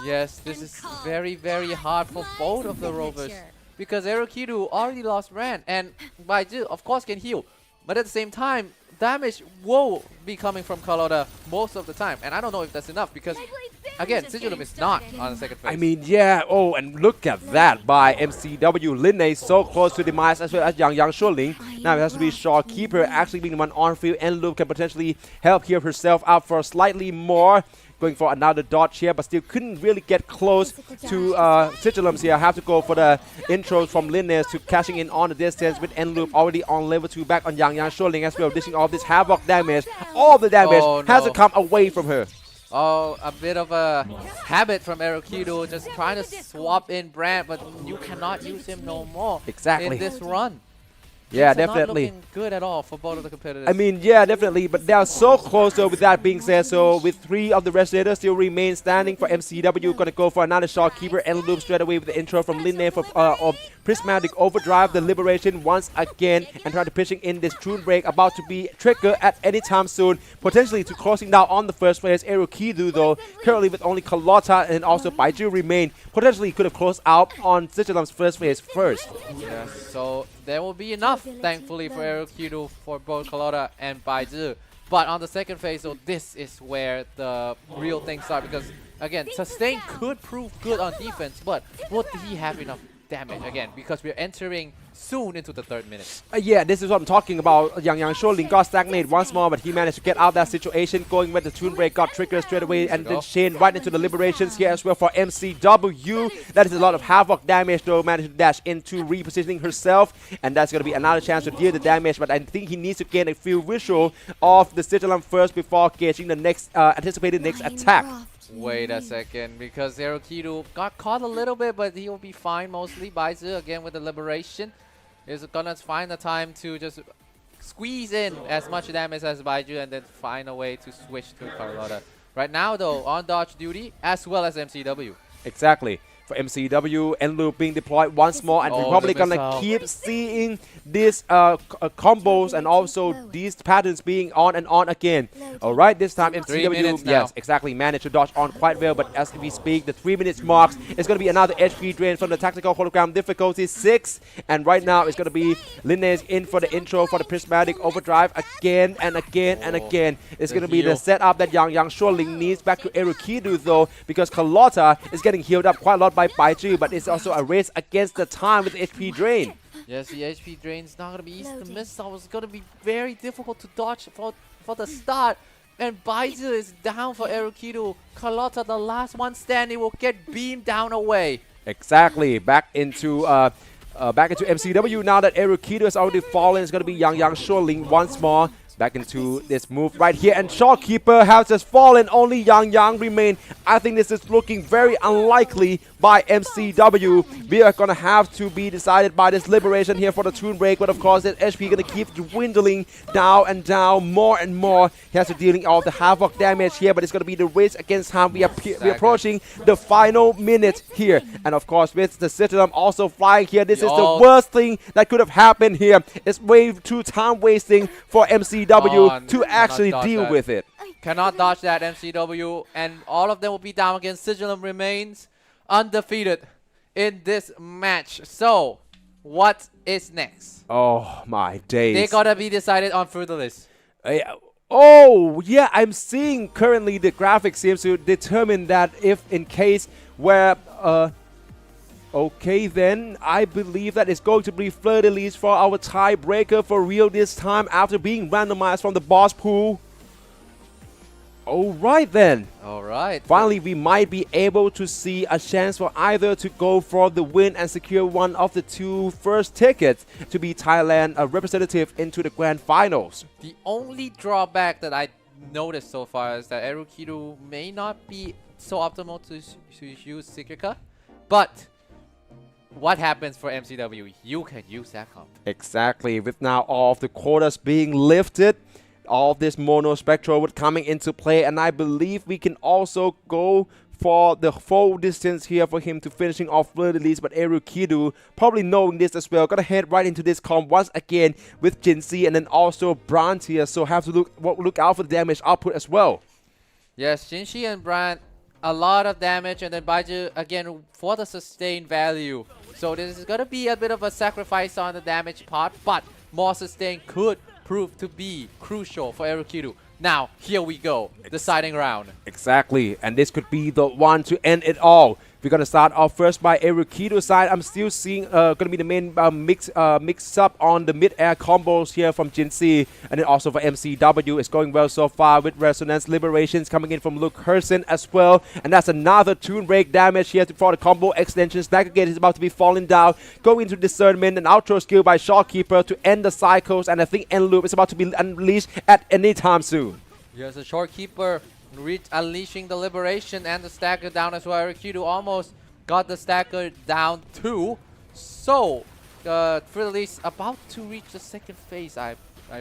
Yes, this is very, very hard for both of the Rovers, because Erukido already lost Rand, and Baiju of course can heal, but at the same time, damage will be coming from Carlotta most of the time, and I don't know if that's enough, because again, Sigilum is not on the second phase. I mean, yeah. Oh, and look at that by MCW. Linne so close to demise as well as Yang Shuling. Now it has to be Shawkeeper actually being the one on field. And Loop can potentially help heal herself out for slightly more. Going for another dodge here, but still couldn't really get close to Sigilums here. Have to go for the intros from Linnes to cashing in on the distance with N-Loop already on level 2 back on Yang Shuling as well. Dishing all this havoc damage. All the damage has to come away from her. Oh, a bit of a habit from Erokido, just trying to swap in Brand, but you cannot use him no more Exactly. in this run. Yeah, Things are definitely. not looking good at all for both of the competitors. I mean, yeah, definitely. But they are so close, though, with that being said. So, with 3 of the Resonator still remain standing for MCW. Going to go for another Shawkeeper and Loop straight away with the intro from Linne for Prismatic Overdrive, the Liberation once again. And trying to pitching in this Tune Break, about to be triggered at any time soon. Potentially to closing down on the first phase. Erokidu, though, currently with only Carlotta and also Baiju remain. Potentially could have closed out on Sigilum's first phase first. Yeah, so there will be enough, thankfully, for Erokido for both Carlotta and Baiju. But on the second phase, so this is where the real things start, because again, Sustain could prove good on defense, but would he have enough damage again? Because we're entering soon into the 3rd minute. Yeah, this is what I'm talking about. Yang Shuling got stagnated once more, but he managed to get out of that situation. Going with the Tune Break, got triggered straight away, and then Shane right into the Liberations here as well for MCW. That is a lot of havoc damage, though. Managed to dash into repositioning herself, and that's going to be another chance to deal the damage. But I think he needs to gain a few visual of the Sigilum first before gauging the next anticipated next attack. Wait a second, because Erokido got caught a little bit, but he'll be fine mostly. Baizu again with the Liberation is gonna find the time to just squeeze in as much damage as Baiju and then find a way to switch to Carlotta. Right now, though, on dodge duty as well as MCW. Exactly. For MCW, N-Loop being deployed once more, and we're probably gonna keep seeing these combos and also these patterns being on and on again. Alright, this time MCW, yes, exactly, managed to dodge on quite well, but as we speak, the 3 minutes marks, it's gonna be another HP drain from the tactical hologram difficulty 6, and right now it's gonna be Linne's in for the intro for the Prismatic Overdrive again and again and again. It's gonna be the setup that Yang Shuling needs back to Erokidu, though, because Carlotta is getting healed up quite a lot by Baiju, but it's also a race against the time with the HP drain. Yes, the HP drain is not going to be easy to miss. So it's going to be very difficult to dodge for the start. And Baiju is down for Erokidu. Carlotta, the last one standing, will get beamed down away. Exactly. Back into MCW now that Erokidu has already fallen. It's going to be Yang Shuling once more. Back into this move right here, and Shawkeeper has just fallen. Only Yang remain. I think this is looking very unlikely by MCW. We are gonna have to be decided by this Liberation here for the Tune Break, but of course that HP gonna keep dwindling down and down more and more. He has to dealing all the havoc damage here, but it's gonna be the race against time. We're approaching the final minute here, and of course with the Sigilum also flying here, this is the worst thing that could have happened here. It's way too time wasting for MCW to actually deal with it. Cannot dodge that, MCW, and all of them will be down against Sigilum remains undefeated in this match. So, what is next? Oh my days. They gotta be decided on further list. Oh, yeah, I'm seeing currently the graphic seems to determine that if in case where okay, then I believe that it's going to be fleur-de-lis for our tiebreaker for real this time after being randomized from the boss pool. Alright then. Alright. Finally, we might be able to see a chance for either to go for the win and secure one of the 2 first tickets to be Thailand representative into the grand finals. The only drawback that I noticed so far is that Erokidu may not be so optimal to use Sikrika, but what happens for MCW? You can use that comp. Exactly. With now all of the quotas being lifted, all of this mono spectral would coming into play, and I believe we can also go for the full distance here for him to finishing off fleur-de-lis, but Erokidu, probably knowing this as well, gonna head right into this comp once again with Jinxie and then also Brandt here, so have to look out for the damage output as well. Yes, Jinxie and Brandt, a lot of damage, and then Baiju again for the sustained value. So this is gonna be a bit of a sacrifice on the damage part, but more sustain could prove to be crucial for Erokidu. Now, here we go. Deciding round. Exactly, and this could be the one to end it all. We're gonna start off first by Erukido's side. I'm still seeing gonna be the main mix up on the mid-air combos here from Jinsi, and then also for MCW. It's going well so far with Resonance Liberations coming in from Luke Herson as well, and that's another tune break damage here for the combo extension. Stack again is about to be falling down, going into Discernment, an outro skill by Shopkeeper to end the cycles, and I think End Loop is about to be unleashed at any time soon. Here's the Shopkeeper unleashing the Liberation and the Stacker down as well. Erukido almost got the Stacker down too. So, Free about to reach the second phase, I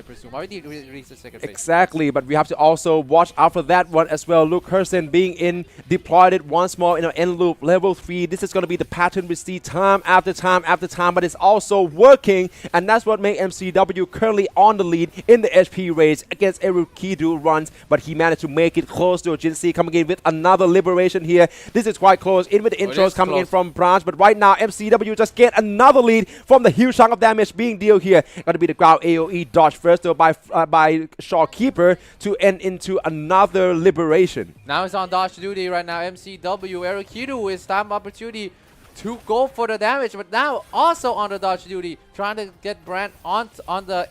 presume. Already reached the second phase. Exactly, but we have to also watch out for that one as well. Luke Herson being in, deployed it once more in an end loop, level 3. This is going to be the pattern we see time after time after time, but it's also working, and that's what makes MCW currently on the lead in the HP race against Erukido runs, but he managed to make it close to Jinsi coming in with another Liberation here. This is quite close, in with the intros coming in from Branch, but right now MCW just get another lead from the huge chunk of damage being dealt here. Going to be the ground AoE dodge first though by Shopkeeper to end into another Liberation. Now it's on dodge duty right now. MCW Erukido is time opportunity to go for the damage, but now also on the dodge duty, trying to get Brand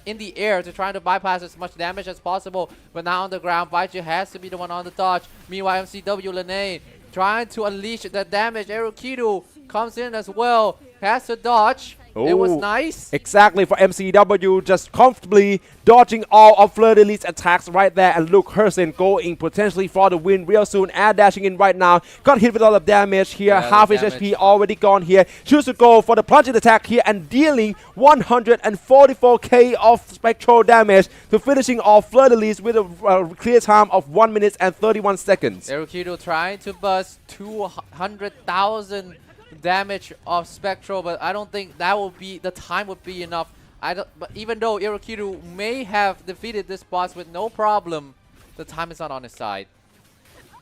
in the air to try to bypass as much damage as possible. But now on the ground, Baichu has to be the one on the dodge. Meanwhile, MCW Lene trying to unleash the damage. Erukido comes in as well, has to dodge. Ooh, it was nice. Exactly, for MCW, just comfortably dodging all of Fleur de Lis's attacks right there, and Luke Herson going potentially for the win real soon, and dashing in right now. Got hit with a lot of damage here, half his HP already gone here. Choose to go for the plunging attack here and dealing 144k of spectral damage to finishing off Fleur de Lis with a clear time of 1 minute and 31 seconds. Erukido trying to bust 200,000 damage of spectral, but I don't think that will be the time would be enough. But even though Erukido may have defeated this boss with no problem, the time is not on his side.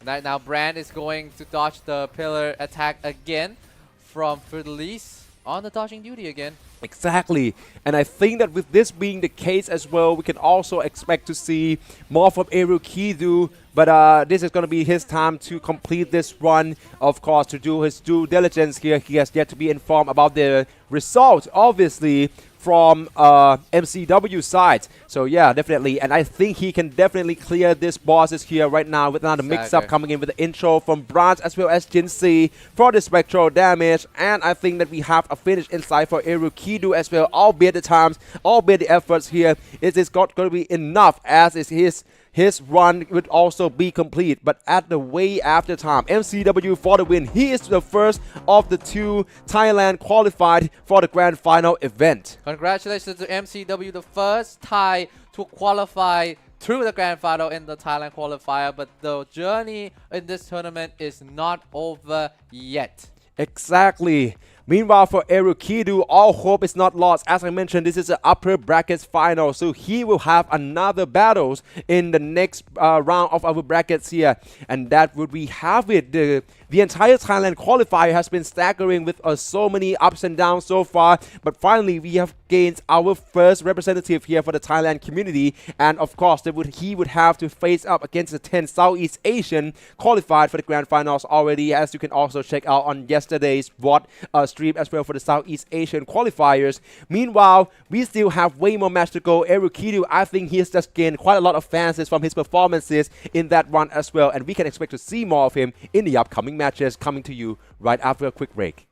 Right now, Brand is going to dodge the pillar attack again from Fidelis on the dodging duty again. Exactly, and I think that with this being the case as well, we can also expect to see more from Erukido, but this is going to be his time to complete this run, of course, to do his due diligence here. He has yet to be informed about the result, obviously, from MCW side. So yeah, definitely, and I think he can definitely clear this bosses here right now with another mix-up coming in with the intro from Branch as well as Jinsi for the spectral damage, and I think that we have a finish inside for Erukido as well, albeit the times, albeit the efforts here, it is not going to be enough as is his run would also be complete, but at the way after time, MCW for the win. He is the first of the two Thailand qualified for the grand final event. Congratulations to MCW, the first Thai to qualify through the grand final in the Thailand qualifier, but the journey in this tournament is not over yet. Exactly. Meanwhile, for Erukido, all hope is not lost. As I mentioned, this is an upper brackets final, so he will have another battles in the next round of our brackets here, and that would we have it. The entire Thailand qualifier has been staggering with so many ups and downs so far, but finally we have gained our first representative here for the Thailand community, and of course he would have to face up against the 10 Southeast Asian qualified for the grand finals already, as you can also check out on yesterday's VOD stream as well for the Southeast Asian qualifiers. Meanwhile, we still have way more match to go. Erukido, I think he has just gained quite a lot of fans from his performances in that run as well, and we can expect to see more of him in the upcoming matches coming to you right after a quick break.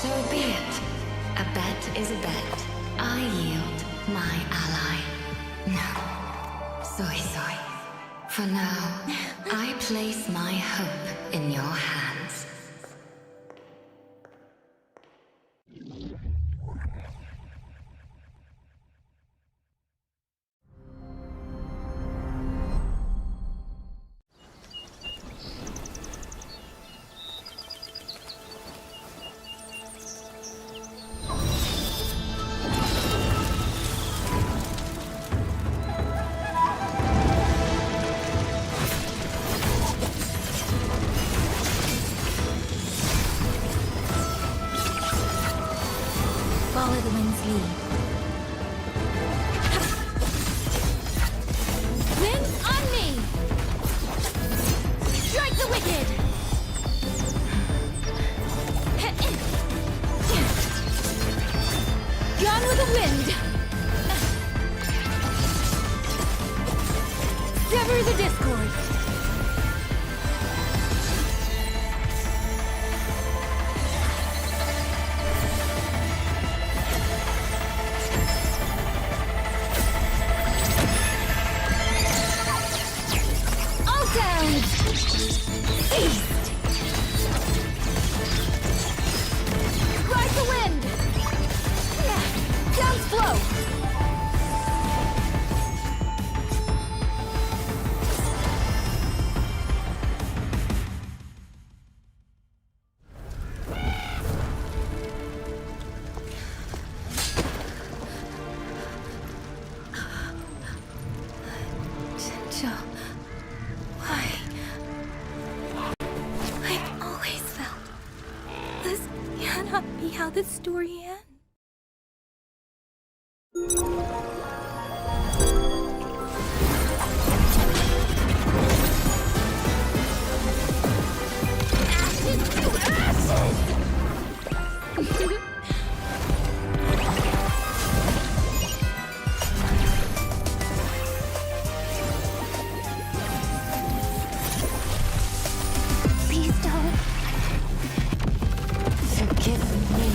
So be it. A bet is a bet. I yield my ally. No. Soy. For now, I place my hope in your hands. how this story ends. Please don't. Forgive me.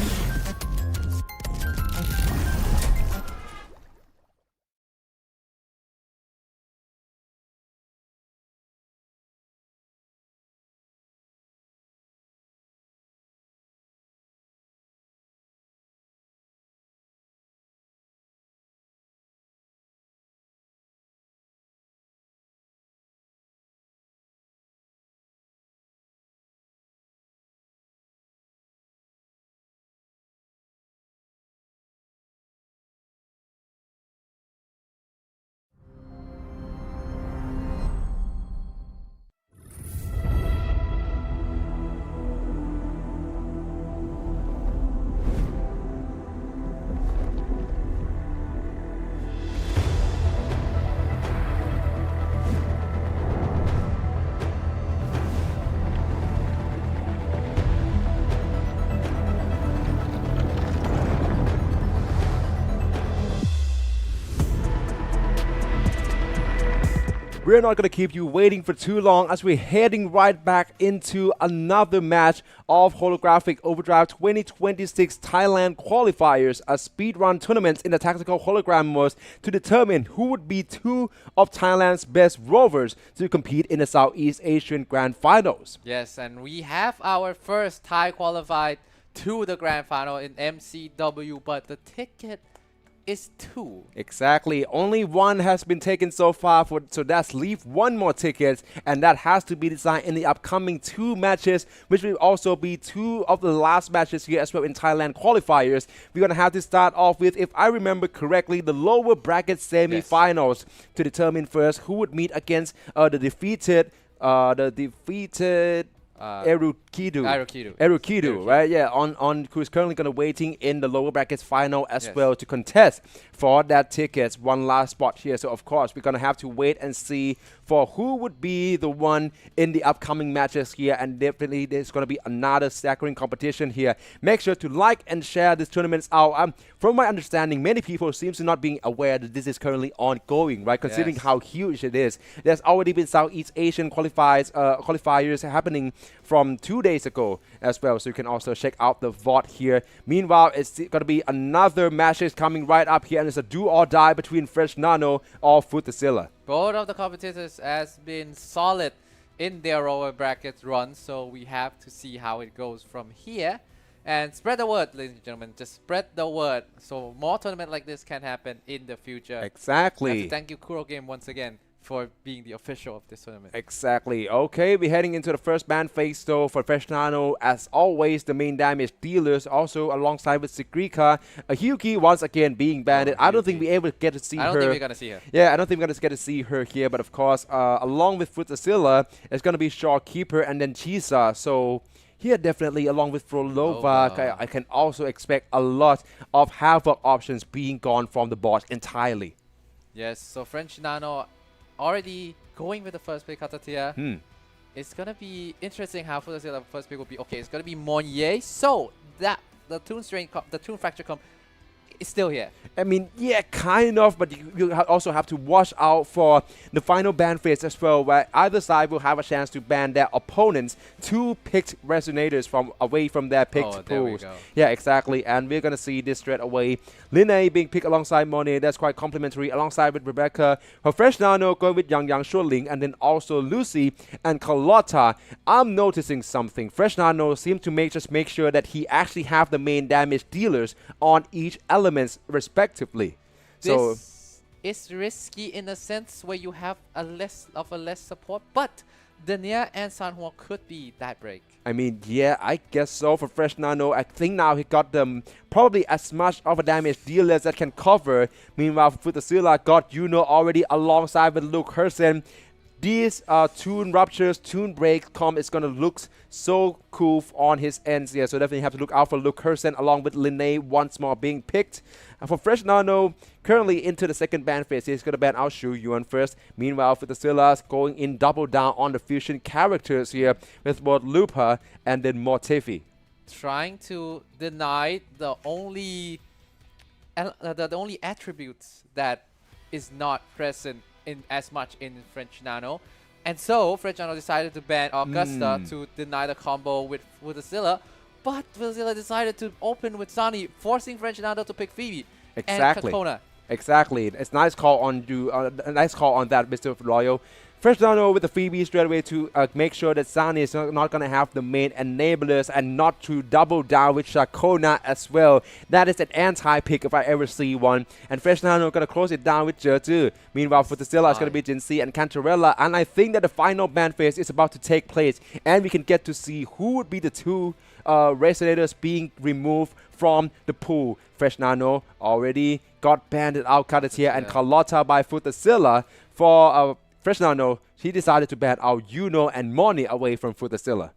We're not going to keep you waiting for too long as we're heading right back into another match of Holographic Overdrive 2026 Thailand Qualifiers, a speedrun tournament in the tactical hologram mode to determine who would be two of Thailand's best rovers to compete in the Southeast Asian Grand Finals. Yes, and we have our first Thai qualified to the grand final in MCW, but the ticket is 2. Exactly. Only one has been taken so far, so that's leave one more ticket, and that has to be designed in the upcoming 2 matches, which will also be 2 of the last matches here as well in Thailand qualifiers. We're going to have to start off with, if I remember correctly, the lower bracket semi-finals to determine first who would meet against the defeated Erukidu, right? Yeah, on who's currently going to waiting in the lower brackets final as well to contest for that tickets one last spot here. So of course we're going to have to wait and see for who would be the one in the upcoming matches here, and definitely there's going to be another staggering competition here. Make sure to like and share these tournaments out. From my understanding, many people seem to not being aware that this is currently ongoing, right? Considering how huge it is. There's already been Southeast Asian qualifiers happening from 2 days ago as well, so you can also check out the VOD here. Meanwhile, it's going to be another matches coming right up here, and it's a do or die between Fresh Nano or Futazilla. Both of the competitors has been solid in their lower brackets run, so we have to see how it goes from here. And spread the word, ladies and gentlemen. Just spread the word, so more tournament like this can happen in the future. Exactly. I have to thank you, Kuro Game, once again for being the official of this tournament. Exactly. Okay, we're heading into the first ban phase though for Fresh Nano. As always, the main damage dealers also alongside with Sigrika. Hyuki once again being banned. I don't think we ever get to see her. I don't think we're going to see her. Yeah, I don't think we're going to get to see her here. But of course, along with Futazilla, it's going to be Shawkeeper and then Chisa. So here definitely along with Frolova, I can also expect a lot of Havoc options being gone from the board entirely. Yes, so French Nano already going with the first pick Katatia. It's gonna be interesting how the first pick will be. Okay, it's gonna be Monye. So that the Toon Fracture comp is still here. I mean, yeah, kind of, but you also have to watch out for the final ban phase as well, where either side will have a chance to ban their opponents 2 picked resonators from away from their picked pools. Yeah, exactly, and we're gonna see this straight away. Linnae being picked alongside Monet, that's quite complimentary, alongside with Rebecca. Her Fresh Nano going with Yang Shuling, and then also Lucy and Carlotta. I'm noticing something. Fresh Nano seems to just make sure that he actually have the main damage dealers on each elements respectively. This is risky in a sense where you have a less support, but Dania and Sanhua could be that break. I mean, yeah, I guess so for Fresh Nano. I think now he got them probably as much of a damage dealer that can cover. Meanwhile, Futazilla got already alongside with Luke Hersen. these tune ruptures, tune breaks, is going to look so cool on his ends here. So definitely have to look out for Luke Hersen along with Linnae once more being picked. And for Fresh Nano, currently into the second ban phase, he's going to ban out Shu Yuan first. Meanwhile, for the Silas going in double down on the fusion characters here with both Lupa and then Mortefi. Trying to deny the only attributes that is not present in as much in French Nano. And so French Nano decided to ban Augusta to deny the combo with Wutherilla, but Wutherilla decided to open with Sunny, forcing French Nano to pick Phoebe and Kakona. Exactly. It's nice call on you. A nice call on that, Mr. Royal. Fresh Nano with the Phoebe straight away to make sure that Sunny is not going to have the main enablers and not to double down with Shakona as well. That is an anti-pick if I ever see one. And Fresh Nano going to close it down with Jertu. Meanwhile, for Tezilla, it's going to be Jinxie and Cantarella. And I think that the final ban phase is about to take place. And we can get to see who would be the two resonators being removed from the pool. Fresh Nano already got banned out Cartier and Carlotta by Futazilla. For Fresh Nano, he decided to ban out Yuno and Moni away from Futazilla.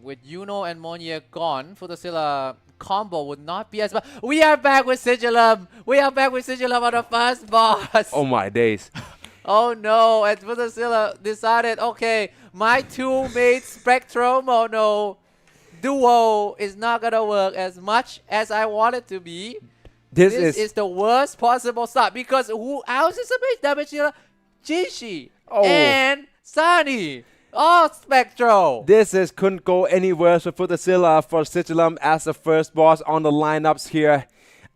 With Yuno and Moni gone, Futazilla combo would not be as bad. We are back with Sigilum. We are back with Sigilum on the first boss. Oh my days. Oh no, and Futazilla decided, okay, my two-mate Spectrum, oh no, duo is not gonna work as much as I want it to be. This is the worst possible start because who else is a base damage dealer? Jishi and Sunny. Oh, Spectro. This couldn't go any worse for Futazilla for Sigilum as the first boss on the lineups here.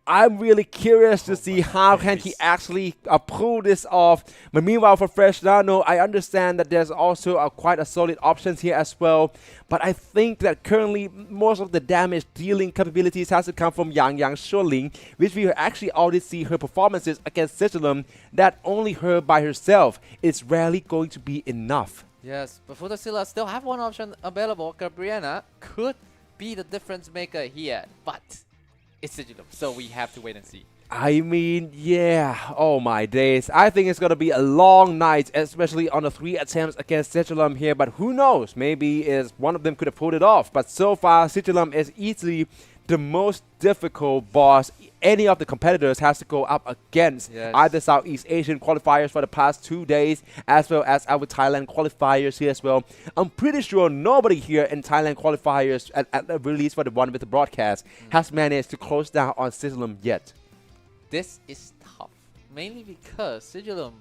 I'm really curious to see how can he actually pull this off. But meanwhile, for Fresh Nano, I understand that there's also quite a solid options here as well. But I think that currently most of the damage dealing capabilities has to come from Yang Sholing, which we actually already see her performances against Sigilum that only her by herself is rarely going to be enough. Yes, but Futazilla still have one option available. Gabriana could be the difference maker here, but it's Sigilum, so we have to wait and see. I mean, yeah, oh my days. I think it's going to be a long night, especially on the 3 attempts against Sigilum here, but who knows, maybe one of them could have pulled it off. But so far, Sigilum is easily the most difficult boss any of the competitors has to go up against. Either Southeast Asian qualifiers for the past 2 days, as well as our Thailand qualifiers here as well. I'm pretty sure nobody here in Thailand qualifiers at the release for the one with the broadcast has managed to close down on Sigilum yet. This is tough, mainly because Sigilum,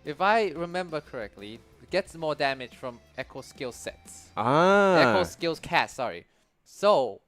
if I remember correctly, gets more damage from Echo skill sets. Echo skills cast, sorry. So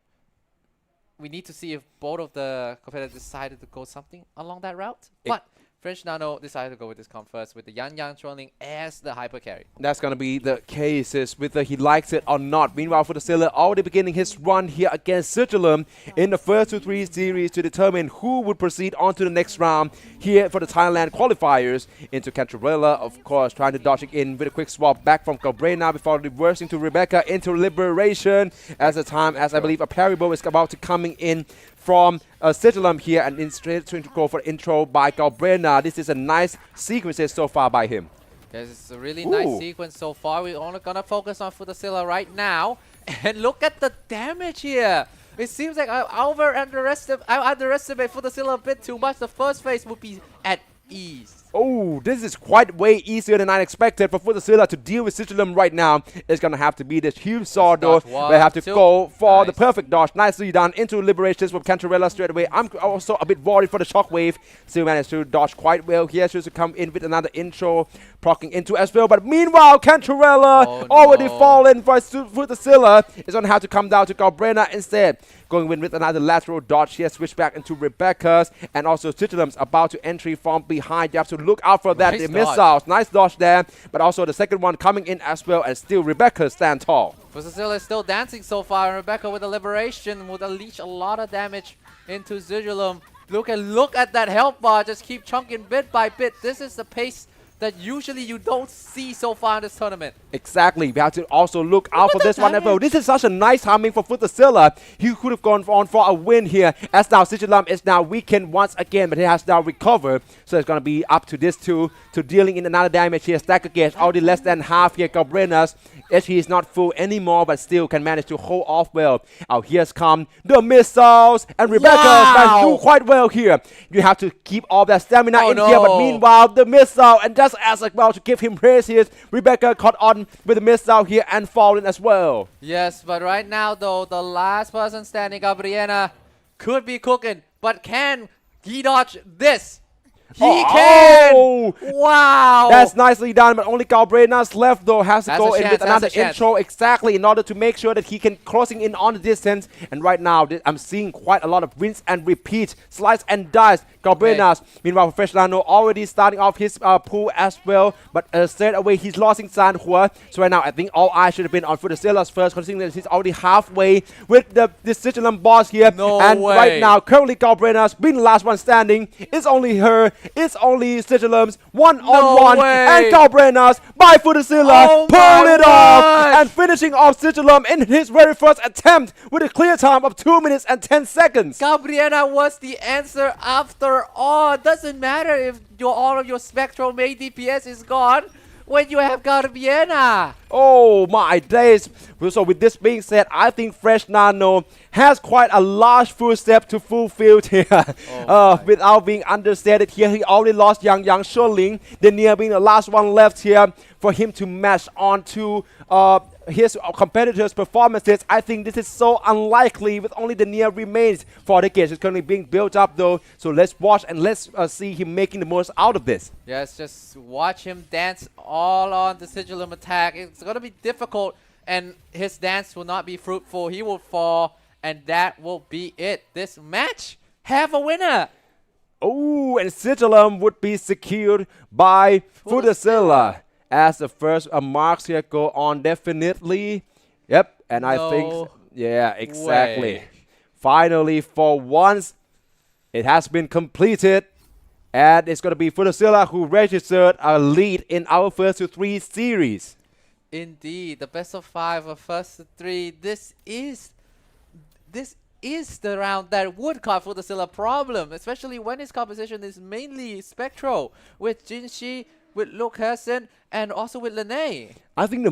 we need to see if both of the competitors decided to go something along that route. But French Nano decided to go with this comp first with the Yang trolling as the hyper carry. That's going to be the case, whether he likes it or not. Meanwhile, for the Futazilla already beginning his run here against Sigilum in the first 2-3 series to determine who would proceed on to the next round here for the Thailand qualifiers. Into Cantarella, of course, trying to dodge it in with a quick swap back from Cabrera before reversing to Rebecca into Liberation as I believe a parry bow is about to coming in from Sigilum here, and in straight to go for intro by Galbrena. This is a nice sequences so far by him. Yes, it's a really nice sequence so far. We're only gonna focus on Futazilla right now. And look at the damage here. It seems like I underestimate Futazilla a bit too much. The first phase would be at ease. Oh, this is quite way easier than I expected for Futazilla to deal with Sigilum right now. It's going to have to be this huge sword though. We have to go for the perfect dodge. Nicely done into Liberations from Cantarella straight away. I'm also a bit worried for the shockwave. Still managed to dodge quite well here. She to come in with another intro, proccing into as well. But meanwhile, Cantarella already fallen for Futazilla. It's going to have to come down to Galbrena instead. Going in with another lateral dodge here, switch back into Rebecca's, and also Sigilum's about to entry from behind. You have to look out for that. The missiles, nice dodge there, but also the second one coming in as well, and still Rebecca stand tall. Futazilla is still dancing so far, and Rebecca with the Liberation would unleash a lot of damage into Sigilum. Look at that health bar, just keep chunking bit by bit. This is the pace that usually you don't see so far in this tournament. Exactly. We have to also look out for this one as well. This is such a nice timing for Futazilla. He could have gone on for a win here, as now Sigilum is now weakened once again, but he has now recovered. So it's going to be up to this two to dealing in another damage here. Stack again, already less than half here. Cabrenas, HP is not full anymore, but still can manage to hold off well. Out here's come the missiles, and Rebecca can do quite well here. You have to keep all that stamina in here, but meanwhile, the missile, and just as well to give him praise here, Rebecca caught on with the missile here and fallen as well. Yes, but right now though, the last person standing, Gabriela, could be cooking, but can he dodge this? He can! Wow! That's nicely done, but only Galbrenas left though. Has to go in with another chance. intro exactly in order to make sure that he can crossing in on the distance. And right now, I'm seeing quite a lot of rinse and repeat, slice and dice. Galbrenas, meanwhile, Professional already starting off his pool as well, but straight away he's losing Sanhua. So right now, I think all eyes should have been on Futasilla's first, considering that he's already halfway with the Decision boss here. Right now, currently Galbrenas being the last one standing. It's only her. It's only Sigilum's one-on-one, and Galbrenas by Futazilla pull it off and finishing off Sigilum in his very first attempt with a clear time of 2 minutes and 10 seconds. Gabriela was the answer after all. It doesn't matter if all of your Spectral main DPS is gone when you have Gabriela. Oh my days. So with this being said, I think Fresh Nano has quite a large footstep to fulfill here. Without being understated here, he already lost Yang Sholing, Denia being the last one left here for him to match on to his competitors' performances. I think this is so unlikely with only the near remains for the case. It's currently being built up though, so let's watch and let's see him making the most out of this. Yes, just watch him dance all on the Sigilum attack. It's going to be difficult and his dance will not be fruitful. He will fall and that will be it. This match have a winner. Oh, and Sigilum would be secured by Futazilla. As the first marks here go on, definitely. Yep, and I think, yeah, exactly. Finally, for once, it has been completed. And it's going to be Futazilla who registered a lead in our first to 3 series. Indeed, the best of 5 or first to 3. This is the round that would cause Futazilla problem, especially when his composition is mainly Spectral, with Jinshi, with Luke Hersen, and also with Lene. I think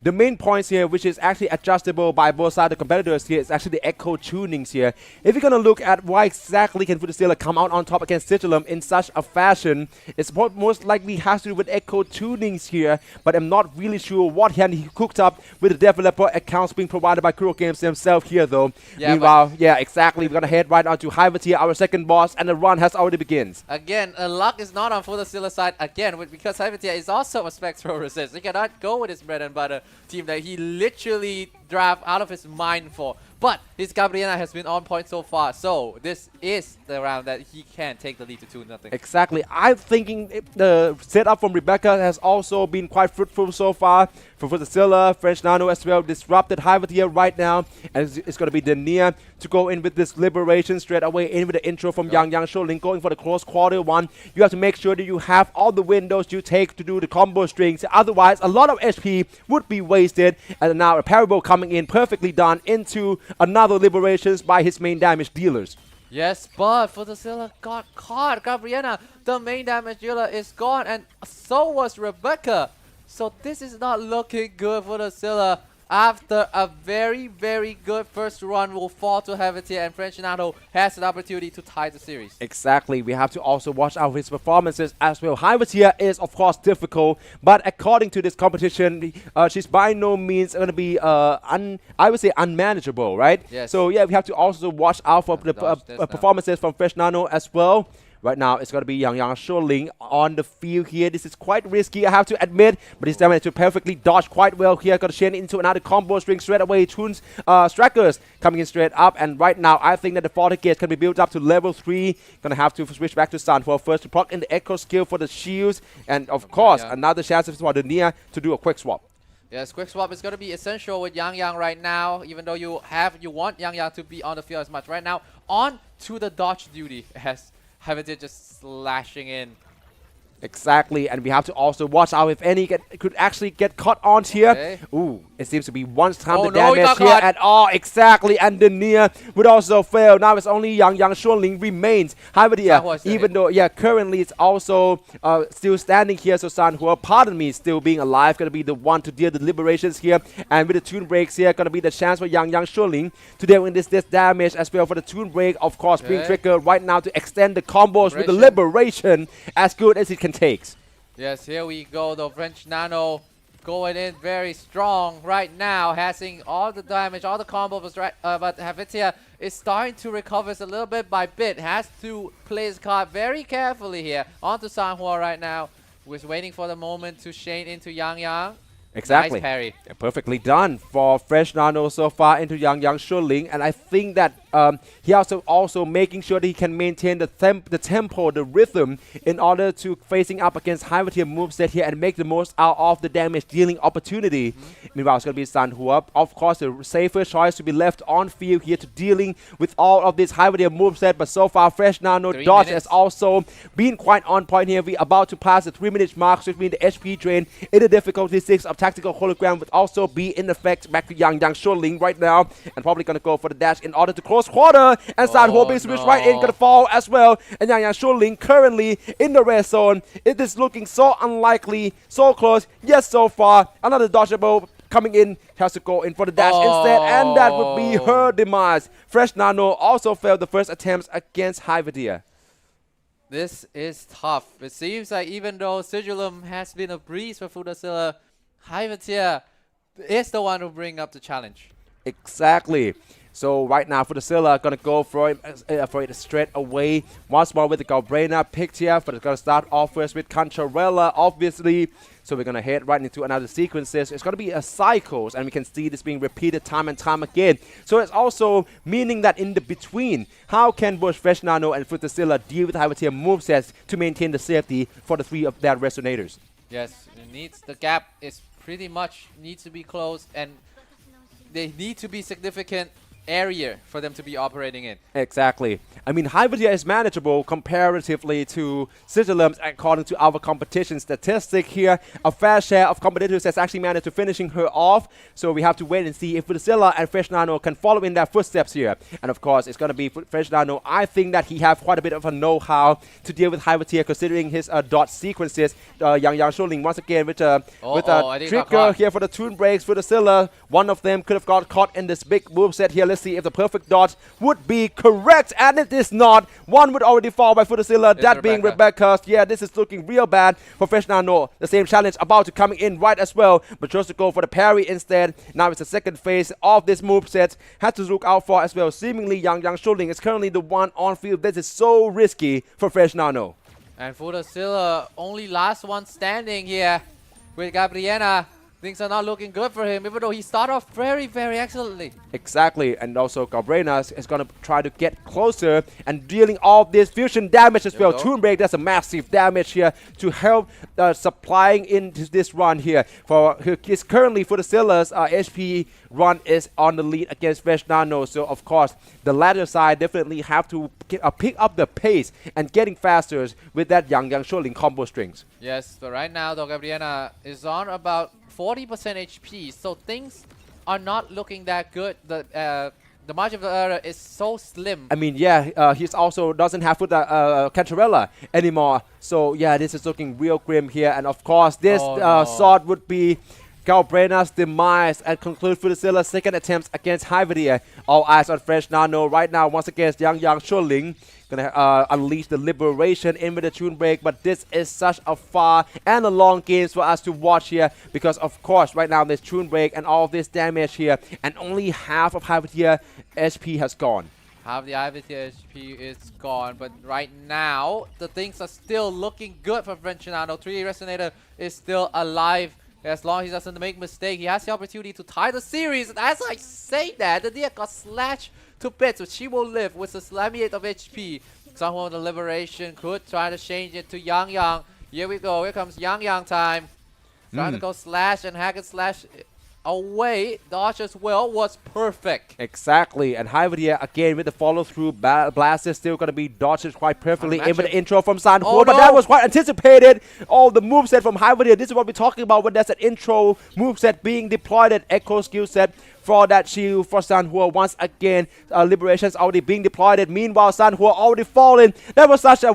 the main points here, which is actually adjustable by both sides of the competitors here, is actually the echo tunings here. If you're going to look at why exactly can Futazilla come out on top against Sigilum in such a fashion, it's most likely has to do with echo tunings here, but I'm not really sure what he cooked up with the developer accounts being provided by Kuro Games himself here though. Yeah, meanwhile, yeah, exactly, we're going to head right on to Hyvertier, our second boss, and the run has already begins. Again, luck is not on Futazilla's side again, because Hyvertier is also a Spectral resist. He cannot go with his bread and butter team that he literally draft out of his mind for. But his Gabriela has been on point so far, so this is the round that he can take the lead to 2-0. Exactly. I'm thinking the setup from Rebecca has also been quite fruitful so far. For Futazilla, French Nano as well, disrupted Hyvertier right now, and it's going to be Denia to go in with this liberation straight away in with the intro from Yang Sholing, going for the close quarter one. You have to make sure that you have all the windows you take to do the combo strings, otherwise a lot of HP would be wasted. And now a parable coming in perfectly done into another liberations by his main damage dealers. Yes, but Futazilla got caught. Gabriela, the main damage dealer, is gone, and so was Rebecca. So this is not looking good for Futazilla. After a very, very good first run will fall to Hyvertier, and French Nano has an opportunity to tie the series. Exactly. We have to also watch out his performances as well. Hyvertier is, of course, difficult, but according to this competition, she's by no means going to be, I would say, unmanageable, right? Yes. So, yeah, we have to also watch out for the performances from Fresh Nano as well. Right now, it's going to be Yang Sholing on the field here. This is quite risky, I have to admit, but he's managed to perfectly dodge quite well here. Got to chain into another combo string straight away. Tunes, Strikers coming in straight up, and right now, I think that the 40 gate can be built up to level 3. Gonna have to switch back to Sun for first to proc in the Echo skill for the shields, and of course, another chance for the Nia to do a quick swap. Yes, quick swap is going to be essential with Yang right now, even though you want Yang to be on the field as much. Right now, on to the dodge duty as Hyvertier just slashing in. Exactly, and we have to also watch out if any could actually get caught on here. Okay. Ooh, it seems to be one time Oh the no, he damage got here caught. at all. Exactly, and the near would also fail. Now it's only Yang Shualing remains. However, Sanhua is even dead. though, currently it's also still standing here. So Sanhua, pardon me, still being alive, gonna be the one to deal the liberations here. And with the tune breaks here, gonna be the chance for Yang Shualing to deal with this damage as well for the tune break. Of course, being Okay. triggered right now to extend the combos with the Liberation. liberation as good as it can take. Yes, here we go. The French Nano going in very strong right now, having all the damage, all the combos, right? But Havitia is starting to recover a little bit by bit. Has to play his card very carefully here. Onto Sanhua right now. Was waiting for the moment to Shane into Yang. Exactly. Nice parry. Yeah, perfectly done for Fresh Nano so far into Yang Shuling, and I think that he also making sure that he can maintain the tempo, the rhythm, in order to facing up against higher tier moveset here and make the most out of the damage dealing opportunity. Meanwhile, it's going to be Sanhua. Of course, the safer choice to be left on field here to dealing with all of this higher tier moveset, but so far Fresh Nano 3 dodge minutes. has also been quite on point here. We're about to pass the 3-minute mark, which means the HP drain in the difficulty 6 of Tactical Hologram would also be in effect. Back to Yang Shuling right now, and probably going to go for the dash in order to close quarter. And Sanhua being switched right in, going to fall as well. And Yang Shuling currently in the red zone. It is looking so unlikely, so close, yes, so far. Another dodgeable coming in, has to go in for the dash instead, and that would be her demise. Fresh Nano also failed the first attempts against Hyvidia. This is tough. It seems like even though Sigilum has been a breeze for Fudasilla, Hyvitia is the one who bring up the challenge. Exactly. So right now, Fudasilla gonna go for it straight away. Once more with the Galbraina picked here, but it's gonna start off first with Cancharella, obviously. So we're gonna head right into another sequences. It's gonna be a cycles, and we can see this being repeated time and time again. So it's also meaning that in the between, how can both Fresh Nano and Fudasilla deal with higher tier movesets to maintain the safety for the 3 of their resonators? Yes, it needs the gap is pretty much needs to be closed, and they need to be significant area for them to be operating in. Exactly. I mean, Hyvidia is manageable comparatively to Sigilums according to our competition statistic here. A fair share of competitors has actually managed to finishing her off. So we have to wait and see if Fudasilla and Fresh Nano can follow in their footsteps here. And of course, it's going to be Fresh Nano. I think that he have quite a bit of a know-how to deal with Hyvidia considering his dot sequences. Yang Shuling once again with a trigger here for the tune breaks. Fudasilla, one of them could have got caught in this big moveset here. Let's see if the perfect dodge would be correct, and it is not. One would already fall by Fudasilla, that being Rebecca's. Yeah, this is looking real bad for Fresh Nano. The same challenge about to coming in right as well, but chose to go for the parry instead. Now it's the second phase of this moveset. Has to look out for as well. Seemingly Yang Shuling is currently the one on field. This is so risky for Fresh Nano. And Fudasilla, only last one standing here with Gabriela. Things are not looking good for him, even though he started off very, very excellently. Exactly, and also Galbraina is going to try to get closer and dealing all this fusion damage as well. Tune break, that's a massive damage here to help supplying into this run here. For his currently Fudasilla's HP run is on the lead against Fresh Nano, so of course the latter side definitely have to pick up the pace and getting faster with that Yang Shuling combo strings. Yes, but right now though Gabriela is on about 40% HP, so things are not looking that good. The margin of error is so slim. I mean, yeah, he's also doesn't have Cantarella anymore. So yeah, this is looking real grim here. And of course, this sword would be Galbraina's demise and conclude Fudasilla's second attempts against Hyvidia. All eyes on Fresh Nano right now once against Yang Shuling. Gonna unleash the liberation in with the tune break, but this is such a far and a long game for us to watch here because of course right now there's tune break and all of this damage here, and only half of Hyvidia HP has gone. Half the Hyvidia HP is gone, but right now the things are still looking good for French Nano. 3 Resonator is still alive. As long as he doesn't make mistake, he has the opportunity to tie the series. And as I say that, the Dia got slashed to bits, but she will live with a 38 of HP. Someone with the liberation could try to change it to Yang. Here we go. Here comes Yang time. Trying to go slash and hack and slash away. Dodge as well was perfect. Exactly, and Hyvidia again with the follow-through blast is still going to be dodged quite perfectly. Even the intro from Sanhua, Oh, but no. that was quite anticipated. All the moveset from Hyvidia, this is what we're talking about when there's an intro moveset being deployed, at Echo skill set for that shield for Sanhua. Once again, Liberation's already being deployed. Meanwhile, Sanhua already fallen. That was such a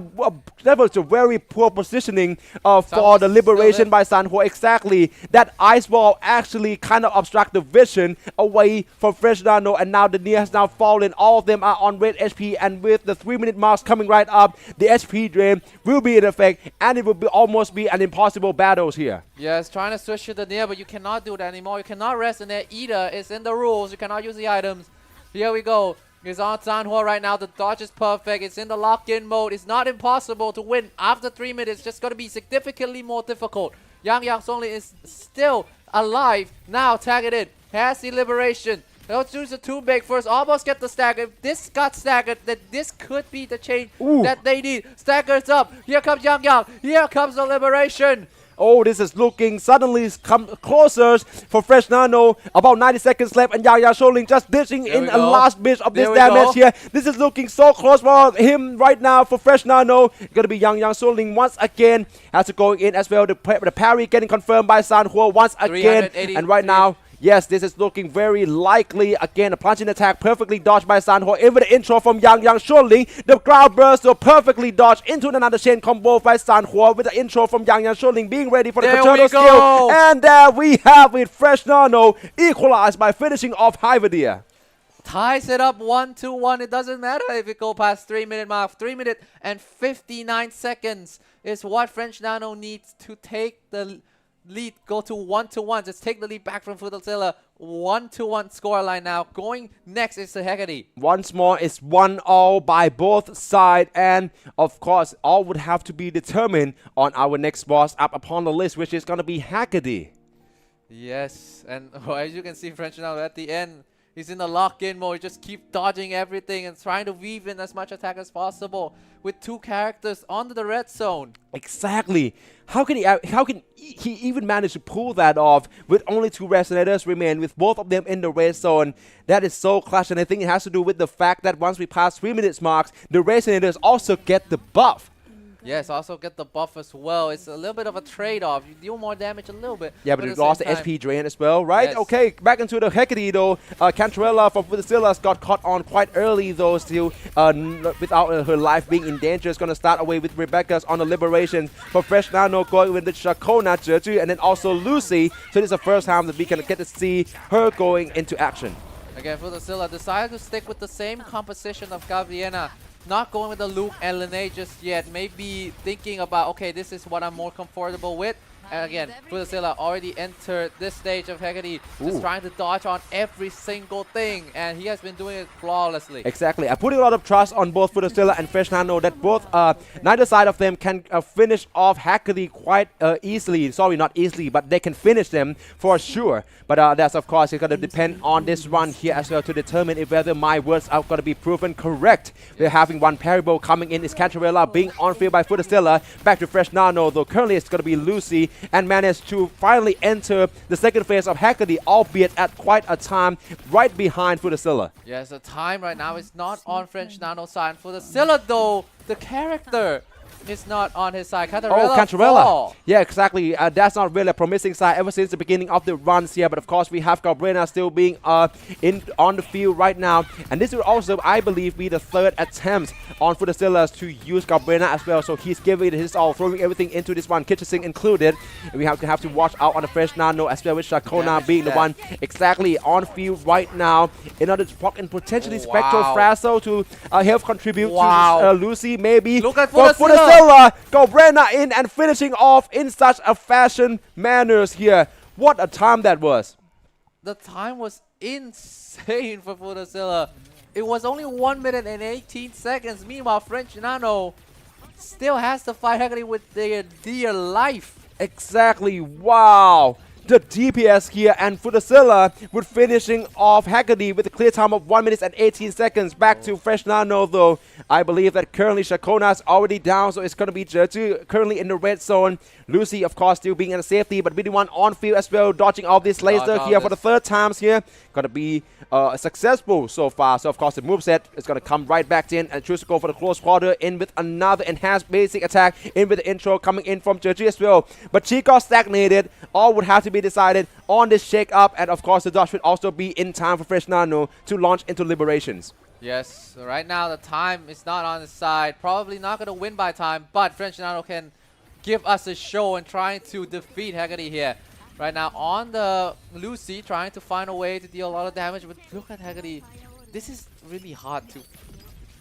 very poor positioning for the Liberation by Sanhua. Exactly, that ice wall actually kind of obstruct the vision away from Fresh Nano, and now the Nia has now fallen. All of them are on red HP, and with the 3-minute marks coming right up, the HP drain will be in effect, and it will be almost be an impossible battles here. Yes, trying to switch to the Nia, but you cannot do that anymore. You cannot rest in there either. It's in the rules. You cannot use the items. Here we go. It's on Sanhua right now. The dodge is perfect. It's in the lock-in mode. It's not impossible to win after 3 minutes. It's just going to be significantly more difficult. Yang Songli is still alive. Now tag it in. Has the Liberation. Those dudes are too big first. Almost get the stagger. If this got staggered, then this could be the change that they need. Staggers up. Here comes Yang. Here comes the Liberation. Oh, this is looking suddenly come closer for Fresh Nano. About 90 seconds left, and Yang Sholing just dishing in a last bit of this damage here. This is looking so close for him right now for Fresh Nano. It's going to be Yang Sholing once again. Has to go in as well. The parry getting confirmed by Sanhua once again. And right now, yes, this is looking very likely. Again, a plunging attack perfectly dodged by Sanhua. Even the intro from Yang Sholing. The crowd burst will perfectly dodged into another chain combo by Sanhua with the intro from Yang Sholing being ready for the paternal skill. And there we have it. Fresh Nano equalized by finishing off Hyvidia. Ties it up 1-1. It doesn't matter if it go past 3-minute mark. 3 minutes and 59 seconds is what French Nano needs to take the lead, go to 1-1. Just take the lead back from Futazilla. 1-1 scoreline now. Going next is the Hecate. Once more, it's 1-1 by both sides, and of course, all would have to be determined on our next boss up upon the list, which is going to be Hecate. Yes, and as you can see, French now at the end, he's in the lock-in mode. Just keep dodging everything and trying to weave in as much attack as possible with 2 characters onto the red zone. Exactly. How can he even manage to pull that off with only 2 resonators remain, with both of them in the red zone? That is so clutch, and I think it has to do with the fact that once we pass 3 minutes marks, the resonators also get the buff. Yes, also get the buff as well. It's a little bit of a trade-off. You deal more damage a little bit. Yeah, but it lost the SP drain as well, right? Yes. Okay, back into the Hecate though. Cantarella from Futazillas got caught on quite early though, still without her life being in danger. Is going to start away with Rebecca's on the Liberation. For Fresh Nano going with the Shakona, Jeju, and then also Lucy. So this is the first time that we can get to see her going into action. Again, Futazilla decided to stick with the same composition of Gabriena. Not going with the Luke and Lene just yet. Maybe thinking about, okay, this is what I'm more comfortable with. And again, Futazilla already entered this stage of Hecate, just trying to dodge on every single thing, and he has been doing it flawlessly. Exactly. I'm putting a lot of trust on both Futazilla and Fresh Nano that both, neither side of them can finish off Hecate quite easily. Sorry, not easily, but they can finish them for sure. But that's, of course, it's going to depend on this run here as well to determine if whether my words are going to be proven correct. We're having one parable coming in. Is Cantarella being on field by Futazilla. Back to Fresh Nano, though currently it's going to be Lucy, and managed to finally enter the second phase of Hecate, albeit at quite a time right behind Futazilla. Yes, the time right now is not on French Nano side. Futazilla, though, the character is not on his side. Cantarella. Yeah, exactly. That's not really a promising side ever since the beginning of the runs here. But of course, we have Gabriena still being on the field right now. And this will also, I believe, be the 3rd attempt on Futazillas to use Gabriena as well. So he's giving it his all, throwing everything into this one, Kitchensing included. And we have to watch out on the Fresh Nano as well, with Shakona being the one exactly on field right now in order to block and potentially Spectral Frazzle to help contribute to Lucy, maybe. Look at Futazilla. Gabriena in and finishing off in such a fashion manners here. What a time that was. The time was insane for Futazilla. It was only 1 minute and 18 seconds. Meanwhile, French Nano still has to fight Hecate with their dear life. Exactly. Wow. the DPS here, and Futasilla with finishing off Haggerty with a clear time of 1 minute and 18 seconds. Back to Fresh Nano though. I believe that currently Shakona is already down, so it's going to be Jeju currently in the red zone. Lucy, of course, still being in a safety, but BD1 on field as well, dodging off this laser here for the third times here. Going to be successful so far. So, of course, the moveset is going to come right back in and choose to go for the close quarter, in with another enhanced basic attack, in with the intro coming in from Jeju as well. But she got stagnated. All would have to be decided on this shake-up, and, of course, the dodge would also be in time for Fresh Nano to launch into Liberations. Yes, so right now the time is not on his side. Probably not going to win by time, but French Nano can give us a show and trying to defeat Haggerty here. Right now on the Lucy, trying to find a way to deal a lot of damage, but look at Haggerty. This is really hard to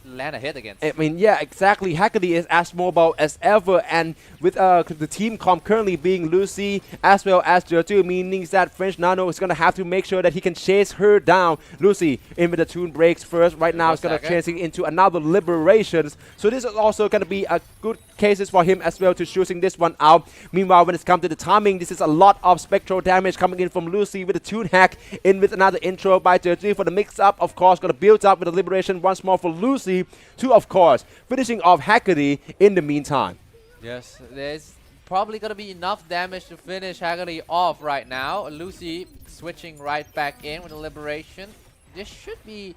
land a hit against. I mean, yeah, exactly. Haggerty is as mobile as ever, and with the team comp currently being Lucy as well as Jeju, meaning that French Nano is going to have to make sure that he can chase her down. Lucy in with the tune breaks first. Right now, it's going to chasing into another Liberations. So this is also going to be a good cases for him as well to shooting this one out. Meanwhile, when it's come to the timing, this is a lot of spectral damage coming in from Lucy with the tune hack, in with another intro by Jeju for the mix-up. Of course, going to build up with the Liberation once more for Lucy to, of course, finishing off Haggerty in the meantime. Yes, there's probably going to be enough damage to finish Haggerty off right now. Lucy switching right back in with the Liberation. This should be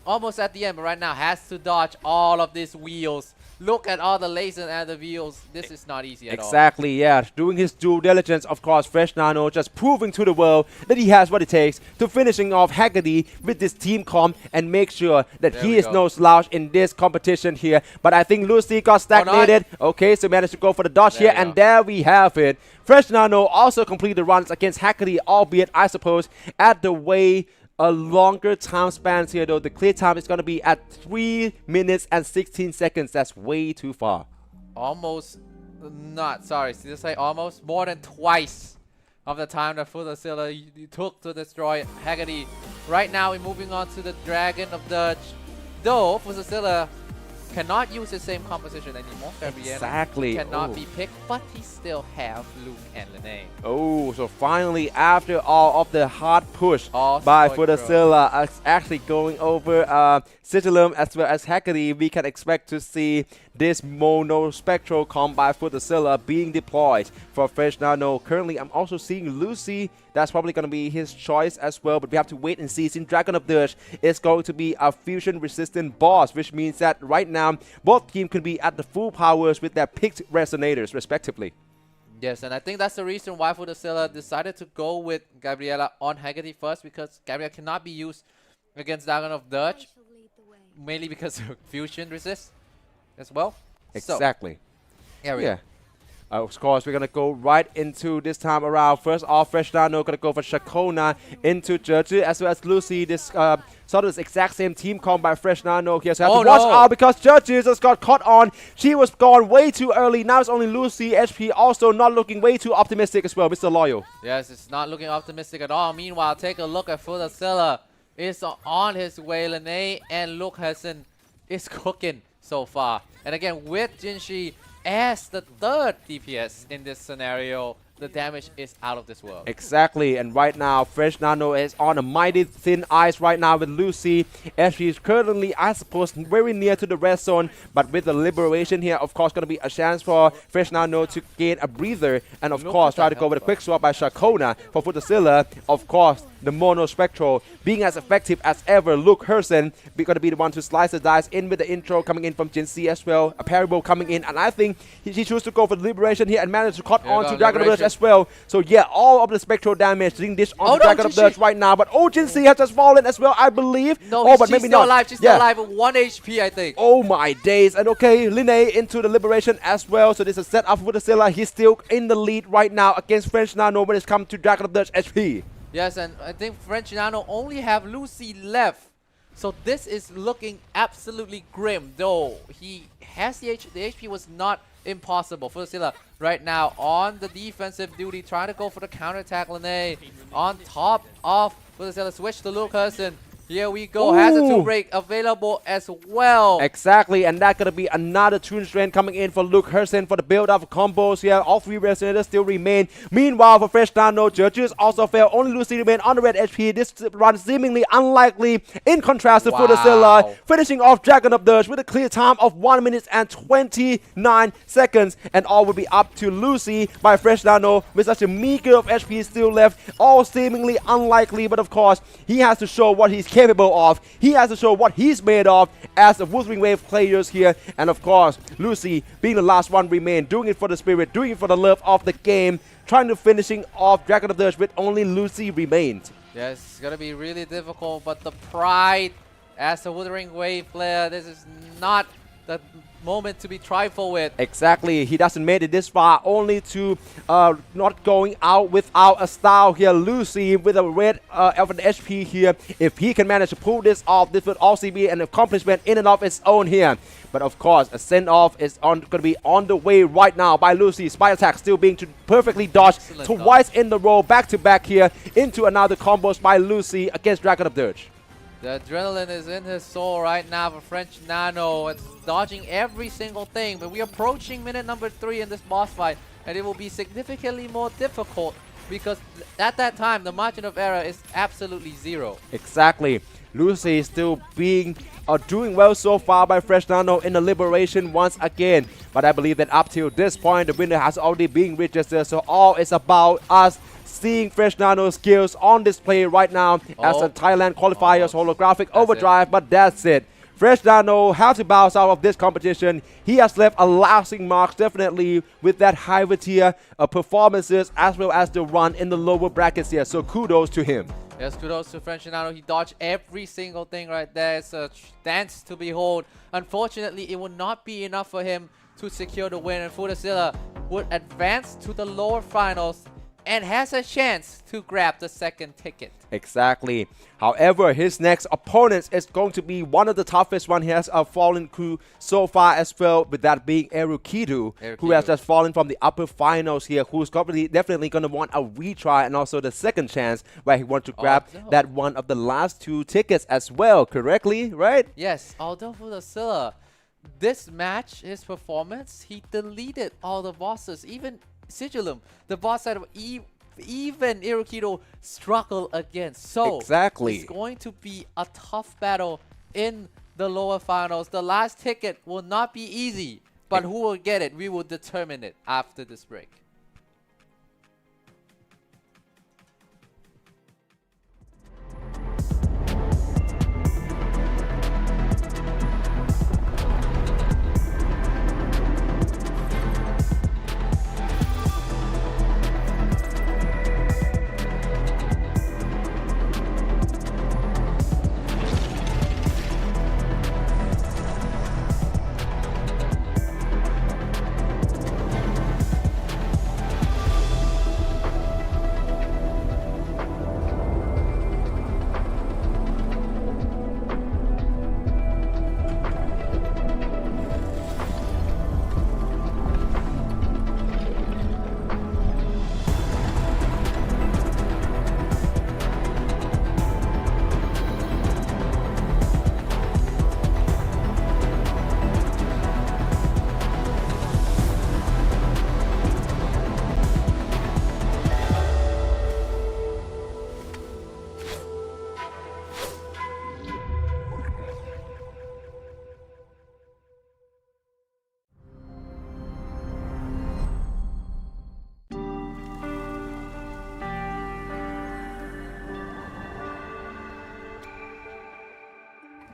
almost at the end, but right now has to dodge all of these wheels. Look at all the lasers and the wheels. This is not easy at all. Exactly, yeah. Doing his due diligence, of course, Fresh Nano just proving to the world that he has what it takes to finishing off Haggerty with this team comp and make sure that he is no slouch in this competition here. But I think Lucy got stagnated. Okay, so managed to go for the dodge here, and there we have it. Fresh Nano also completed the runs against Haggerty, albeit, I suppose, at the way a longer time spans here though. The clear time is going to be at 3 minutes and 16 seconds. That's way too far. Almost not, sorry, did I say almost? More than twice of the time that Futasilla took to destroy Haggerty. Right now we're moving on to the Dragon of Dutch. Though Futasilla cannot use the same composition anymore. Exactly. Cannot be picked, but he still have Luke and Lene. Oh, so finally, after all of the hard push by Futasilla, actually going over Sigillum as well as Haggerty, we can expect to see this mono spectral comp by Futasilla being deployed for Fresh Nano. Currently, I'm also seeing Lucy. That's probably going to be his choice as well, but we have to wait and see. Since Dragon of Dirge is going to be a fusion-resistant boss, which means that right now, both teams can be at the full powers with their picked resonators, respectively. Yes, and I think that's the reason why Futasilla decided to go with Gabriella on Haggerty first, because Gabriella cannot be used against Dragon of Dirge, mainly because of fusion resist as well. Exactly. So, yeah. Of course, we're going to go right into this time around. First off, Fresh Nano going to go for Shakona into Jeju as well as Lucy. This sort of this exact same team comp by Fresh Nano here. So have to watch out because Jeju just got caught on. She was gone way too early. Now it's only Lucy. HP also not looking way too optimistic as well, Mr. Loyal. Yes, it's not looking optimistic at all. Meanwhile, take a look at Futasilla. It's on his way. Lene and Luke Hesson is cooking so far. And again, with Jinshi as the third DPS in this scenario, the damage is out of this world. Exactly, and right now, Fresh Nano is on a mighty thin ice right now with Lucy, as she is currently, I suppose, very near to the red zone, but with the Liberation here, of course, going to be a chance for Fresh Nano to gain a breather, and of course, try to go with a quick swap by Shakona for Futasilla. Of course, the Mono Spectral being as effective as ever. Luke Herson going to be the one to slice the dice in with the intro coming in from Jin C as well. A parable coming in, and I think he chose to go for the Liberation here and managed to cut on to Dragon of Dirge as well. So yeah, all of the spectral damage doing this on Dragon of Dirge right now. But Jin C has just fallen as well, I believe. No, but maybe not. Alive. She's still alive with 1 HP, I think. Oh my days. And okay, Lene into the Liberation as well. So this is set up for Futasilla. He's still in the lead right now against French Nano when it's come to Dragon of Dirge HP. Yes, and I think French Nano only have Lucy left. So this is looking absolutely grim, though he has the HP was not impossible. Futasilla right now on the defensive duty, trying to go for the counterattack. Lene on top of Futasilla, switch to Luke Hudson. Here we go. Has a Ooh. 2-break available as well. Exactly, and that's going to be another Toon Strand coming in for Luke Hersen for the build-up of combos here. All 3 resonators still remain. Meanwhile, for Fresh Nano, Judges also fail. Only Lucy remain on the red HP. This run seemingly unlikely in contrast to Futazilla, finishing off Dragon of Dirge with a clear time of 1 minute and 29 seconds. And all will be up to Lucy by Fresh Nano with such a meager of HP still left. All seemingly unlikely, but of course, he has to show what he's capable of. He has to show what he's made of as the Wuthering Wave players here. And of course, Lucy being the last one remain, doing it for the spirit, doing it for the love of the game, trying to finishing off Dragon of Dirge with only Lucy remained. Yes, it's going to be really difficult, but the pride as a Wuthering Wave player, this is not the moment to be trifle with. Exactly, he doesn't made it this far, only to not going out without a style here. Lucy with a red of an HP here. If he can manage to pull this off, this would also be an accomplishment in and of its own here. But of course, a send-off is going to be on the way right now by Lucy. Spy attack still being perfectly dodged twice in the row, back-to-back here into another combos by Lucy against Dragon of Dirge. The adrenaline is in his soul right now for French Nano. It's dodging every single thing, but we're approaching minute number 3 in this boss fight, and it will be significantly more difficult because at that time, the margin of error is absolutely 0. Exactly. Lucy is still being doing well so far by Fresh Nano in the Liberation once again. But I believe that up till this point, the winner has already been registered, so all is about us seeing Fresh Nano's skills on display right now as the Thailand Qualifiers Holographic Overdrive, but that's it. Fresh Nano has to bounce out of this competition. He has left a lasting mark, definitely, with that higher tier performances as well as the run in the lower brackets here. So kudos to him. Yes, kudos to French Nano. He dodged every single thing right there. It's a dance to behold. Unfortunately, it will not be enough for him to secure the win, and Futazilla would advance to the lower finals and has a chance to grab the second ticket. Exactly. However, his next opponent is going to be one of the toughest one he has fallen to so far as well, with that being Erukidu, who has just fallen from the upper finals here, who's definitely going to want a retry and also the second chance where he wants to grab that one of the last 2 tickets as well, correctly, right? Yes, although Futazilla, this match, his performance, he deleted all the bosses, even Sigilum, the boss that even Irokido struggle against. So exactly, it's going to be a tough battle in the lower finals. The last ticket will not be easy, but who will get it? We will determine it after this break.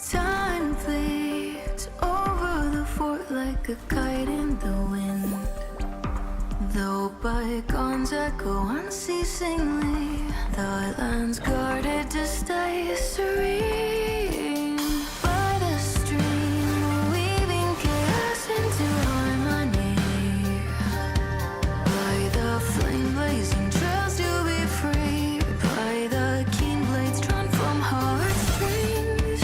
Time flees over the fort like a kite in the wind. Though bygones echo unceasingly, the island's guarded to stay serene. By the stream, weaving chaos into harmony. By the flame blazing trails to be free. By the keen blades drawn from heartstrings.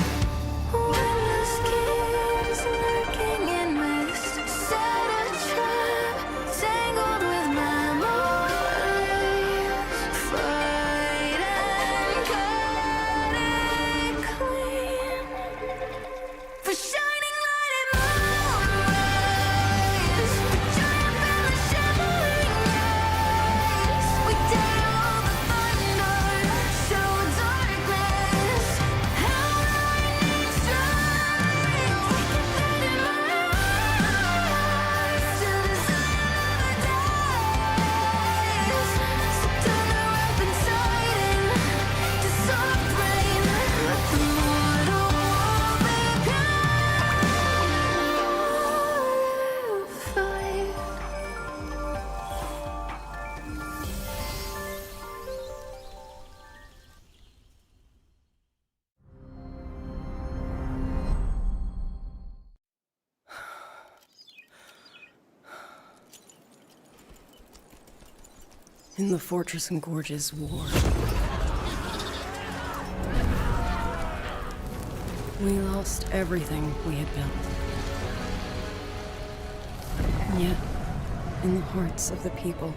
When the schemes lurking in mist set a trap, tangled with memories. Fight and cut In the Fortress and Gorges War, we lost everything we had built. And yet, in the hearts of the people,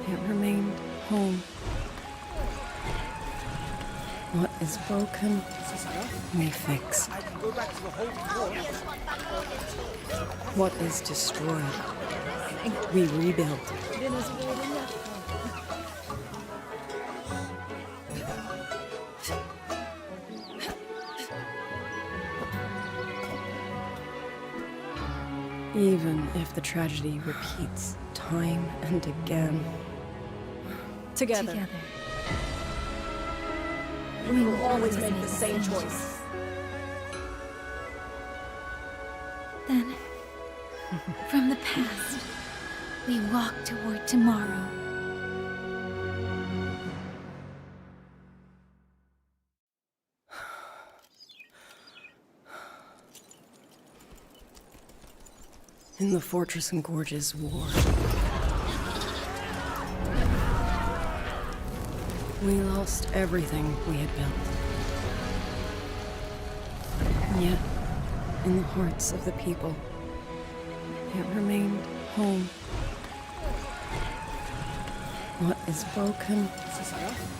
it remained home. What is broken, we fix. What is destroyed, we rebuild. Even if the tragedy repeats time and again, Together. We will always make the same choice. Then, from the past, we walk toward tomorrow. in the Fortress and Gorges War, we lost everything we had built. And yet, in the hearts of the people, it remained home. What is broken,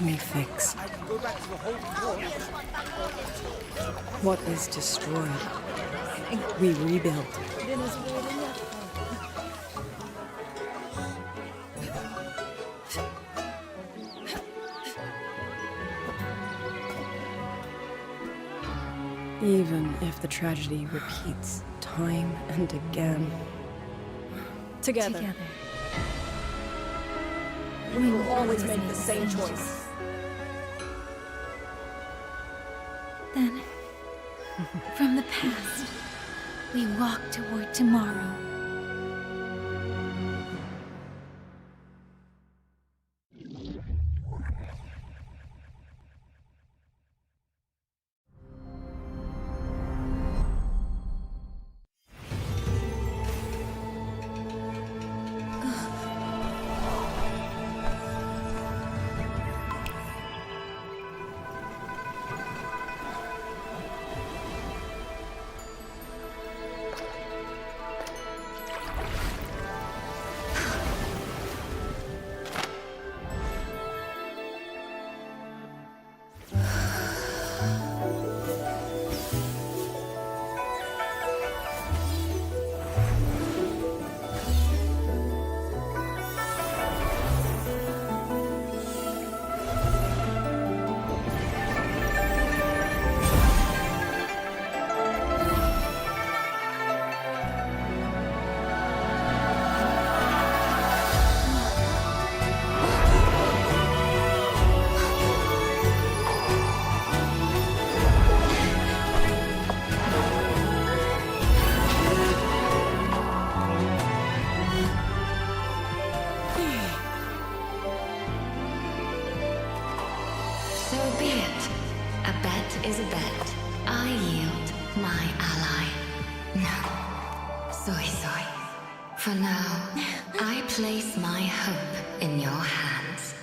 we fix. What is destroyed, we rebuild. Even if the tragedy repeats time and again, Together. We will always make the same choice. Then, from the past, we walk toward tomorrow. So be it. A bet is a bet. I yield my ally. No. Soy soy. For now, I place my hope in your hands.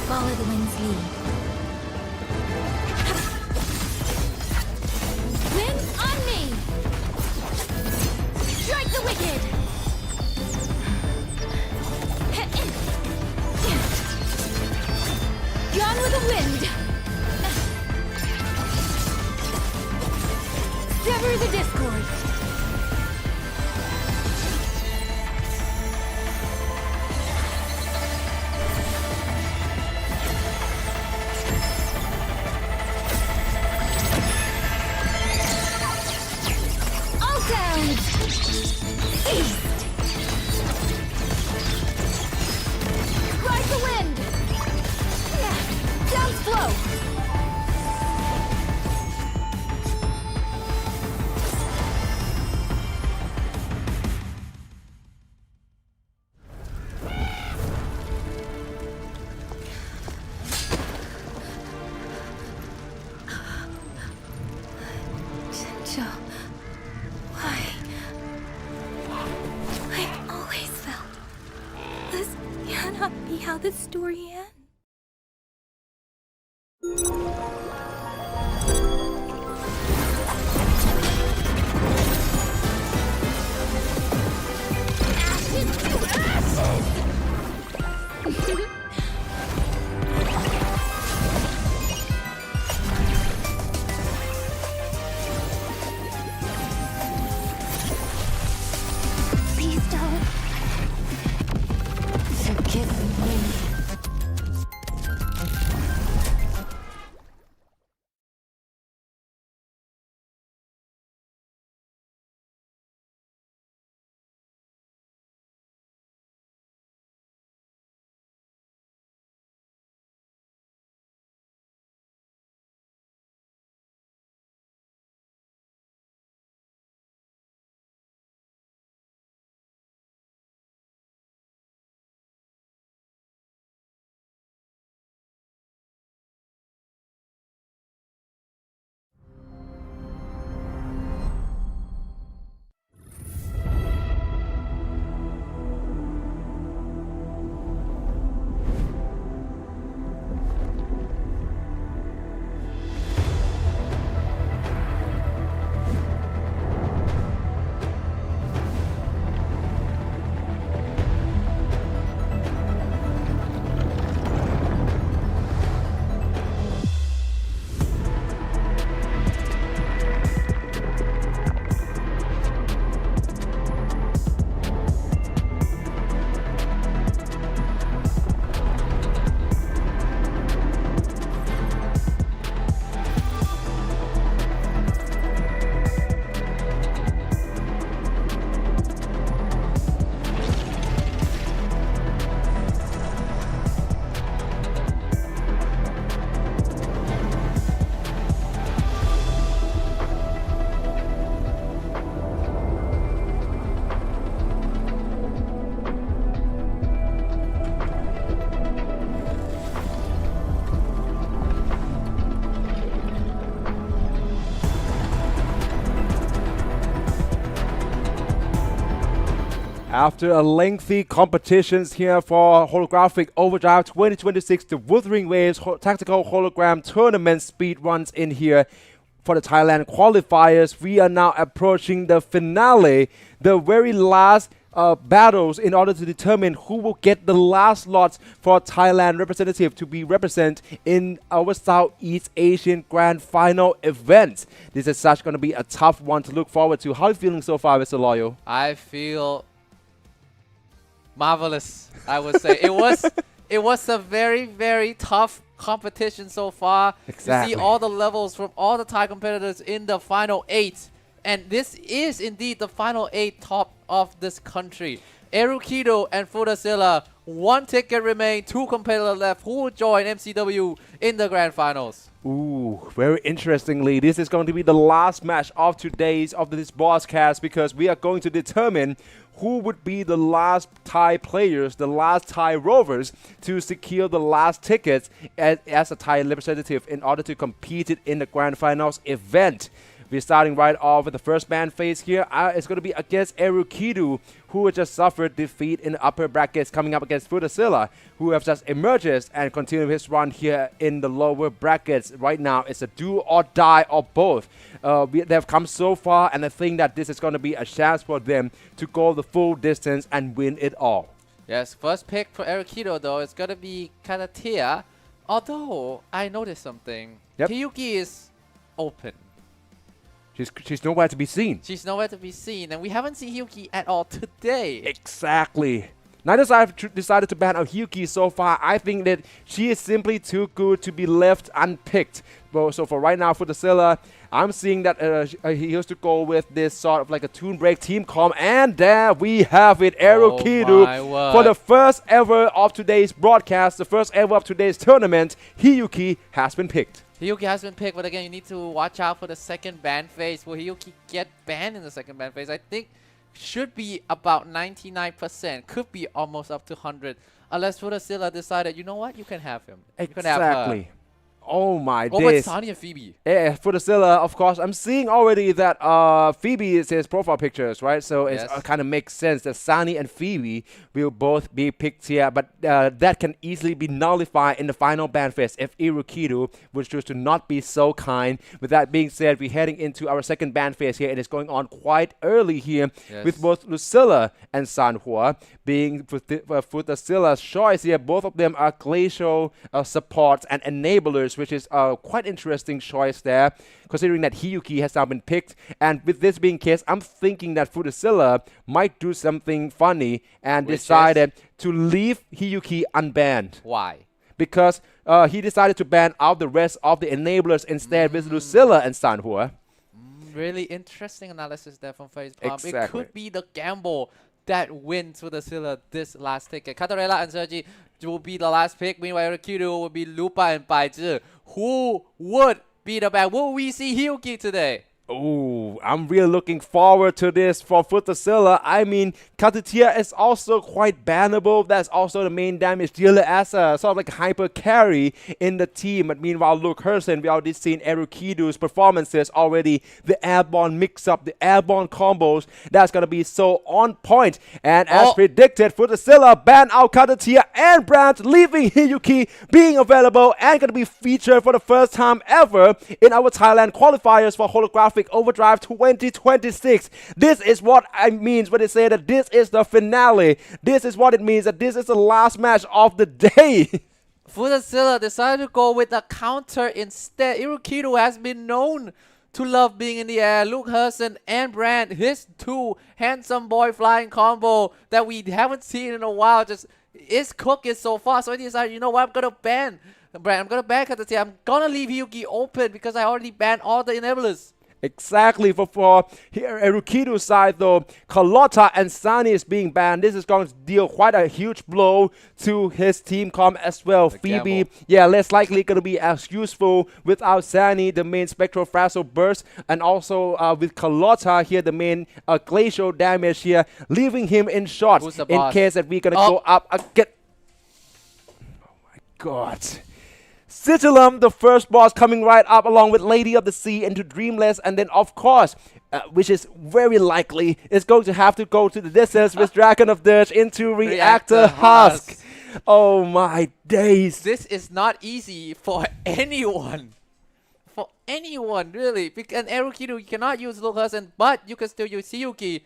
Follow the wind's lead. Wind on me! Strike the wicked! Gone with the wind! Sever the discord! All sounds ceased! cannot be how this story ends. Please don't. Forgive me. After a lengthy competitions here for Holographic Overdrive 2026, the Wuthering Waves Tactical Hologram Tournament speed runs in here for the Thailand Qualifiers. We are now approaching the finale, the very last battles in order to determine who will get the last slots for Thailand representative to be represented in our Southeast Asian Grand Final event. This is such going to be a tough one to look forward to. How are you feeling so far, Mr. Loyal? I feel marvelous, I would say. It was a very tough competition so far. Exactly. To see all the levels from all the Thai competitors in the final 8. And this is indeed the final 8 top of this country. Erukido and Fudasilla, 1 ticket remain, 2 competitors left. Who will join MCW in the grand finals? Ooh, very interestingly, this is going to be the last match of this broadcast, because we are going to determine who would be the last Thai players, the last Thai Rovers to secure the last tickets as a Thai representative in order to compete it in the grand finals event. We're starting right off with the first band phase here. It's going to be against Erukido, who just suffered defeat in the upper brackets, coming up against Fudasilla, who have just emerged and continued his run here in the lower brackets. Right now, it's a do or die or both. They've come so far, and I think that this is going to be a chance for them to go the full distance and win it all. Yes, first pick for Erukido, though, is going to be Katatia. Although, I noticed something. Yep. Hiyuki is open. She's nowhere to be seen. She's nowhere to be seen, and we haven't seen Hiyuki at all today. Exactly. Neither side have decided to ban out Hiyuki so far. I think that she is simply too good to be left unpicked. Well, so for right now, for the Fudasilla, I'm seeing that he has to go with this sort of like a tune break team comp. And there we have it, Erukido. For the first ever of today's broadcast, the first ever of today's tournament, Hiyuki has been picked. Hiyuki has been picked, but again, you need to watch out for the second ban phase. Will Hiyuki get banned in the second ban phase? I think should be about 99%. Could be almost up to 100. Unless Fudasilla decided, you know what, you can have him. Exactly. Oh my Over days. Sunny and Phoebe. Yeah, Futasilla, of course. I'm seeing already that Phoebe is his profile pictures, right? So it kind of makes sense that Sunny and Phoebe will both be picked here, but that can easily be nullified in the final ban phase if Irukido would choose to not be so kind. With that being said, we're heading into our second ban phase here. It is going on quite early here with both Lucilla and Sanhua being Futasilla's choice here. Both of them are glacial supports and enablers, which is a quite interesting choice there, considering that Hiyuki has now been picked. And with this being case, I'm thinking that Futasilla might do something funny and decided to leave Hiyuki unbanned. Why? Because he decided to ban out the rest of the enablers instead with Lucilla and Sanhua. Really interesting analysis there from FacePalm. Exactly. It could be the gamble that wins Futasilla this last ticket. Catarella and Sergi will be the last pick. Meanwhile, Rakido will be Lupa and Baizhi. Who would be the ban? Will we see Hyuki today? Oh, I'm really looking forward to this for Futasilla. I mean, Katatia is also quite bannable. That's also the main damage dealer as a sort of like hyper carry in the team. But meanwhile, Luke Hersen, we already seen Erukido's performances already. The airborne mix-up, the airborne combos, that's going to be so on point. And as predicted, Futasilla ban out Katatia and Brandt, leaving Hiyuki being available and going to be featured for the first time ever in our Thailand qualifiers for Holographic Overdrive 2026. This is what I mean when they say that this is the finale. This is what it means, that this is the last match of the day. Futasilla decided to go with a counter instead. Irukido has been known to love being in the air. Luke Hersen and Brand, his two handsome boy flying combo that we haven't seen in a while, just is cooking so far. So he decided, you know what, I'm going to ban Brand. I'm going to ban Katatia. I'm going to leave Hyuki open because I already banned all the enablers. Exactly. For Erukido's side, though, Carlotta and Sani is being banned. This is going to deal quite a huge blow to his team comp as well. Phoebe, less likely going to be as useful without Sani, the main Spectral Frazzle burst, and also with Carlotta here, the main glacial damage here, leaving him in shot in case that we're going to go up again. Oh my God. Sigilum, the first boss, coming right up along with Lady of the Sea into Dreamless, and then of course, which is very likely, is going to have to go to the distance with Dragon of Dirge into Reactor Husk. Oh my days. This is not easy for anyone. For anyone, really. And Erukido, you cannot use Luke Hersen, but you can still use Hiyuki.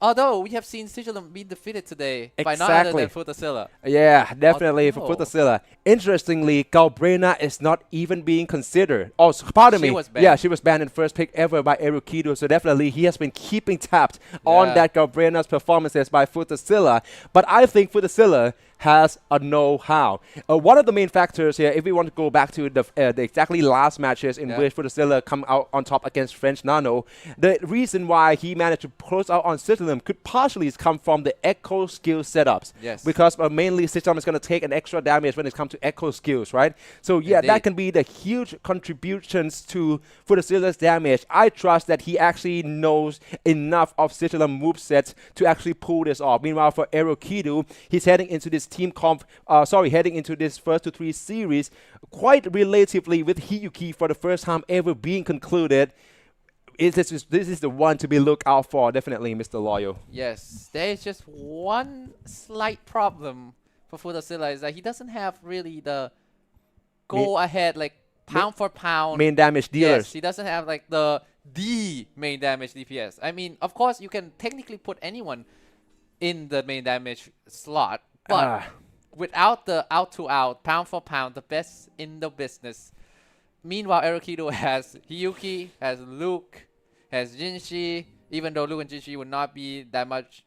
Although we have seen Sigilum be defeated today by none other than Futasilla. Yeah, definitely for Futasilla. Interestingly, Galbrena is not even being considered. Oh, pardon me. Yeah, she was banned in first pick ever by Erukido. So definitely he has been keeping tapped on that Galbrena's performances by Futasilla. But I think Futasilla has a know-how. One of the main factors here, if we want to go back to the exactly last matches in which Futasilla come out on top against French Nano, the reason why he managed to close out on Sigilum could partially come from the echo skill setups. Yes. Because mainly Sigilum is going to take an extra damage when it comes to echo skills, right? So yeah, that can be the huge contributions to Futasilla's damage. I trust that he actually knows enough of Sigilum movesets to actually pull this off. Meanwhile, for Erukido, he's heading into this team comp, heading into this first to three series quite relatively with Hiyuki for the first time ever being concluded. This is the one to be looked out for, definitely, Mr. Loyal. Yes, there is just one slight problem for Futasilla, is that he doesn't have really the go ahead, like pound for pound main damage dealers. Yes, he doesn't have like the main damage DPS. I mean, of course, you can technically put anyone in the main damage slot, but without the out-to-out, pound for pound, the best in the business. Meanwhile, Erukido has Hiyuki, has Luke, has Jinshi, even though Luke and Jinshi would not be that much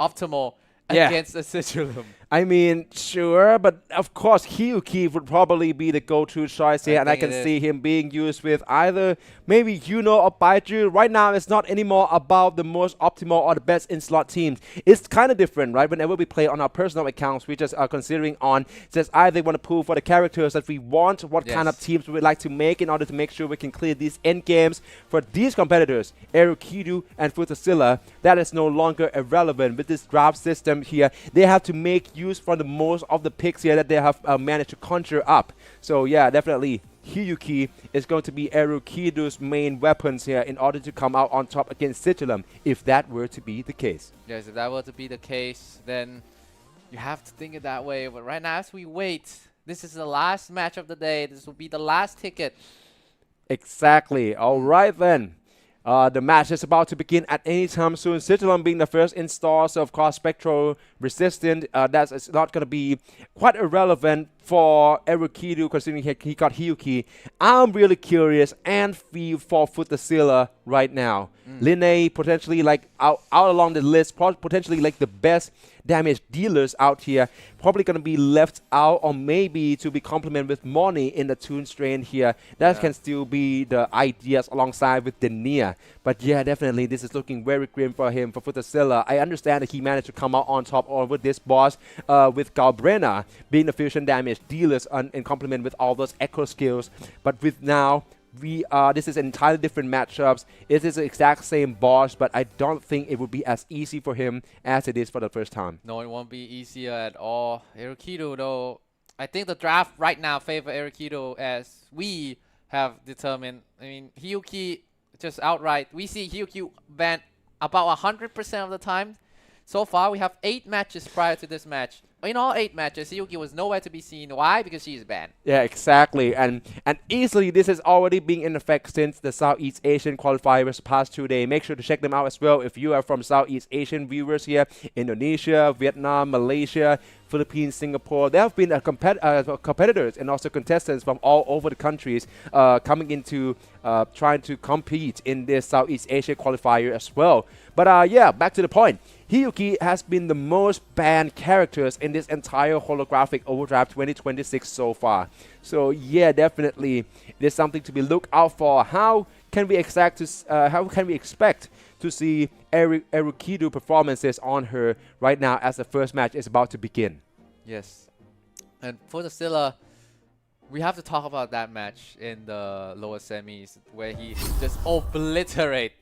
optimal against a Sigilum. I mean, sure, but of course, Hiyuki would probably be the go-to choice here, and I can see him being used with either maybe Yuno or Baiju. Right now, it's not anymore about the most optimal or the best in-slot teams. It's kind of different, right? Whenever we play on our personal accounts, we just are considering on just either want to pull for the characters that we want, what kind of teams we would like to make in order to make sure we can clear these end games. For these competitors, Erukido and Futasilla, that is no longer irrelevant with this draft system. system here, they have to make use for the most of the picks here that they have managed to conjure up. So yeah, definitely Hiyuki is going to be Erukido's main weapons here in order to come out on top against Sigilum, if that were to be the case. Yes, if that were to be the case, then you have to think it that way. But right now, as we wait, this is the last match of the day. This will be the last ticket. Exactly. All right then. The match is about to begin at any time soon. Sigilum being the first install, so of course Spectral resistant. That's not going to be quite irrelevant for Erukido considering he got Hiyuki. I'm really curious and feel for Futazilla right now. Linne potentially like out along the list, potentially like the best damage dealers out here. Probably going to be left out or maybe to be complemented with Moni in the Toon strain here. That can still be the ideas alongside with Denia. But yeah, definitely this is looking very grim for him, for Futazilla. I understand that he managed to come out on top over this boss with Galbrena being the fusion damage dealers in complement with all those echo skills. But with now, this is entirely different matchups. It is the exact same boss, but I don't think it would be as easy for him as it is for the first time. No, it won't be easier at all. Erukido, though, I think the draft right now favor Erukido as we have determined. I mean, Hiyuki just outright. We see Hiyuki banned about 100% of the time. So far, we have 8 matches prior to this match. In all 8 matches, Hiyuki was nowhere to be seen. Why? Because she is banned. Yeah, exactly. And easily, this is already being in effect since the Southeast Asian qualifiers past 2 days. Make sure to check them out as well if you are from Southeast Asian viewers here. Indonesia, Vietnam, Malaysia, Philippines, Singapore. There have been competitors and also contestants from all over the countries coming into trying to compete in this Southeast Asia qualifier as well. But yeah, back to the point. Hiyuki has been the most banned characters in this entire Holographic Overdrive 2026 so far. So yeah, definitely there's something to be looked out for. How can we expect to see Erukido performances on her right now as the first match is about to begin? Yes. And for the Scylla, we have to talk about that match in the lower semis where he just obliterate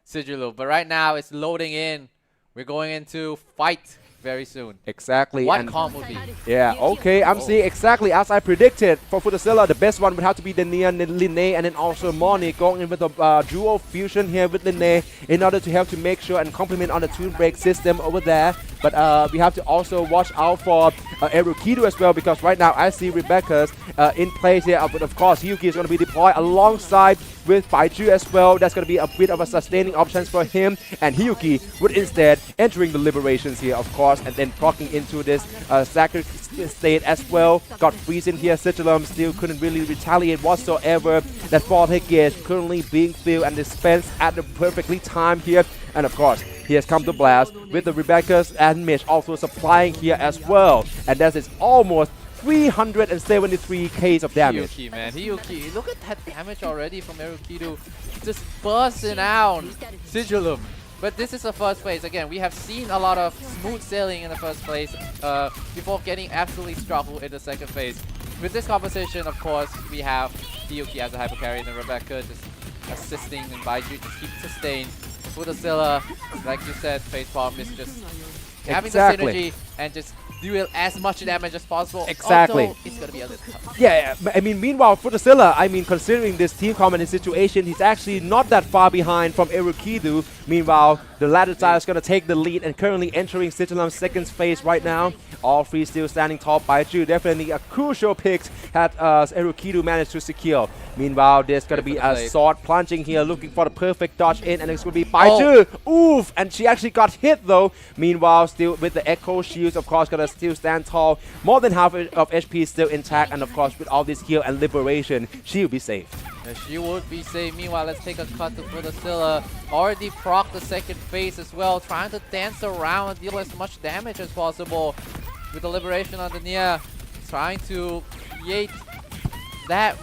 Sigilum. But right now it's loading in. We're going into fight very soon. Exactly. What comp will be? Yeah, okay, I'm seeing exactly as I predicted. For Futazilla, the best one would have to be Denia, Linne, and then also Moni going in with a dual fusion here with Linne in order to help to make sure and complement on the Toon Break system over there. But we have to also watch out for Erukido as well, because right now I see Rebecca's in place here. But of course, Hiyuki is going to be deployed alongside with Baiju as well. That's going to be a bit of a sustaining options for him. And Hiyuki would instead entering the liberations here, of course, and then proccing into this sacred state as well. Got freezing here. Sigilum still couldn't really retaliate whatsoever. That 4th hit gauge currently being filled and dispensed at the perfectly time here. And of course, he has come to blast with the Rebecca's and Mitch also supplying here as well. And that is almost 373 Ks of damage. Hiyuki, man. Hiyuki, look at that damage already from Erukido. Just bursting out Sigilum. But this is the first phase. Again, we have seen a lot of smooth sailing in the first phase before getting absolutely struggled in the second phase. With this composition, of course, we have Hiyuki as a hyper carry and then Rebecca just assisting and Baiju just keep sustained. Futazilla, like you said, facepalm is just having the synergy and just do as much damage as possible. Exactly. Also, it's gonna be a little tough. Yeah, I mean, meanwhile, Futazilla, I mean, considering this team common situation, he's actually not that far behind from Erukido. Meanwhile, the latter side is going to take the lead and currently entering Sigilum's second phase right now. All 3 still standing tall. Baiju, definitely a crucial pick that Erukido managed to secure. Meanwhile, there's going to be a sword plunging here, looking for the perfect dodge in, and it's going to be Baiju. Oof! And she actually got hit though. Meanwhile, still with the Echo Shields, of course, going to still stand tall. More than half of HP is still intact, and of course, with all this heal and liberation, she will be safe. Yeah, she would be safe. Meanwhile, let's take a cut to Futazilla. Already proc the second phase as well, trying to dance around and deal as much damage as possible. With the liberation on the Nia, trying to create that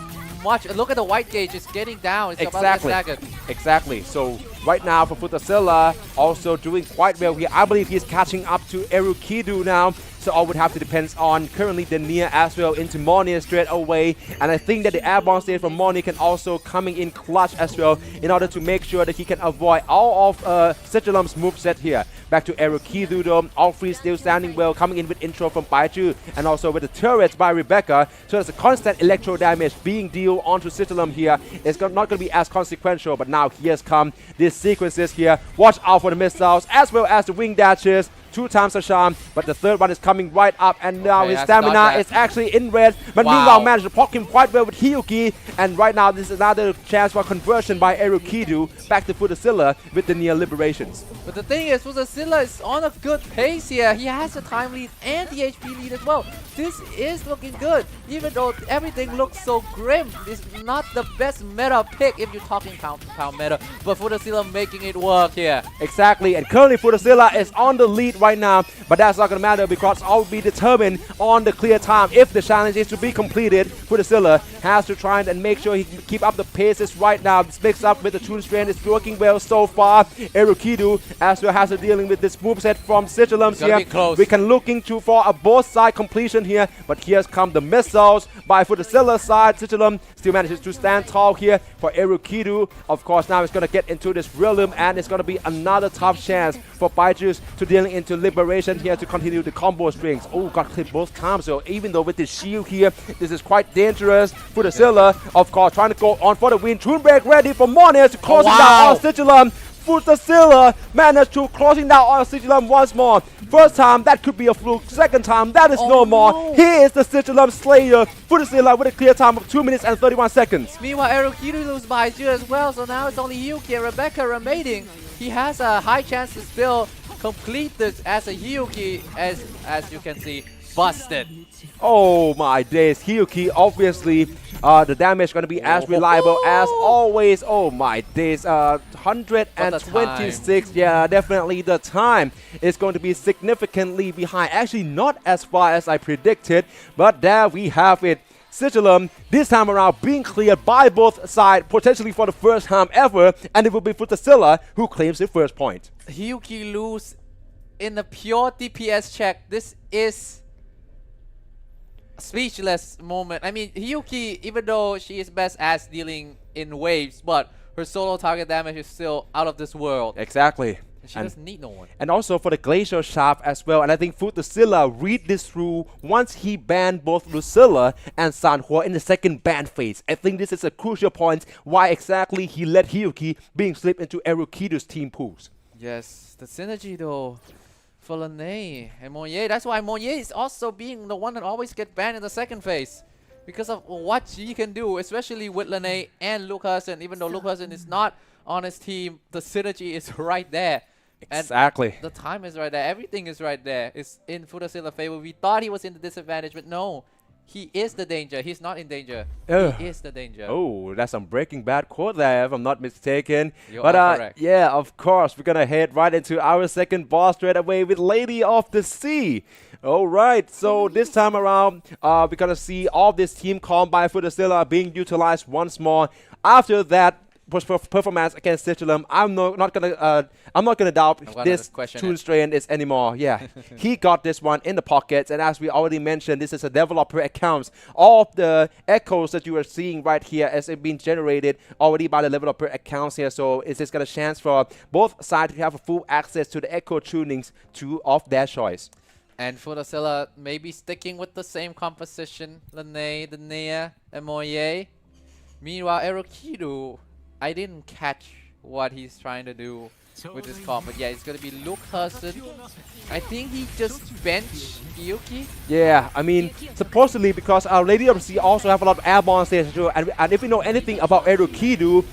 much. Look at the white gauge, it's getting down. It's about to get staggered. Exactly. So right now for Futasilla, also doing quite well here. I believe he's catching up to Erukidu now. So all would have to depend on currently Denia as well into Moni straight away. And I think that the airborne stage from Moni can also coming in clutch as well in order to make sure that he can avoid all of Sigilum's moveset here. Back to Erukidu though. All three still standing well, coming in with intro from Baiju and also with the turrets by Rebecca. So there's a constant electro damage being dealt onto Sigilum here. It's not going to be as consequential, but now here's come these sequences here. Watch out for the missiles as well as the wing dashes. 2 times a charm, but the third one is coming right up, and now his stamina is actually in red. But meanwhile, managed to poke him quite well with Hiyuki, and right now this is another chance for conversion by Erukidu back to Futasilla with the near liberations. But the thing is, Futasilla is on a good pace here. He has a time lead and the HP lead as well. This is looking good, even though everything looks so grim. It's not the best meta pick if you're talking pound-to-pound meta, but Futasilla making it work here. Exactly, and currently Futasilla is on the lead right now, but that's not going to matter because all will be determined on the clear time. If the challenge is to be completed, Futasilla has to try and make sure he can keep up the paces right now. This mix up with the Toon Strain is working well so far. Erukidu as well has to dealing with this moveset from Sigilums here. We can looking to for a both side completion here, but here's come the missiles by Futasilla side. Sigilum still manages to stand tall here for Erukidu. Of course, now it's going to get into this realm, and it's going to be another tough chance for Baijus to dealing into liberation here to continue the combo strings. Oh, got clipped both times. So even though with the shield here, this is quite dangerous. Futasilla, of course, trying to go on for the win. Toonbreak ready for Mones to closing down on Sigilum. Futasilla managed to closing down on Sigilum once more. First time, that could be a fluke. Second time, that is no more. Here is the Sigilum Slayer. Futasilla with a clear time of 2 minutes and 31 seconds. Meanwhile, Erukidu loses by Ju as well, so now it's only Hyuki and Rebecca remaining. He has a high chance to still complete this as a Hyuki, as you can see, busted. Oh my days, Hyuki obviously the damage going to be as reliable as always. Oh my days, 126. Yeah, definitely the time is going to be significantly behind. Actually, not as far as I predicted, but there we have it. Sigilum this time around being cleared by both sides, potentially for the first time ever, and it will be Futasilla who claims the first point. Hyuki lose in a pure DPS check. This is a speechless moment. I mean, Hyuki, even though she is best at dealing in waves, but her solo target damage is still out of this world. Exactly. She doesn't need no one. And also for the Glacial Shaft as well. And I think Futasilla read this through once he banned both Lucilla and Sanhua in the second ban phase. I think this is a crucial point why exactly he let Hyuki being slipped into Erukidu's team pools. Yes, the synergy though for Lene and Monye. That's why Monye is also being the one that always get banned in the second phase. Because of what she can do, especially with Lene and Lucas. And even though Lucas is not on his team, the synergy is right there. Exactly. And the time is right there. Everything is right there. It's in Futasilla's favor. We thought he was in the disadvantage, but no. He is the danger. He's not in danger. He is the danger. Oh, that's some Breaking Bad quote there, if I'm not mistaken. You are correct. Yeah, of course. We're going to head right into our second boss straight away with Lady of the Sea. All right, so this time around, we're going to see all this team calm by Futasilla being utilized once more. After that performance against Sigilum, I'm not gonna doubt this Toon Strain is anymore. Yeah, he got this one in the pockets, and as we already mentioned, this is a developer account. All of the echoes that you are seeing right here has been generated already by the developer accounts here. So it's just got a chance for both sides to have a full access to the echo tunings of their choice. And Futasilla maybe sticking with the same composition, Lene, Denia, and Moye. Meanwhile, Erukidu, I didn't catch what he's trying to do with this comp, but yeah, it's gonna be Luke Hudson. I think he just benched Hyuki. Yeah, I mean, supposedly because our Lady of the Sea also have a lot of airborne stages too, and if you know anything about Erukidu,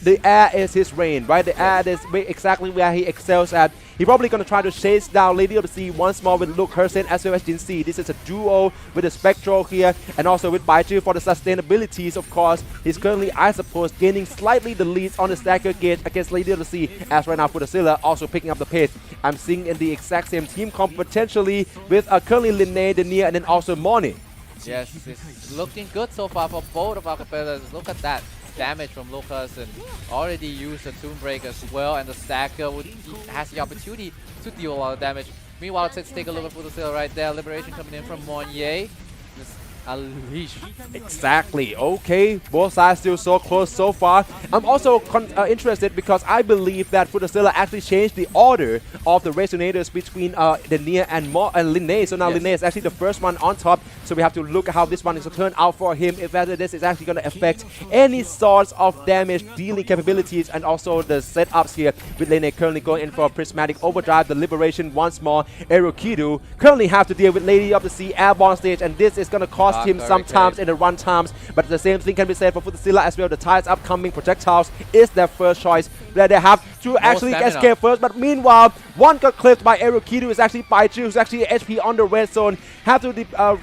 the air is his reign, right? The air is exactly where he excels at. He's probably going to try to chase down Lady of the Sea once more with Luke Hudson as well as Jin C. This is a duo with the Spectral here and also with Baiju for the sustainabilities, of course. He's currently, I suppose, gaining slightly the leads on the stagger gauge against Lady of the Sea, as right now Futasilla also picking up the pace. I'm seeing in the exact same team comp potentially with currently Lene, Denia, and then also Moni. Yes, it's looking good so far for both of our competitors. Look at that. damage from Lucas and already used the Tomb Break as well, and the Stacker has the opportunity to deal a lot of damage. Meanwhile, let's take a look at Futasilla right there. Liberation coming in from Monye. Just unleash. Exactly. Okay, both sides still so close so far. I'm also interested because I believe that Futasilla actually changed the order of the resonators between Denier and Linnae. So now Yes. Linnae is actually the first one on top. So we have to look at how this one is to turn out for him, if whether this is actually going to affect any sorts of damage dealing capabilities, and also the setups here with Linnae currently going in for Prismatic Overdrive, the Liberation once more. Erukidu currently have to deal with Lady of the Sea airborne stage, and this is going to cost him sometimes in the run times, but the same thing can be said for Futasilla as well. The tides upcoming projectiles is their first choice, where they have to actually stamina. escape first, but meanwhile one got clipped by Erukidu, who's actually Baichu, who's actually HP on the red zone, have to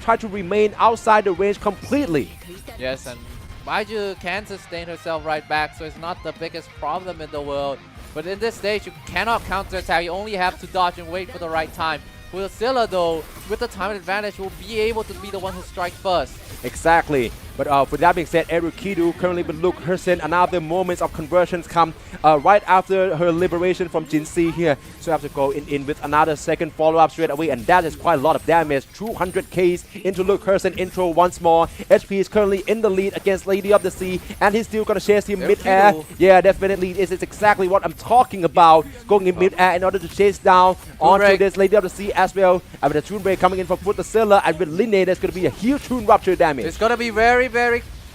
try to remain outside the range completely. Yes, and Baiju can sustain herself right back, so it's not the biggest problem in the world. But in this stage, you cannot counter-attack. You only have to dodge and wait for the right time. Futasilla, though, with the time advantage, will be able to be the one who strikes first. Exactly. But with that being said, Erukidu currently with Luke Hersen, another moments of conversions come right after her liberation from Jinxie here. So have to go in with another second follow-up straight away, and that is quite a lot of damage. 200 Ks into Luke Hersen intro once more. HP is currently in the lead against Lady of the Sea, and he's still gonna chase him mid-air. Yeah, definitely. This is exactly what I'm talking about. Going in mid-air in order to chase down onto this Lady of the Sea as well. And with the Toon Break coming in from Futasilla, and with Linnae, there's gonna be a huge Toon Rupture damage. It's gonna be very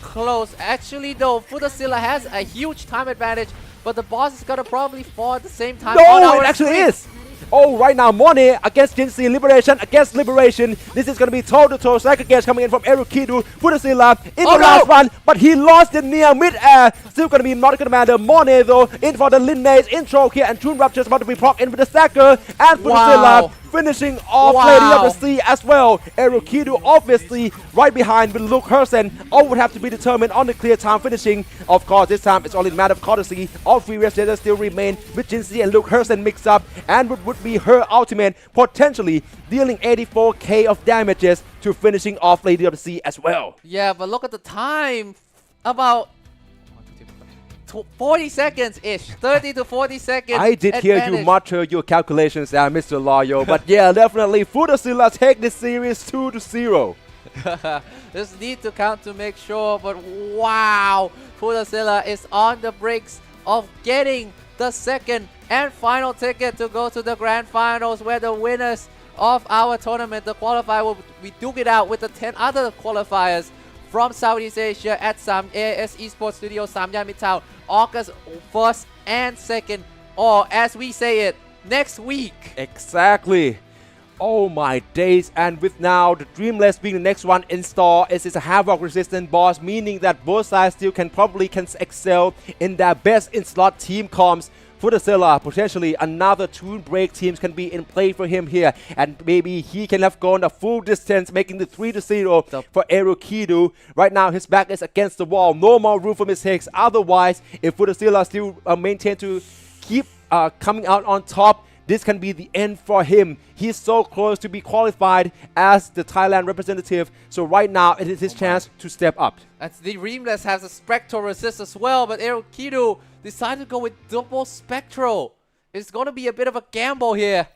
close. Actually, though, Futasilla has a huge time advantage, but the boss is gonna probably fall at the same time. No, it actually is. Oh, right now, Mone against Jinxie, Liberation against Liberation. This is going to be toe-to-toe Psychic Gauge coming in from Erukidu. Futasilla in the last one, but he lost it near mid-air. Still going to be Nautical Commander. Mone, though, in for the Linnae's intro here, and Toon Rupture is about to be proc in with the Stacker, and Futasilla finishing off Lady of the Sea as well. Erukidu obviously right behind with Luke Hersen. All would have to be determined on the clear time finishing. Of course, this time it's only a matter of courtesy. All three resonators still remain with Jinxie and Luke Hersen mixed up, and would be her ultimate, potentially dealing 84k of damages to finishing off Lady of the Sea as well. Yeah, but look at the time. About 40 seconds-ish. 30 to 40 seconds. I did hear you mutter your calculations there, Mr. Loyo. But yeah, definitely Futasilla take this series 2-0. Just need to count to make sure, but wow, Futasilla is on the bricks of getting the second and final ticket to go to the grand finals, where the winners of our tournament, the qualifier, will be duke it out with the 10 other qualifiers from Southeast Asia at AIS Esports Studio, Samyan Mitrtown, August 1st and 2nd, or as we say it, next week. Exactly. Oh my days, and with now the Dreamless being the next one in store, it is a Havoc resistant boss, meaning that both sides still can excel in their best in slot team comps. Futasilla, potentially another Toon Break teams can be in play for him here, and maybe he can have gone the full distance, making the 3-0 for Erukidu. Right now his back is against the wall, no more room for mistakes. Otherwise, if Futasilla still maintain to keep coming out on top, this can be the end for him. He's so close to be qualified as the Thailand representative. So right now, it is his chance to step up. As the Dreamless has a Spectral resist as well, but Erukidu decided to go with double Spectral. It's going to be a bit of a gamble here.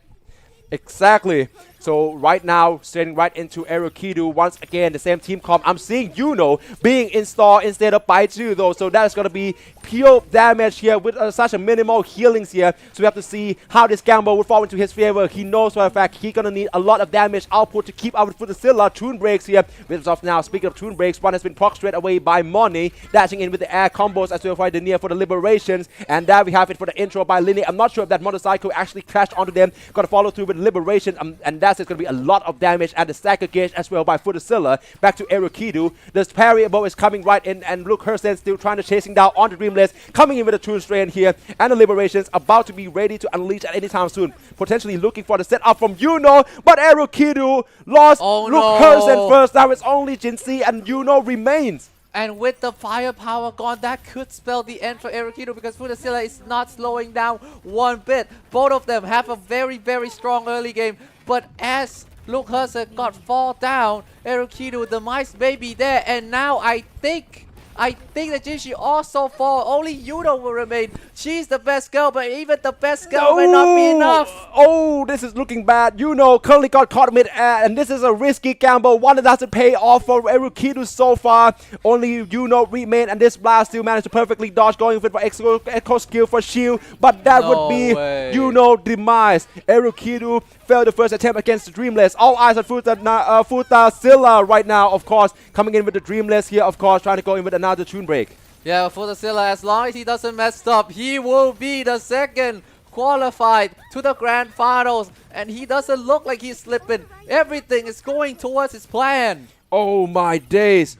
Exactly. So right now, standing right into Erukidu, once again, the same team comp. I'm seeing Yuno being installed instead of Baichu though, so that is going to be pure damage here with such a minimal healings here. So we have to see how this gamble would fall into his favor. He knows for a fact he's going to need a lot of damage output to keep up with Futasilla. Toon Breaks here. With of now, speaking of Toon Breaks, one has been proc straight away by Moni, dashing in with the air combos as well for the near for the Liberations. And there we have it for the intro by Linnae. I'm not sure if that motorcycle actually crashed onto them. Got to follow through with Liberation, and that's going to be a lot of damage, and the Stacker Gauge as well by Futasilla. Back to Erukidu. The parryable is coming right in, and Luke Hersen still trying to chasing down on the Dreamless, coming in with a Toon Strain here, and the Liberations about to be ready to unleash at any time soon. Potentially looking for the setup from Yuno, but Erukidu lost Luke Hersen first. Now it's only Jinxie, and Yuno remains. And with the firepower gone, that could spell the end for Erukidu, because Futasilla is not slowing down one bit. Both of them have a very strong early game, but as Luke Hersen got fall down, Erukidu, the mice may be there, and now I think I think that Jinxie also fall. Only Yuno will remain. She's the best girl, but even the best girl may not be enough. Oh, this is looking bad. You know, currently got caught mid-air, and this is a risky gamble. One that doesn't pay off for Erukidu so far. Only you know remain, and this blast still managed to perfectly dodge, going for echo skill for shield, but that would be you know demise. Erukidu failed the first attempt against Dreamless. All eyes on Futazilla right now, of course, coming in with the Dreamless here, of course, trying to go in with another tune break. Yeah, Futazilla, as long as he doesn't mess up, he will be the second qualified to the grand finals, and he doesn't look like he's slipping. Everything is going towards his plan. Oh my days.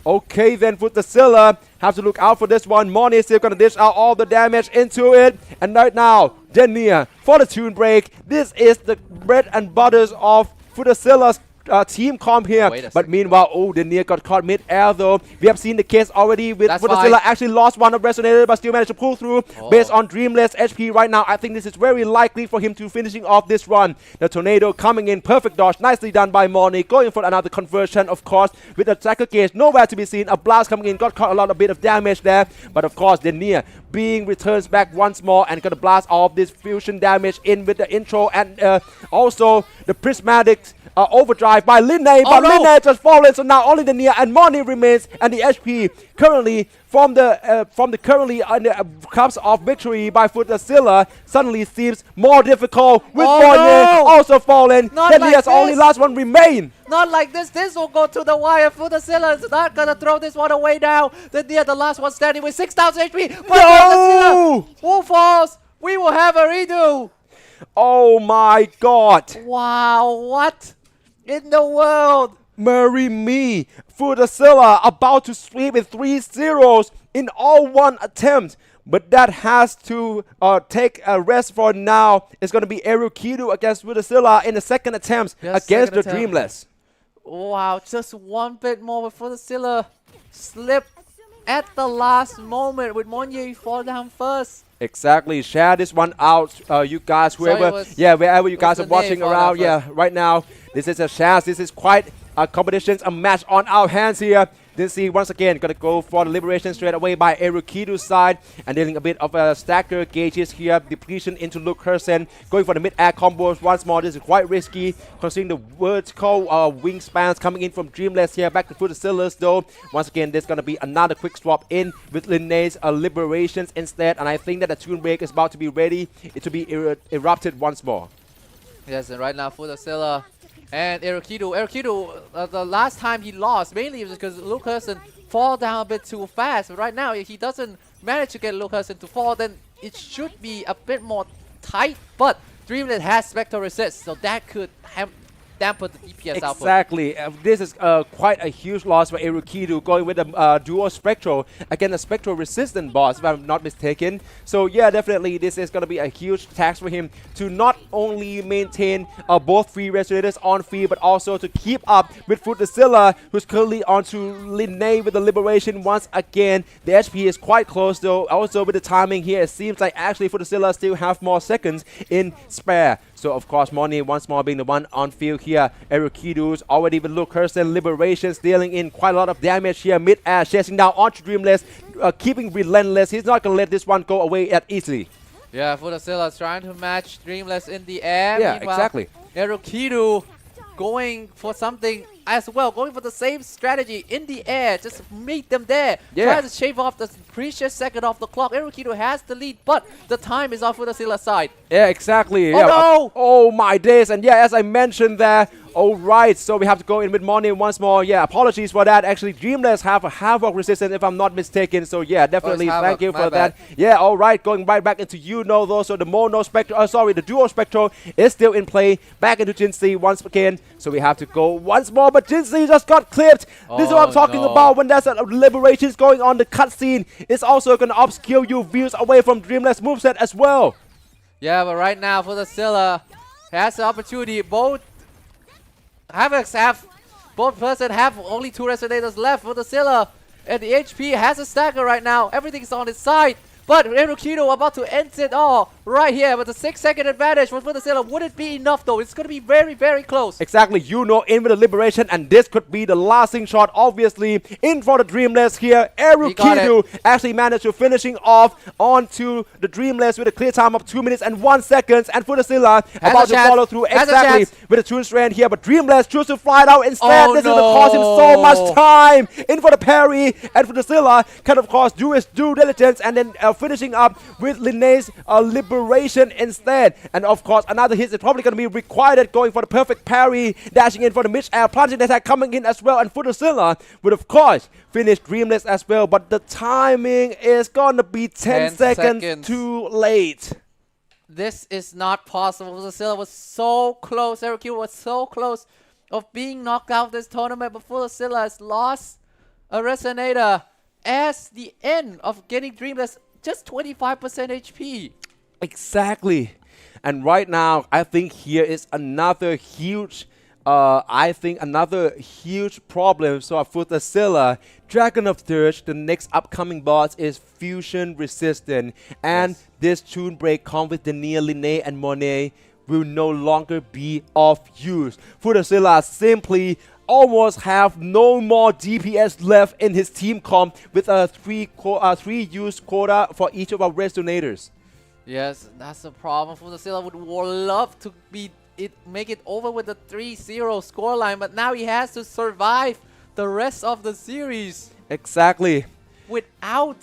Okay then, Futazilla, have to look out for this one. Moni is still gonna dish out all the damage into it, and right now, Denia for the tune break. This is the bread and butters of Futazilla's team comp here, but meanwhile, Denia got caught mid-air though. We have seen the case already with Futazilla actually lost one of Resonator, but still managed to pull through based on Dreamless HP right now. I think this is very likely for him to finishing off this run. The Tornado coming in, perfect dodge, nicely done by Moni, going for another conversion, of course, with the tracker gauge nowhere to be seen. A blast coming in, got caught a bit of damage there, but of course, Denia being returns back once more and gonna blast all of this fusion damage in with the intro, and also the prismatic overdrive by Linnae, but Linnae just fallen, so now only the Nia and Moni remains, and the HP currently from the currently cups of victory by Futazilla suddenly seems more difficult with Moni also fallen. Then like Nia's only last one remain. Not like this. This will go to the wire. Futazilla is not gonna throw this one away now. The Nia, the last one standing with 6,000 HP. But Futazilla, who falls? We will have a redo. Oh my god. Wow, what in the world? Marry me. Futazilla about to sweep with 3 zeros in all one attempt. But that has to take a rest for now. It's going to be Erukidu against Futazilla in the second attempt against the Dreamless. Wow, just one bit more with Futazilla slip at the last moment with Monye fall down first. Exactly. Share this one out, you guys, whoever, wherever you guys are watching around, right now. This is a chance. This is quite a competition, a match on our hands here. Then see once again gonna go for the liberation straight away by Erukidu's side, and dealing a bit of a stacker gauges here. Depletion into Luke Hersen, going for the mid-air combos once more. This is quite risky considering the vertical wingspans coming in from Dreamless here. Back to Futazilla's though. Once again, there's gonna be another quick swap in with Linnae's liberations instead, and I think that the tune break is about to be ready to be erupted once more. Yes, and right now Futazilla and Erukidu, the last time he lost, mainly was because Luke Hersen fall down a bit too fast. But right now, if he doesn't manage to get Luke Hersen to fall, then it should be a bit more tight. But Dreamlet has Spectral Resist, so that could dampen the DPS output. Exactly. This is quite a huge loss for Erukidu, going with a dual Spectral against a Spectral resistant boss, if I'm not mistaken. So yeah, definitely this is going to be a huge task for him to not only maintain both free Resonators on free, but also to keep up with Futazilla, who's currently onto Linnae with the liberation once again. The HP is quite close though. Also with the timing here, it seems like actually Futazilla still have more seconds in spare. So of course, Moni once more being the one on field here. Erukidu's already with Luke Hersen liberations, dealing in quite a lot of damage here mid-air, chasing down onto Dreamless, keeping relentless. He's not gonna let this one go away that easily. Yeah, Futazilla's trying to match Dreamless in the air. Yeah, exactly. Erukidu going for something as well, going for the same strategy in the air, just meet them there. Try to shave off the precious second off the clock. Erukidu has the lead, but the time is on Futazilla's side. Yeah, exactly. Oh no! Oh my days, and yeah, as I mentioned there, alright, so we have to go in with Moni once more. Yeah, apologies for that. Actually, Dreamless have a Havoc resistance if I'm not mistaken, so yeah, definitely thank you for that. Yeah, alright, going right back into though, so the Mono Spectral, the Duo Spectral is still in play. Back into Jinxie once again, so we have to go once more, but Jinxie just got clipped. This is what I'm talking about when there's a liberations going on. The cutscene is also going to obscure you views away from Dreamless moveset as well. Yeah, but right now Futazilla has the opportunity. Both person have only 2 Resonators left. Futazilla and the HP has a stacker right now. Everything is on his side. But Erukidu about to end it all right here, but the 6-second advantage for Futasilla. Would it be enough though? It's going to be very, very close. Exactly, in with the liberation, and this could be the lasting shot, obviously. In for the Dreamless here. Erukidu actually managed to finishing off onto the Dreamless with a clear time of 2 minutes and 1 second, and Futasilla about to follow through exactly with the Toon Strand here, but Dreamless chooses to fly it out instead. This is going to cost him so much time. In for the parry, and Futasilla can of course do his due diligence, and then finishing up with Linne's liberation instead. And of course another hit is probably going to be required, going for the perfect parry, dashing in for the mid-air plunging attack coming in as well, and Futasilla would of course finish Dreamless as well, but the timing is going to be 10 seconds too late. This is not possible. Futasilla was so close. Erukidu was so close of being knocked out this tournament, but Futasilla has lost a Resonator as the end of getting Dreamless just 25% HP. Exactly. And right now, I think here is another huge problem. So for Futasilla, Dragon of Dirge, the next upcoming boss is fusion resistant, and this Toon Break comes with Denier, Linne, and Monet will no longer be of use. Futasilla simply almost have no more DPS left in his team comp with a 3 use quota for each of our Resonators. Yes, that's the problem. Futasilla would love to make it over with a 3-0 scoreline, but now he has to survive the rest of the series. Exactly. Without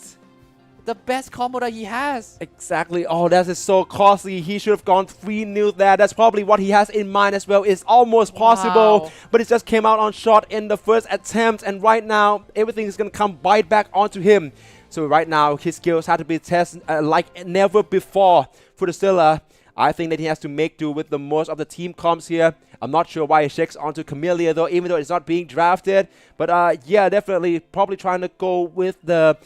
the best combo that he has. Exactly. Oh, that is so costly. He should have gone 3-0 there. That's probably what he has in mind as well. It's almost possible, but it just came out on shot in the first attempt, and right now everything is going to come bite back onto him. So right now his skills have to be tested like never before. Futasilla, I think that he has to make do with the most of the team comps here. I'm not sure why he checks onto Camellia though, even though it's not being drafted. But yeah, definitely probably trying to go with the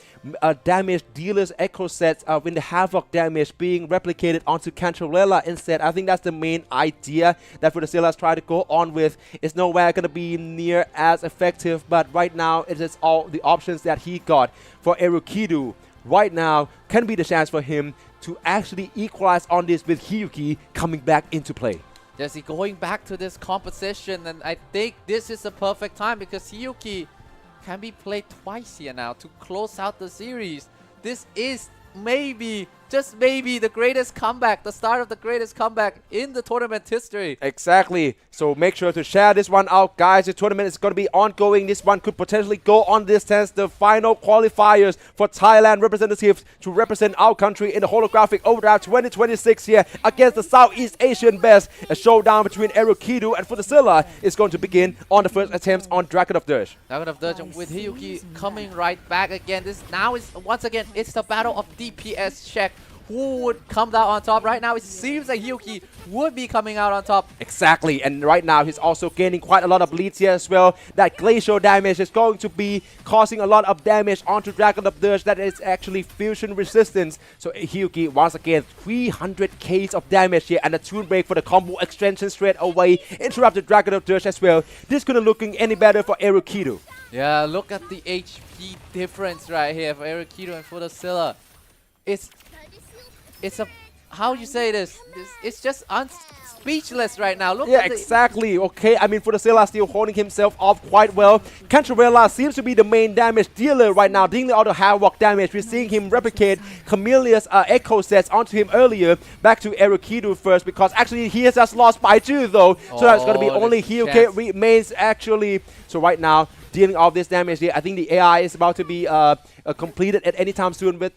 damage dealers echo sets with the Havoc damage being replicated onto Cantarella instead. I think that's the main idea that Futasilla is trying to go on with. It's nowhere going to be near as effective, but right now it is all the options that he got. For Erukidu, right now can be the chance for him to actually equalize on this with Hiyuki coming back into play. Yes, he's going back to this competition, and I think this is the perfect time because Hiyuki can be played twice here now to close out the series. This is maybe, just maybe, the greatest comeback, the start of the greatest comeback in the tournament history. Exactly. So make sure to share this one out, guys. The tournament is going to be ongoing. This one could potentially go on distance. The final qualifiers for Thailand representatives to represent our country in the Holographic Overdrive 2026 here against the Southeast Asian best. A showdown between Erukidu and Futasilla is going to begin on the first attempts on Dragon of Dirge. Dragon of Dirge with Hiyuki coming right back again. This now is, once again, it's the battle of DPS check. Who would come down on top? Right now it seems like Hiyuki would be coming out on top. Exactly, and right now he's also gaining quite a lot of bleeds here as well. That glacial damage is going to be causing a lot of damage onto Dragon of Dirge that is actually fusion resistance. So Hiyuki once again 300k of damage here, and a Toon Break for the combo extension straight away interrupted Dragon of Dirge as well. This couldn't looking any better for Erukidu. Yeah, look at the HP difference right here for Erukidu and Futasilla. It's a, how you say this? It's just speechless right now. Look yeah, at exactly. Okay, I mean, Futasilla still holding himself off quite well. Cantarella seems to be the main damage dealer right now, dealing all the Havoc damage. We're seeing him replicate Camellia's echo sets onto him earlier. Back to Erukidu first, because actually he has just lost Baiju though. So that's going to be only Hiyuki remains actually. So right now, dealing all this damage here, I think the AI is about to be completed at any time soon with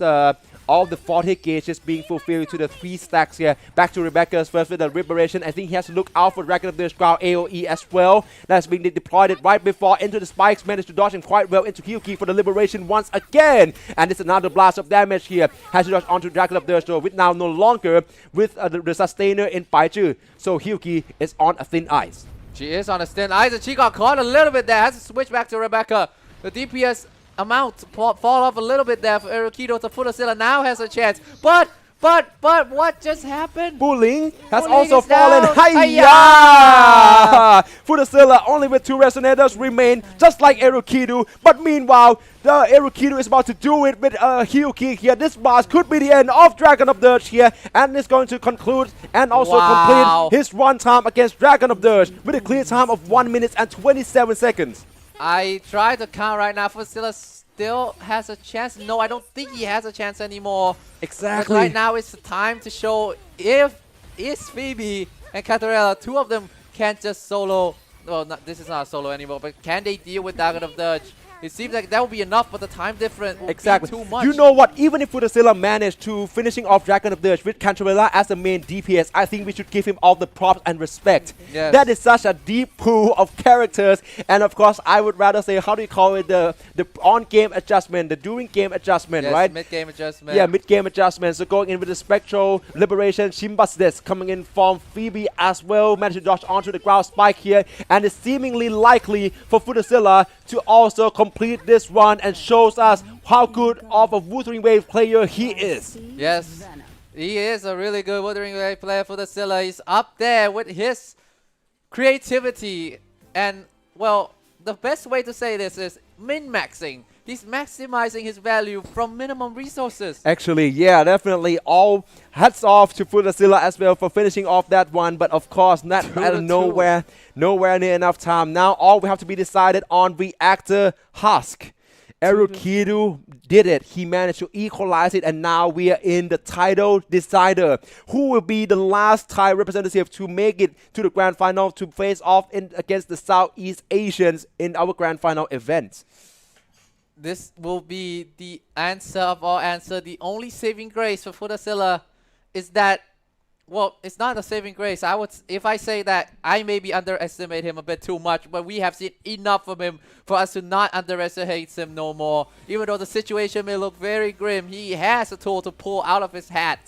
all the 40 gauges being fulfilled to the 3 stacks here. Back to Rebecca's first with the Liberation. I think he has to look out for Dragon of Dirge ground AoE as well. That's being deployed right before into the spikes. Managed to dodge him quite well into Hiyuki for the Liberation once again. And it's another blast of damage here. Has to dodge onto Dragon of Dirge though, with now no longer with the Sustainer in Baiju. So Hiyuki is on a thin ice. She is on a thin ice, and she got caught a little bit there. Has to switch back to Rebecca. The DPS amount fall off a little bit there for Erukidu. To Futasilla now has a chance, but But what just happened? Bullying has Bullying also is fallen. down. Hiya! Fudasilla only with 2 resonators remain, just like Erukidu. But meanwhile, the Erukidu is about to do it with a heel kick here. This boss could be the end of Dragon of Dirge here, and is going to conclude and also complete his run time against Dragon of Dirge with a clear time of 1 minute and 27 seconds. I tried to count right now. Fudasilla still has a chance. No, I don't think he has a chance anymore. Exactly. But right now it's the time to show if Phoebe and Catarella, 2 of them can't just solo. Well, this is not a solo anymore, but can they deal with Dragon of Dirge? It seems like that will be enough, but the time difference will be too much. You know what? Even if Fudasilla managed to finishing off Dragon of Dirge with Cantarella as the main DPS, I think we should give him all the props and respect. Yes. That is such a deep pool of characters, and of course, I would rather say, how do you call it, the on-game adjustment, the during game adjustment, Yes, right? mid-game adjustment. Yeah, mid-game adjustment. So going in with the Spectral Liberation, Shimbasdes coming in from Phoebe as well, managed to dodge onto the ground spike here, and it's seemingly likely for Fudasilla to also complete this run and shows us how good of a Wuthering Wave player he is. Yes, he is a really good Wuthering Wave player for Fudasilla. He's up there with his creativity, and well, the best way to say this is min-maxing. He's maximizing his value from minimum resources. Actually, yeah, definitely. All hats off to Fudasilla as well for finishing off that one. But of course, not nowhere near enough time. Now all we have to be decided on Reactor Husk. Erukidu did it. He managed to equalize it, and now we are in the title decider. Who will be the last Thai representative to make it to the grand final to face off against the Southeast Asians in our grand final event? This will be the answer of all answers. The only saving grace for Fudasilla is that, well, it's not a saving grace. If I say that, I maybe underestimate him a bit too much, but we have seen enough of him for us to not underestimate him no more. Even though the situation may look very grim, he has a tool to pull out of his hat.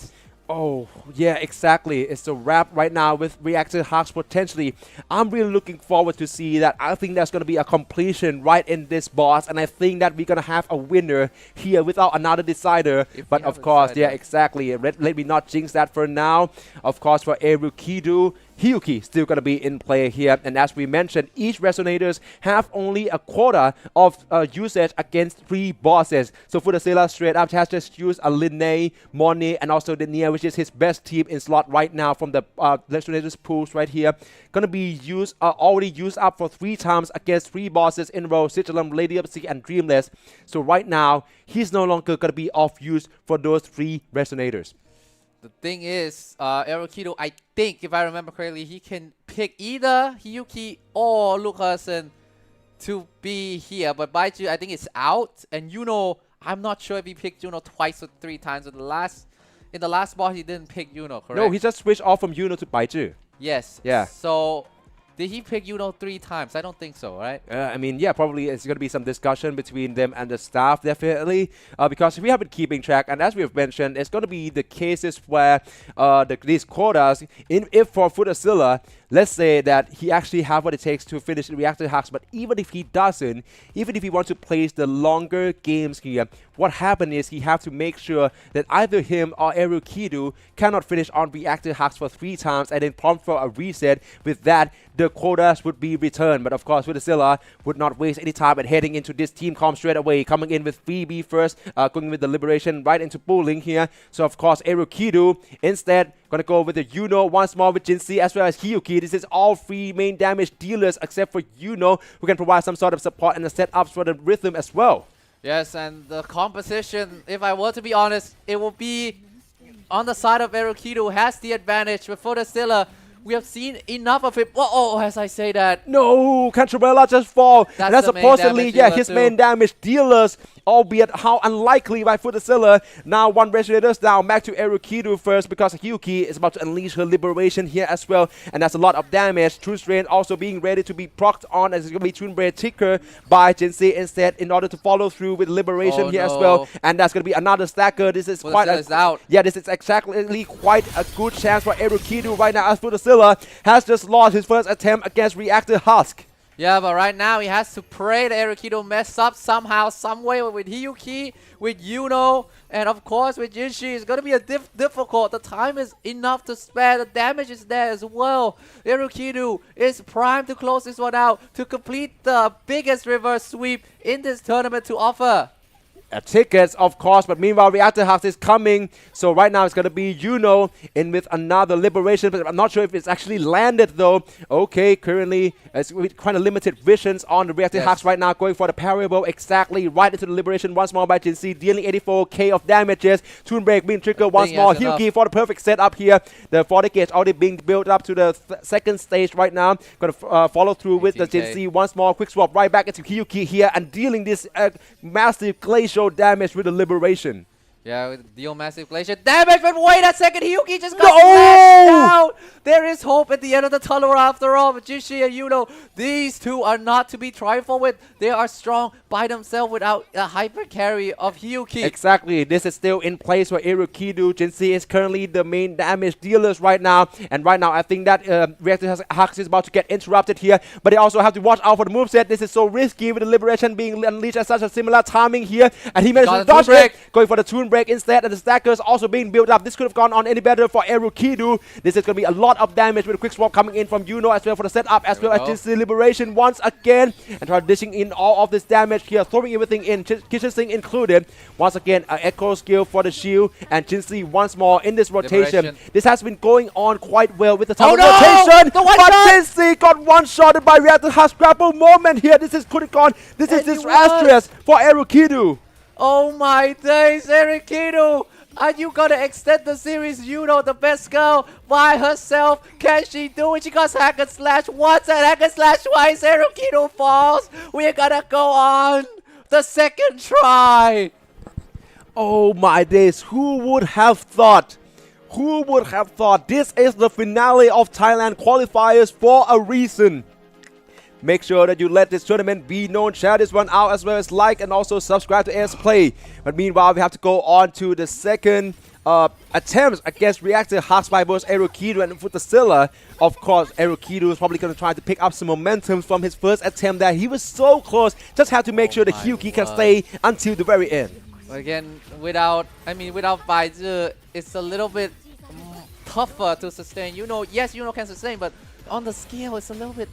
Oh, yeah, exactly. It's a wrap right now with Reactor Hawks potentially. I'm really looking forward to see that. I think there's going to be a completion right in this boss, and I think that we're going to have a winner here without another decider. But of course, yeah, exactly. Let me not jinx that for now. Of course, for Erukidu, Hiyuki still going to be in play here. And as we mentioned, each resonators have only a quarter of usage against 3 bosses. So Fudasilla straight up has just used a Linne, Moni, and also Denia, which is his best team in slot right now from the resonators pools right here. Gonna be used, already used up for 3 times against 3 bosses in a row, Sigilum, Lady of the Sea, and Dreamless. So right now, he's no longer gonna be off use for those 3 resonators. The thing is, Erukido, I think, if I remember correctly, he can pick either Hiyuki or Lucasen to be here. But Baiju, I think it's out. And Yuno, I'm not sure if he picked Yuno twice or 3 times. In the last boss, he didn't pick Yuno, correct? No, he just switched off from Yuno to Baiju. Yes. Yeah. So, did he pick Yuno 3 times? I don't think so, right? I mean, yeah, probably it's going to be some discussion between them and the staff, definitely. Because we have been keeping track, and as we have mentioned, it's going to be the cases where these quotas, if for Fudasilla, let's say that he actually have what it takes to finish the reactor hacks, but even if he doesn't, even if he wants to place the longer games here, what happened is he have to make sure that either him or Erukidu cannot finish on reactor hacks for 3 times and then prompt for a reset. With that, the quotas would be returned. But of course, Fudasilla would not waste any time at heading into this team comp straight away, coming in with Phoebe first, going with the Liberation right into pooling here. So of course, Erukidu instead gonna go with the Yuno once more with Jinsei as well as Hiyuki. This is all 3 main damage dealers except for Yuno, who can provide some sort of support and the setups for the rhythm as well. Yes, and the composition, if I were to be honest, it will be on the side of Erukidu, who has the advantage. But Fudasilla, we have seen enough of it. Oh, as I say that. No, Cantrabella just fall. That's and that's the main supposedly, damage yeah, dealer his too. main damage dealers, albeit how unlikely by Fudasilla. Now 1 Resonator's down, back to Erukidu first because Hiyuki is about to unleash her Liberation here as well. And that's a lot of damage. True Strain also being ready to be procced on as it's going to be Twin Blade Ticker by Jinsei instead in order to follow through with Liberation here as well. And that's going to be another stacker. This is quite a... out. Yeah, this is exactly quite a good chance for Erukidu right now as Fudasilla has just lost his first attempt against Reactor Husk. Yeah, but right now he has to pray that Erukido mess up somehow, some way with Hiyuki, with Yuno, and of course with Jinshi. It's going to be a difficult. The time is enough to spare. The damage is there as well. Erukido is primed to close this one out, to complete the biggest reverse sweep in this tournament to offer. Tickets, of course, but meanwhile Reactor House is coming, so right now it's going to be Yuno in with another Liberation, but I'm not sure if it's actually landed though. Okay, currently it's with quite a limited visions on the Reactor House right now, going for the parable exactly right into the Liberation once more by Jinsi, dealing 84k of damages. Toon Break being triggered once more. Hyuki for the perfect setup here. The 40 gauge already being built up to the second stage right now. Going to follow through with the Jinsi once more. Quick swap right back into Hyuki here and dealing this massive glacial damage with the Liberation. Yeah, with deal massive glacier damage, but wait a second, Hyuki just got smashed out! There is hope at the end of the tunnel after all, but Jinshi and Yuno, these two are not to be trifled with. They are strong by themselves without a hyper carry of Hyuki. Exactly, this is still in place for Erukido. Jinsi is currently the main damage dealers right now, and right now I think that Reactor Hux is about to get interrupted here, but they also have to watch out for the moveset. This is so risky with the Liberation being unleashed at such a similar timing here, and he managed to dodge it, going for the Toon Break instead, and the stackers also being built up. This could have gone on any better for Erukido. This is going to be a lot of damage with a quick swap coming in from Yuno as well for the setup, as well as Jinsi Liberation once again, and try dishing in all of this damage here, throwing everything in, Kitchen Sink included. Once again, an Echo skill for the shield, and Jinsi once more in this rotation. This has been going on quite well with the time rotation, but Jinsi got one-shotted by Reactor Hux. Grapple moment here. This is could have gone. This is disastrous for Erukido. Oh my days, Erukido! Are you gonna extend the series? You know, the best girl by herself. Can she do it? She got hack and slash once and hack and slash twice. Erukido falls. We're gonna go on the second try. Oh my days, who would have thought? Who would have thought? This is the finale of Thailand qualifiers for a reason. Make sure that you let this tournament be known. Share this one out as well as like and also subscribe to AS Play. But meanwhile, we have to go on to the second attempts against Reactor Hux by both Erukido and Futasilla. Of course, Erukido is probably going to try to pick up some momentum from his first attempt there. He was so close. Just have to make sure that Hyuki can stay until the very end. But again, without Baizi, it's a little bit tougher to sustain. You know, yes, you know can sustain, but on the scale, it's a little bit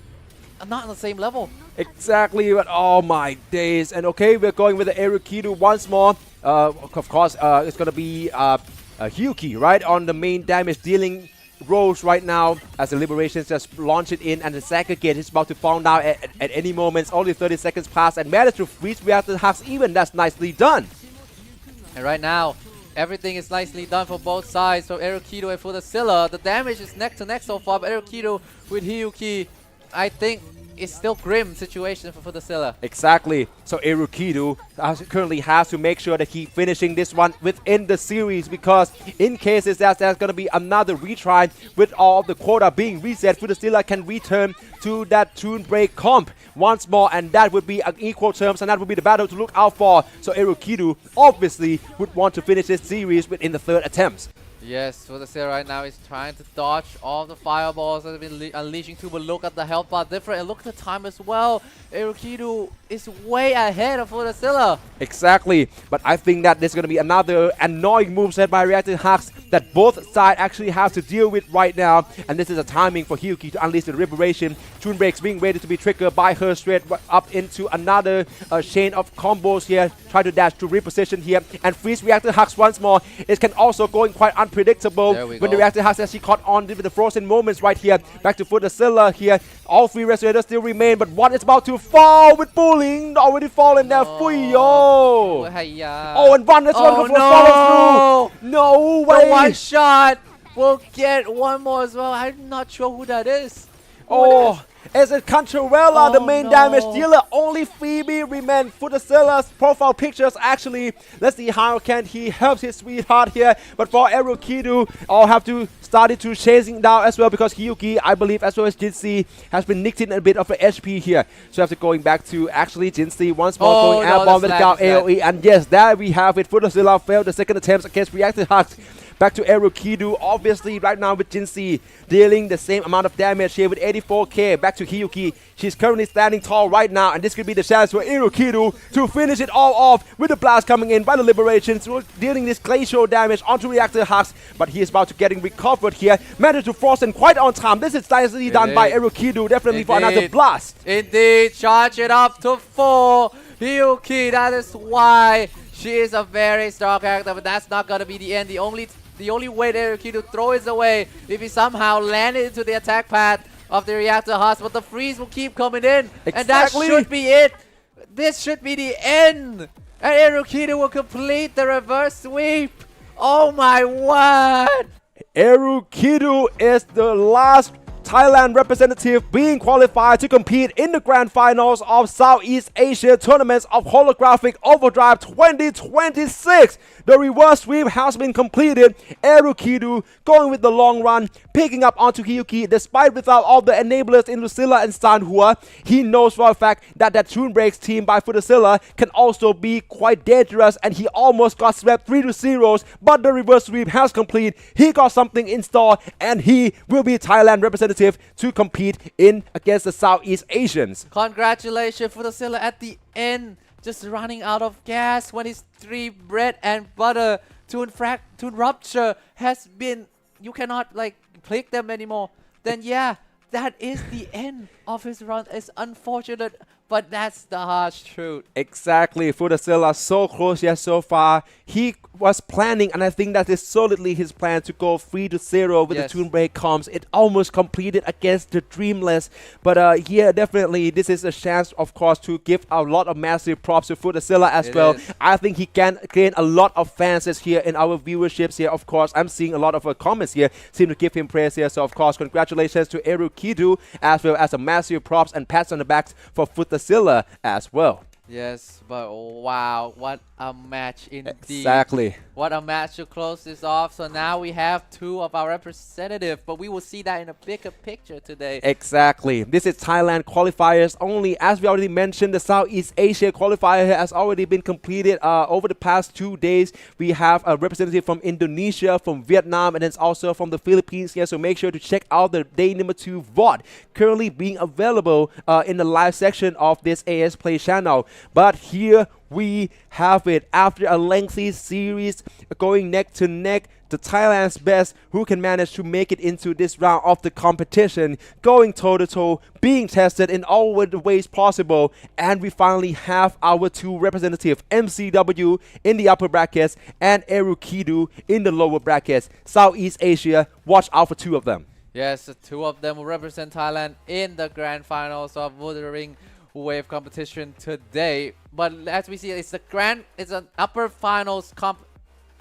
not on the same level. Exactly, but oh my days. And okay, we're going with the Erukido once more. Of course, it's going to be Hyuki, right, on the main damage dealing roles right now, as the Liberations just launch it in, and the Sacker Gate is about to fall down at any moment. It's only 30 seconds past and managed to freeze Reactor Hux even. That's nicely done. And right now, everything is nicely done for both sides. So Erukido and Futasilla, the damage is neck to neck so far, but Erukido with Hyuki, I think it's still grim situation for Futasilla. Exactly. So Erukido currently has to make sure that he finishing this one within the series, because in cases that there's going to be another retry with all of the quota being reset, Futasilla can return to that Toon Break comp once more, and that would be an equal terms, and that would be the battle to look out for. So Erukido obviously would want to finish this series within the third attempt. Yes, Futasilla right now is trying to dodge all the fireballs that have been unleashing too, but look at the health bar different, and look at the time as well. Erukido is way ahead of Futasilla. Exactly, but I think that there's going to be another annoying moveset by Reactor Hux that both sides actually have to deal with right now, and this is a timing for Hyuki to unleash the Liberation. Toon Breaks being ready to be triggered by her straight up into another chain of combos here. Try to dash to reposition here and freeze Reactor Hux once more. It can also go in quite unpredictable when the Reactor Hux actually caught on with the frozen moments right here. Back to Futasilla here. All three respirators still remain, but one is about to fall with bullying. Already fallen there. Fuyo. Oh, and one is follow through. No way. The one shot will get one more as well. I'm not sure who that is. Is it Cantarella, the main damage dealer? Only Phoebe remains. Futasilla's profile pictures actually. Let's see how can he help his sweetheart here. But for Erukido, I'll have to start to chasing down as well, because Hyuki, I believe, as well as Jinsi, has been nicked in a bit of an HP here. So after going back to actually Jinsi once more, going airborne without AoE. And yes, there we have it. Futasilla failed the second attempt against Reactor Hux. Back to Erukidu, obviously right now with Jinsei dealing the same amount of damage here with 84k. Back to Hiyuki. She's currently standing tall right now, and this could be the chance for Erukidu to finish it all off with the blast coming in by the Liberations, dealing this glacial damage onto Reactor Hux, but he is about to getting recovered here. Managed to force him quite on time. This is nicely done by Erukidu, definitely for another blast. Indeed, charge it up to 4. Hiyuki, that is why she is a very strong character, but that's not gonna be the end. The only way that Erukidu throw it away if he somehow landed into the attack path of the Reactor Hus, but the freeze will keep coming in, and that should be it. This should be the end, and Erukidu will complete the reverse sweep. Oh my word! Erukidu is the last Thailand representative being qualified to compete in the grand finals of Southeast Asia tournaments of Holographic Overdrive 2026. The reverse sweep has been completed. Erukidu going with the long run, picking up onto Hiyuki despite without all the enablers in Lucilla and Sanhua. He knows for a fact that that Toon Breaks team by Futazilla can also be quite dangerous, and he almost got swept 3-0, but the reverse sweep has completed. He got something in store, and he will be Thailand representative to compete in against the Southeast Asians. Congratulations Futazilla at the end, just running out of gas when his 3 bread and butter Toon Rupture has been, you cannot like click them anymore. Then yeah, that is the end of his run. It's unfortunate, but that's the harsh truth. Exactly. Futazilla so close yet so far. He was planning, and I think that is solidly his plan, to go 3-0 with the Toon Break comms. It almost completed against the Dreamless, but yeah, definitely this is a chance, of course, to give a lot of massive props to Futazilla as well. I think he can gain a lot of fans here in our viewerships here. Of course, I'm seeing a lot of comments here seem to give him praise here. So of course, congratulations to Erukidu, as well as a massive props and pats on the back for Futazilla as well. Yes, but wow, what a match indeed. Exactly. What a match to close this off. So now we have 2 of our representatives, but we will see that in a bigger picture today. Exactly. This is Thailand qualifiers only. As we already mentioned, the Southeast Asia qualifier has already been completed over the past 2 days. We have a representative from Indonesia, from Vietnam, and then also from the Philippines here. So make sure to check out the day number 2 VOD currently being available in the live section of this AS Play channel. But here we have it. After a lengthy series going neck to neck, the Thailand's best who can manage to make it into this round of the competition, going toe-to-toe, being tested in all the ways possible, and we finally have our 2 representatives, MCW in the upper brackets and Erukidu in the lower brackets. Southeast Asia, watch out for 2 of them. Yes, the 2 of them will represent Thailand in the grand finals of Wuthering Wave competition today. But as we see, it's an upper finals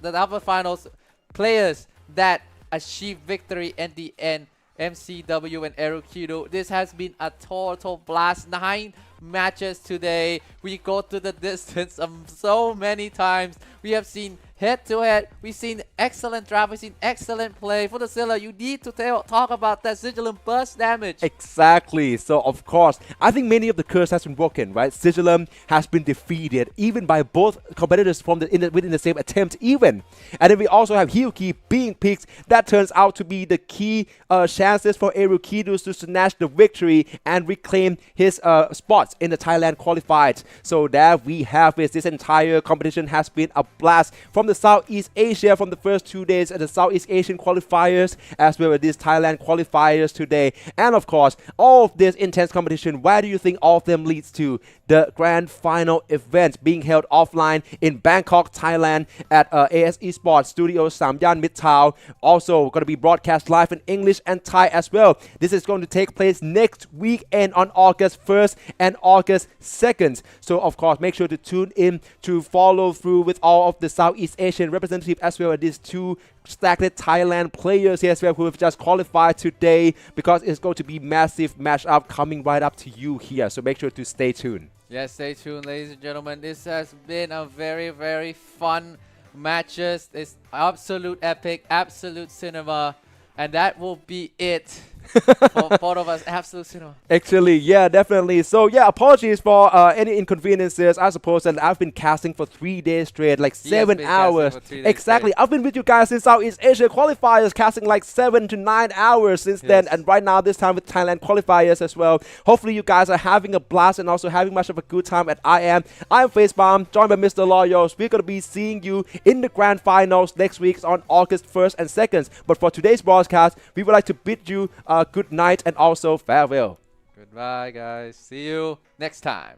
the upper finals players that achieve victory in the end. MCW and Erukidu. This has been a total blast. 9 matches today. We go to the distance so many times. We have seen head-to-head. We've seen excellent draft. We've seen excellent play. Futazilla, you need to talk about that Sigilum burst damage. Exactly. So, of course, I think many of the curse has been broken, right? Sigilum has been defeated, even by both competitors from within the same attempt, even. And then we also have Hiyuki being picked. That turns out to be the key chances for Erukidu to snatch the victory and reclaim his spots in the Thailand qualified. So there we have it. This entire competition has been a blast from the Southeast Asia from the first 2 days at the Southeast Asian qualifiers, as well as these Thailand qualifiers today. And of course, all of this intense competition, where do you think all of them leads to? The grand final event being held offline in Bangkok, Thailand at AS eSports Studio Samyan Mitrtown. Also going to be broadcast live in English and Thai as well. This is going to take place next weekend on August 1st and August 2nd. So of course, make sure to tune in to follow through with all of the Southeast Asian representatives, as well as these 2 stacked Thailand players here as well who have just qualified today, because it's going to be massive matchup coming right up to you here. So make sure to stay tuned. Yes, stay tuned, ladies and gentlemen. This has been a very, very fun matches. It's absolute epic, absolute cinema, and that will be it Both of us, absolutely. Actually, yeah, definitely. So yeah, apologies for any inconveniences. I suppose, and I've been casting for 3 days straight, like He has 7 been casting hours. for 3 days Exactly. straight. I've been with you guys since Southeast Asia qualifiers, casting like 7 to 9 hours since then, Yes. and right now this time with Thailand qualifiers as well. Hopefully, you guys are having a blast and also having much of a good time as I am. I'm Facebomb, joined by Mr. Loyos. We're gonna be seeing you in the grand finals next week on August 1st and 2nd. But for today's broadcast, we would like to bid you a good night and also farewell. Goodbye, guys. See you next time.